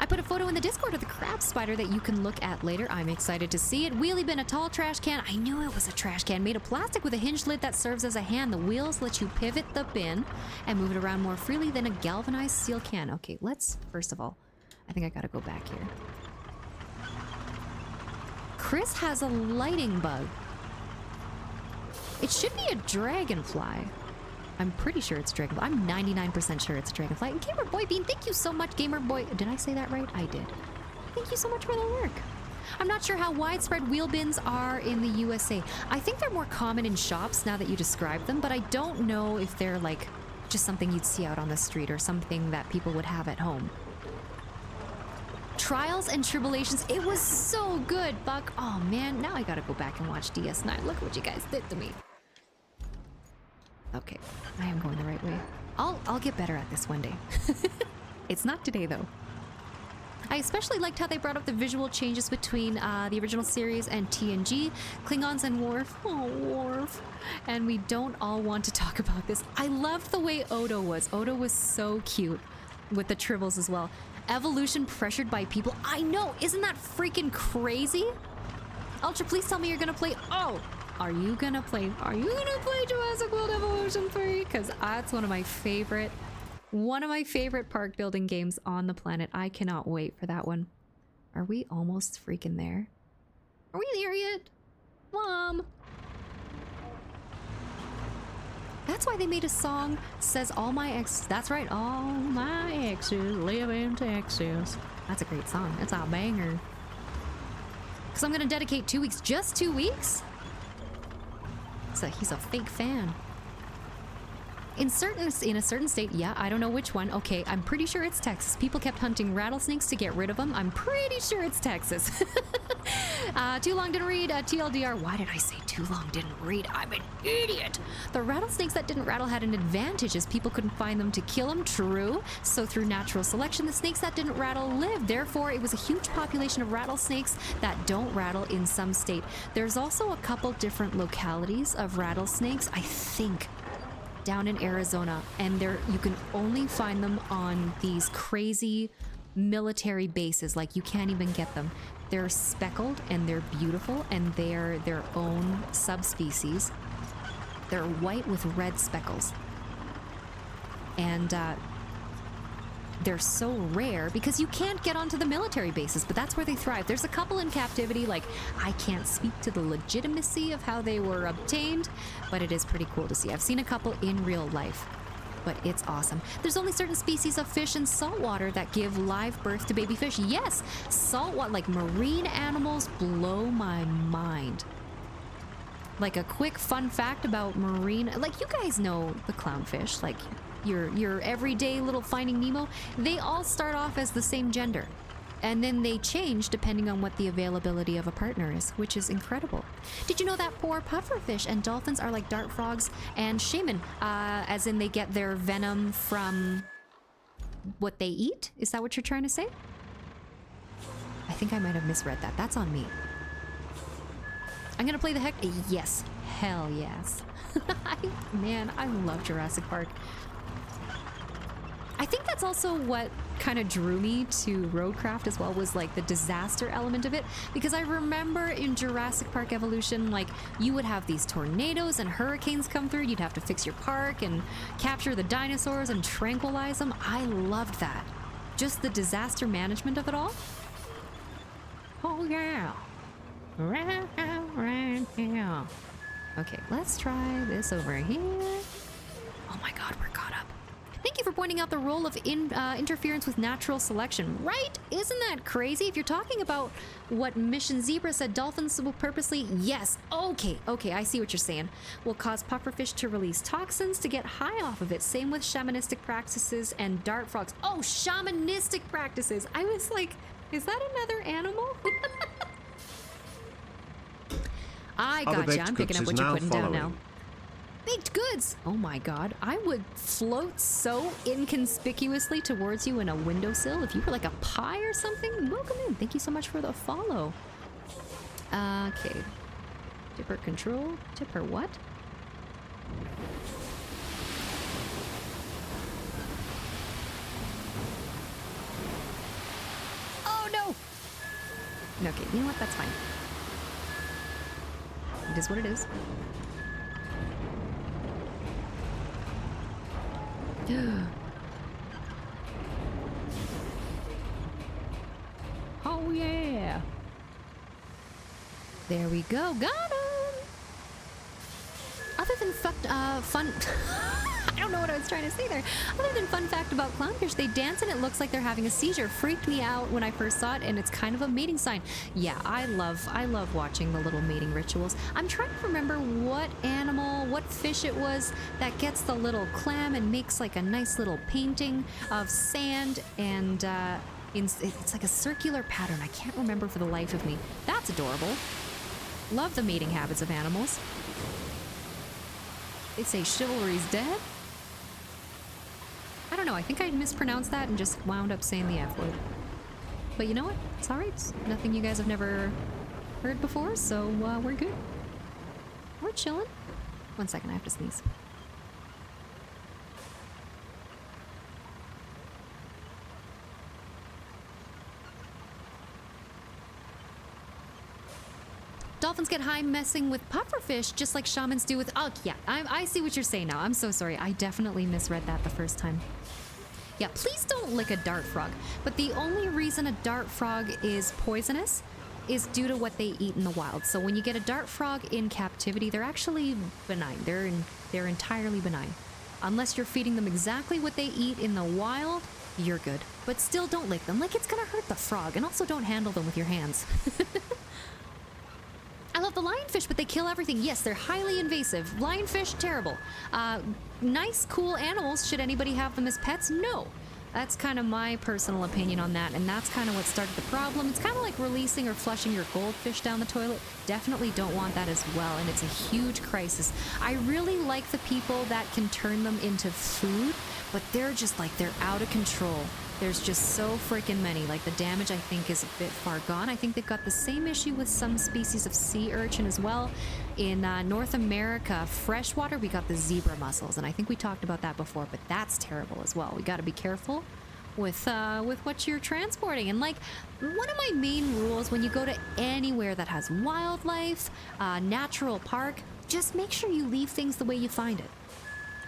I put a photo in the Discord of the crab spider that you can look at later. I'm excited to see it. Wheelie bin, a tall trash can. I knew it was a trash can. Made of plastic with a hinged lid that serves as a hand. The wheels let you pivot the bin and move it around more freely than a galvanized steel can. Okay, first of all, I think I gotta go back here. Chris has a lighting bug. It should be a dragonfly. I'm pretty sure it's dragonfly. I'm 99% sure it's a dragonfly. And Gamer Boy Bean, thank you so much, Gamer Boy. Did I say that right? I did. Thank you so much for the work. I'm not sure how widespread wheel bins are in the USA. I think they're more common in shops now that you describe them, but I don't know if they're like just something you'd see out on the street or something that people would have at home. Trials and Tribulations. It was so good, Buck. Oh man, now I gotta go back and watch DS9. Look what you guys did to me. Okay, I am going the right way. I'll get better at this one day. It's not today though. I especially liked how they brought up the visual changes between the original series and TNG, Klingons and Worf. Oh, Worf. And we don't all want to talk about this. I loved the way Odo was. Odo was so cute with the tribbles as well. Evolution pressured by people. I know, isn't that freaking crazy? Ultra, please tell me you're gonna play. Oh, are you gonna play Jurassic World Evolution 3? Because that's one of my favorite park building games on the planet. I cannot wait for that one. Are we almost freaking there? Are we there yet? Mom! That's why they made a song, says all my exes. That's right, all my exes live in Texas. That's a great song. It's a banger. Because I'm going to dedicate 2 weeks. Just 2 weeks? He's a fake fan. In a certain state, yeah, I don't know which one. Okay, I'm pretty sure it's Texas. People kept hunting rattlesnakes to get rid of them. I'm pretty sure it's Texas. Too long didn't read. TLDR. Why did I say too long didn't read? I'm an idiot. The rattlesnakes that didn't rattle had an advantage as people couldn't find them to kill them. True. So through natural selection, the snakes that didn't rattle lived. Therefore, it was a huge population of rattlesnakes that don't rattle in some state. There's also a couple different localities of rattlesnakes, I think, down in Arizona, and you can only find them on these crazy military bases. Like, you can't even get them. They're speckled and they're beautiful, and they're their own subspecies. They're white with red speckles, and they're so rare because you can't get onto the military bases, but that's where they thrive. There's a couple in captivity. Like, I can't speak to the legitimacy of how they were obtained, but it is pretty cool to see. I've seen a couple in real life, but it's awesome. There's only certain species of fish in saltwater that give live birth to baby fish. Yes, saltwater, like marine animals, blow my mind. Like, a quick fun fact about marine, like, you guys know the clownfish, like your everyday little Finding Nemo, they all start off as the same gender, and then they change depending on what the availability of a partner is, which is incredible. Did you know that poor pufferfish and dolphins are like dart frogs and shaman, as in they get their venom from what they eat? Is that what you're trying to say? I think I might have misread that. That's on me. I'm gonna play the heck... Yes. Hell yes. Man, I love Jurassic Park. I think that's also what kind of drew me to Roadcraft as well, was like the disaster element of it, because I remember in Jurassic Park Evolution, like, you would have these tornadoes and hurricanes come through, you'd have to fix your park and capture the dinosaurs and tranquilize them. I loved that. Just the disaster management of it all. Oh yeah. Right here. Okay, let's try this over here. Oh my god, we're caught up. Thank you for pointing out the role of interference with natural selection. Right? Isn't that crazy? If you're talking about what Mission Zebra said, dolphins will purposely... Yes. Okay, I see what you're saying. Will cause pufferfish to release toxins to get high off of it. Same with shamanistic practices and dart frogs. Oh, shamanistic practices. I was like, is that another animal? I gotcha. I'm picking up what you're putting down now. Baked goods! Oh my god, I would float so inconspicuously towards you in a windowsill if you were like a pie or something. Welcome in. Thank you so much for the follow. Okay. Tipper control. Tipper what? Oh no! Okay, you know what? That's fine. It is what it is. Oh yeah. There we go. Got him. Other than fun I don't know what I was trying to say there. Other than fun fact about clownfish, they dance and it looks like they're having a seizure. Freaked me out when I first saw it, and it's kind of a mating sign. Yeah, I love watching the little mating rituals. I'm trying to remember what animal, what fish it was that gets the little clam and makes like a nice little painting of sand, and it's like a circular pattern. I can't remember for the life of me. That's adorable. Love the mating habits of animals. They say chivalry's dead. I don't know, I think I mispronounced that and just wound up saying the F word. But you know what? It's alright. It's nothing you guys have never heard before, so we're good. We're chilling. 1 second, I have to sneeze. Dolphins get high messing with pufferfish, just like shamans do with... Oh, yeah, I see what you're saying now. I'm so sorry. I definitely misread that the first time. Yeah, please don't lick a dart frog. But the only reason a dart frog is poisonous is due to what they eat in the wild. So when you get a dart frog in captivity, they're actually benign. They're entirely benign. Unless you're feeding them exactly what they eat in the wild, you're good. But still don't lick them. Like, it's gonna hurt the frog. And also don't handle them with your hands. I love the lionfish, but they kill everything. Yes, they're highly invasive. Lionfish, terrible. Nice, cool animals. Should anybody have them as pets? No. That's kind of my personal opinion on that, and that's kind of what started the problem. It's kind of like releasing or flushing your goldfish down the toilet. Definitely don't want that as well, and it's a huge crisis. I really like the people that can turn them into food, but they're just like, they're out of control. There's just so freaking many. Like, the damage, I think, is a bit far gone. I think they've got the same issue with some species of sea urchin as well. In North America, freshwater, we got the zebra mussels, and I think we talked about that before, but that's terrible as well. We got to be careful with what you're transporting. And, like, one of my main rules when you go to anywhere that has wildlife, natural park, just make sure you leave things the way you find it.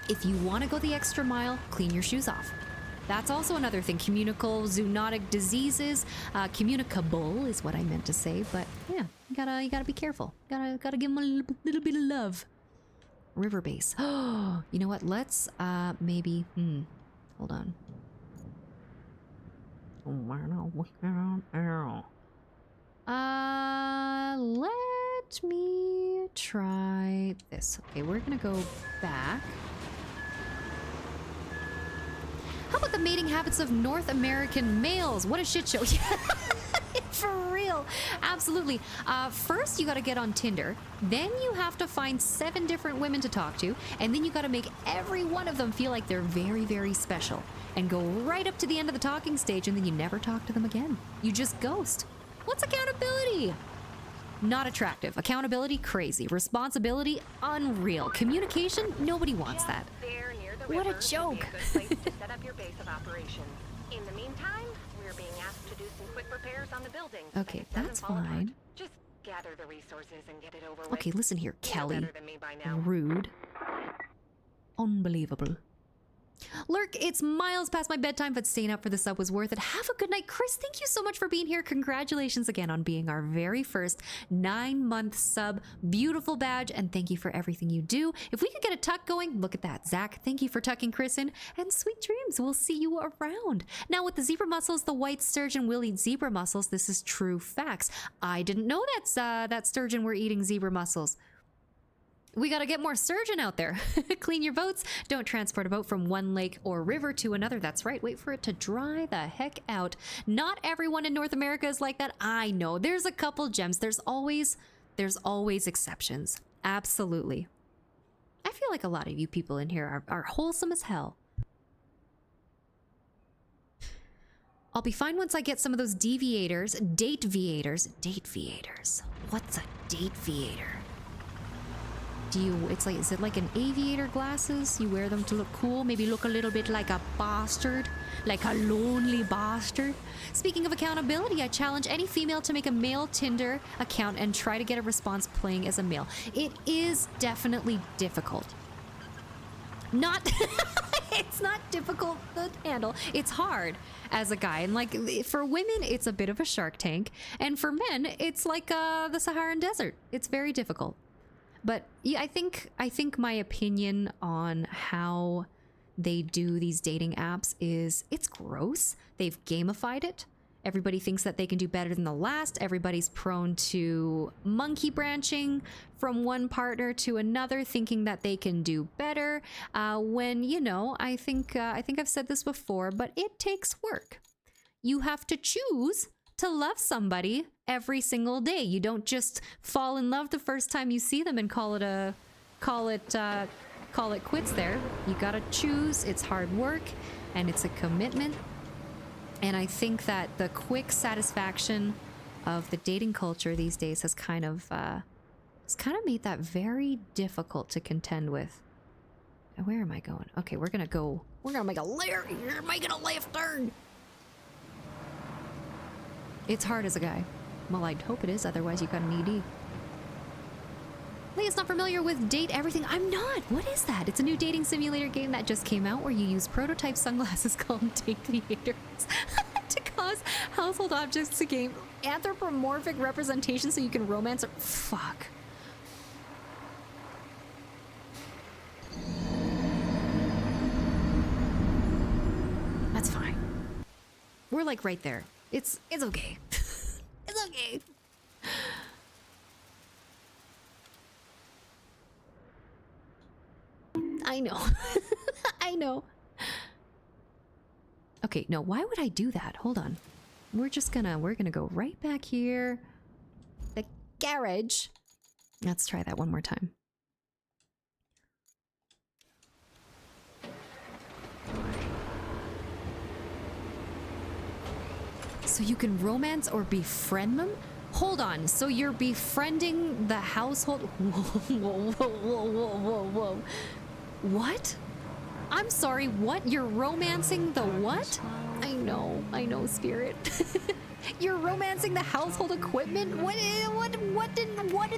If you want to go the extra mile, clean your shoes off. That's also another thing. Communicable zoonotic diseases, communicable is what I meant to say. But yeah, you gotta be careful. Gotta give them a little bit of love. River base. Oh, you know what? Let's maybe. Hold on. Let me try this. Okay, we're gonna go back. How about the mating habits of North American males? What a shit show. For real. Absolutely. First, you got to get on Tinder. Then you have to find 7 different women to talk to. And then you got to make every one of them feel like they're very, very special. And go right up to the end of the talking stage, and then you never talk to them again. You just ghost. What's accountability? Not attractive. Accountability, crazy. Responsibility, unreal. Communication, nobody wants that. There near the What a river joke. would be a good place to set up your base of operations. In the meantime, we're being asked to do some quick repairs on the building. Okay, and it doesn't that's fall apart. fine. Just gather the resources and get it over with. Okay, listen here, You know Kelly. better than me by now. Rude. Unbelievable. Lurk, it's miles past my bedtime, but staying up for the sub was worth it. Have a good night. Chris, thank you so much for being here. Congratulations again on being our very first 9-month sub. Beautiful badge, and thank you for everything you do. If we could get a tuck going, look at that. Zach, thank you for tucking Chris in, and sweet dreams. We'll see you around. Now, with the zebra mussels, the white sturgeon will eat zebra mussels. This is true facts. I didn't know that sturgeon were eating zebra mussels. We gotta get more sturgeon out there. Clean your boats. Don't transport a boat from one lake or river to another. That's right. Wait for it to dry the heck out. Not everyone in North America is like that. I know. There's a couple gems. There's always exceptions. Absolutely. I feel like a lot of you people in here are wholesome as hell. I'll be fine once I get some of those deviators. Date viators. What's a date viator? Is it like an aviator glasses? You wear them to look cool, maybe look a little bit like a bastard, like a lonely bastard. Speaking of accountability, I challenge any female to make a male Tinder account and try to get a response playing as a male. It is definitely difficult. It's not difficult to handle. It's hard as a guy. And like for women, it's a bit of a Shark Tank. And for men, it's like the Saharan Desert. It's very difficult. But yeah, I think my opinion on how they do these dating apps is it's gross. They've gamified it. Everybody thinks that they can do better than the last. Everybody's prone to monkey branching from one partner to another, thinking that they can do better. When, you know, I think I've said this before, but it takes work. You have to choose to love somebody every single day. You don't just fall in love the first time you see them and call it quits there. You gotta choose. It's hard work and it's a commitment. And I think that the quick satisfaction of the dating culture these days has kind of made that very difficult to contend with. Where am I going? Okay, we're gonna make a left turn. It's hard as a guy. Well, I'd hope it is, otherwise you got an ED. Leah's not familiar with Date Everything. I'm not! What is that? It's a new dating simulator game that just came out where you use prototype sunglasses called Date Theaters to cause household objects to gain anthropomorphic representation so you can romance or... Fuck. That's fine. We're like right there. It's okay. It's okay. I know. I know. Okay, no, why would I do that? Hold on. We're gonna go right back here. The garage. Let's try that one more time. So you can romance or befriend them? Hold on, so you're befriending the household? Whoa. What? I'm sorry, what? You're romancing the what? I know, Spirit. You're romancing the household equipment? What in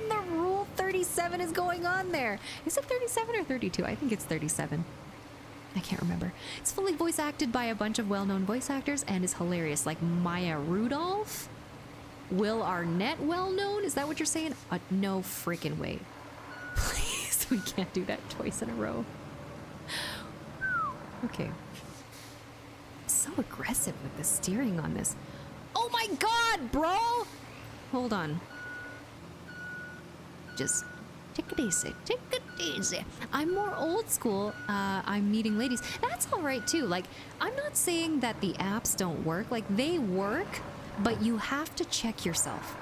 the Rule 37 is going on there? Is it 37 or 32? I think it's 37. I can't remember. It's fully voice acted by a bunch of well-known voice actors and is hilarious, like Maya Rudolph, Will Arnett, well-known. Is that what you're saying? No freaking way. Please, we can't do that twice in a row. Okay. So aggressive with the steering on this. Oh my god, bro! Hold on. Just take it easy. Take it easy. I'm more old school. I'm meeting ladies. That's all right too. Like, I'm not saying that the apps don't work. Like, they work, but you have to check yourself.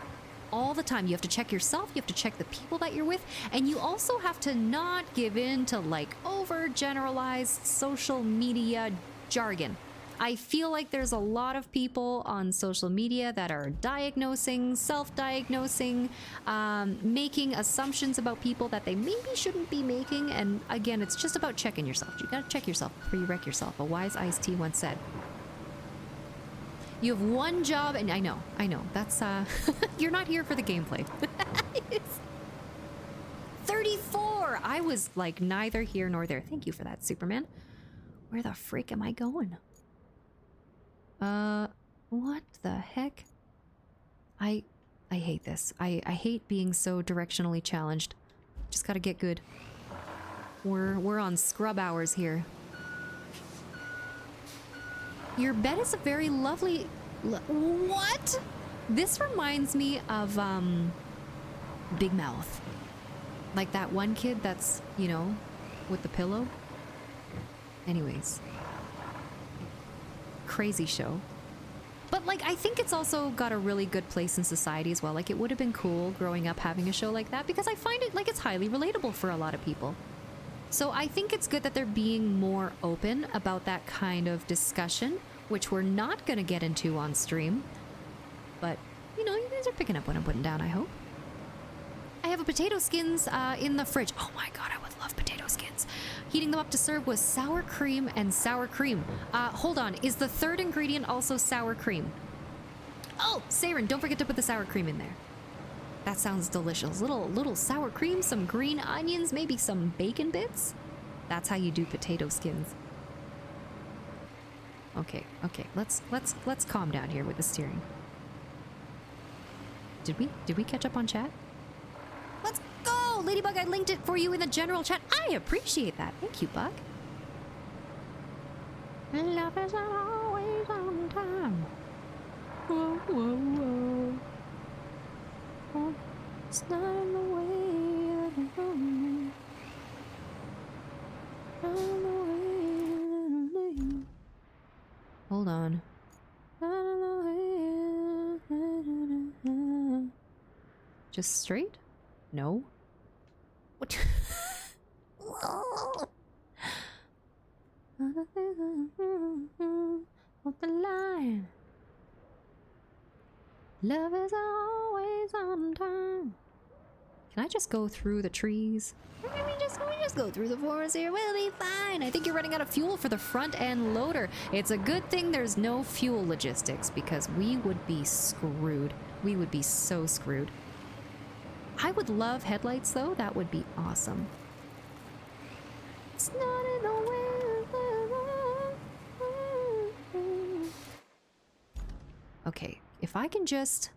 All the time. You have to check yourself, you have to check the people that you're with, and you also have to not give in to like overgeneralized social media jargon. I feel like there's a lot of people on social media that are diagnosing, self-diagnosing, making assumptions about people that they maybe shouldn't be making, and again, it's just about checking yourself. You gotta check yourself before you wreck yourself, a wise Ice-T once said. You have one job, and I know, that's, you're not here for the gameplay. 34! I was, like, neither here nor there. Thank you for that, Superman. Where the frick am I going? What the heck? I hate this. I hate being so directionally challenged. Just gotta get good. We're on scrub hours here. Your bed is a very lovely... What? This reminds me of, Big Mouth. Like that one kid that's, you know, with the pillow. Anyways. Crazy show. But, like, I think it's also got a really good place in society as well. Like, it would have been cool growing up having a show like that because I find it, like, it's highly relatable for a lot of people. So I think it's good that they're being more open about that kind of discussion, which we're not going to get into on stream. But, you know, you guys are picking up what I'm putting down, I hope. I have a potato skins in the fridge. Oh my god, I would love potato skins. Heating them up to serve with sour cream and sour cream. Hold on, is the third ingredient also sour cream? Oh, Saren, don't forget to put the sour cream in there. That sounds delicious. Little sour cream, some green onions, maybe some bacon bits. That's how you do potato skins. Okay, let's calm down here with the steering. Did we catch up on chat? Let's go! Ladybug, I linked it for you in the general chat. I appreciate that. Thank you, Bug. Love is always on time. Whoa, whoa, whoa. Oh, it's not in the way that you want me. Not in the way that you need. Hold on. Not in the way. Just straight? No. What? Hold the line. Love is always on time. Can I just go through the trees? Can we just go through the forest here? We'll be fine. I think you're running out of fuel for the front end loader. It's a good thing there's no fuel logistics because we would be screwed. We would be so screwed. I would love headlights though. That would be awesome. It's not in the way. Okay, if I can just...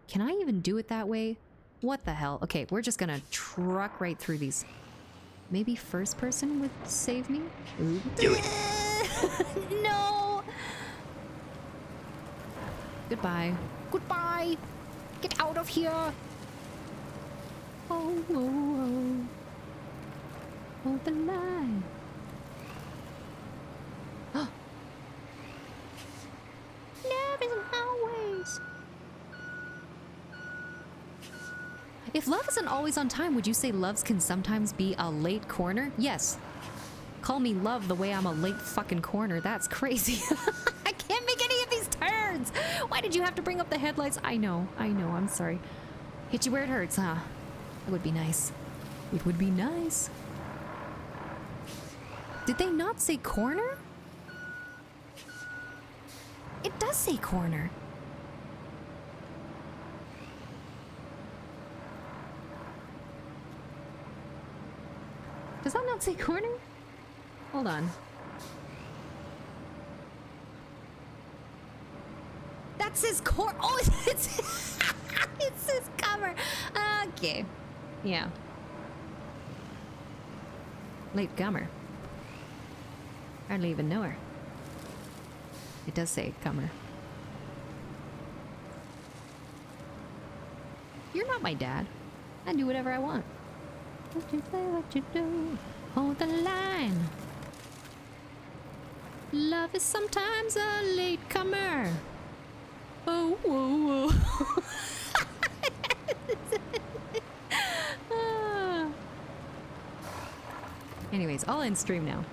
Can I even do it that way? What the hell? Okay, we're just gonna truck right through these. Maybe first person would save me? Ooh. Do it! No! Goodbye. Goodbye! Get out of here! Oh, oh, oh. Hold the line. If love isn't always on time, would you say loves can sometimes be a late corner? Yes. Call me love the way I'm a late fucking corner. That's crazy. I can't make any of these turns. Why did you have to bring up the headlights? I know. I'm sorry. Hit you where it hurts, huh? It would be nice. It would be nice. Did they not say corner? It does say corner. Does that not say corner? Hold on. That says oh, it's it says cover. Okay. Yeah. Late comer. Hardly even know her. It does say comer. You're not my dad. I do whatever I want. What you say, what you do. Hold the line. Love is sometimes a late comer. Oh, whoa, whoa. Ah. Anyways, I'll end stream now.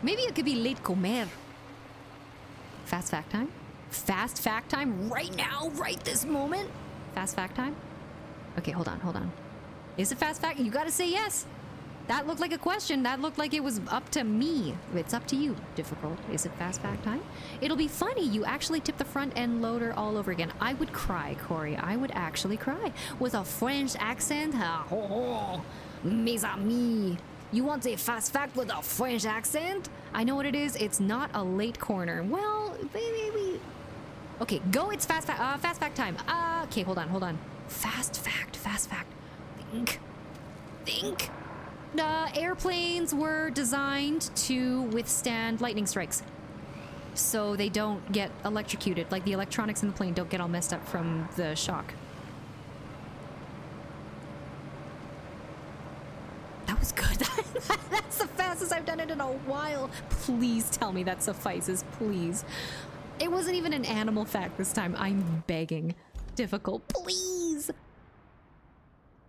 Maybe it could be late comer. Fast fact time? Fast fact time right now, right this moment? Fast fact time? Okay, hold on. Is it fast fact? You gotta say yes. That looked like a question. That looked like it was up to me. It's up to you. Difficult. Is it fast fact time? It'll be funny. You actually tip the front end loader all over again. I would cry, Corey. I would actually cry. With a French accent? Ah, ho, ho. Mes amis. You want a fast fact with a French accent? I know what it is. It's not a late corner. Well, maybe. Okay, go. It's fast fact time. Okay, hold on. Fast fact. Think. Airplanes were designed to withstand lightning strikes, so they don't get electrocuted. Like the electronics in the plane don't get all messed up from the shock. That was good. That's the fastest I've done it in a while. Please tell me that suffices, please. It wasn't even an animal fact this time. I'm begging. Difficult, please.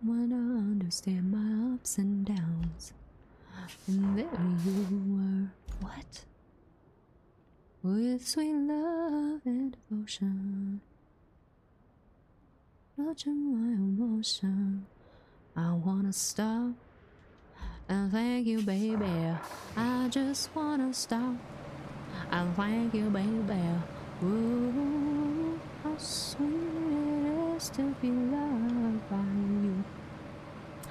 Wanna understand my ups and downs. And there you were. What? With sweet love and devotion. Touching my emotion. I wanna stop and thank you, baby. I just wanna stop and thank you, baby. Ooh, how sweet it is to be loved by you.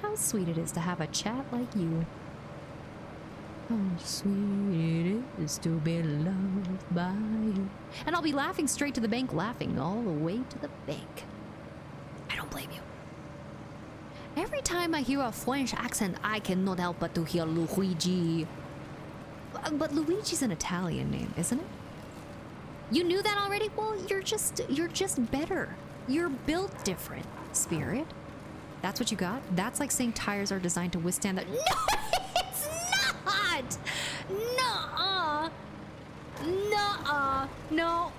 How sweet it is to have a chat like you. How sweet it is to be loved by you. And I'll be laughing straight to the bank, laughing all the way to the bank. I don't blame you. Every time I hear a French accent, I cannot help but to hear Luigi. But Luigi's an Italian name, isn't it? You knew that already? Well, you're just better. You're built different, Spirit. That's what you got? That's like saying tires are designed to withstand that. No, it's not! Nuh-uh. Nuh-uh. No.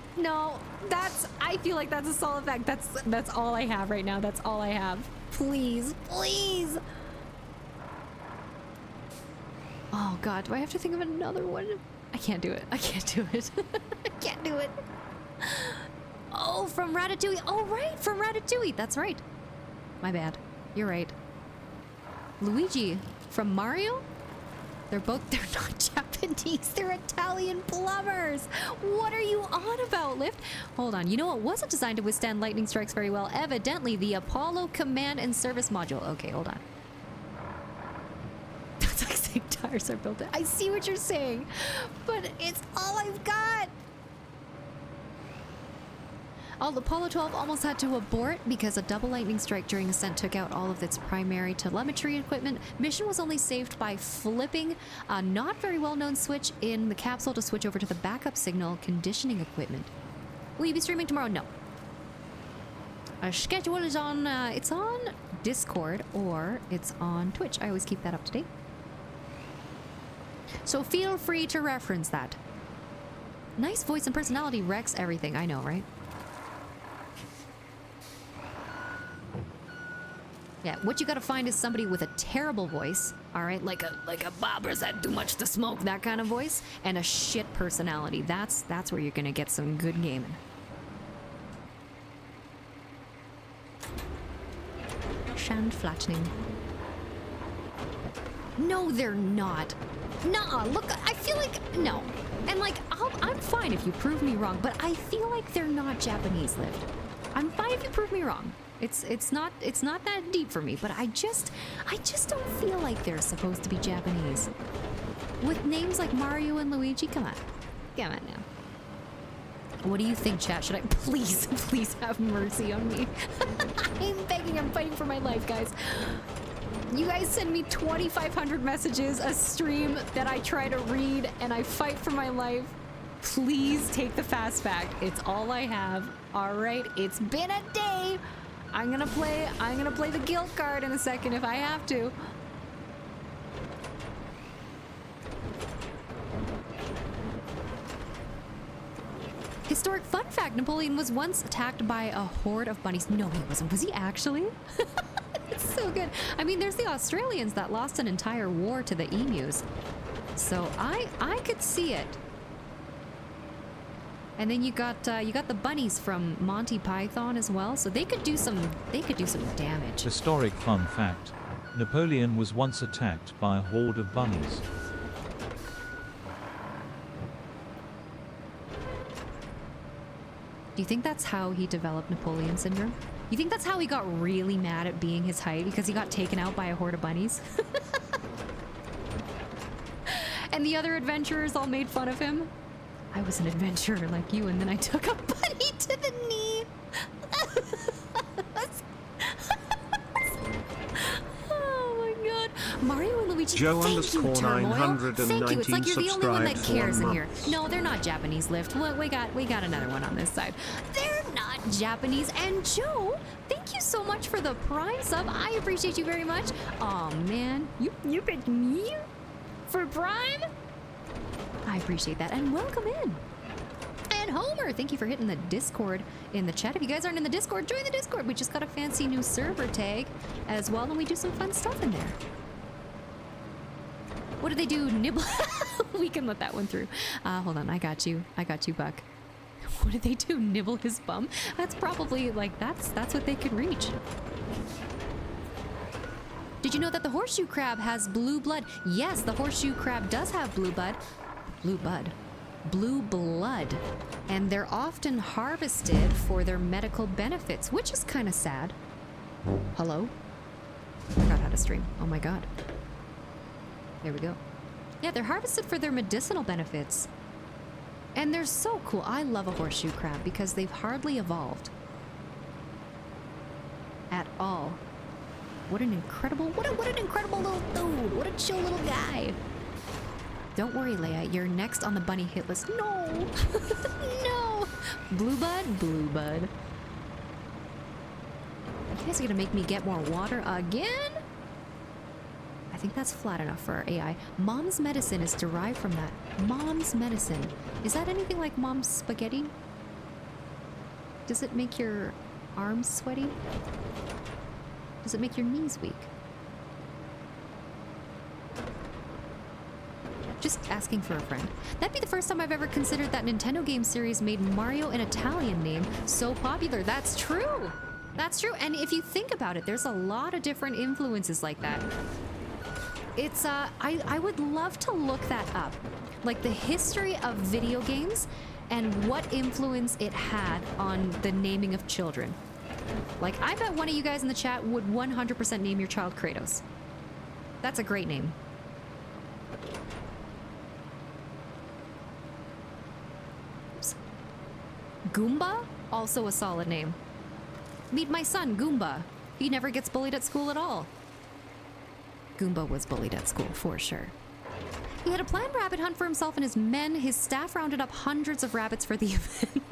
I feel like that's a solid fact. That's all I have right now. That's all I have. Please. Oh God, do I have to think of another one? I can't do it. I can't do it. Oh, from Ratatouille. Oh, right, from Ratatouille. That's right. My bad. You're right. Luigi from Mario? They're not Japanese. They're Italian plumbers. What are you on about, Lift? Hold on. You know what wasn't designed to withstand lightning strikes very well? Evidently, the Apollo Command and Service Module. Okay, hold on. That's like saying tires are built in. I see what you're saying, but it's all I've got. Apollo 12 almost had to abort because a double lightning strike during ascent took out all of its primary telemetry equipment. Mission was only saved by flipping a not very well-known switch in the capsule to switch over to the backup signal conditioning equipment. Will you be streaming tomorrow? No. Our schedule is on, it's on Discord or it's on Twitch. I always keep that up to date. So feel free to reference that. Nice voice and personality wrecks everything. I know, right? Yeah, what you gotta find is somebody with a terrible voice, all right, like a Bobber's had too much to smoke, that kind of voice, and a shit personality. That's where you're gonna get some good gaming. Sound flattening. No, they're not. Nuh-uh, look, I feel like, no. And like, I'm fine if you prove me wrong, but I feel like they're not Japanese lived. I'm fine if you prove me wrong. It's not that deep for me, but I just don't feel like they're supposed to be Japanese. With names like Mario and Luigi, come on. Come on now. What do you think, chat? Should I please have mercy on me? I'm begging, I'm fighting for my life, guys. You guys send me 2,500 messages a stream that I try to read and I fight for my life. Please take the fast fact. It's all I have. All right, it's been a day. I'm gonna play the guilt card in a second if I have to. Historic fun fact, Napoleon was once attacked by a horde of bunnies. No, he wasn't. Was he actually? It's so good. I mean, there's the Australians that lost an entire war to the emus. So I could see it. And then you got the bunnies from Monty Python as well, so they could do some damage. Historic fun fact. Napoleon was once attacked by a horde of bunnies. Do you think that's how he developed Napoleon syndrome? You think that's how he got really mad at being his height, because he got taken out by a horde of bunnies? And the other adventurers all made fun of him? I was an adventurer like you, and then I took a bunny to the knee. Oh my god. Mario and Luigi, Joe thank underscore you, Turmoil. 919 Thank you. It's like you're the only one that subscribed for cares 1 in here. month. No, they're not Japanese lift. Look, we got another one on this side. They're not Japanese. And Joe, thank you so much for the Prime sub. I appreciate you very much. Oh man, you picked me for Prime? I appreciate that, and welcome in. And Homer, thank you for hitting the Discord in the chat. If you guys aren't in the Discord, join the Discord. We just got a fancy new server tag as well, and we do some fun stuff in there. What do they do? Nibble? We can let that one through. Hold on, I got you, Buck. What did they do? Nibble his bum? That's probably like that's what they could reach. Did you know that the horseshoe crab has blue blood? Yes, the horseshoe crab does have blue blood. Blue blood. And they're often harvested for their medical benefits, which is kind of sad. Hello? Forgot how to stream. Oh my god. There we go. Yeah, they're harvested for their medicinal benefits. And they're so cool. I love a horseshoe crab because they've hardly evolved. At all. What an incredible little dude. What a chill little guy. Don't worry, Leia. You're next on the bunny hit list. No. No. Blue bud. You guys are gonna make me get more water again? I think that's flat enough for our AI. Mom's medicine is derived from that. Mom's medicine. Is that anything like mom's spaghetti? Does it make your arms sweaty? Does it make your knees weak? Just asking for a friend. That'd be the first time I've ever considered that Nintendo game series made Mario an Italian name so popular. That's true. That's true. And if you think about it, there's a lot of different influences like that. It's, I would love to look that up. Like the history of video games and what influence it had on the naming of children. Like, I bet one of you guys in the chat would 100% name your child Kratos. That's a great name. Oops. Goomba? Also a solid name. Meet my son, Goomba. He never gets bullied at school at all. Goomba was bullied at school, for sure. He had a planned rabbit hunt for himself and his men. His staff rounded up hundreds of rabbits for the event.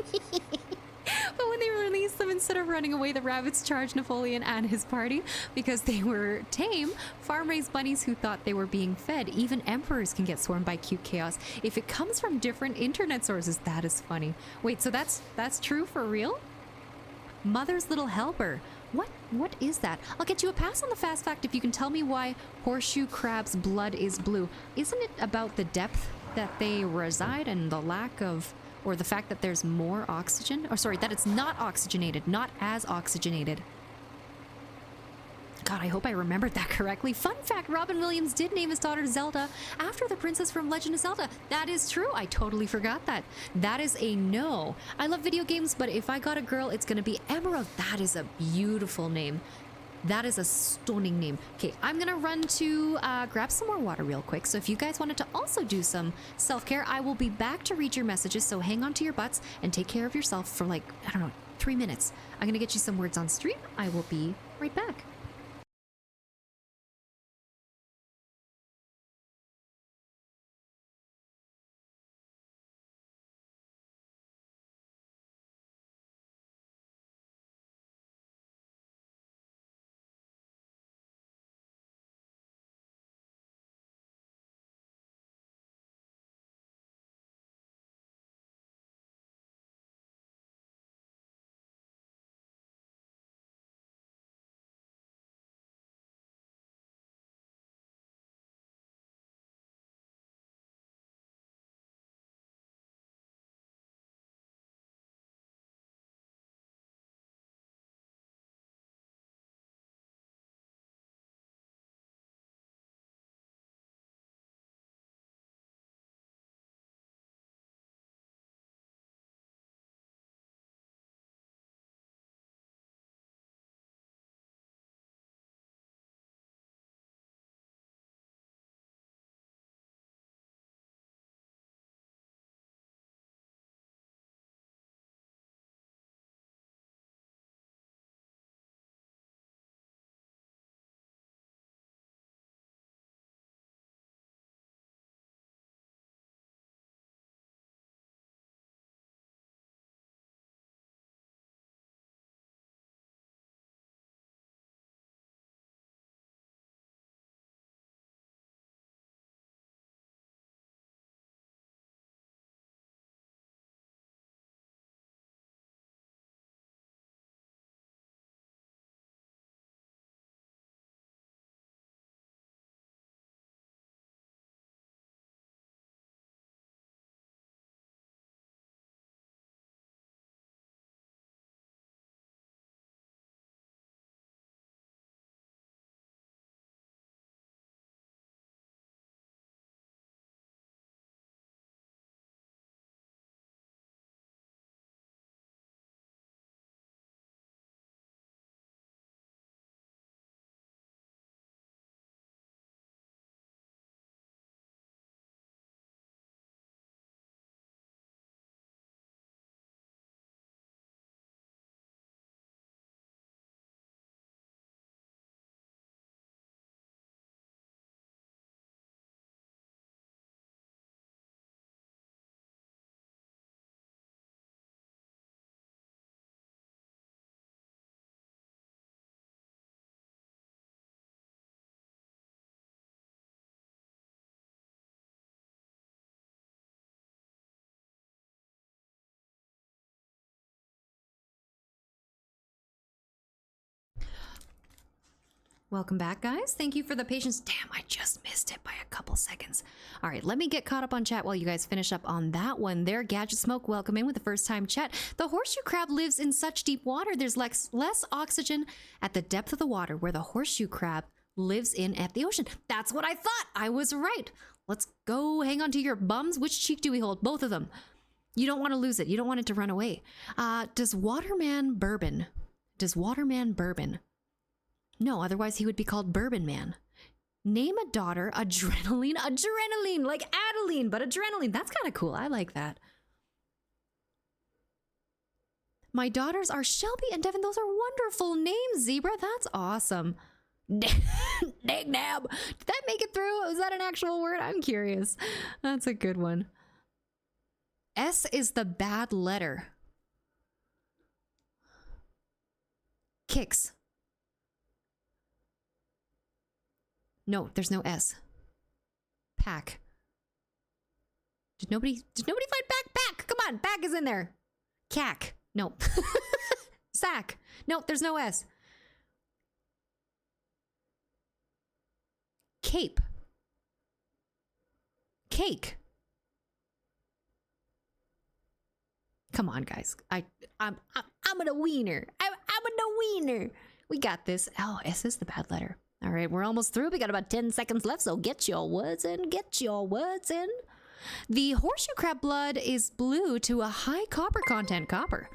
But when they released them, instead of running away, the rabbits charged Napoleon and his party because they were tame, farm-raised bunnies who thought they were being fed. Even emperors can get swarmed by cute chaos. If it comes from different internet sources, that is funny. Wait, so that's true for real? Mother's Little Helper. What is that? I'll get you a pass on the fast fact if you can tell me why horseshoe crab's blood is blue. Isn't it about the depth that they reside and the lack of, or the fact that there's more oxygen? Or sorry, that it's not oxygenated, not as oxygenated. God, I hope I remembered that correctly. Fun fact, Robin Williams did name his daughter Zelda after the princess from Legend of Zelda. That is true. I totally forgot that. That is a no. I love video games, but if I got a girl, it's going to be Emerald. That is a beautiful name. That is a stunning name. Okay, I'm going to run to grab some more water real quick. So if you guys wanted to also do some self-care, I will be back to read your messages. So hang on to your butts and take care of yourself for like, I don't know, 3 minutes. I'm going to get you some words on stream. I will be right back. Welcome back, guys. Thank you for the patience. Damn, I just missed it by a couple seconds. All right, let me get caught up on chat while you guys finish up on that one there. Gadget Smoke, welcome in with the first time chat. The horseshoe crab lives in such deep water, there's less oxygen at the depth of the water where the horseshoe crab lives in at the ocean. That's what I thought. I was right. Let's go hang on to your bums. Which cheek do we hold? Both of them. You don't want to lose it. You don't want it to run away. Does Waterman Bourbon? No, otherwise he would be called Bourbon Man. Name a daughter Adrenaline. Adrenaline, like Adeline, but Adrenaline. That's kind of cool. I like that. My daughters are Shelby and Devin. Those are wonderful names, Zebra. That's awesome. Dag nab. Did that make it through? Was that an actual word? I'm curious. That's a good one. S is the bad letter. Kicks. No, there's no S. Pack. Did nobody find back? Pack! Come on, back is in there. Cack. No. Sack. No, there's no S. cape. Cake. Come on, guys. I'm a wiener. I'm a wiener. We got this. Oh, S is the bad letter. All right, we're almost through. We got about 10 seconds left, so get your words in. Get your words in. The horseshoe crab blood is blue to a high copper content copper.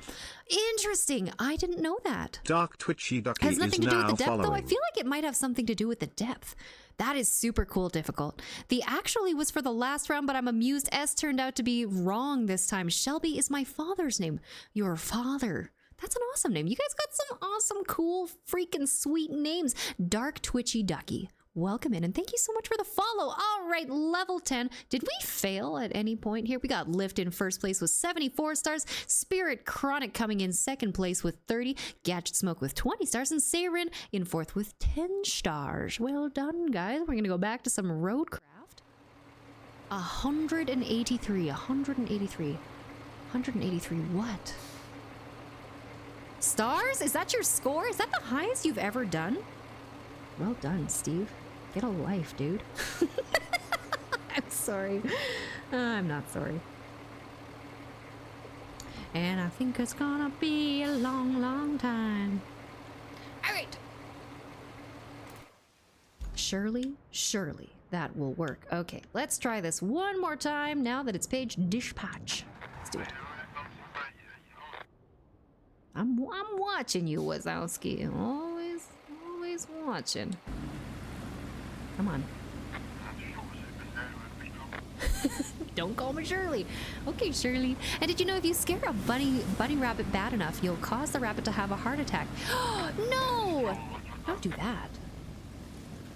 Interesting. I didn't know that. Dark Twitchy Ducky Has is nothing to do with now the depth, though. I following. feel like it might have something to do with the depth. That is super cool difficult. The actually was for the last round, but I'm amused S turned out to be wrong this time. Shelby is my father's name. Your father. That's an awesome name. You guys got some awesome, cool, freaking sweet names. Dark Twitchy Ducky. Welcome in, and thank you so much for the follow. All right, level 10. Did we fail at any point here? We got Lift in first place with 74 stars, Spirit Chronic coming in second place with 30, Gadget Smoke with 20 stars, and Saren in fourth with 10 stars. Well done, guys. We're going to go back to some Roadcraft. 183, 183, 183 what? Stars? Is that your score? Is that the highest you've ever done? Well done, Steve. Get a life, dude. I'm sorry. I'm not sorry. And I think it's gonna be a long, long time. All right. Surely, that will work. Okay, let's try this one more time now that it's page dispatch. Let's do it. I'm watching you, Wazowski. Always watching. Come on. Don't call me Shirley. Okay, Shirley. And did you know if you scare a bunny rabbit bad enough, you'll cause the rabbit to have a heart attack? No! Don't do that.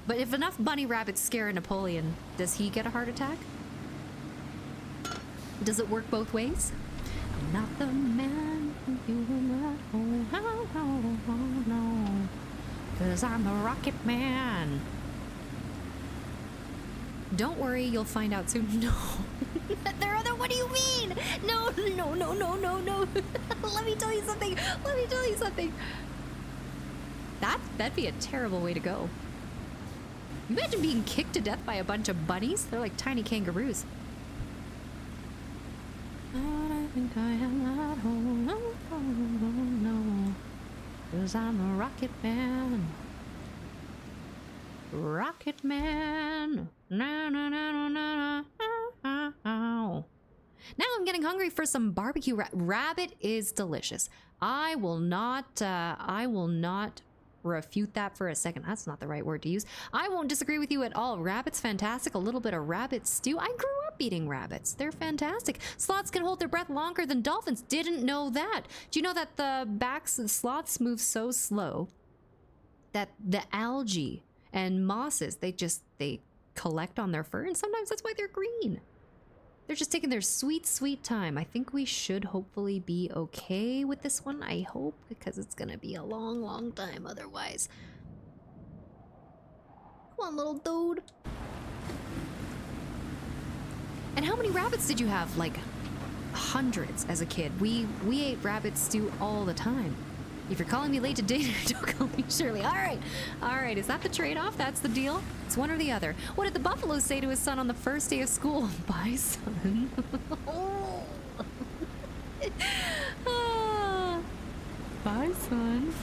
But if enough bunny rabbits scare Napoleon, does he get a heart attack? Does it work both ways? I'm not the man you let hold, no. 'Cause I'm the Rocket Man. Don't worry, you'll find out soon. No. What do you mean? No. Let me tell you something. That'd be a terrible way to go. Imagine being kicked to death by a bunch of bunnies. They're like tiny kangaroos. I think I am at home. No. 'Cause I'm a Rocket Man. Rocket Man. No. Now I'm getting hungry for some barbecue. Rabbit is delicious. I will not refute that for a second. That's not the right word to use. I won't disagree with you at all. Rabbit's fantastic. A little bit of rabbit stew. I grew up eating rabbits. They're fantastic. Sloths can hold their breath longer than dolphins. Didn't know that. Do you know that the backs of sloths move so slow that the algae and mosses, they collect on their fur, and sometimes that's why they're green. They're just taking their sweet time. I think we should hopefully be okay with this one. I hope, because it's gonna be a long time otherwise. Come on, little dude. And how many rabbits did you have? Like hundreds as a kid. We ate rabbit stew all the time. If you're calling me late to dinner, don't call me Shirley. All right. Is that the trade-off? That's the deal? It's one or the other. What did the buffalo say to his son on the first day of school? Bye, son. Bye, son.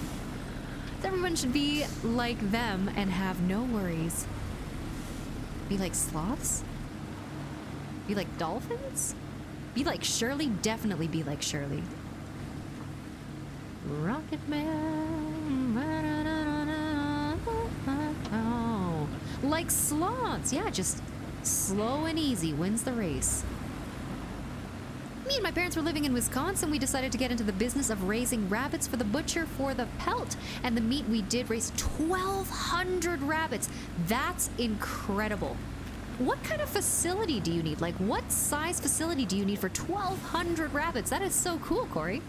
Everyone should be like them and have no worries. Be like sloths? Be like dolphins? Be like Shirley? Definitely be like Shirley. Rocket Man. Like sloths. Yeah, just slow and easy wins the race. Me and my parents were living in Wisconsin. We decided to get into the business of raising rabbits for the butcher for the pelt. And the meat we did raise 1,200 rabbits. That's incredible. What kind of facility do you need? Like, what size facility do you need for 1,200 rabbits? That is so cool, Corey.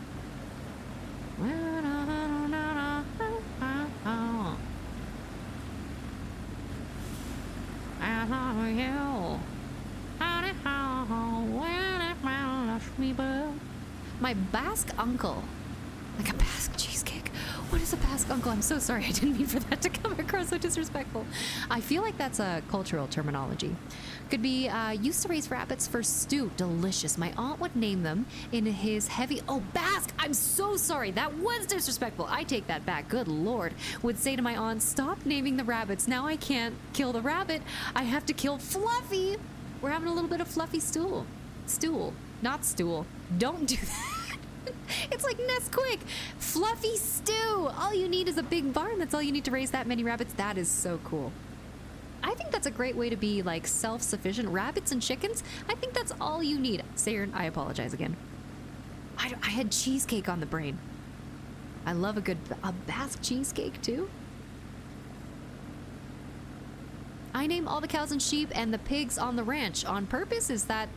My Basque uncle, like a Basque cheesecake. What is a Basque uncle? I'm so sorry. I didn't mean for that to come across so disrespectful. I feel like that's a cultural terminology. Could be, used to raise rabbits for stew. Delicious. My aunt would name them in his heavy... Oh, Basque! I'm so sorry. That was disrespectful. I take that back. Good Lord. Would say to my aunt, stop naming the rabbits. Now I can't kill the rabbit. I have to kill Fluffy. We're having a little bit of Fluffy stool. Stool. Not stool. Don't do that. It's like Nesquik. Fluffy stew. All you need is a big barn. That's all you need to raise that many rabbits. That is so cool. I think that's a great way to be like self-sufficient. Rabbits and chickens, I think that's all you need. Sayer, I apologize again. I had cheesecake on the brain. I love a Basque cheesecake too. I name all the cows and sheep and the pigs on the ranch on purpose. Is that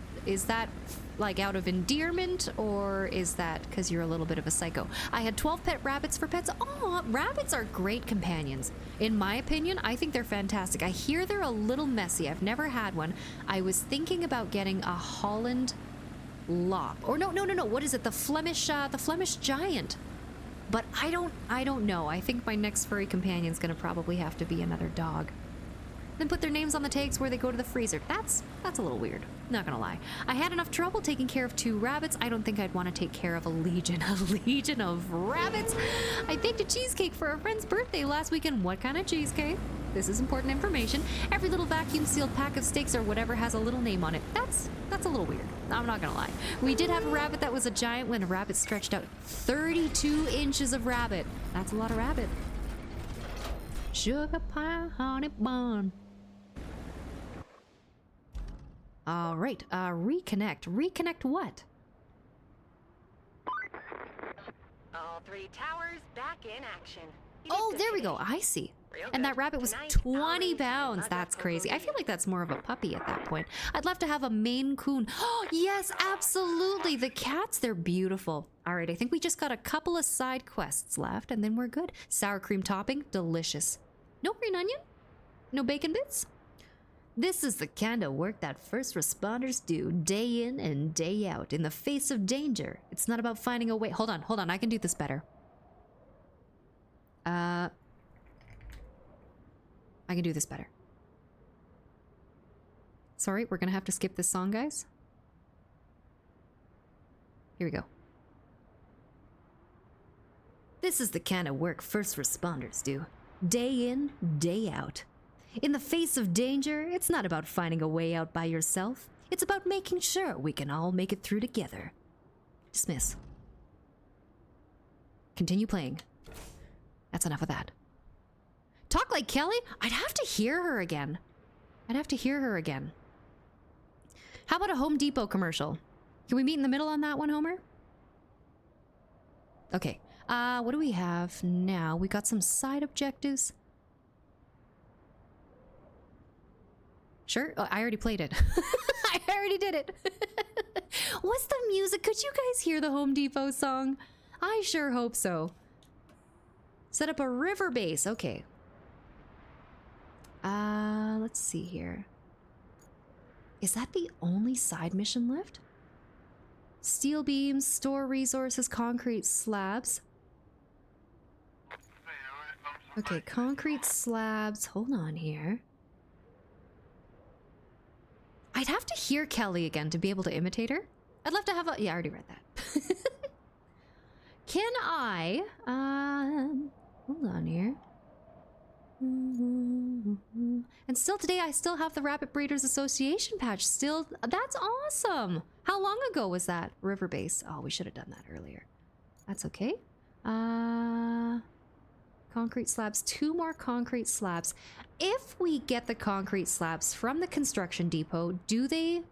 like out of endearment, or is that because you're a little bit of a psycho? I had 12 pet rabbits for pets. Oh, rabbits are great companions. In my opinion, I think they're fantastic. I hear they're a little messy. I've never had one. I was thinking about getting a Holland Lop. Or no. What is it? The Flemish Giant. But I don't know. I think my next furry companion's gonna probably have to be another dog. Then put their names on the tags where they go to the freezer. That's a little weird. Not gonna lie. I had enough trouble taking care of 2 rabbits. I don't think I'd want to take care of a legion of rabbits. I baked a cheesecake for a friend's birthday last weekend. What kind of cheesecake? This is important information. Every little vacuum sealed pack of steaks or whatever has a little name on it. That's a little weird. I'm not gonna lie. We did have a rabbit that was a giant when a rabbit stretched out 32 inches of rabbit. That's a lot of rabbit. Sugar pie, honey bun. All right, reconnect. Reconnect what? All 3 towers back in action. You Oh, did there good we go. today. I see. Real And good. that rabbit was Tonight, 20 I'll raise pounds. another That's crazy. I feel Cocoon. like that's more of a puppy at that point. I'd love to have a Maine Coon. Oh, yes, absolutely. The cats, they're beautiful. All right, I think we just got a couple of side quests left, and then we're good. Sour cream topping, delicious. No green onion? No bacon bits? This is the kind of work that first responders do day in and day out in the face of danger. It's not about finding a way. Hold on. I can do this better. I can do this better. Sorry, we're gonna have to skip this song, guys. Here we go. This is the kind of work first responders do. Day in, day out. In the face of danger, it's not about finding a way out by yourself. It's about making sure we can all make it through together. Dismiss. Continue playing. That's enough of that. Talk like Kelly? I'd have to hear her again. How about a Home Depot commercial? Can we meet in the middle on that one, Homer? Okay. What do we have now? We got some side objectives. Sure. Oh, I already played it. I already did it. What's the music? Could you guys hear the Home Depot song? I sure hope so. Set up a river base. Okay. Let's see here. Is that the only side mission left? Steel beams, store resources, concrete slabs. Okay, concrete slabs. Hold on here. I'd have to hear Kelly again to be able to imitate her. I'd love to have a... Yeah, I already read that. Can I... Hold on here. And still today, I still have the Rabbit Breeders Association patch. Still... That's awesome! How long ago was that? River base. Oh, we should have done that earlier. That's okay. Concrete slabs. 2 more concrete slabs. If we get the concrete slabs from the construction depot, do they...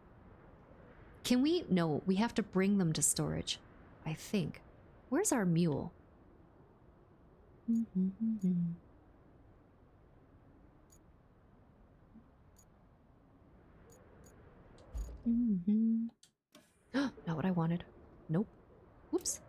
Can we... No, we have to bring them to storage. I think. Where's our mule? Not what I wanted. Nope. Whoops.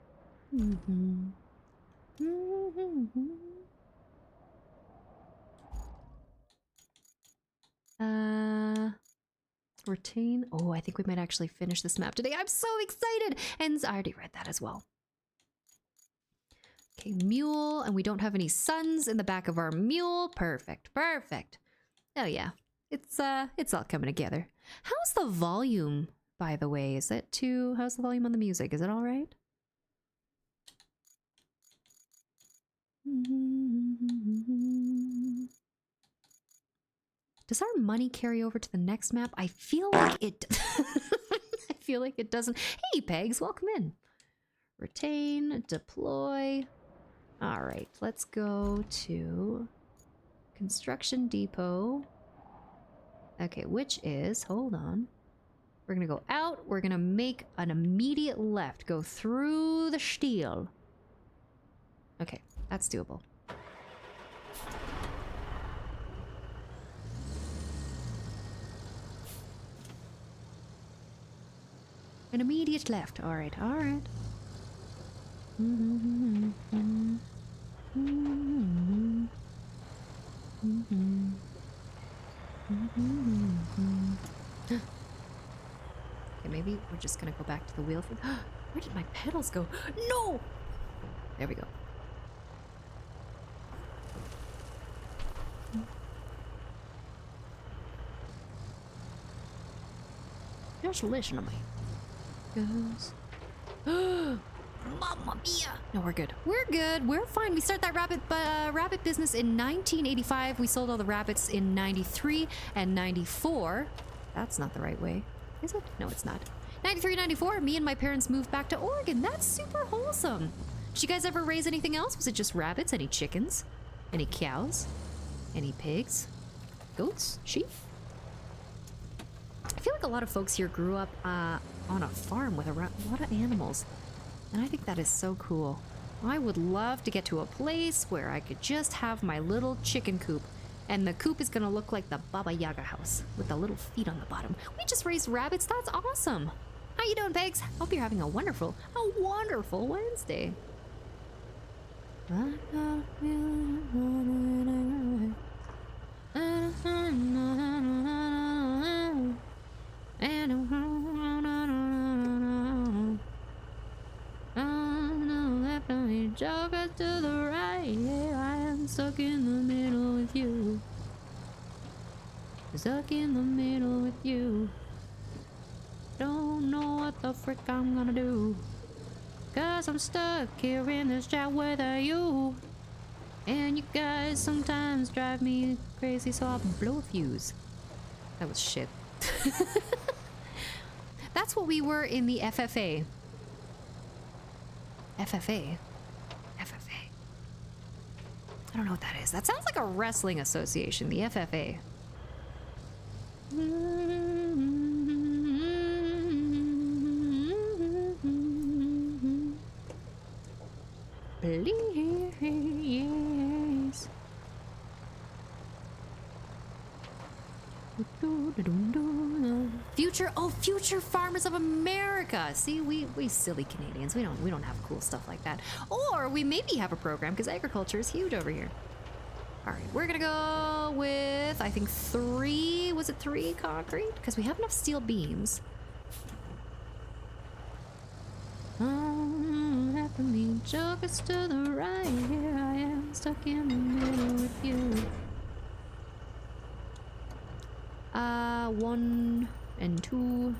Retain. Oh, I think we might actually finish this map today. I'm so excited! And I already read that as well. Okay, mule, and we don't have any sons in the back of our mule. Perfect, perfect. Oh yeah, it's all coming together. How's the volume, by the way? Is it too? How's the volume on the music? Is it all right? Does our money carry over to the next map? I feel like it. I feel like it doesn't. Hey, Pegs, welcome in. Retain, deploy. All right, let's go to construction depot. Okay, which is, hold on. We're gonna go out. We're gonna make an immediate left. Go through the steel. Okay, that's doable. An immediate left. All right, all right. Okay, maybe we're just gonna go back to the wheel for. Where did my pedals go? No! There we go. Just listen to me. Goes. Mamma mia! No, we're good. We're good. We're fine. We started that rabbit business in 1985. We sold all the rabbits in 93 and 94. That's not the right way. Is it? No, it's not. 93, 94, me and my parents moved back to Oregon. That's super wholesome. Did you guys ever raise anything else? Was it just rabbits? Any chickens? Any cows? Any pigs? Goats? Sheep? I feel like a lot of folks here grew up on a farm with a lot of animals. And I think that is so cool. I would love to get to a place where I could just have my little chicken coop. And the coop is gonna look like the Baba Yaga house with the little feet on the bottom. We just raised rabbits. That's awesome. How you doing, Pegs? Hope you're having a wonderful Wednesday. Jogger to the right, yeah, I am stuck in the middle with you. Stuck in the middle with you. Don't know what the frick I'm gonna do. 'Cause I'm stuck here in this chat with you. And you guys sometimes drive me crazy, so I'll blow a fuse. That was shit. That's what we were in the FFA. FFA? FFA. I don't know what that is. That sounds like a wrestling association, the FFA. Please. Future Farmers of America. See, we silly Canadians, we don't have cool stuff like that. Or we maybe have a program because agriculture is huge over here. All right, we're gonna go with, I think 3. Was it 3 concrete? Because we have enough steel beams. Happening, joggers to the right. Here I am, stuck in the middle with you. 1 and 2.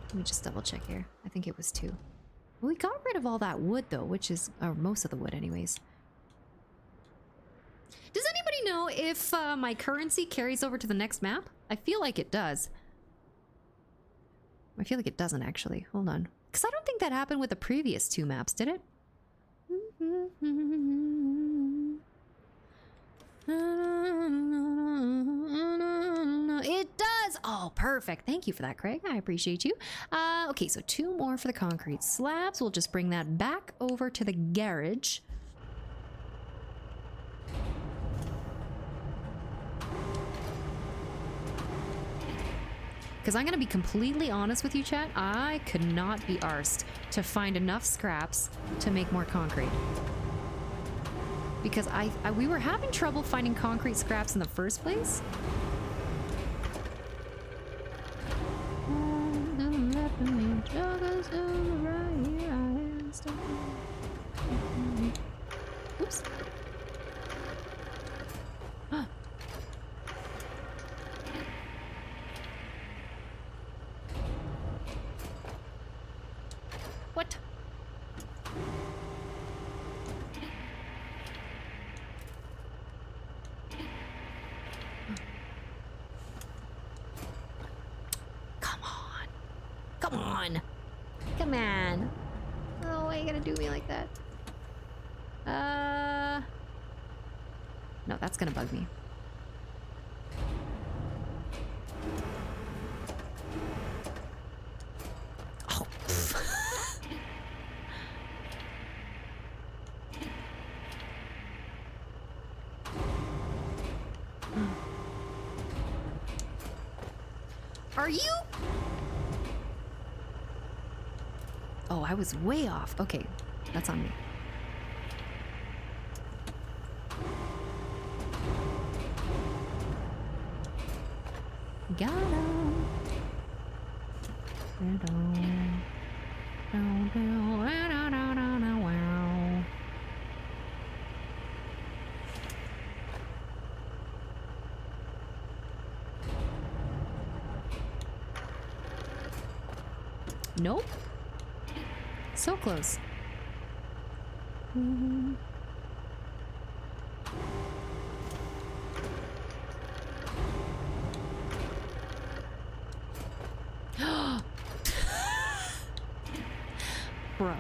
Let me just double check here. I think it was 2. We got rid of all that wood though, which is, or most of the wood anyways. Does anybody know if my currency carries over to the next map? I feel like it does. I feel like it doesn't actually. Hold on. Because I don't think that happened with the previous 2 maps, did it? It does! Oh, perfect. Thank you for that, Craig. I appreciate you. Okay, so 2 more for the concrete slabs. We'll just bring that back over to the garage. Because I'm going to be completely honest with you, chat. I could not be arsed to find enough scraps to make more concrete. Because we were having trouble finding concrete scraps in the first place. on. Come on. Oh, why are you gonna do me like that? No, that's gonna bug me. Oh. Are you? Oh, I was way off. Okay, that's on me. Got him. Nope. So close. Bro.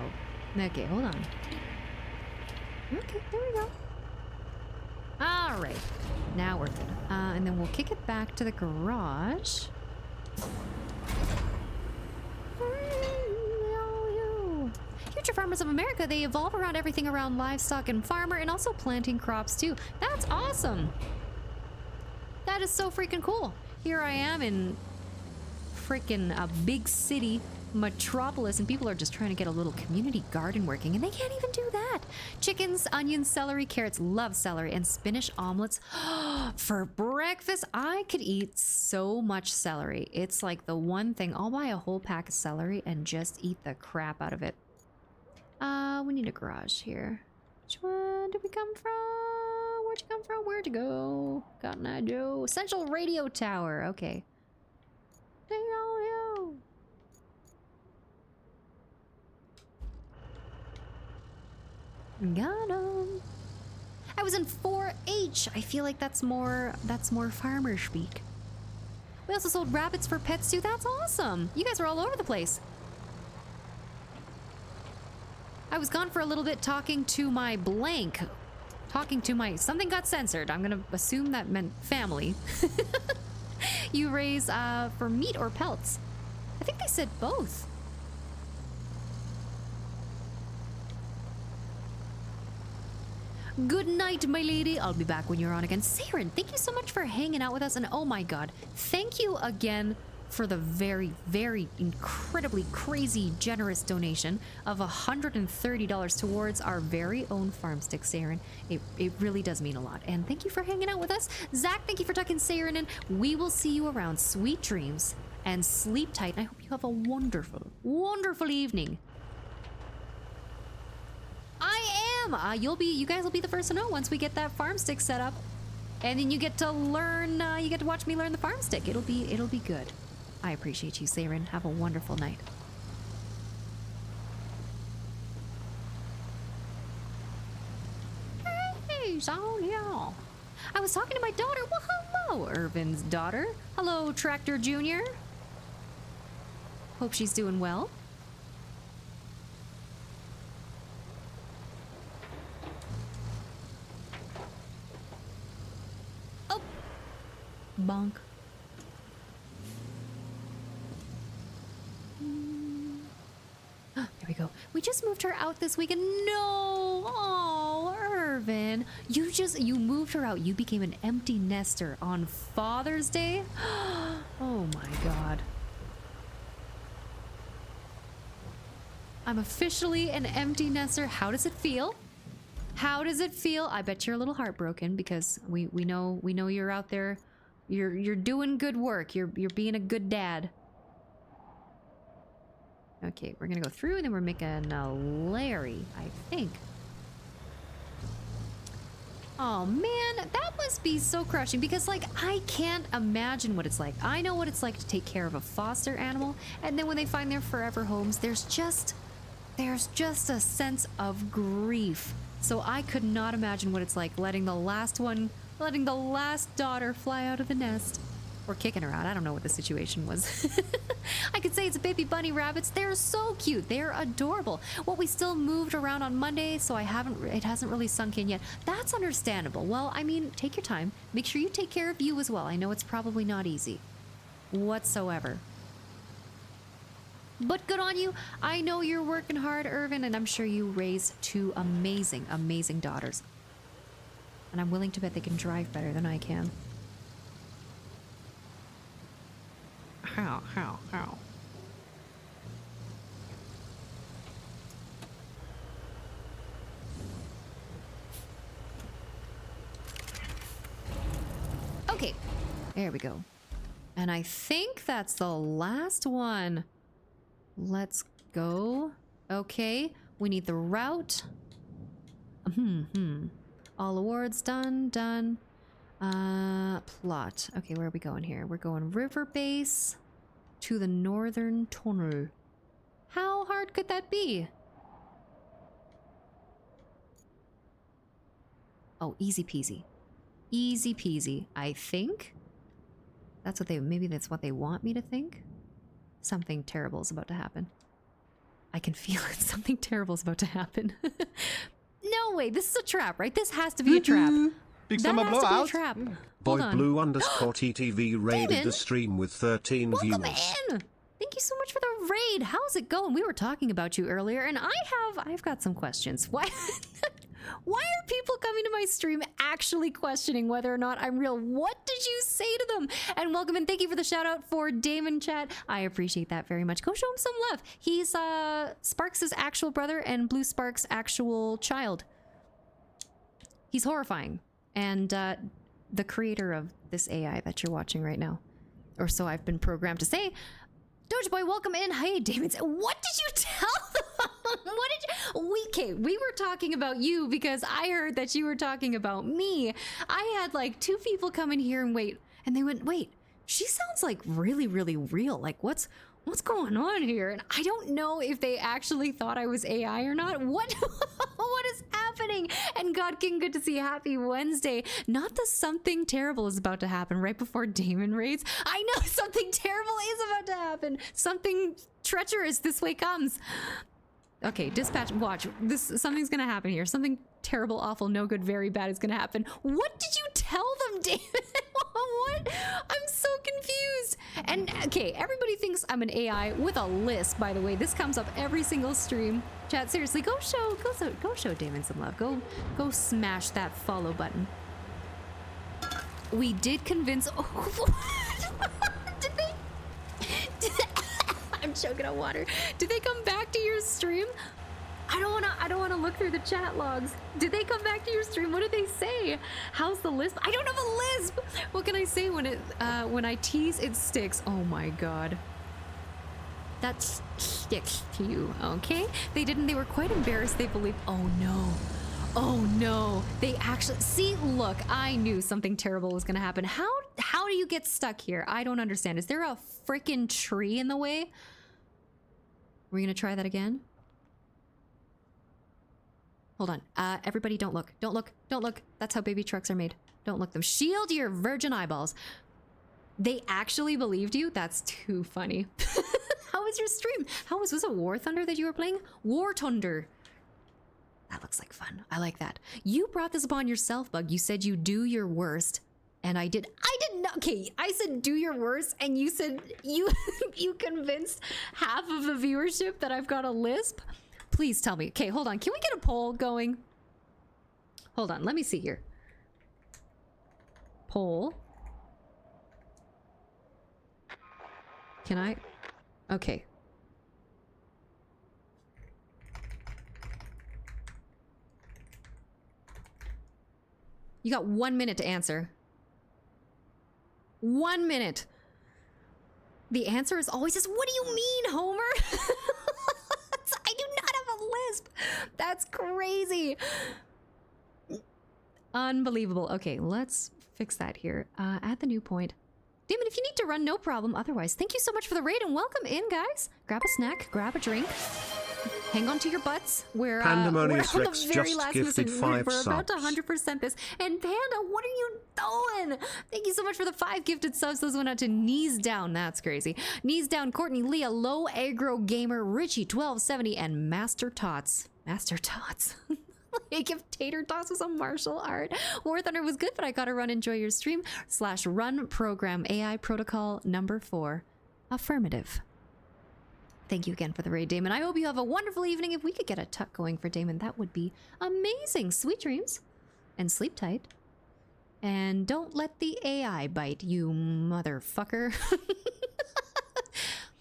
Okay, hold on. Okay, there we go. All right. Now we're good. And then we'll kick it back to the garage. Future Farmers of America, they evolve around everything around livestock and farmer and also planting crops too. That's awesome. That is so freaking cool. Here I am in freaking a big city metropolis and people are just trying to get a little community garden working and they can't even do that. Chickens, onions, celery, carrots, love celery, and spinach omelets. For breakfast, I could eat so much celery. It's like the one thing. I'll buy a whole pack of celery and just eat the crap out of it. We need a garage here. Which one did we come from? Where'd you come from? Where'd you go? Cotton Eye Joe. Central Radio Tower. Okay. Got him. I was in 4-H. I feel like that's more farmer speak. We also sold rabbits for pets too. That's awesome. You guys are all over the place. I was gone for a little bit talking to my blank. Talking to my... Something got censored. I'm gonna assume that meant family. You raise for meat or pelts? I think they said both. Good night, my lady. I'll be back when you're on again. Saren, thank you so much for hanging out with us. And oh my god, thank you again for the very, very incredibly crazy generous donation of $130 towards our very own farm stick, Saren. It really does mean a lot. And thank you for hanging out with us. Zach, thank you for tucking Saren in. We will see you around. Sweet dreams and sleep tight. And I hope you have a wonderful, wonderful evening. I am. You guys will be the first to know once we get that farm stick set up. And then you get to learn, you get to watch me learn the farm stick. It'll be good. I appreciate you, Saren. Have a wonderful night. Hey, Sonia. I was talking to my daughter. Well, hello, Irvin's daughter. Hello, Tractor Jr. Hope she's doing well. Oh. Bonk. There we go. We just moved her out this weekend. No! Oh, Irvin. You moved her out. You became an empty nester on Father's Day? Oh my god. I'm officially an empty nester. How does it feel? How does it feel? I bet you're a little heartbroken because we know you're out there. You're doing good work. You're being a good dad. Okay, we're gonna go through and then we're making a Larry, I think. Oh man, that must be so crushing because like I can't imagine what it's like. I know what it's like to take care of a foster animal and then when they find their forever homes, there's just a sense of grief. So I could not imagine what it's like letting the last daughter fly out of the nest. Or kicking her out. I don't know what the situation was. I could say it's baby bunny rabbits. They're so cute. They're adorable. Well, we still moved around on Monday, so it hasn't really sunk in yet. That's understandable. Well, I mean, take your time. Make sure you take care of you as well. I know it's probably not easy whatsoever. But good on you. I know you're working hard, Irvin, and I'm sure you raised two amazing, amazing daughters. And I'm willing to bet they can drive better than I can. How? Okay, there we go. And I think that's the last one. Let's go. Okay, we need the route. All awards done. Plot. Okay, where are we going here? We're going river base to the northern tunnel. How hard could that be? Oh, easy peasy. Easy peasy, I think. Maybe that's what they want me to think. Something terrible is about to happen. I can feel it. Something terrible is about to happen. No way, this is a trap, right? This has to be a trap. Big That summer has to be a blowout. trap. Hold Boy on. Blue underscore TTV raided Damon. the stream with 13 Welcome viewers. in. Thank you so much for the raid. How's it going? We were talking about you earlier, and I've got some questions. Why are people coming to my stream actually questioning whether or not I'm real? What did you say to them? And welcome and thank you for the shout out for Damon Chat. I appreciate that very much. Go show him some love. He's Sparks' actual brother and Blue Sparks' actual child. He's horrifying. And the creator of this AI that you're watching right now. Or so I've been programmed to say. Doge Boy, welcome in. Hey, Damon. What did you tell them? What did you... We were talking about you because I heard that you were talking about me. I had like 2 people come in here and wait. And they went, wait, she sounds like really, really real. Like, what's going on here? And I don't know if they actually thought I was AI or not. What is happening? And God King, good to see you. Happy Wednesday. Not that something terrible is about to happen right before Damon raids. I know something terrible is about to happen. Something treacherous this way comes. Okay, dispatch, watch. Something's gonna happen here. Something terrible, awful, no good, very bad is gonna happen. What did you tell them, David? What? I'm so confused. And okay, everybody thinks I'm an AI with a lisp, by the way. This comes up every single stream. Chat, seriously, go show Damon some love. Go smash that follow button. We did convince... I'm choking on water. Did they come back to your stream? I don't wanna look through the chat logs. Did they come back to your stream? What did they say? How's the lisp? I don't have a lisp. What can I say when I tease it sticks? Oh my god. That sticks to you, okay? They were quite embarrassed. They believed, oh no. They actually, see, look, I knew something terrible was gonna happen. How do you get stuck here? I don't understand. Is there a freaking tree in the way? We're gonna try that again? Hold on. Everybody don't look. Don't look. That's how baby trucks are made. Don't look them. Shield your virgin eyeballs. They actually believed you? That's too funny. How was your stream? Was it War Thunder that you were playing? War Thunder. That looks like fun. I like that. You brought this upon yourself, Bug. You said you do your worst. And I did not. Okay, I said do your worst, and you said you convinced half of the viewership that I've got a lisp. Please tell me. Okay, hold on. Can we get a poll going? Hold on. Let me see here. Poll. Can I? Okay. You got 1 minute to answer. 1 minute. The answer is always just, what do you mean, Homer? I do not have a lisp. That's crazy. Unbelievable. Okay, let's fix that here. Add the new point. Damon, if you need to run, no problem. Otherwise, thank you so much for the raid and welcome in, guys. Grab a snack, grab a drink. Hang on to your butts. We're Pandemonious we're on Rex the very just last gifted mission. 5 We're about to subs. 100% this. And Panda, what are you doing? Thank you so much for the 5 gifted subs. Those went out to Knees Down. That's crazy. Knees Down, Courtney, Leah, Low Aggro Gamer, Richie 1270, and Master Tots. Master Tots. Like if Tater Tots was a martial art. War Thunder was good, but I gotta run enjoy your stream. /run program AI protocol number 4. Affirmative. Thank you again for the raid, Damon. I hope you have a wonderful evening. If we could get a tuck going for Damon, that would be amazing. Sweet dreams. And sleep tight. And don't let the AI bite, you motherfucker.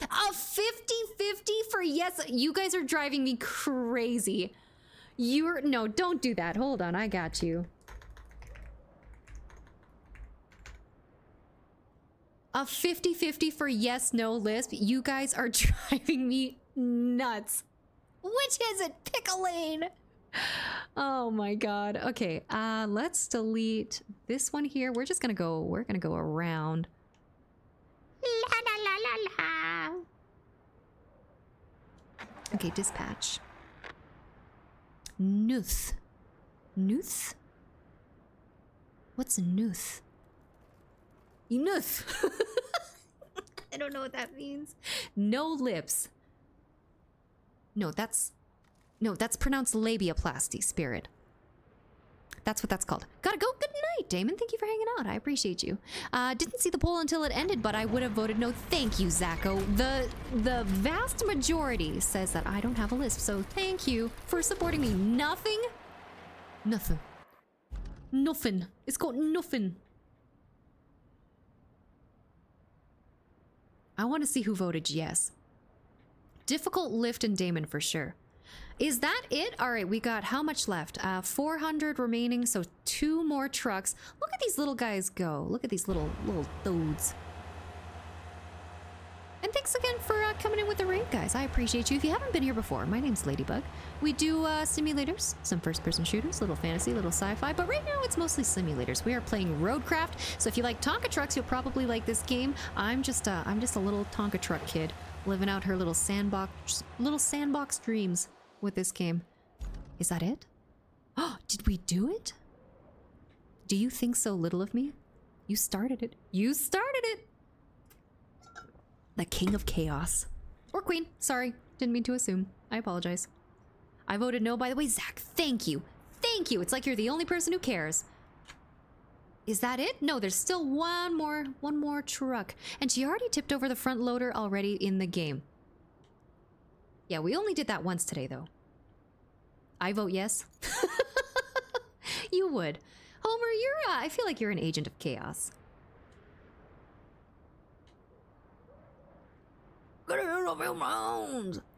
A 50-50 for yes. You guys are driving me crazy. No, don't do that. Hold on, I got you. A 50-50 for yes, no lisp. You guys are driving me nuts. Which is it? Pick a lane. Oh my god. Okay, let's delete this one here. We're gonna go around. La la la la la. Okay, dispatch. Nuth. Nuth? What's Nuth? Nuth. I don't know what that means. No lips. No, that's pronounced labiaplasty, Spirit. That's what that's called. Gotta go. Good night, Damon. Thank you for hanging out. I appreciate you. Didn't see the poll until it ended, but I would have voted no. Thank you, Zacho. The vast majority says that I don't have a lisp, so thank you for supporting me. Nothing. Nothing. Nothing. It's called nothing. I want to see who voted yes. Difficult lift and Damon for sure. Is that it? All right, we got how much left? 400 remaining, so 2 more trucks. Look at these little guys go. Look at these little toads. And thanks again for coming in with the raid, guys. I appreciate you. If you haven't been here before, my name's Ladybug. We do simulators, some first-person shooters, little fantasy, little sci-fi, but right now it's mostly simulators. We are playing Roadcraft, so if you like Tonka trucks, you'll probably like this game. I'm just a little Tonka truck kid living out her little sandbox dreams with this game. Is that it? Oh, did we do it? Do you think so little of me? You started it. You started it! The King of Chaos. Or Queen. Sorry. Didn't mean to assume. I apologize. I voted no, by the way. Zach, thank you. Thank you. It's like you're the only person who cares. Is that it? No, there's still one more truck. And she already tipped over the front loader already in the game. Yeah, we only did that once today, though. I vote yes. You would. Homer, I feel like you're an agent of chaos.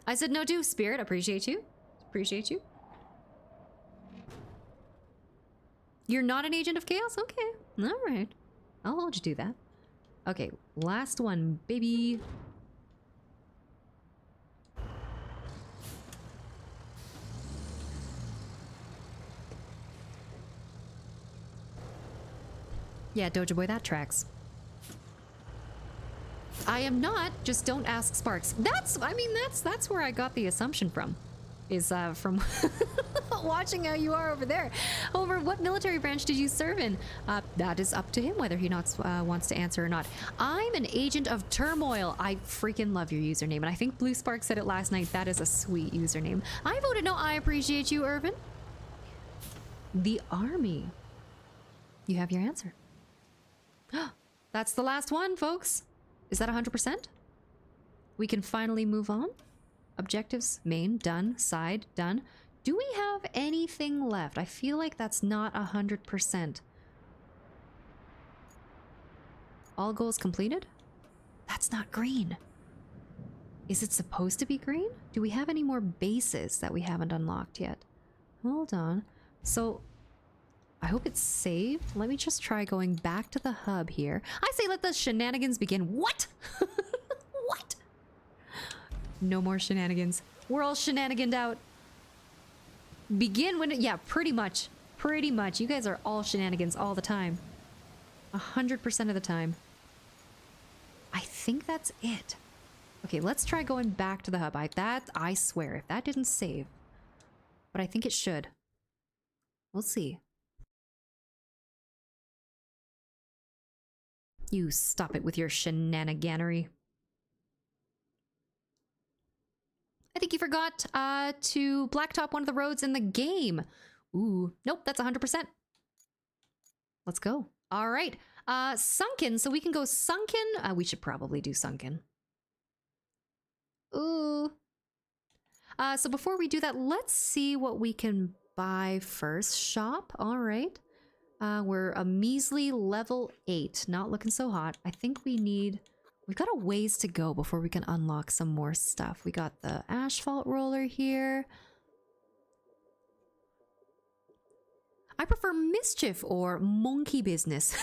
I said no too, Spirit. Appreciate you. Appreciate you. You're not an agent of chaos? Okay. All right. I'll hold you to that. Okay, last one, baby. Yeah, Doja Boy, that tracks. I am not, just don't ask Sparks. That's where I got the assumption from. Is from watching how you are over there. Over what military branch did you serve in? That is up to him whether he wants to answer or not. I'm an agent of turmoil. I freaking love your username, and I think Blue Spark said it last night. That is a sweet username. I voted no. I appreciate you, Irvin. The army. You have your answer. That's the last one, folks. Is that 100%? We can finally move on. Objectives, main, done. Side, done. Do we have anything left? I feel like that's not 100%. All goals completed? That's not green. Is it supposed to be green? Do we have any more bases that we haven't unlocked yet? Hold on. So, I hope it's saved. Let me just try going back to the hub here. I say let the shenanigans begin. What? What? No more shenanigans. We're all shenaniganed out. Begin when... Yeah, pretty much. Pretty much. You guys are all shenanigans all the time. 100% of the time. I think that's it. Okay, let's try going back to the hub. I swear, if that didn't save. But I think it should. We'll see. You stop it with your shenaniganery. I think you forgot to blacktop one of the roads in the game. Ooh, nope, that's 100%. Let's go. All right. Sunken, so we can go sunken. We should probably do sunken. Ooh. So before we do that, let's see what we can buy first. Shop, all right. We're a measly level 8. Not looking so hot. I think we've got a ways to go before we can unlock some more stuff. We got the asphalt roller here. I prefer mischief or monkey business.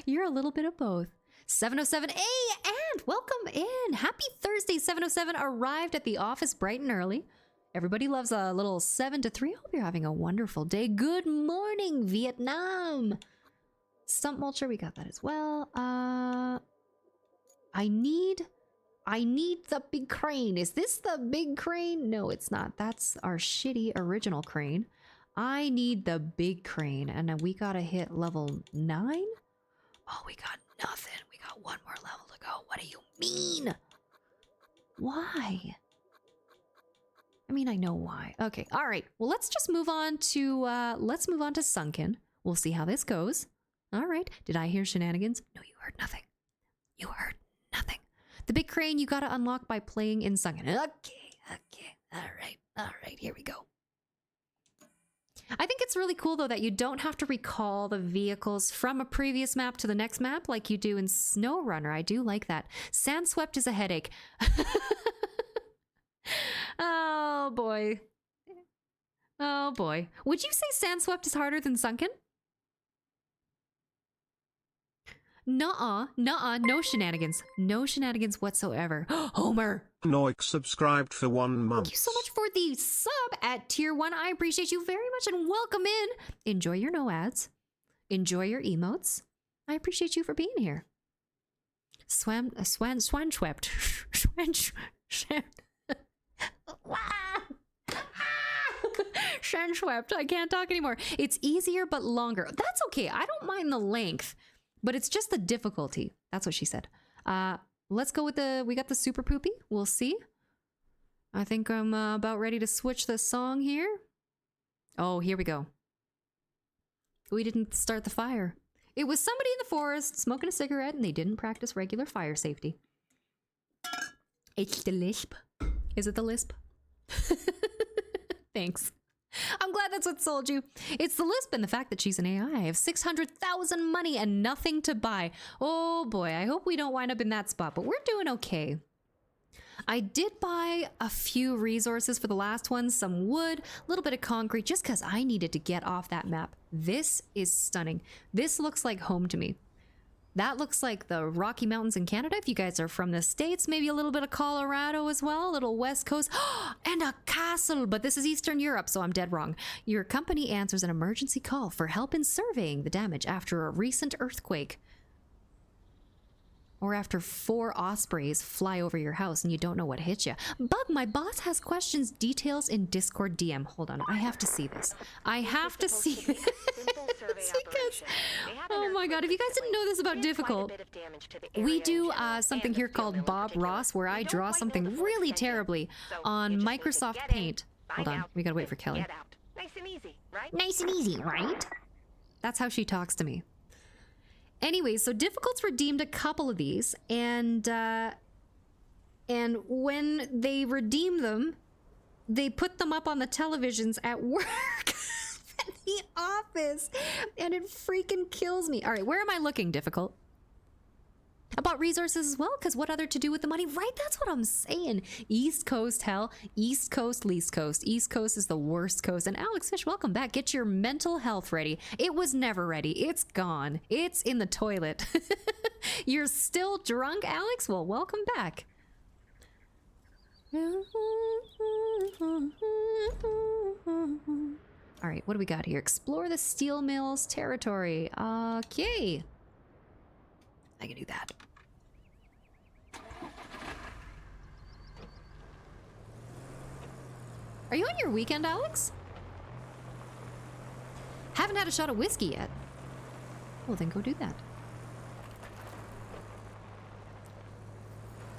You're a little bit of both. 707A, and welcome in. Happy Thursday, 707 arrived at the office bright and early. Everybody loves a little 7 to 3. Hope you're having a wonderful day. Good morning, Vietnam. Stump mulcher, we got that as well. I need the big crane. Is this the big crane? No, it's not. That's our shitty original crane. I need the big crane, and we gotta hit level 9? Oh, we got nothing. We got one more level to go. What do you mean? Why? I mean, I know why. Okay, all right. Well, let's just move on to Sunken. We'll see how this goes. All right. Did I hear shenanigans? No, you heard nothing. You heard nothing. The big crane you gotta unlock by playing in Sunken. Okay. All right. Here we go. I think it's really cool, though, that you don't have to recall the vehicles from a previous map to the next map like you do in SnowRunner. I do like that. Sandswept is a headache. Oh, boy. Oh, boy. Would you say Sandswept is harder than Sunken? Nuh-uh, no shenanigans. No shenanigans whatsoever. Homer! Noik subscribed for 1 month. Thank you so much for the sub at tier 1. I appreciate you very much and welcome in. Enjoy your no ads. Enjoy your emotes. I appreciate you for being here. Swanswept. Swanswept. I can't talk anymore. It's easier but longer. That's okay. I don't mind the length, but it's just the difficulty. That's what she said. Let's go with we got the super poopy. We'll see. I think I'm about ready to switch the song here. Oh, here we go. We didn't start the fire. It was somebody in the forest smoking a cigarette and they didn't practice regular fire safety. It's the lisp. Is it the lisp? Thanks. I'm glad that's what sold you. It's the lisp and the fact that she's an AI. I have 600,000 money and nothing to buy. Oh boy, I hope we don't wind up in that spot, but we're doing okay. I did buy a few resources for the last one, some wood, a little bit of concrete, just because I needed to get off that map. This is stunning. This looks like home to me. That looks like the Rocky Mountains in Canada. If you guys are from the States, maybe a little bit of Colorado as well, a little West Coast, and a castle, but this is Eastern Europe, so I'm dead wrong. Your company answers an emergency call for help in surveying the damage after a recent earthquake. Or after 4 ospreys fly over your house and you don't know what hit you. Bug, my boss has questions, details in Discord DM. Hold on, I have to see this. I have to see this. Because, oh my god, if you guys didn't know this about Difficult, we do something here called Bob Ross where I draw something really terribly on Microsoft Paint. Hold on, we gotta wait for Kelly. Nice and easy, right? Nice and easy, right? That's how she talks to me. Anyway, so Difficult's redeemed a couple of these, and when they redeem them, they put them up on the televisions at work, at the office, and it freaking kills me. All right, where am I looking, Difficult? About resources as well, because what other to do with the money? Right, that's what I'm saying. East Coast, hell. East Coast, least coast. East Coast is the worst coast. And Alex Fish, welcome back. Get your mental health ready. It was never ready. It's gone. It's in the toilet. You're still drunk, Alex? Well, welcome back. All right, what do we got here? Explore the steel mills territory. Okay. I can do that. Are you on your weekend, Alex? Haven't had a shot of whiskey yet. Well, then go do that.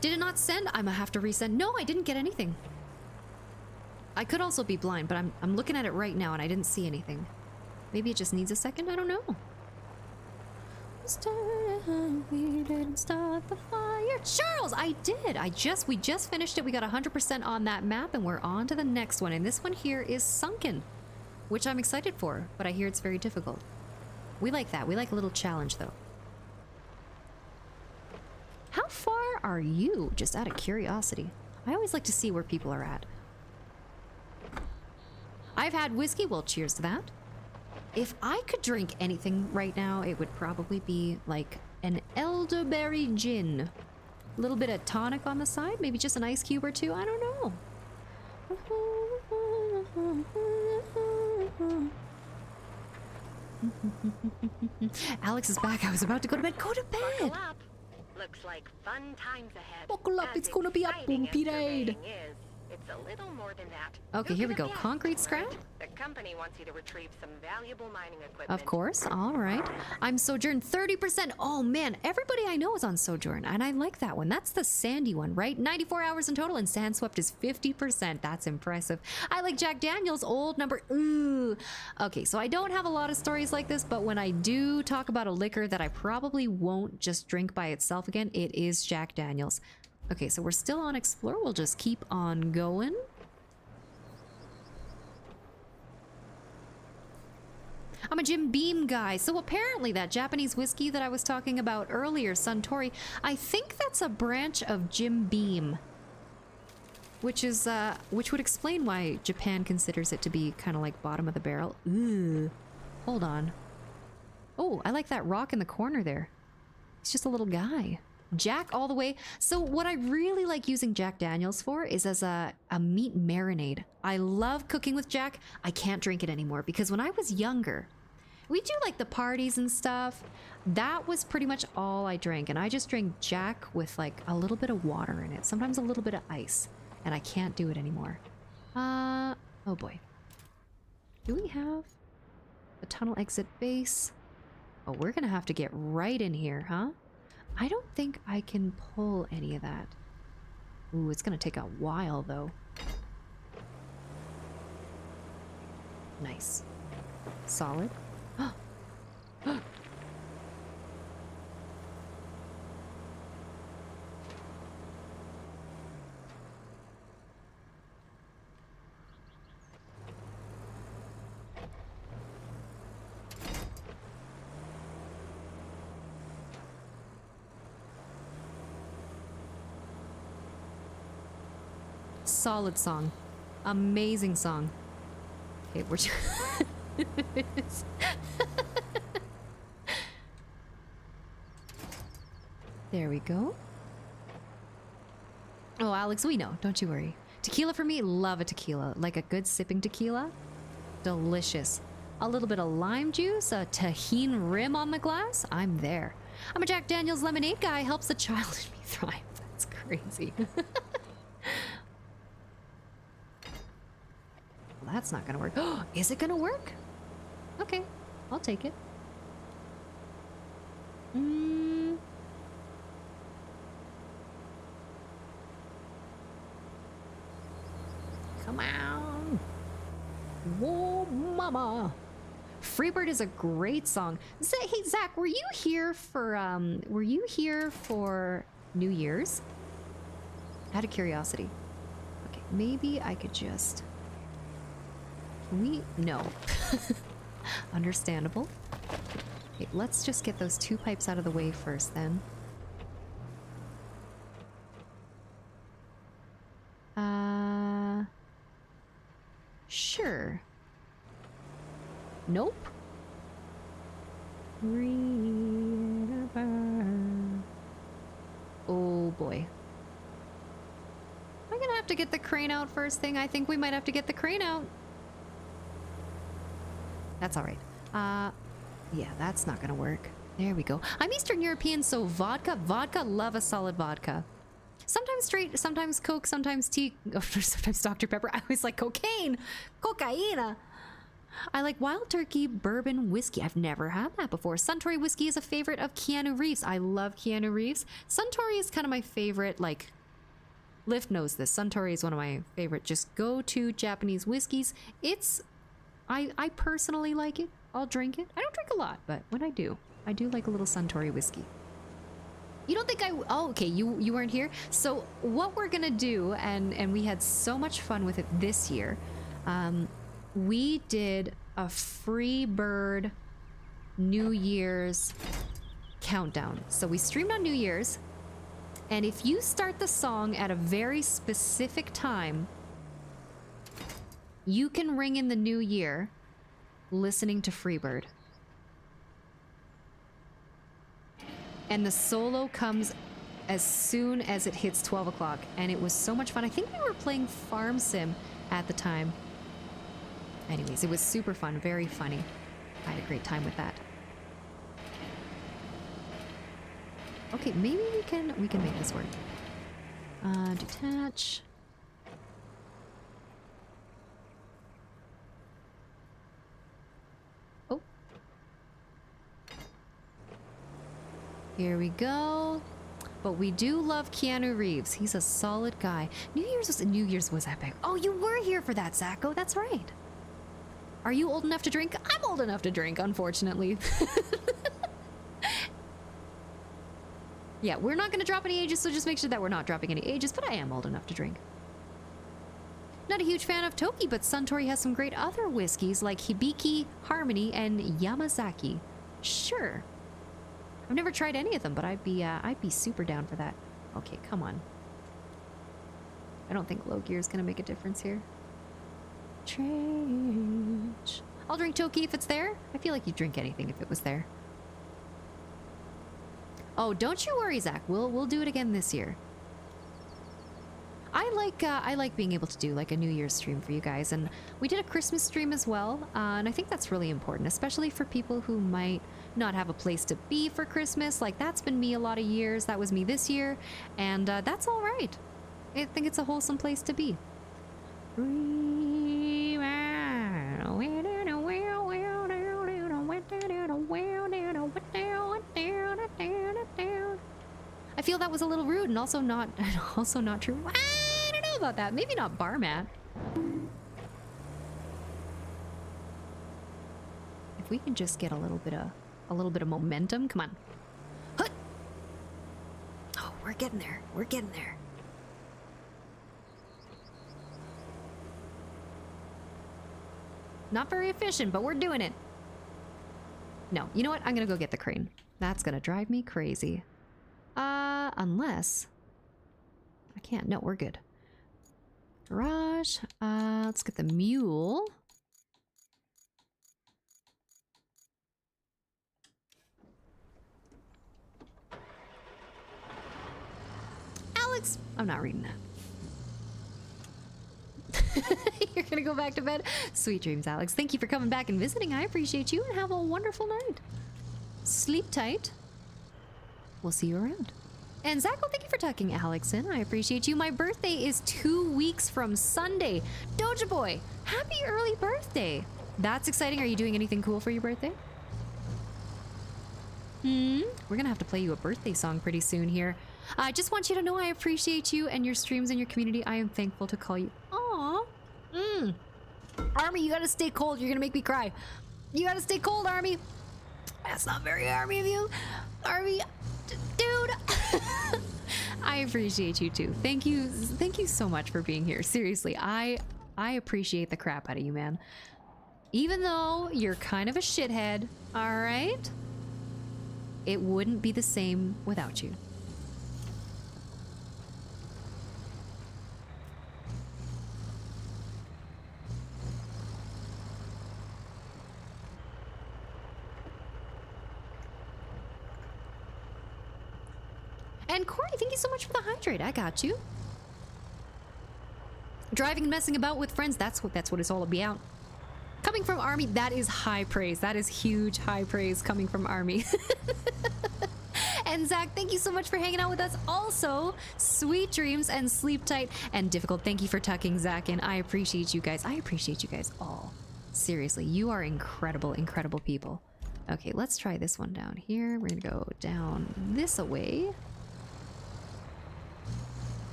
Did it not send? I'm gonna have to resend. No, I didn't get anything. I could also be blind, but I'm looking at it right now and I didn't see anything. Maybe it just needs a second. I don't know. We didn't start the fire. Charles, I did. We just finished it. We got 100% on that map and we're on to the next one. And this one here is Sunken, which I'm excited for, but I hear it's very difficult. We like that. We like a little challenge though. How far are you? Just out of curiosity. I always like to see where people are at. I've had whiskey. Well, cheers to that. If I could drink anything right now, it would probably be like an elderberry gin. A little bit of tonic on the side, maybe just an ice cube or two. I don't know. Alex is back. I was about to go to bed. Go to bed. Buckle up. Looks like fun times ahead. Buckle up. As It's gonna be a exciting as bumpy ride. surveying is, it's a little more than that. Okay, Who here we could go. have Concrete guessed, scrap? right? The company wants you to retrieve some valuable mining equipment. Of course. All right. I'm Sojourn 30%. Oh man, everybody I know is on Sojourn, and I like that one. That's the sandy one, right? 94 hours in total, and Sandswept is 50%. That's impressive. I like Jack Daniels, old number. Ooh. Okay, so I don't have a lot of stories like this, but when I do talk about a liquor that I probably won't just drink by itself again, it is Jack Daniels. Okay, so we're still on Explore. We'll just keep on going. I'm a Jim Beam guy. So apparently that Japanese whiskey that I was talking about earlier, Suntory, I think that's a branch of Jim Beam. Which would explain why Japan considers it to be kind of like bottom of the barrel. Ooh. Hold on. Oh, I like that rock in the corner there. He's just a little guy. Jack all the way. So what I really like using Jack Daniels for is as a meat marinade. I love cooking with Jack. I can't drink it anymore because when I was younger, we do like the parties and stuff. That was pretty much all I drank. And I just drank Jack with like a little bit of water in it. Sometimes a little bit of ice. And I can't do it anymore. Oh boy. Do we have a tunnel exit base? Oh, we're gonna have to get right in here, huh? I don't think I can pull any of that. Ooh, it's gonna take a while though. Nice. Solid. Solid song. Amazing song. Okay, we're there we go. Oh, Alex, we know. Don't you worry. Tequila for me, love a tequila. Like a good sipping tequila. Delicious. A little bit of lime juice, a tahine rim on the glass. I'm there. I'm a Jack Daniels lemonade guy. Helps the child in me thrive. That's crazy. Well, that's not gonna work. Is it gonna work? Okay, I'll take it. Come on. Whoa, mama. Freebird is a great song. Hey, Zach, were you here for New Year's? Out of curiosity. Okay, maybe I could just... No. Understandable. Okay, let's just get those two pipes out of the way first then. Sure. Nope. Oh boy. I'm gonna have to get the crane out first thing. I think we might have to get the crane out. That's all right. Yeah, that's not gonna work. There we go. I'm Eastern European, so vodka, love a solid vodka. Sometimes straight, sometimes Coke, sometimes tea, sometimes Dr. Pepper. I always like cocaine. Cocaine. I like Wild Turkey bourbon whiskey. I've never had that before. Suntory whiskey is a favorite of Keanu Reeves. I love Keanu Reeves. Suntory is kind of my favorite, like, Lift knows this. Suntory is one of my favorite just go-to Japanese whiskeys. I personally like it. I'll drink it. I don't drink a lot, but when I do like a little Suntory whiskey. You don't think oh, okay, you weren't here? So what we're gonna do, and we had so much fun with it this year, we did a Freebird New Year's countdown. So we streamed on New Year's, and if you start the song at a very specific time, you can ring in the new year listening to Freebird. And the solo comes as soon as it hits 12 o'clock, and it was so much fun. I think we were playing Farm Sim at the time. Anyways, it was super fun, very funny. I had a great time with that. Okay, maybe we can make this work. Detach. Oh. Here we go. But we do love Keanu Reeves. He's a solid guy. New Year's was epic. Oh, you were here for that, Zacho. That's right. Are you old enough to drink? I'm old enough to drink, unfortunately. Yeah, we're not going to drop any ages, so just make sure that we're not dropping any ages, but I am old enough to drink. Not a huge fan of Toki, but Suntory has some great other whiskeys like Hibiki, Harmony, and Yamazaki. Sure. I've never tried any of them, but I'd be super down for that. Okay, come on. I don't think low gear is going to make a difference here. Change. I'll drink Toki if it's there. I feel like you'd drink anything if it was there. Oh, don't you worry, Zach. We'll do it again this year. I like being able to do like a New Year's stream for you guys, and we did a Christmas stream as well, and I think that's really important, especially for people who might not have a place to be for Christmas. Like, that's been me a lot of years. That was me this year, and that's all right. I think it's a wholesome place to be. I feel that was a little rude and also not true. I don't know about that. Maybe not Barmat. If we can just get a little bit of momentum, come on. Hut! Oh, we're getting there. We're getting there. Not very efficient, but we're doing it. No, you know what? I'm gonna go get the crane. That's gonna drive me crazy. Unless I can't. No, we're good. Garage. Let's get the mule. Alex, I'm not reading that. You're gonna go back to bed? Sweet dreams, Alex. Thank you for coming back and visiting. I appreciate you, and have a wonderful night. Sleep tight. We'll see you around. And Zacho, thank you for tucking Alex in. I appreciate you. My birthday is 2 weeks from Sunday. Doja Boy, happy early birthday. That's exciting. Are you doing anything cool for your birthday? We're gonna have to play you a birthday song pretty soon here. I just want you to know I appreciate you and your streams and your community. I am thankful to call you. Aww. Army, you gotta stay cold. You're gonna make me cry. You gotta stay cold, Army. That's not very Army of you. Army, dude. I appreciate you too. Thank you so much for being here. Seriously, I appreciate the crap out of you, man. Even though you're kind of a shithead, all right? It wouldn't be the same without you. And Corey, thank you so much for the hydrate. I got you. Driving and messing about with friends, that's what it's all about. Coming from Army, that is high praise. That is huge high praise coming from Army. And Zach, thank you so much for hanging out with us. Also, sweet dreams and sleep tight. And Difficult, thank you for tucking Zach in. I appreciate you guys. I appreciate you guys all. Seriously, you are incredible, incredible people. Okay, let's try this one down here. We're gonna go down this away.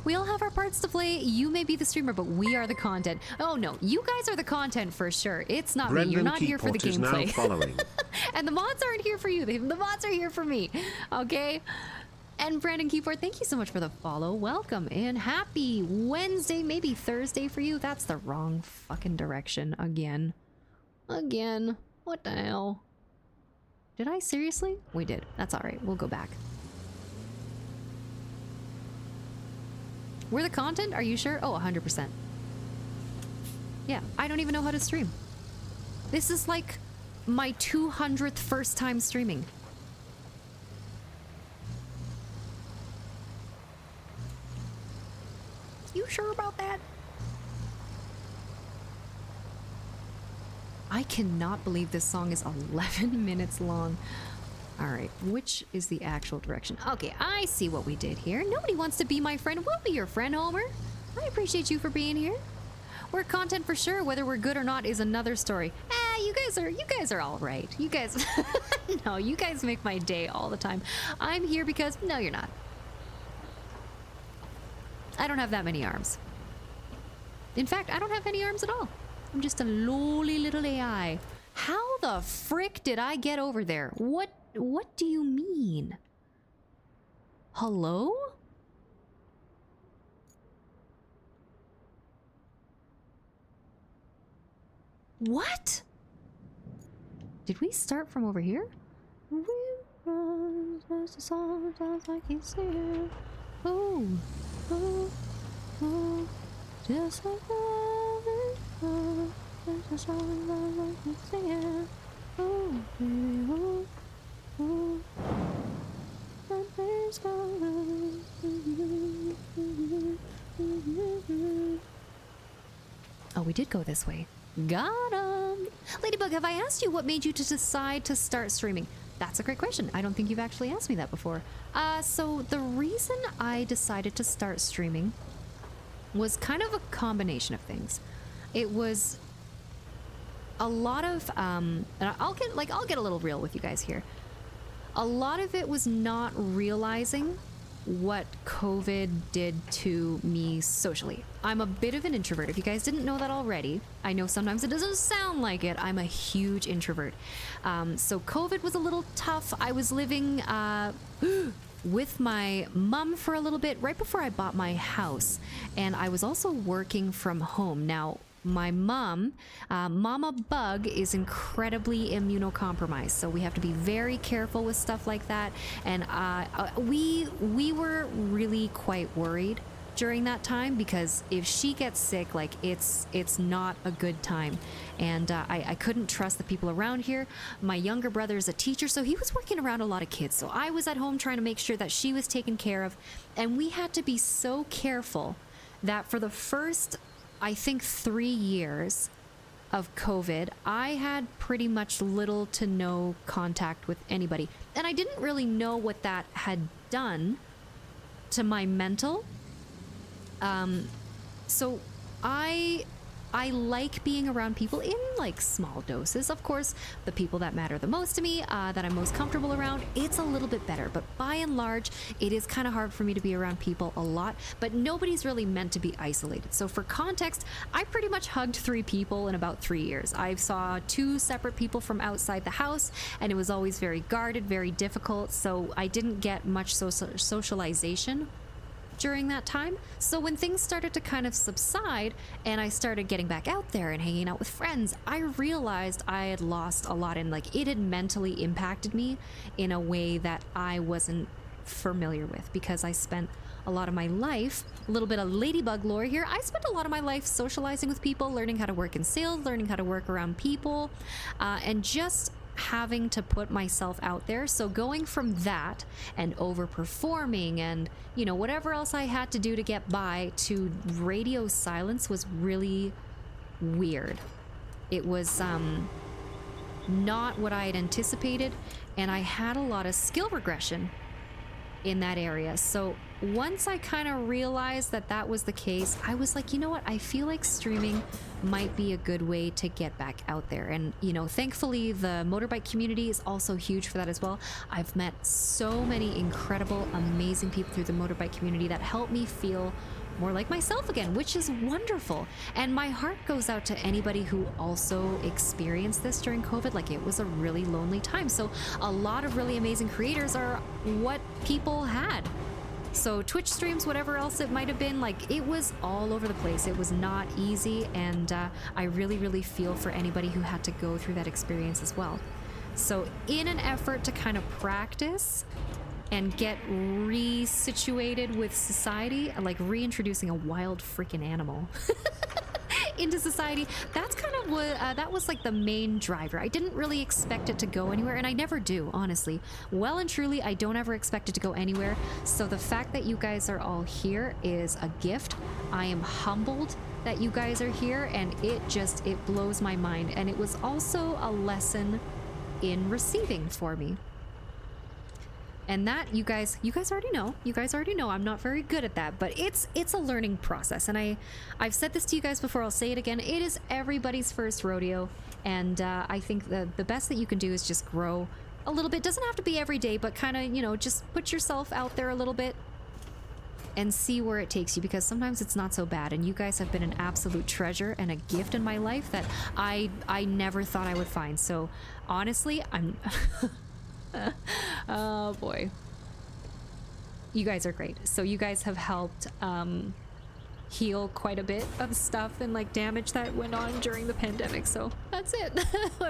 We all have our parts to play. You may be the streamer, but we are the content. Oh no, you guys are the content for sure. It's not me. You're not here for the Keyport is now gameplay. following. And the mods aren't here for you. The mods are here for me. Okay? And Brandon Keyport, thank you so much for the follow. Welcome in. Happy Wednesday, maybe Thursday for you. That's the wrong fucking direction again. Again. What the hell? Did I seriously? We did. That's all right. We'll go back. We're the content? Are you sure? Oh, 100%. Yeah, I don't even know how to stream. This is like my 200th first time streaming. You sure about that? I cannot believe this song is 11 minutes long. All right, which is the actual direction? Okay, I see what we did here. Nobody wants to be my friend. We'll be your friend, Homer. I appreciate you for being here. We're content for sure. Whether we're good or not is another story. You guys are all right. You guys, no, you guys make my day all the time. I'm here because, no, you're not. I don't have that many arms. In fact, I don't have any arms at all. I'm just a lowly little AI. How the frick did I get over there? What do you mean? Hello? What? Did we start from over here? Oh, oh, oh, just like just a song I can sing it. Oh, oh, oh, something's going on. Oh, we did go this way. Got 'em. Ladybug, have I asked you what made you to decide to start streaming? That's a great question. I don't think you've actually asked me that before. So the reason I decided to start streaming was kind of a combination of things. It was a lot of and I'll get a little real with you guys here. A lot of it was not realizing what COVID did to me socially. I'm a bit of an introvert. If you guys didn't know that already, I know sometimes it doesn't sound like it. I'm a huge introvert. So COVID was a little tough. I was living with my mom for a little bit right before I bought my house. And I was also working from home. Now, my mom, Mama Bug, is incredibly immunocompromised, so we have to be very careful with stuff like that. And we were really quite worried during that time, because if she gets sick, like it's not a good time. And I couldn't trust the people around here. My younger brother is a teacher, so he was working around a lot of kids. So I was at home trying to make sure that she was taken care of, and we had to be so careful that for the first, I think, 3 years of COVID, I had pretty much little to no contact with anybody. And I didn't really know what that had done to my mental. So I like being around people in like small doses. Of course, the people that matter the most to me, that I'm most comfortable around, it's a little bit better. But by and large, it is kind of hard for me to be around people a lot, but nobody's really meant to be isolated. So for context, I pretty much hugged 3 people in about 3 years. I saw 2 separate people from outside the house, and it was always very guarded, very difficult. So I didn't get much socialization during that time. So when things started to kind of subside and I started getting back out there and hanging out with friends, I realized I had lost a lot, and like it had mentally impacted me in a way that I wasn't familiar with, because I spent a lot of my life, a little bit of ladybug lore here, I spent a lot of my life socializing with people, learning how to work in sales, learning how to work around people, and just having to put myself out there. So going from that and overperforming and, you know, whatever else I had to do to get by, to radio silence was really weird. It was not what I had anticipated, and I had a lot of skill regression in that area. So once I kind of realized that that was the case, I was like, you know what? I feel like streaming might be a good way to get back out there. And, you know, thankfully the motorbike community is also huge for that as well. I've met so many incredible, amazing people through the motorbike community that help me feel more like myself again, which is wonderful. And my heart goes out to anybody who also experienced this during COVID. Like, it was a really lonely time. So a lot of really amazing creators are what people had. So Twitch streams, whatever else it might have been, like, it was all over the place. It was not easy, and I really, really feel for anybody who had to go through that experience as well. So in an effort to kind of practice and get resituated with society, like reintroducing a wild freaking animal into society, that's kind of what that was like the main driver. I didn't really expect it to go anywhere, and I never do, honestly. Well and truly, I don't ever expect it to go anywhere. So the fact that you guys are all here is a gift. I am humbled that you guys are here, and it blows my mind. And it was also a lesson in receiving for me. And that, you guys already know. You guys already know I'm not very good at that, but it's a learning process. And I've said this to you guys before, I'll say it again. It is everybody's first rodeo. And I think the best that you can do is just grow a little bit. Doesn't have to be every day, but kind of, you know, just put yourself out there a little bit and see where it takes you, because sometimes it's not so bad. And you guys have been an absolute treasure and a gift in my life that I never thought I would find. So honestly, I'm... oh boy, you guys are great. So you guys have helped heal quite a bit of stuff and like damage that went on during the pandemic. So that's it.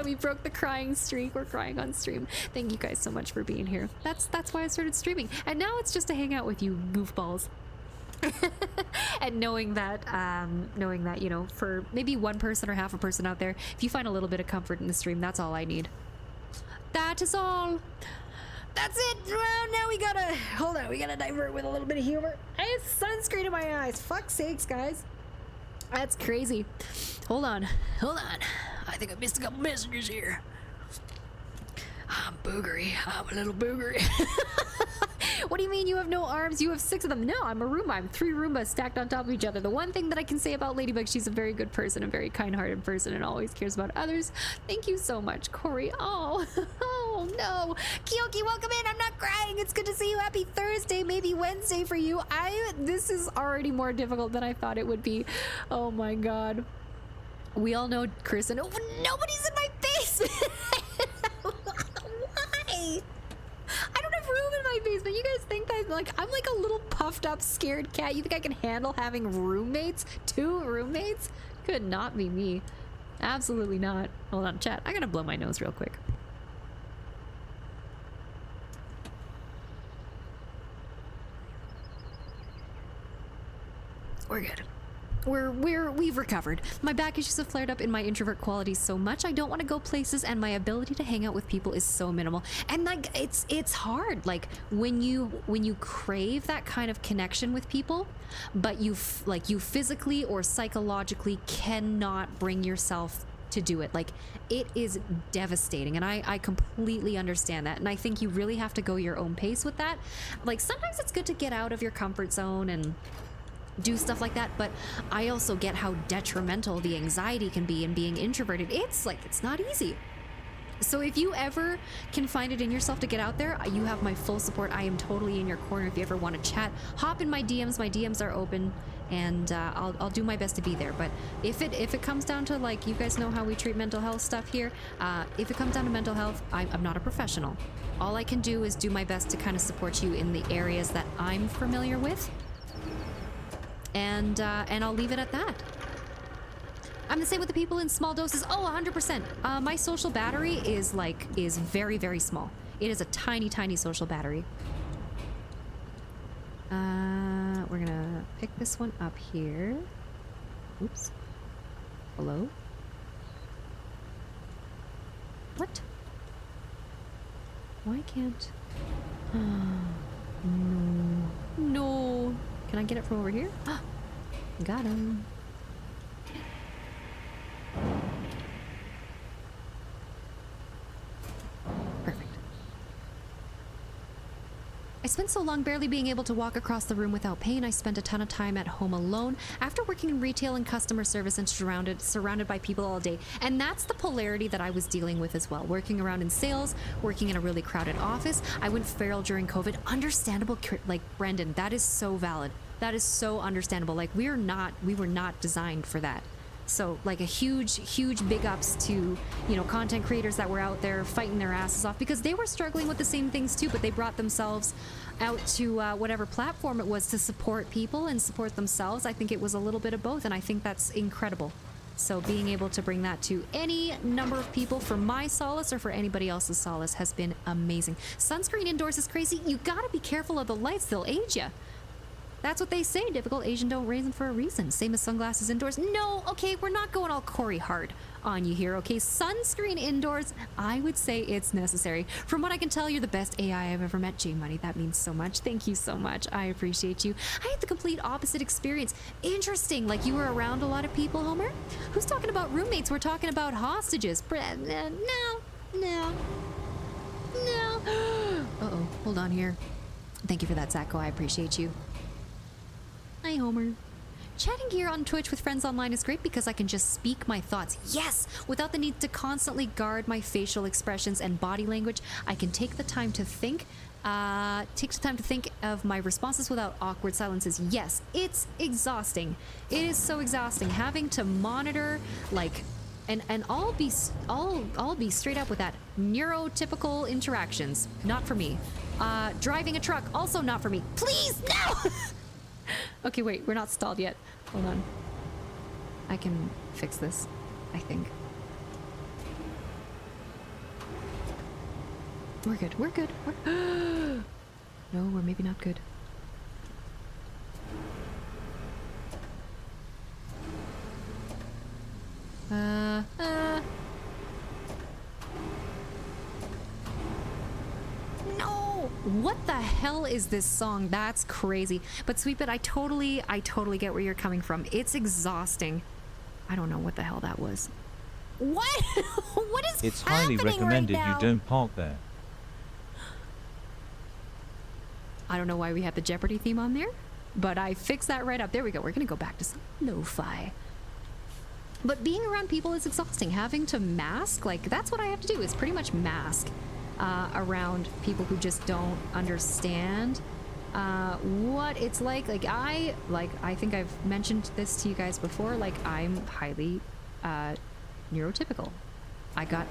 We broke the crying streak. We're crying on stream. Thank you guys so much for being here. That's why I started streaming, and now it's just to hang out with you goofballs. And knowing that you know, for maybe one person or half a person out there, if you find a little bit of comfort in the stream, that's all I need. That is all. That's it. Well, now we gotta hold on. We gotta divert with a little bit of humor. I have sunscreen in my eyes. Fuck's sakes, guys. That's crazy. Hold on. I think I missed a couple messages here. I'm boogery. I'm a little boogery. What do you mean you have no arms? You have 6 of them. No, I'm a Roomba. I'm 3 Roombas stacked on top of each other. The one thing that I can say about Ladybug, she's a very good person, a very kind-hearted person, and always cares about others. Thank you so much, Corey. Oh, oh no. Kiyoki, welcome in. I'm not crying. It's good to see you. Happy Thursday, maybe Wednesday for you. This is already more difficult than I thought it would be. Oh my God. We all know Chris, and nobody's in my basement. Why? I don't have room in my basement. You guys think that I'm like a little puffed up scared cat? You think I can handle having roommates? 2 roommates? Could not be me. Absolutely not. Hold on, chat. I gotta blow my nose real quick. We're good. We've recovered. My back issues have flared up in my introvert qualities so much I don't want to go places, and my ability to hang out with people is so minimal. And like it's hard, like when you crave that kind of connection with people, but you physically or psychologically cannot bring yourself to do it. Like, it is devastating, and I completely understand that. And I think you really have to go your own pace with that. Like, sometimes it's good to get out of your comfort zone and do stuff like that, but I also get how detrimental the anxiety can be in being introverted. It's not easy. So if you ever can find it in yourself to get out there, you have my full support. I am totally in your corner. If you ever want to chat, hop in my DMs. My DMs are open, and I'll do my best to be there. But if it comes down to, like, you guys know how we treat mental health stuff here. If it comes down to mental health, I'm not a professional. All I can do is do my best to kind of support you in the areas that I'm familiar with. And I'll leave it at that. I'm the same with the people in small doses. Oh, 100%. My social battery is very, very small. It is a tiny, tiny social battery. We're gonna pick this one up here. Oops. Hello? What? Why can't... No. No. Can I get it from over here? Got him. I spent so long barely being able to walk across the room without pain. I spent a ton of time at home alone after working in retail and customer service and surrounded by people all day. And that's the polarity that I was dealing with as well. Working around in sales, working in a really crowded office. I went feral during COVID. Understandable, like Brendan, that is so valid. That is so understandable. Like we were not designed for that. So like a huge big ups to, you know, content creators that were out there fighting their asses off because they were struggling with the same things too, but they brought themselves out to whatever platform it was to support people and support themselves. I think it was a little bit of both, and I think that's incredible. So being able to bring that to any number of people for my solace or for anybody else's solace has been amazing. Sunscreen indoors is crazy. You gotta be careful of the lights, they'll age you. That's what they say. Difficult Asian don't raisin for a reason. Same as sunglasses indoors. No, okay, we're not going all Corey hard on you here, okay? Sunscreen indoors, I would say it's necessary. From what I can tell, you're the best AI I've ever met, J Money. That means so much. Thank you so much. I appreciate you. I had the complete opposite experience. Interesting. Like you were around a lot of people, Homer? Who's talking about roommates? We're talking about hostages. No. Uh-oh. Hold on here. Thank you for that, Zachko. I appreciate you. Hi, Homer. Chatting here on Twitch with friends online is great because I can just speak my thoughts. Yes! Without the need to constantly guard my facial expressions and body language, I can take the time to think. Of my responses without awkward silences. Yes, it's exhausting. It is so exhausting having to monitor, like, and I'll be straight up with that. Neurotypical interactions, not for me. Driving a truck, also not for me. Please, no! Okay, wait, we're not stalled yet. Hold on. I can fix this, I think. We're good, we're good. No, we're maybe not good. No! What the hell is this song? That's crazy. But Sweetbit, I totally get where you're coming from. It's exhausting. I don't know what the hell that was. What? What is It's highly recommended right now? you don't park there. I don't know why we had the Jeopardy theme on there, but I fixed that right up. There we go. We're gonna go back to some lo-fi. But being around people is exhausting. Having to mask, like that's what I have to do is pretty much mask around people who just don't understand what it's like. I think I've mentioned this to you guys before. Like I'm highly neurotypical. I got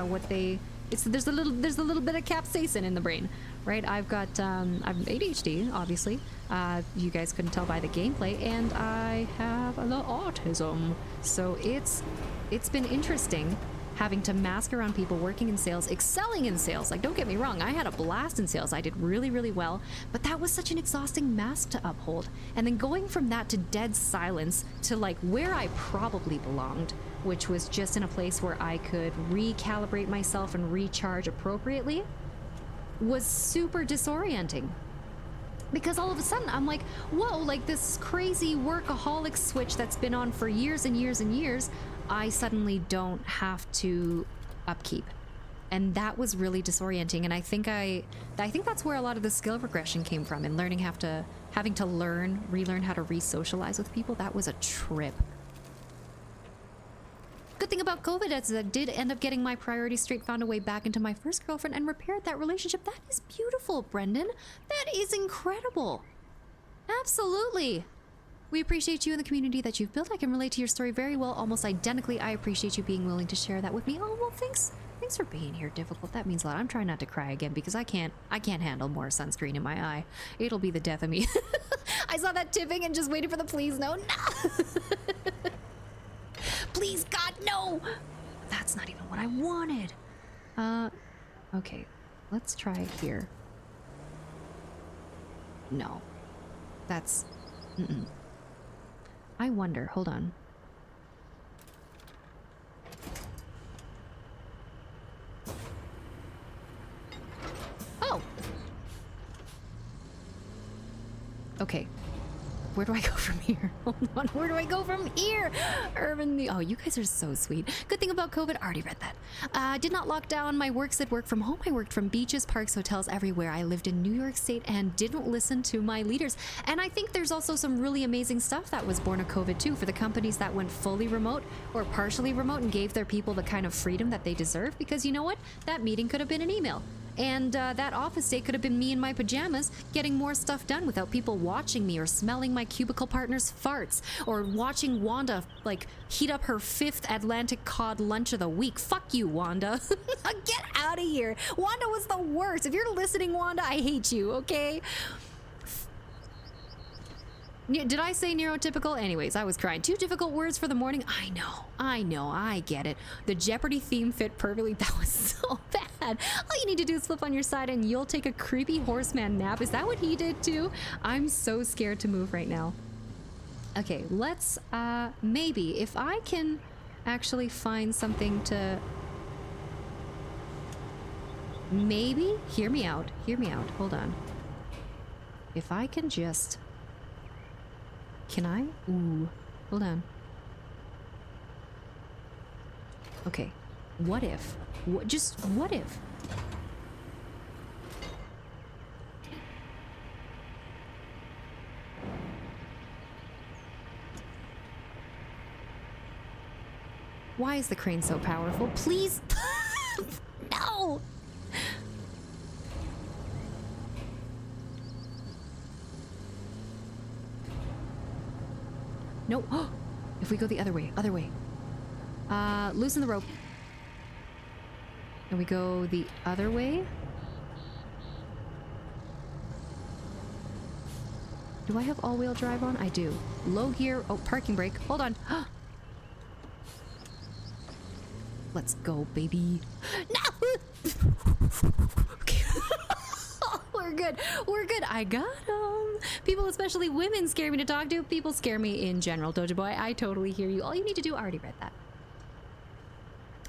what they. There's a little bit of capsaicin in the brain, right? I've got I'm ADHD, obviously. You guys couldn't tell by the gameplay, and I have a little autism. So it's been interesting having to mask around people working in sales, excelling in sales. Like, don't get me wrong, I had a blast in sales. I did really, really well, but that was such an exhausting mask to uphold. And then going from that to dead silence to like where I probably belonged, which was just in a place where I could recalibrate myself and recharge appropriately, was super disorienting. Because all of a sudden I'm like, whoa, like this crazy workaholic switch that's been on for years and years and years, I suddenly don't have to upkeep. And that was really disorienting. And I think that's where a lot of the skill regression came from, and learning having to relearn how to re-socialize with people. That was a trip. Good thing about COVID is I did end up getting my priorities straight, found a way back into my first girlfriend, and repaired that relationship. That is beautiful, Brendan. That is incredible. Absolutely. We appreciate you and the community that you've built. I can relate to your story very well, almost identically. I appreciate you being willing to share that with me. Oh, well, thanks. Thanks for being here, Difficult. That means a lot. I'm trying not to cry again because I can't handle more sunscreen in my eye. It'll be the death of me. I saw that tipping and just waited for the please no. No! Please, God, no! That's not even what I wanted. Okay. Let's try it here. No. That's... I wonder. Hold on. Oh! Okay. where do I go from here? Hold on, where do I go from here? Urban, oh, you guys are so sweet. Good thing about COVID, already read that. Did not lock down my work, said work from home. I worked from beaches, parks, hotels, everywhere. I lived in New York State and didn't listen to my leaders. And I think there's also some really amazing stuff that was born of COVID too, for the companies that went fully remote or partially remote and gave their people the kind of freedom that they deserve. Because you know what? That meeting could have been an email. And that office day could have been me in my pajamas getting more stuff done without people watching me or smelling my cubicle partner's farts or watching Wanda like heat up her 5th Atlantic cod lunch of the week. Fuck you, Wanda. Get out of here. Wanda was the worst. If you're listening, Wanda, I hate you, okay? Did I say neurotypical? Anyways, I was crying. 2 difficult words for the morning. I know, I get it. The Jeopardy theme fit perfectly. That was so bad. All you need to do is flip on your side and you'll take a creepy horseman nap. Is that what he did too? I'm so scared to move right now. Okay, let's, maybe if I can actually find something to... Maybe? Hear me out. Hold on. If I can just... Can I? Ooh. Hold on. Okay. What if? Just what if? Why is the crane so powerful? Please! No! No. If we go the other way. Loosen the rope. And we go the other way. Do I have all-wheel drive on? I do. Low gear. Oh, parking brake. Hold on. Let's go, baby. No! Okay. We're good. I got them. People, especially women, scare me to talk to. People scare me in general, Doja Boy. I totally hear you. All you need to do, I already read that.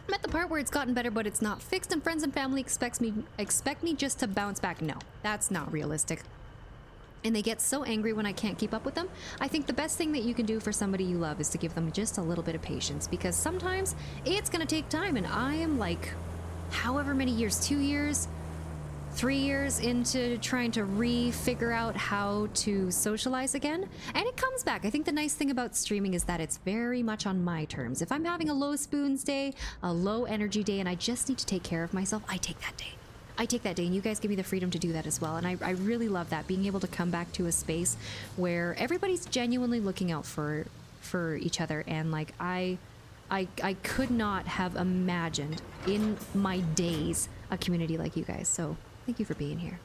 I'm at the part where it's gotten better, but it's not fixed, and friends and family expect me just to bounce back. No, that's not realistic. And they get so angry when I can't keep up with them. I think the best thing that you can do for somebody you love is to give them just a little bit of patience, because sometimes it's gonna take time, and I am like, however many years, 2 years, 3 years into trying to figure out how to socialize again, and it comes back. I think the nice thing about streaming is that it's very much on my terms. If I'm having a low spoons day, a low energy day, and I just need to take care of myself, I take that day. And you guys give me the freedom to do that as well, and I really love that, being able to come back to a space where everybody's genuinely looking out for each other, and like I could not have imagined in my days a community like you guys, so thank you for being here.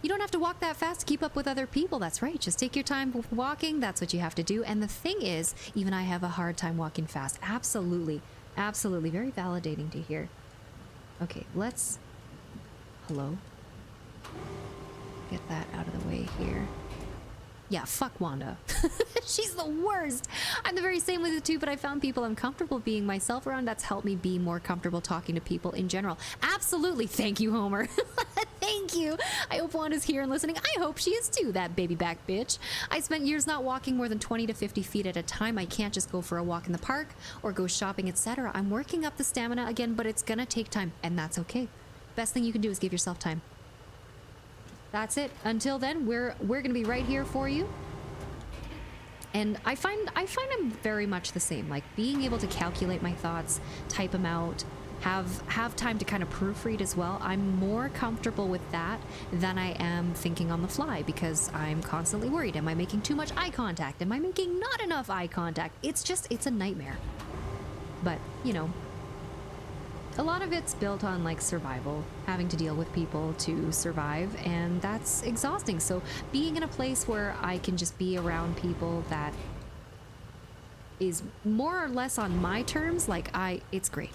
You don't have to walk that fast to keep up with other people. That's right. Just take your time with walking. That's what you have to do. And the thing is, even I have a hard time walking fast. Absolutely. Absolutely. Very validating to hear. Okay, let's... Hello? Get that out of the way here. Yeah, fuck Wanda. She's the worst. I'm the very same with it too, but I found people I'm comfortable being myself around. That's helped me be more comfortable talking to people in general. Absolutely. Thank you, Homer. Thank you. I hope Wanda's here and listening. I hope she is too, that baby back bitch. I spent years not walking more than 20 to 50 feet at a time. I can't just go for a walk in the park or go shopping, etc. I'm working up the stamina again, but it's gonna take time, and that's okay. Best thing you can do is give yourself time. That's it. Until then, we're gonna be right here for you. And I find I'm very much the same. Like being able to calculate my thoughts, type them out, have time to kind of proofread as well. I'm more comfortable with that than I am thinking on the fly, because I'm constantly worried. Am I making too much eye contact? Am I making not enough eye contact? It's a nightmare. But, you know, a lot of it's built on like survival, having to deal with people to survive, and that's exhausting. So being in a place where I can just be around people that is more or less on my terms, like it's great.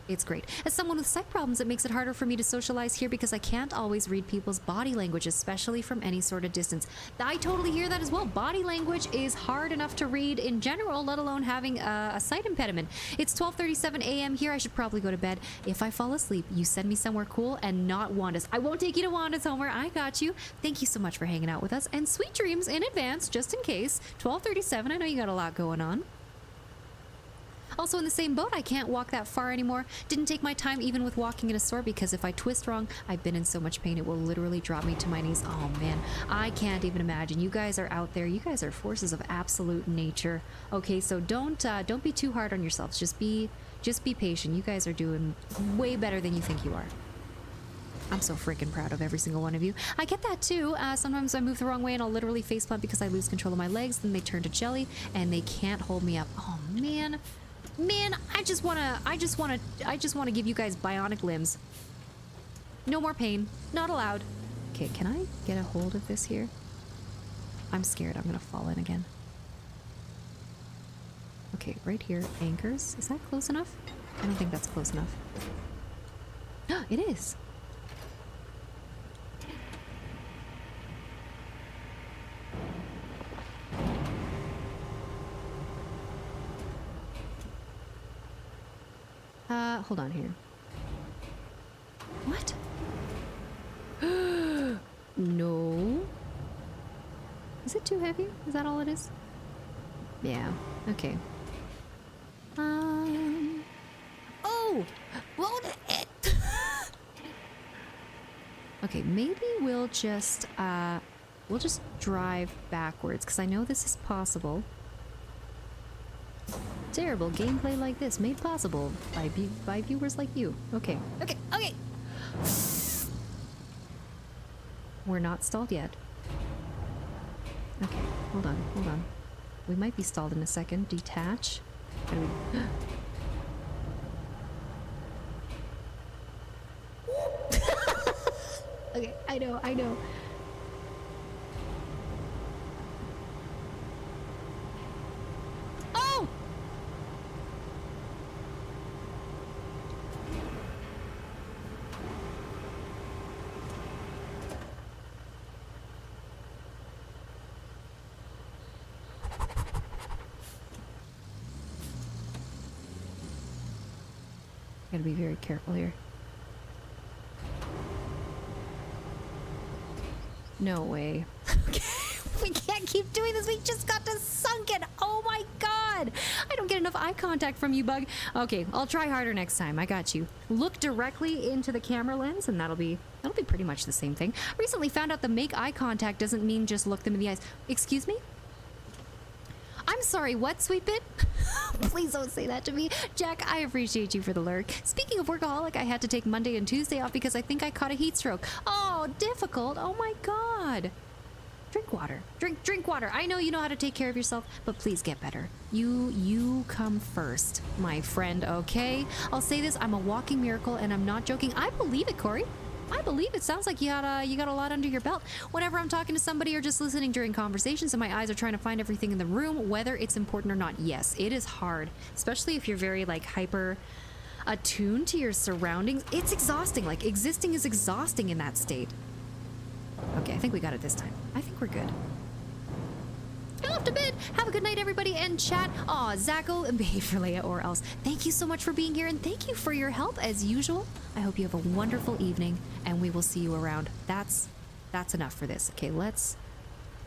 It's great. As someone with sight problems, it makes it harder for me to socialize here because I can't always read people's body language, especially from any sort of distance. I totally hear that as well. Body language is hard enough to read in general, let alone having a sight impediment. It's 12:37 a.m. here. I should probably go to bed. If I fall asleep, you send me somewhere cool and not Wanda's. I won't take you to Wanda's, Homer. I got you. Thank you so much for hanging out with us, and sweet dreams in advance, just in case. 12:37. I know you got a lot going on. Also in the same boat, I can't walk that far anymore. Didn't take my time even with walking in a store because if I twist wrong, I've been in so much pain it will literally drop me to my knees. Oh man, I can't even imagine. You guys are out there. You guys are forces of absolute nature. Okay, so don't be too hard on yourselves. Just be patient. You guys are doing way better than you think you are. I'm so freaking proud of every single one of you. I get that too. Sometimes I move the wrong way and I'll literally faceplant because I lose control of my legs. Then they turn to jelly and they can't hold me up. Oh man. Man, I just wanna give you guys bionic limbs. No more pain. Not allowed. Okay, can I get a hold of this here? I'm scared I'm gonna fall in again. Okay, right here. Anchors. Is that close enough? I don't think that's close enough. It is. Hold on here. What? No. Is it too heavy? Is that all it is? Yeah. Okay. Oh! What? Okay, maybe we'll just drive backwards, because I know this is possible. Terrible gameplay like this made possible by viewers like you. Okay. Okay. Okay. We're not stalled yet. Okay. Hold on. Hold on. We might be stalled in a second. Detach. How do we... Okay. I know. I know. Gotta be very careful here. No way. We can't keep doing this. We just got to sunken. Oh my god. I don't get enough eye contact from you, Bug. Okay, I'll try harder next time. I got you. Look directly into the camera lens and that'll be pretty much the same thing. Recently found out the make eye contact doesn't mean just look them in the eyes. Excuse me? I'm sorry, what, Sweetbit? Please don't say that to me. Jack, I appreciate you for the lurk. Speaking of workaholic, I had to take Monday and Tuesday off because I think I caught a heat stroke. Oh, difficult. Oh my god. Drink water. Drink water. I know you know how to take care of yourself, but please get better. You come first, my friend, okay? I'll say this, I'm a walking miracle and I'm not joking. I believe it, Corey. I believe it. Sounds like you got a lot under your belt. Whenever I'm talking to somebody or just listening during conversations and my eyes are trying to find everything in the room, whether it's important or not, yes, it is hard. Especially if you're very like hyper attuned to your surroundings. It's exhausting. Like existing is exhausting in that state. Okay, I think we got it this time. I think we're good. Off to bed. Have a good night, everybody, and chat. Aw, Zacho, and behave for Leia or else. Thank you so much for being here, and thank you for your help as usual. I hope you have a wonderful evening, and we will see you around. That's enough for this. Okay, let's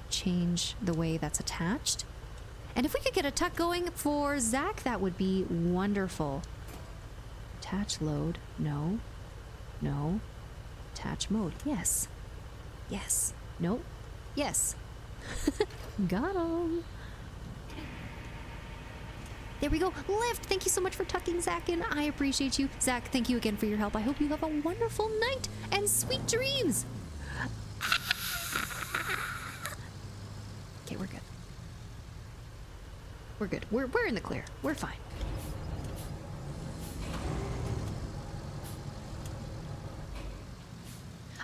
change the way that's attached. And if we could get a tuck going for Zach, that would be wonderful. Attach load. No. No. Attach mode. Yes. Yes. Nope. Yes. Got him. There we go. Lift. Thank you so much for tucking Zach in. I appreciate you. Zach, thank you again for your help. I hope you have a wonderful night and sweet dreams. Okay, we're good. We're good. We're in the clear. We're fine.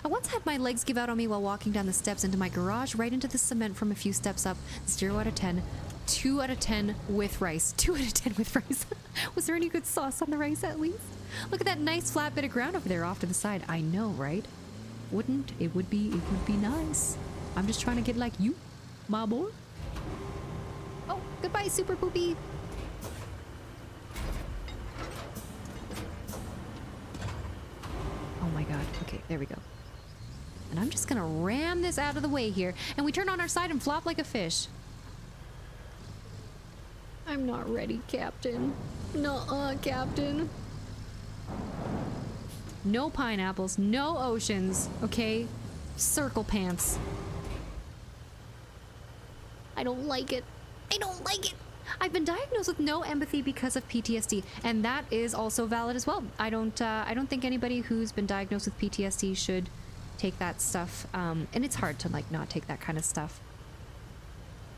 I once had my legs give out on me while walking down the steps into my garage, right into the cement from a few steps up. 0 out of 10. 2 out of 10 with rice. 2 out of 10 with rice. Was there any good sauce on the rice at least? Look at that nice flat bit of ground over there off to the side. I know, right? Wouldn't it? Would be nice. I'm just trying to get like you, my boy. Oh, goodbye, Super Poopy. Oh my god. Okay, there we go. And I'm just gonna ram this out of the way here. And we turn on our side and flop like a fish. I'm not ready, Captain. Nuh-uh, Captain. No pineapples, no oceans, okay? Circle pants. I don't like it. I don't like it. I've been diagnosed with no empathy because of PTSD, and that is also valid as well. I don't think anybody who's been diagnosed with PTSD should take that stuff. And it's hard to like not take that kind of stuff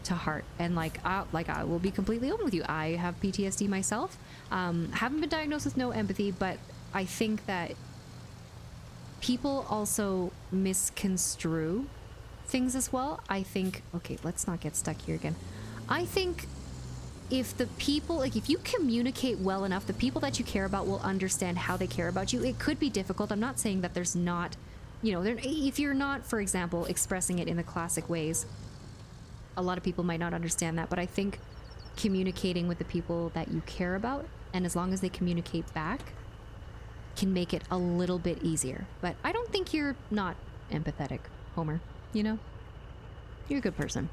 to heart. And I will be completely open with you. I have PTSD myself. Haven't been diagnosed with no empathy, but I think that people also misconstrue things as well. I think, okay, let's not get stuck here again. I think if the people, like if you communicate well enough, the people that you care about will understand how they care about you. It could be difficult. I'm not saying that there's not, you know, if you're not, for example, expressing it in the classic ways, a lot of people might not understand that, but I think communicating with the people that you care about, and as long as they communicate back, can make it a little bit easier. But I don't think you're not empathetic, Homer. You know? You're a good person.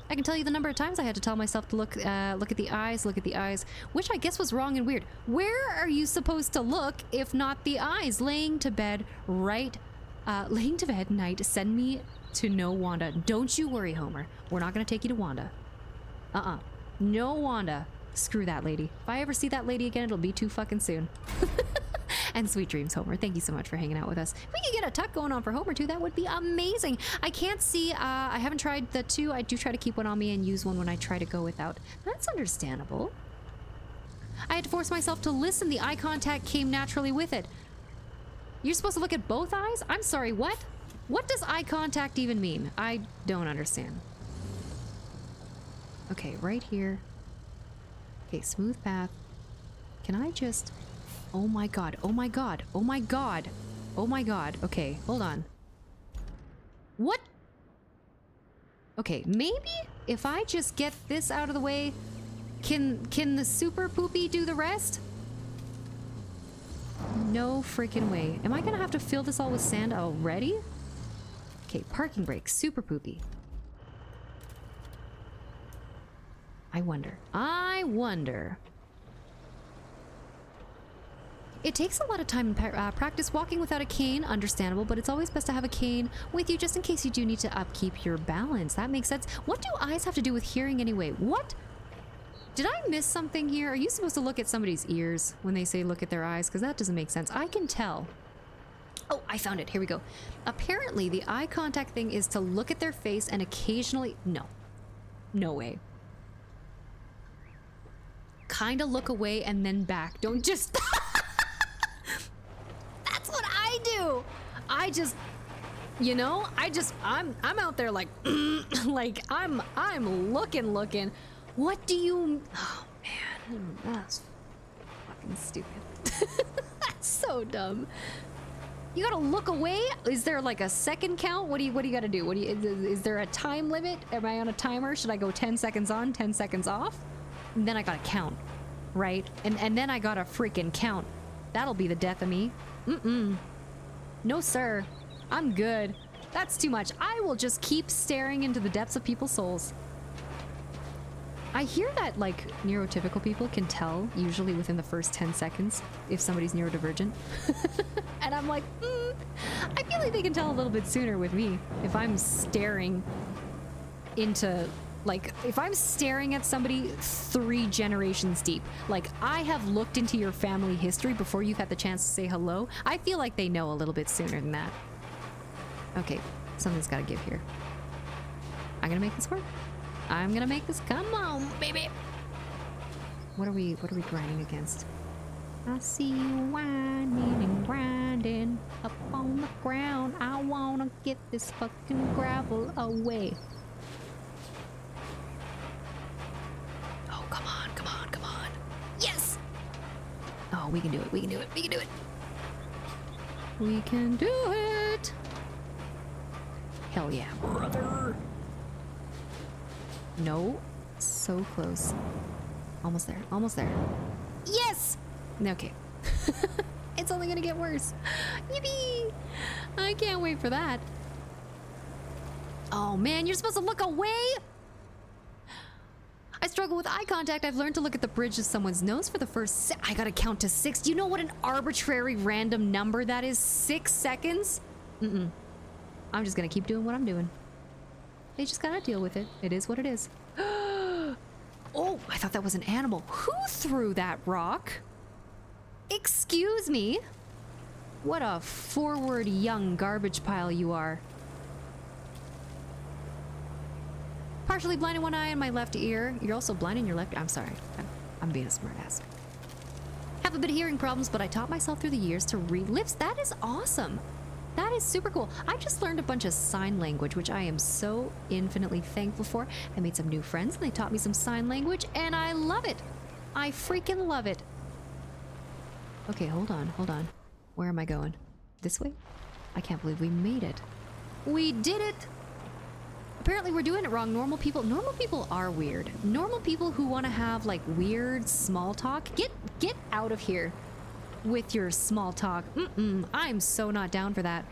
I can tell you the number of times I had to tell myself to look at the eyes, which I guess was wrong and weird. Where are you supposed to look if not the eyes? Laying to bed night, send me to no Wanda. Don't you worry, Homer. We're not gonna take you to Wanda. No Wanda. Screw that lady. If I ever see that lady again, it'll be too fucking soon. And sweet dreams, Homer. Thank you so much for hanging out with us. If we could get a tuck going on for Homer too, that would be amazing. I can't see, I haven't tried the two. I do try to keep one on me and use one when I try to go without. That's understandable. I had to force myself to listen. The eye contact came naturally with it. You're supposed to look at both eyes? I'm sorry, what? What does eye contact even mean? I don't understand. Okay, right here. Okay, smooth path. Can I just... Oh my god, oh my god, oh my god, oh my god. Okay, hold on. What? Okay, maybe if I just get this out of the way, can the Super Poopy do the rest? No freaking way. Am I gonna have to fill this all with sand already? Okay, parking brake, Super Poopy. I wonder. It takes a lot of time and practice walking without a cane, understandable, but it's always best to have a cane with you just in case you do need to upkeep your balance. That makes sense. What do eyes have to do with hearing anyway? What? Did I miss something here? Are you supposed to look at somebody's ears when they say look at their eyes? Because that doesn't make sense. I can tell. Oh, I found it. Here we go. Apparently, the eye contact thing is to look at their face and occasionally... No. No way. Kind of look away and then back. Don't just... That's what I do. I just, you know, I'm out there like, like I'm looking. What do you, oh man, that's fucking stupid. That's so dumb. You gotta look away? Is there like a second count? What do you gotta do? Is there a time limit? Am I on a timer? Should I go 10 seconds on, 10 seconds off? And then I gotta count, right? And then I gotta freaking count. That'll be the death of me. No, sir. I'm good. That's too much. I will just keep staring into the depths of people's souls. I hear that, like, neurotypical people can tell, usually within the first 10 seconds, if somebody's neurodivergent. And I'm like, I feel like they can tell a little bit sooner with me. If I'm staring into... Like, if I'm staring at somebody 3 generations deep, like, I have looked into your family history before you've had the chance to say hello, I feel like they know a little bit sooner than that. Okay, something's gotta give here. I'm gonna make this work. I'm gonna make this... Come on, baby! What are we grinding against? I see you whining and grinding up on the ground. I wanna get this fucking gravel away. Oh, we can do it. We can do it. We can do it. We can do it. Hell yeah, brother. No. So close. Almost there. Almost there. Yes! Okay. It's only gonna get worse. Yippee! I can't wait for that. Oh man, you're supposed to look away? I struggle with eye contact. I've learned to look at the bridge of someone's nose for the first I gotta count to 6. Do you know what an arbitrary random number that is? 6 seconds? Mm-mm. I'm just gonna keep doing what I'm doing. They just gotta deal with it. It is what it is. Oh, I thought that was an animal. Who threw that rock? Excuse me? What a forward young garbage pile you are. Partially blind in one eye and my left ear. You're also blind in your left. I'm sorry. I'm being a smartass. Have a bit of hearing problems, but I taught myself through the years to read lips. That is awesome. That is super cool. I just learned a bunch of sign language, which I am so infinitely thankful for. I made some new friends and they taught me some sign language and I love it. I freaking love it. Okay, hold on, hold on. Where am I going? This way? I can't believe we made it. We did it! Apparently we're doing it wrong. Normal people are weird. Normal people who want to have like weird small talk, get out of here with your small talk. I'm so not down for that.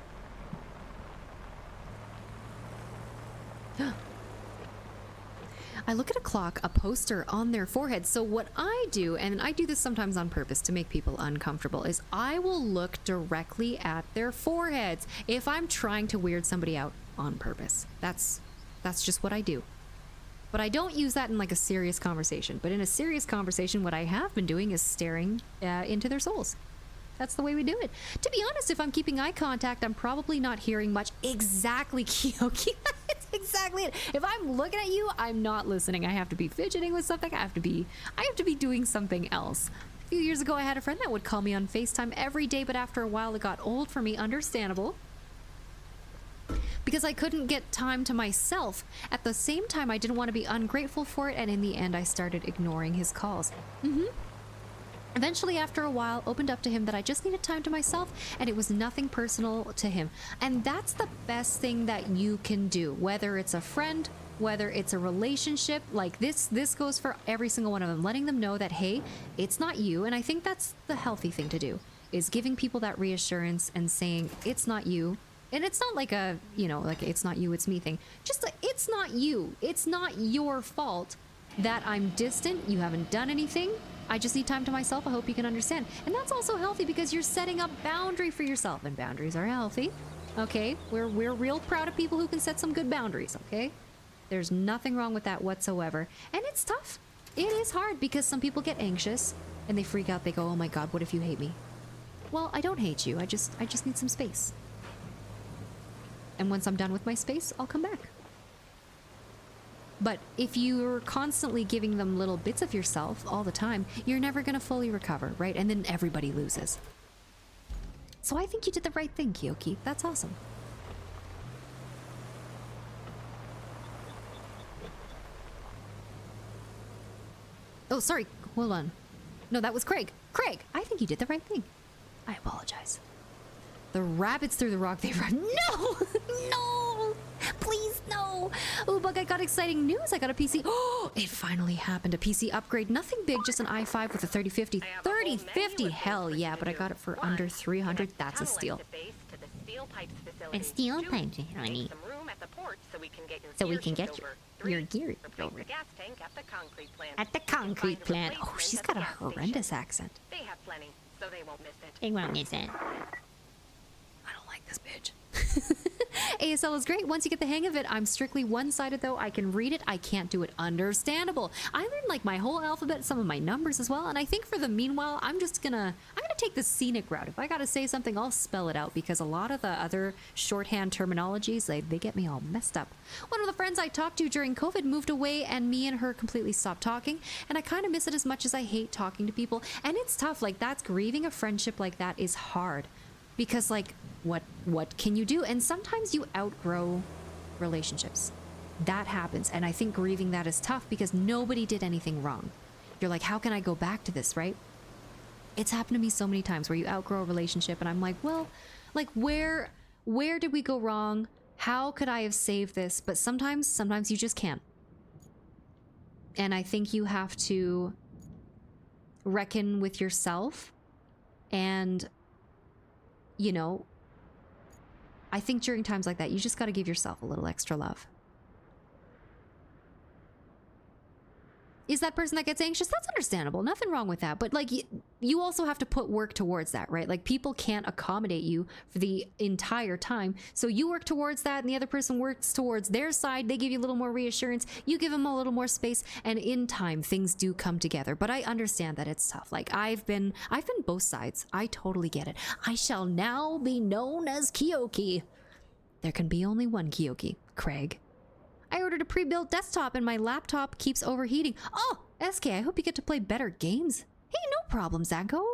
I look at a clock, a poster on their forehead. So what I do, and I do this sometimes on purpose to make people uncomfortable, is I will look directly at their foreheads if I'm trying to weird somebody out on purpose. That's just what I do. But I don't use that in like a serious conversation. But in a serious conversation, what I have been doing is staring into their souls. That's the way we do it. To be honest, if I'm keeping eye contact, I'm probably not hearing much. Exactly, Kyoki. That's exactly it. If I'm looking at you, I'm not listening. I have to be fidgeting with something. I have to be doing something else. A few years ago, I had a friend that would call me on FaceTime every day, but after a while, it got old for me. Understandable. Because I couldn't get time to myself. At the same time, I didn't want to be ungrateful for it, and in the end, I started ignoring his calls. Eventually, after a while, opened up to him that I just needed time to myself, and it was nothing personal to him. And that's the best thing that you can do, whether it's a friend, whether it's a relationship. Like this goes for every single one of them, letting them know that, hey, it's not you. And I think that's the healthy thing to do, is giving people that reassurance and saying, it's not you. And it's not like a, like it's not you, it's me thing. Just like, it's not you. It's not your fault that I'm distant. You haven't done anything. I just need time to myself. I hope you can understand. And that's also healthy because you're setting a boundary for yourself, and boundaries are healthy. Okay? We're real proud of people who can set some good boundaries, okay? There's nothing wrong with that whatsoever. And it's tough. It is hard because some people get anxious and they freak out. They go, "Oh my God, what if you hate me?" Well, I don't hate you. I just need some space. And once I'm done with my space, I'll come back. But if you're constantly giving them little bits of yourself all the time, you're never going to fully recover, right? And then everybody loses. So I think you did the right thing, Kyoki. That's awesome. Oh, sorry. Hold on. No, that was Craig. Craig, I think you did the right thing. I apologize. The rabbits through the rock, they run. No! No! Please, no! Oh, Bug, I got exciting news. I got a PC. Oh, it finally happened. A PC upgrade. Nothing big, just an i5 with a 3050. 3050? Hell yeah, but I got it for under 300. That's a steal. And steel pipes, honey. So we can get your gear over. At the concrete plant. Oh, she's got a horrendous accent. They have plenty, so they won't miss it. They won't miss it. I don't like this bitch. ASL is great. Once you get the hang of it, I'm strictly one-sided though. I can read it. I can't do it. Understandable. I learned like my whole alphabet, some of my numbers as well. And I think for the meanwhile, I'm gonna take the scenic route. If I gotta say something, I'll spell it out because a lot of the other shorthand terminologies, they get me all messed up. One of the friends I talked to during COVID moved away and me and her completely stopped talking. And I kind of miss it as much as I hate talking to people. And it's tough. Like that's grieving a friendship like that is hard. Because like, what can you do? And sometimes you outgrow relationships. That happens. And I think grieving that is tough because nobody did anything wrong. You're like, how can I go back to this, right? It's happened to me so many times where you outgrow a relationship and I'm like, well, like where did we go wrong? How could I have saved this? But sometimes you just can't. And I think you have to reckon with yourself and, you know, I think during times like that, you just got to give yourself a little extra love. Is that person that gets anxious? That's understandable. Nothing wrong with that. But like you also have to put work towards that, right? Like people can't accommodate you for the entire time. So you work towards that and the other person works towards their side. They give you a little more reassurance. You give them a little more space. And in time, things do come together. But I understand that it's tough. Like I've been both sides. I totally get it. I shall now be known as Kyoki. There can be only one Kyoki, Craig. I ordered a pre-built desktop and my laptop keeps overheating. Oh, SK, I hope you get to play better games. Hey, no problem, Zanko.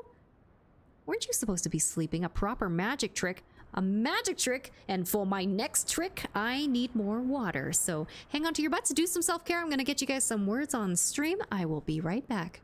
Weren't you supposed to be sleeping? A proper magic trick. A magic trick. And for my next trick, I need more water. So hang on to your butts, do some self-care. I'm going to get you guys some words on stream. I will be right back.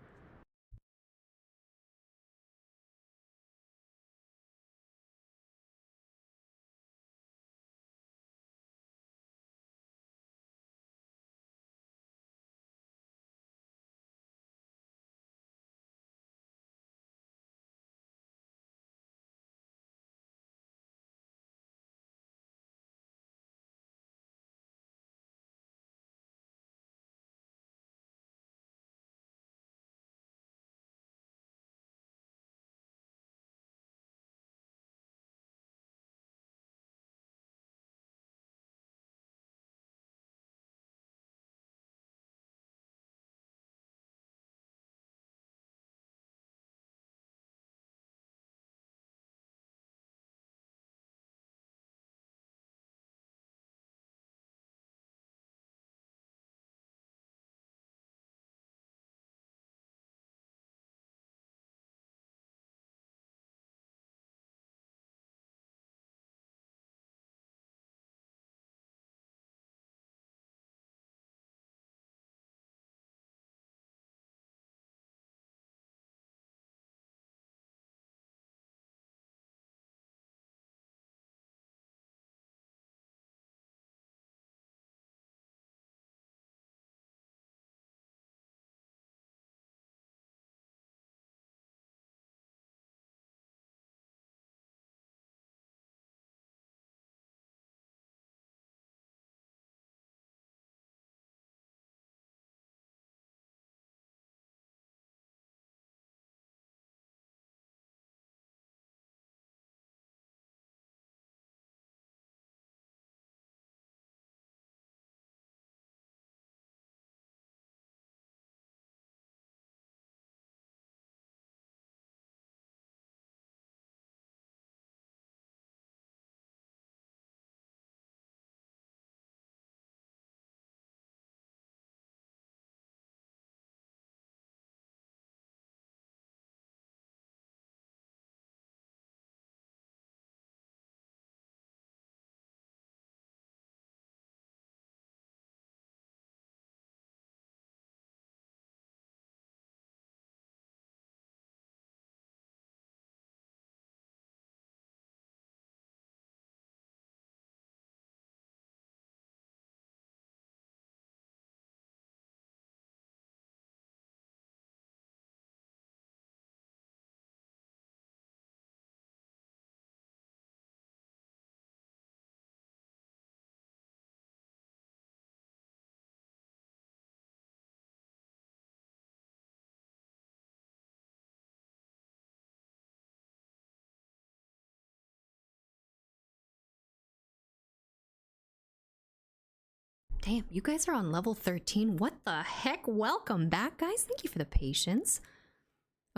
Damn, you guys are on level 13. What the heck? Welcome back, guys. Thank you for the patience.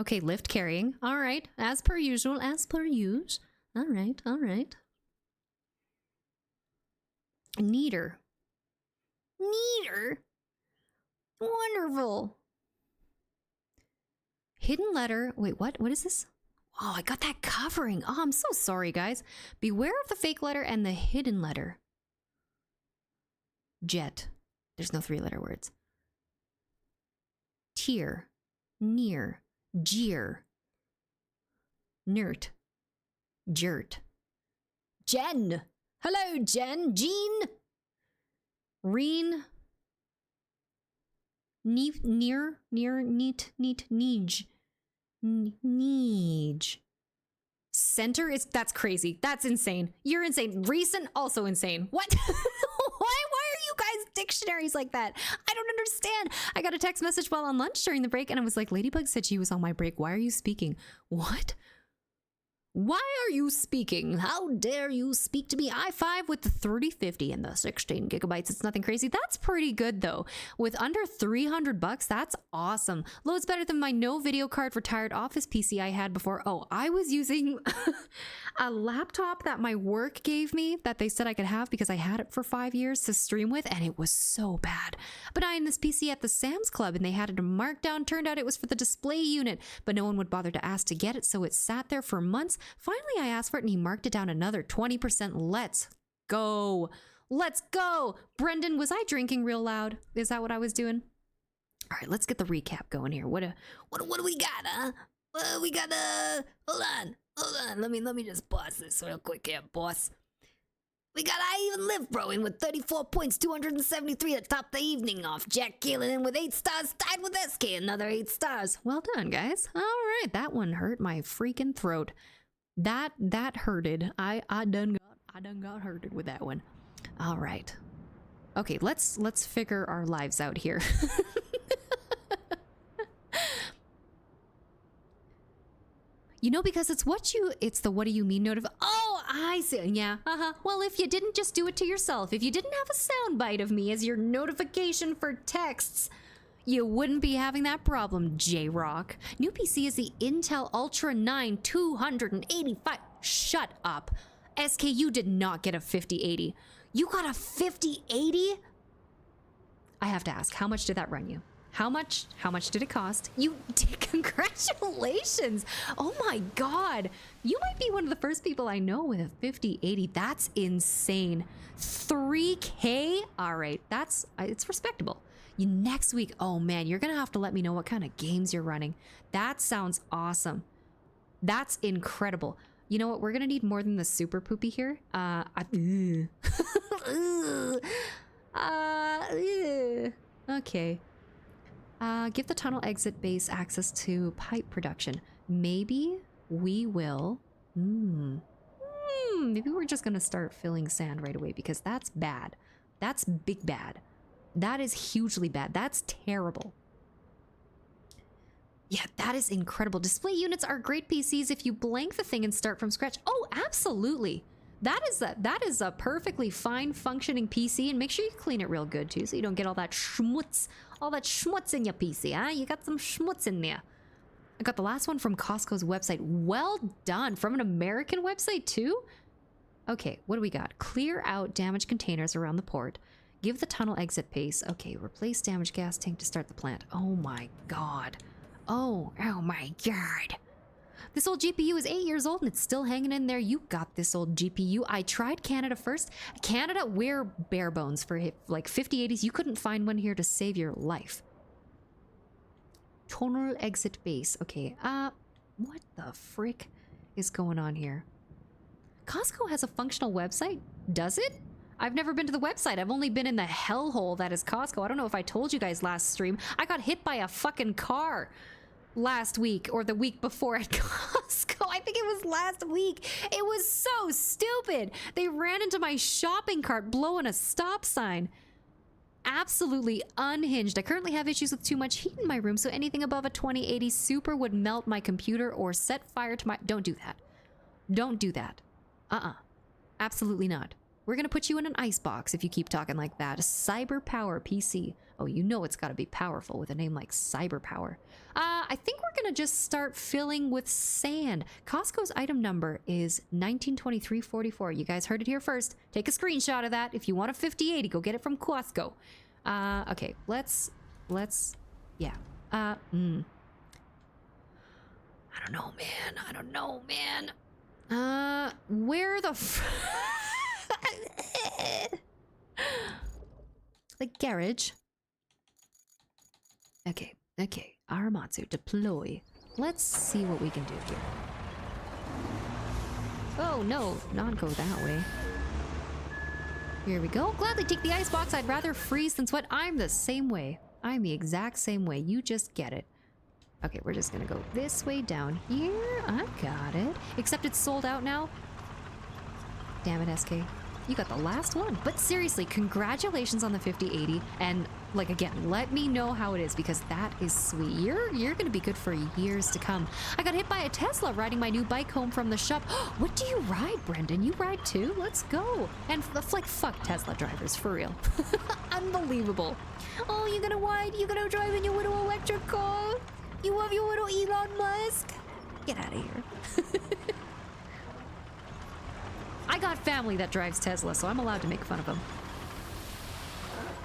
Okay, lift carrying. All right, as per usual, as per use. All right, all right. Neater. Neater? Wonderful. Hidden letter. Wait, what? What is this? Oh, I got that covering. Oh, I'm so sorry, guys. Beware of the fake letter and the hidden letter. Jet. There's no 3-letter words. Tear. Near. Jeer. Nert. Jert. Jen! Hello, Jen! Jean! Reen. Neat, near, neat, neej. Neej. Center is, that's crazy. That's insane. You're insane. Recent, also insane. What? Why are you guys dictionaries like that? I don't understand. I got a text message while on lunch during the break and I was like, Ladybug said she was on my break. Why are you speaking? What? Why are you speaking? How dare you speak to me? i5 with the 3050 and the 16 gigabytes. It's nothing crazy. That's pretty good though. With under 300 bucks, that's awesome. Loads better than my no video card retired office PC I had before. Oh, I was using a laptop that my work gave me that they said I could have because I had it for 5 years to stream with, and it was so bad. But I had this PC at the Sam's Club and they had it marked down. Turned out it was for the display unit, but no one would bother to ask to get it, so it sat there for months. Finally, I asked for it and he marked it down another 20%. Let's go. Let's go. Brendan, was I drinking real loud? Is that what I was doing? All right, let's get the recap going here. What do we got, huh? We got, hold on. Let me just pause this real quick here, boss. We got I Even Live, bro, in with 34 points, 273 to top the evening off. Jack Keelan in with 8 stars, tied with SK, another 8 stars. Well done, guys. All right, that one hurt my freaking throat. That hurted. I done got hurted with that one. All right. Okay, let's figure our lives out here. You know, because it's the what do you mean notif- Oh, I see. Yeah. Well, if you didn't just do it to yourself, if you didn't have a soundbite of me as your notification for texts, you wouldn't be having that problem, J-Rock. New PC is the Intel Ultra 9 285. Shut up. SK, you did not get a 5080. You got a 5080? I have to ask, how much did that run you? How much did it cost? You did. Congratulations. Oh my God. You might be one of the first people I know with a 5080. That's insane. 3K? All right. It's respectable. Next week, oh man, you're gonna have to let me know what kind of games you're running. That sounds awesome. That's incredible. You know what? We're gonna need more than the super poopy here. Okay. Give the tunnel exit base access to pipe production. Maybe we will. Maybe we're just gonna start filling sand right away because that's bad. That's big bad. That is hugely bad. That's terrible. Yeah, that is incredible. Display units are great PCs if you blank the thing and start from scratch. Oh, absolutely. That is a perfectly fine functioning PC, and make sure you clean it real good too so you don't get all that schmutz in your PC, huh? You got some schmutz in there. I got the last one from Costco's website. Well done. From an American website too? Okay, what do we got? Clear out damaged containers around the port. Give the tunnel exit pace. Okay, replace damaged gas tank to start the plant. Oh my God. Oh my God. This old GPU is 8 years old and it's still hanging in there. You got this old GPU. I tried Canada first. Canada, we're bare bones for like 5080s. You couldn't find one here to save your life. Tunnel exit base. Okay, what the frick is going on here? Costco has a functional website? Does it? I've never been to the website. I've only been in the hellhole that is Costco. I don't know if I told you guys last stream. I got hit by a fucking car last week or the week before at Costco. I think it was last week. It was so stupid. They ran into my shopping cart blowing a stop sign. Absolutely unhinged. I currently have issues with too much heat in my room, so anything above a 2080 Super would melt my computer or set fire to my... Don't do that. Don't do that. Absolutely not. We're gonna put you in an ice box if you keep talking like that. A Cyber Power PC. Oh, you know it's gotta be powerful with a name like Cyber Power. I think we're gonna just start filling with sand. Costco's item number is 192344. You guys heard it here first. Take a screenshot of that. If you want a 5080, go get it from Costco. Okay, let's, yeah. I don't know, man. Where the the garage. Okay. Aramatsu, deploy. Let's see what we can do here. Oh no, not go that way. Here we go. Gladly take the icebox. I'd rather freeze than sweat. I'm the same way. I'm the exact same way. You just get it. Okay, we're just gonna go this way down here. I got it. Except it's sold out now. Damn it, SK. You got the last one. But seriously, congratulations on the 5080. And like again, let me know how it is because that is sweet. You're gonna be good for years to come. I got hit by a Tesla riding my new bike home from the shop. What do you ride, Brendan? You ride too? Let's go. And like fuck Tesla drivers for real. Unbelievable. Oh, you gonna drive in your little electric car? You love your little Elon Musk? Get out of here. I got family that drives Tesla, so I'm allowed to make fun of them.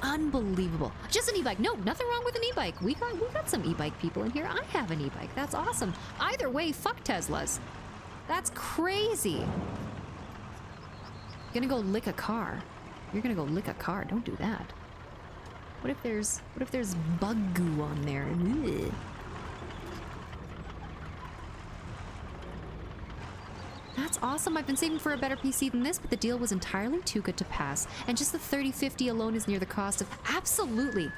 Unbelievable. Just an e-bike. No, nothing wrong with an e-bike. We got some e-bike people in here. I have an e-bike. That's awesome. Either way, fuck Teslas. That's crazy. Gonna go lick a car. You're gonna go lick a car. Don't do that. What if there's bug goo on there? Ugh. That's awesome. I've been saving for a better PC than this, but the deal was entirely too good to pass. And just the 3050 alone is near the cost of... Absolutely.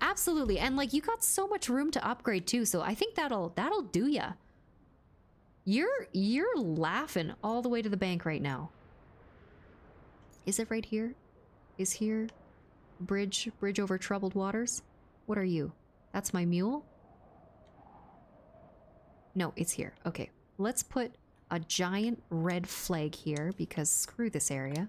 Absolutely. And like, you got so much room to upgrade too, so I think that'll do ya. You're laughing all the way to the bank right now. Is it right here? Is here? Bridge over troubled waters? What are you? That's my mule? No, it's here. Okay. Let's put a giant red flag here because screw this area.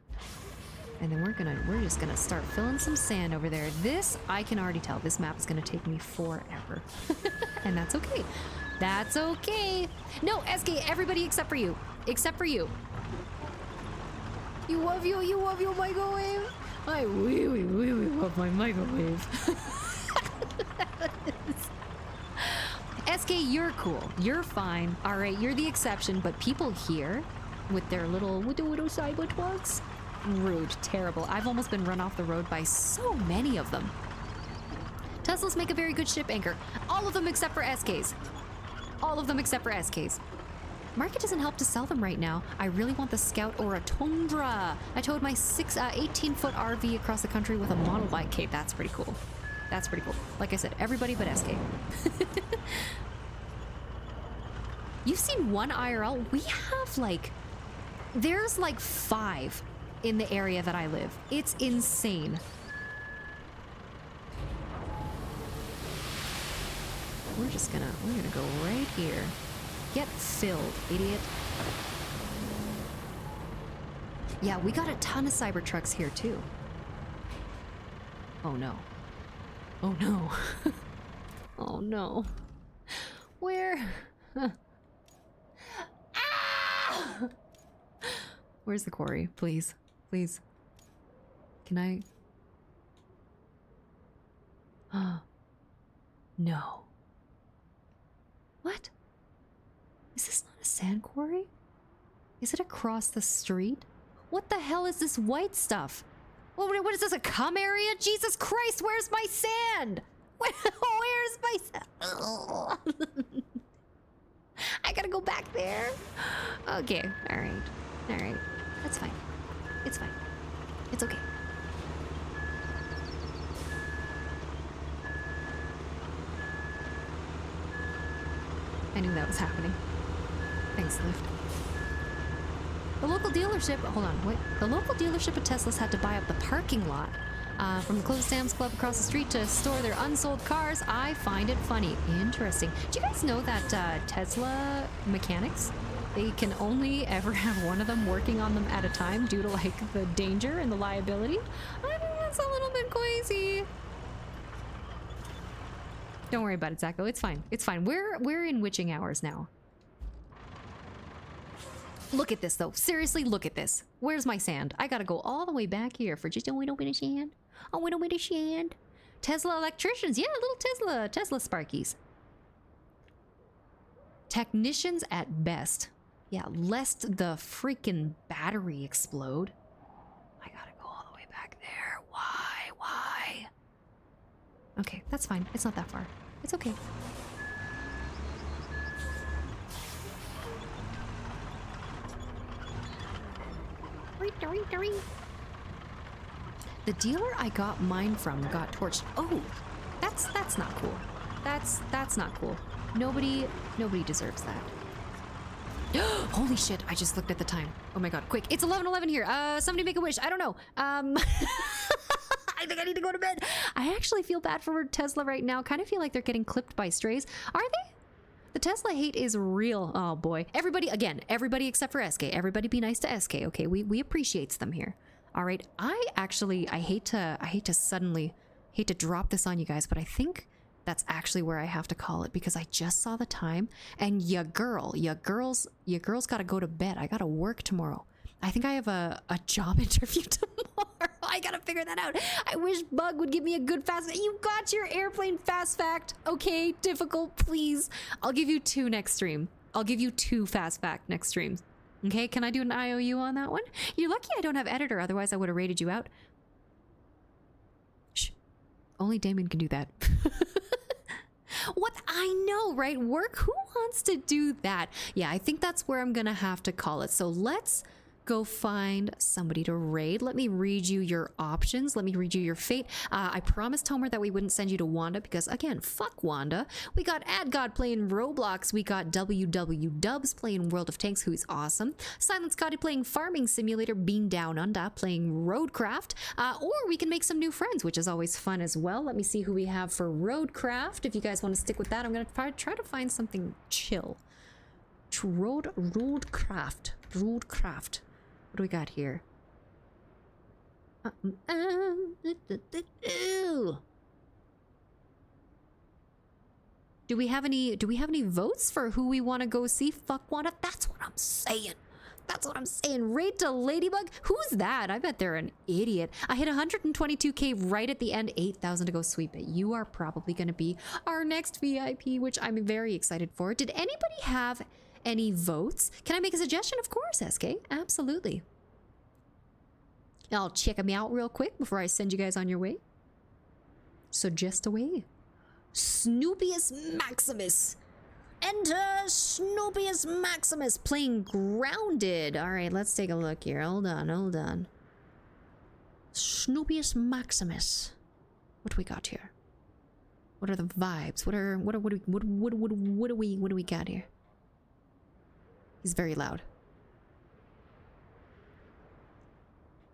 And then we're just gonna start filling some sand over there. This, I can already tell, this map is gonna take me forever. And that's okay. That's okay. No, SK, everybody except for you. Except for you. You love your microwave? I really love my microwave. SK, you're cool. You're fine. All right, you're the exception, but people here with their little cyber trucks, rude, terrible. I've almost been run off the road by so many of them. Teslas make a very good ship anchor. All of them except for SKs. All of them except for SKs. Market doesn't help to sell them right now. I really want the Scout or a Tundra. I towed my 18-foot RV across the country with a model bike. Okay, that's pretty cool. That's pretty cool. Like I said, everybody but SK. You've seen one IRL? We have like... There's like 5 in the area that I live. It's insane. We're gonna go right here. Get filled, idiot. Yeah, we got a ton of Cybertrucks here too. Oh no. Oh no. Oh no. Where? Ah! Where's the quarry? Please. Please. Can I? No. What? Is this not a sand quarry? Is it across the street? What the hell is this white stuff? What is this, a cum area? Jesus Christ, where's my sand? Where's my sand? I gotta go back there? Okay, alright. Alright. That's fine. It's fine. It's okay. I knew that was happening. Thanks, Lyft. The local dealership, hold on, wait. The local dealership of Teslas had to buy up the parking lot from the closed Sam's Club across the street to store their unsold cars. I find it funny. Interesting. Do you guys know that Tesla mechanics, they can only ever have one of them working on them at a time due to like the danger and the liability? I think that's a little bit crazy. Don't worry about it, Zacho. It's fine. It's fine. We're in witching hours now. Look at this, though. Seriously, look at this. Where's my sand? I gotta go all the way back here for just a little bit of sand. A little bit of sand. Tesla electricians. Yeah, little Tesla Sparkies. Technicians at best. Yeah, lest the freaking battery explode. I gotta go all the way back there. Why? Okay, that's fine. It's not that far. It's okay. The dealer I got mine from got torched. Oh, that's not cool. That's not cool. Nobody deserves that. Holy shit, I just looked at the time. Oh my god, quick. It's 11:11 here. Somebody make a wish. I don't know. I think I need to go to bed. I actually feel bad for Tesla right now. Kind of feel like they're getting clipped by strays. Are they? The Tesla hate is real. Oh boy. Everybody, again, everybody except for SK. Everybody be nice to SK, okay? We appreciates them here. All right. I hate to drop this on you guys, but I think that's actually where I have to call it because I just saw the time and your girl's got to go to bed. I got to work tomorrow. I think I have a job interview tomorrow. I gotta figure that out. I wish Bug would give me a good fast. You got your airplane fast fact. Okay, difficult, please. I'll give you 2 next stream. I'll give you 2 fast fact next stream. Okay, can I do an IOU on that one? You're lucky I don't have editor, otherwise I would have rated you out. Shh. Only Damon can do that. What? I know, right? Work? Who wants to do that? Yeah, I think that's where I'm gonna have to call it. So let's go find somebody to raid. Let me read you your options. Let me read you your fate. I promised Homer that we wouldn't send you to Wanda because, again, fuck Wanda. We got AdGod playing Roblox. We got WW Dubs playing World of Tanks, who's awesome. Silent Scotty playing Farming Simulator, Bean Down Under playing Roadcraft. Or we can make some new friends, which is always fun as well. Let me see who we have for Roadcraft. If you guys want to stick with that, I'm going to try to find something chill. Roadcraft. What do we got here? Do we have any votes for who we want to go see? Fuck Wanda. That's what I'm saying. That's what I'm saying. Raid to Ladybug? Who's that? I bet they're an idiot. I hit 122k right at the end, 8,000 to go sweep it. You are probably going to be our next VIP, which I'm very excited for. Did anybody have any votes? Can I make a suggestion? Of course, SK. Absolutely. I'll check them out real quick before I send you guys on your way. Suggest away. Snoopius Maximus. Enter Snoopius Maximus playing Grounded. All right, let's take a look here. Hold on. Snoopius Maximus. What do we got here? What are the vibes? What do we got here? He's very loud.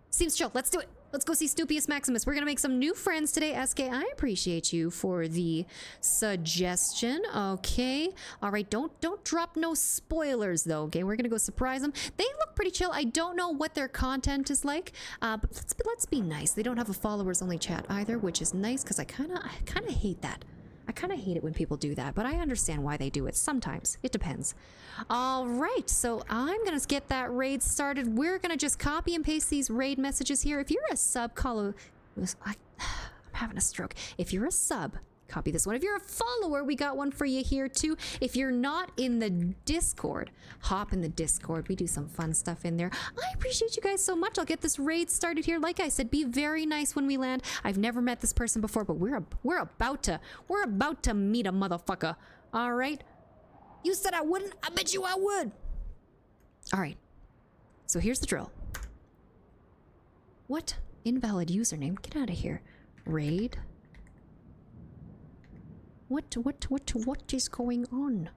Seems chill. Let's do it. Let's go see Snoopius Maximus. We're gonna make some new friends today. SK, I appreciate you for the suggestion. Okay. All right. Don't drop no spoilers though. Okay. We're gonna go surprise them. They look pretty chill. I don't know what their content is like, but let's be nice. They don't have a followers only chat either, which is nice because I kind of hate that. I kind of hate it when people do that, but I understand why they do it. Sometimes. It depends. All right, so I'm going to get that raid started. We're going to just copy and paste these raid messages here. If you're a sub, I'm having a stroke. If you're a sub, copy this one. If you're a follower, we got one for you here too. If you're not in the Discord, hop in the Discord. We do some fun stuff in there. I appreciate you guys so much. I'll get this raid started here. Like I said, be very nice when we land. I've never met this person before, but we're about to meet a motherfucker. All right. You said I wouldn't. I bet you I would. All right. So here's the drill. What? Invalid username. Get out of here. Raid. What is going on?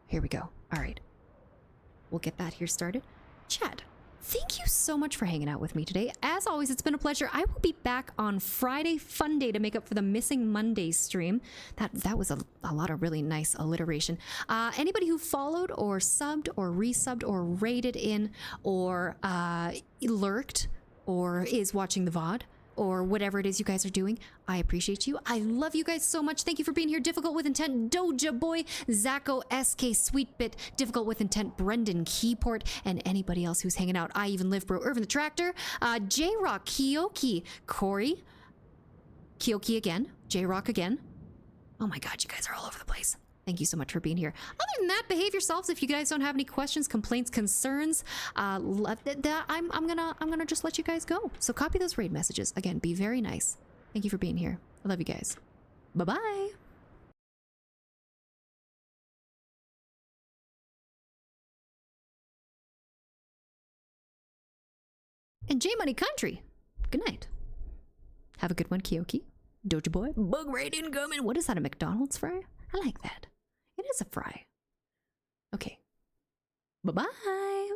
Here we go. All right. We'll get that here started. Chat, thank you so much for hanging out with me today. As always, it's been a pleasure. I will be back on Friday Fun Day to make up for the missing Monday stream. That was a lot of really nice alliteration. Anybody who followed or subbed or resubbed or raided in or lurked or is watching the VOD, or whatever it is you guys are doing, I appreciate you. I love you guys so much. Thank you for being here. Difficult with Intent, Doja Boy, Zacho, SK, Sweetbit, Difficult with Intent, Brendan, Keyport, and anybody else who's hanging out. I Even Live Bro, Irvin the Tractor, J-Rock, Kiyoki, Corey, Kiyoki again, J-Rock again. Oh my god, you guys are all over the place. Thank you so much for being here. Other than that, behave yourselves. If you guys don't have any questions, complaints, concerns, I'm gonna just let you guys go. So copy those raid messages. Again, be very nice. Thank you for being here. I love you guys. Bye-bye. And J Money Country. Good night. Have a good one, Kyoki. Doja Boy. Bug raid incoming. What is that, a McDonald's fry? I like that. It is a fry. Okay. Bye-bye.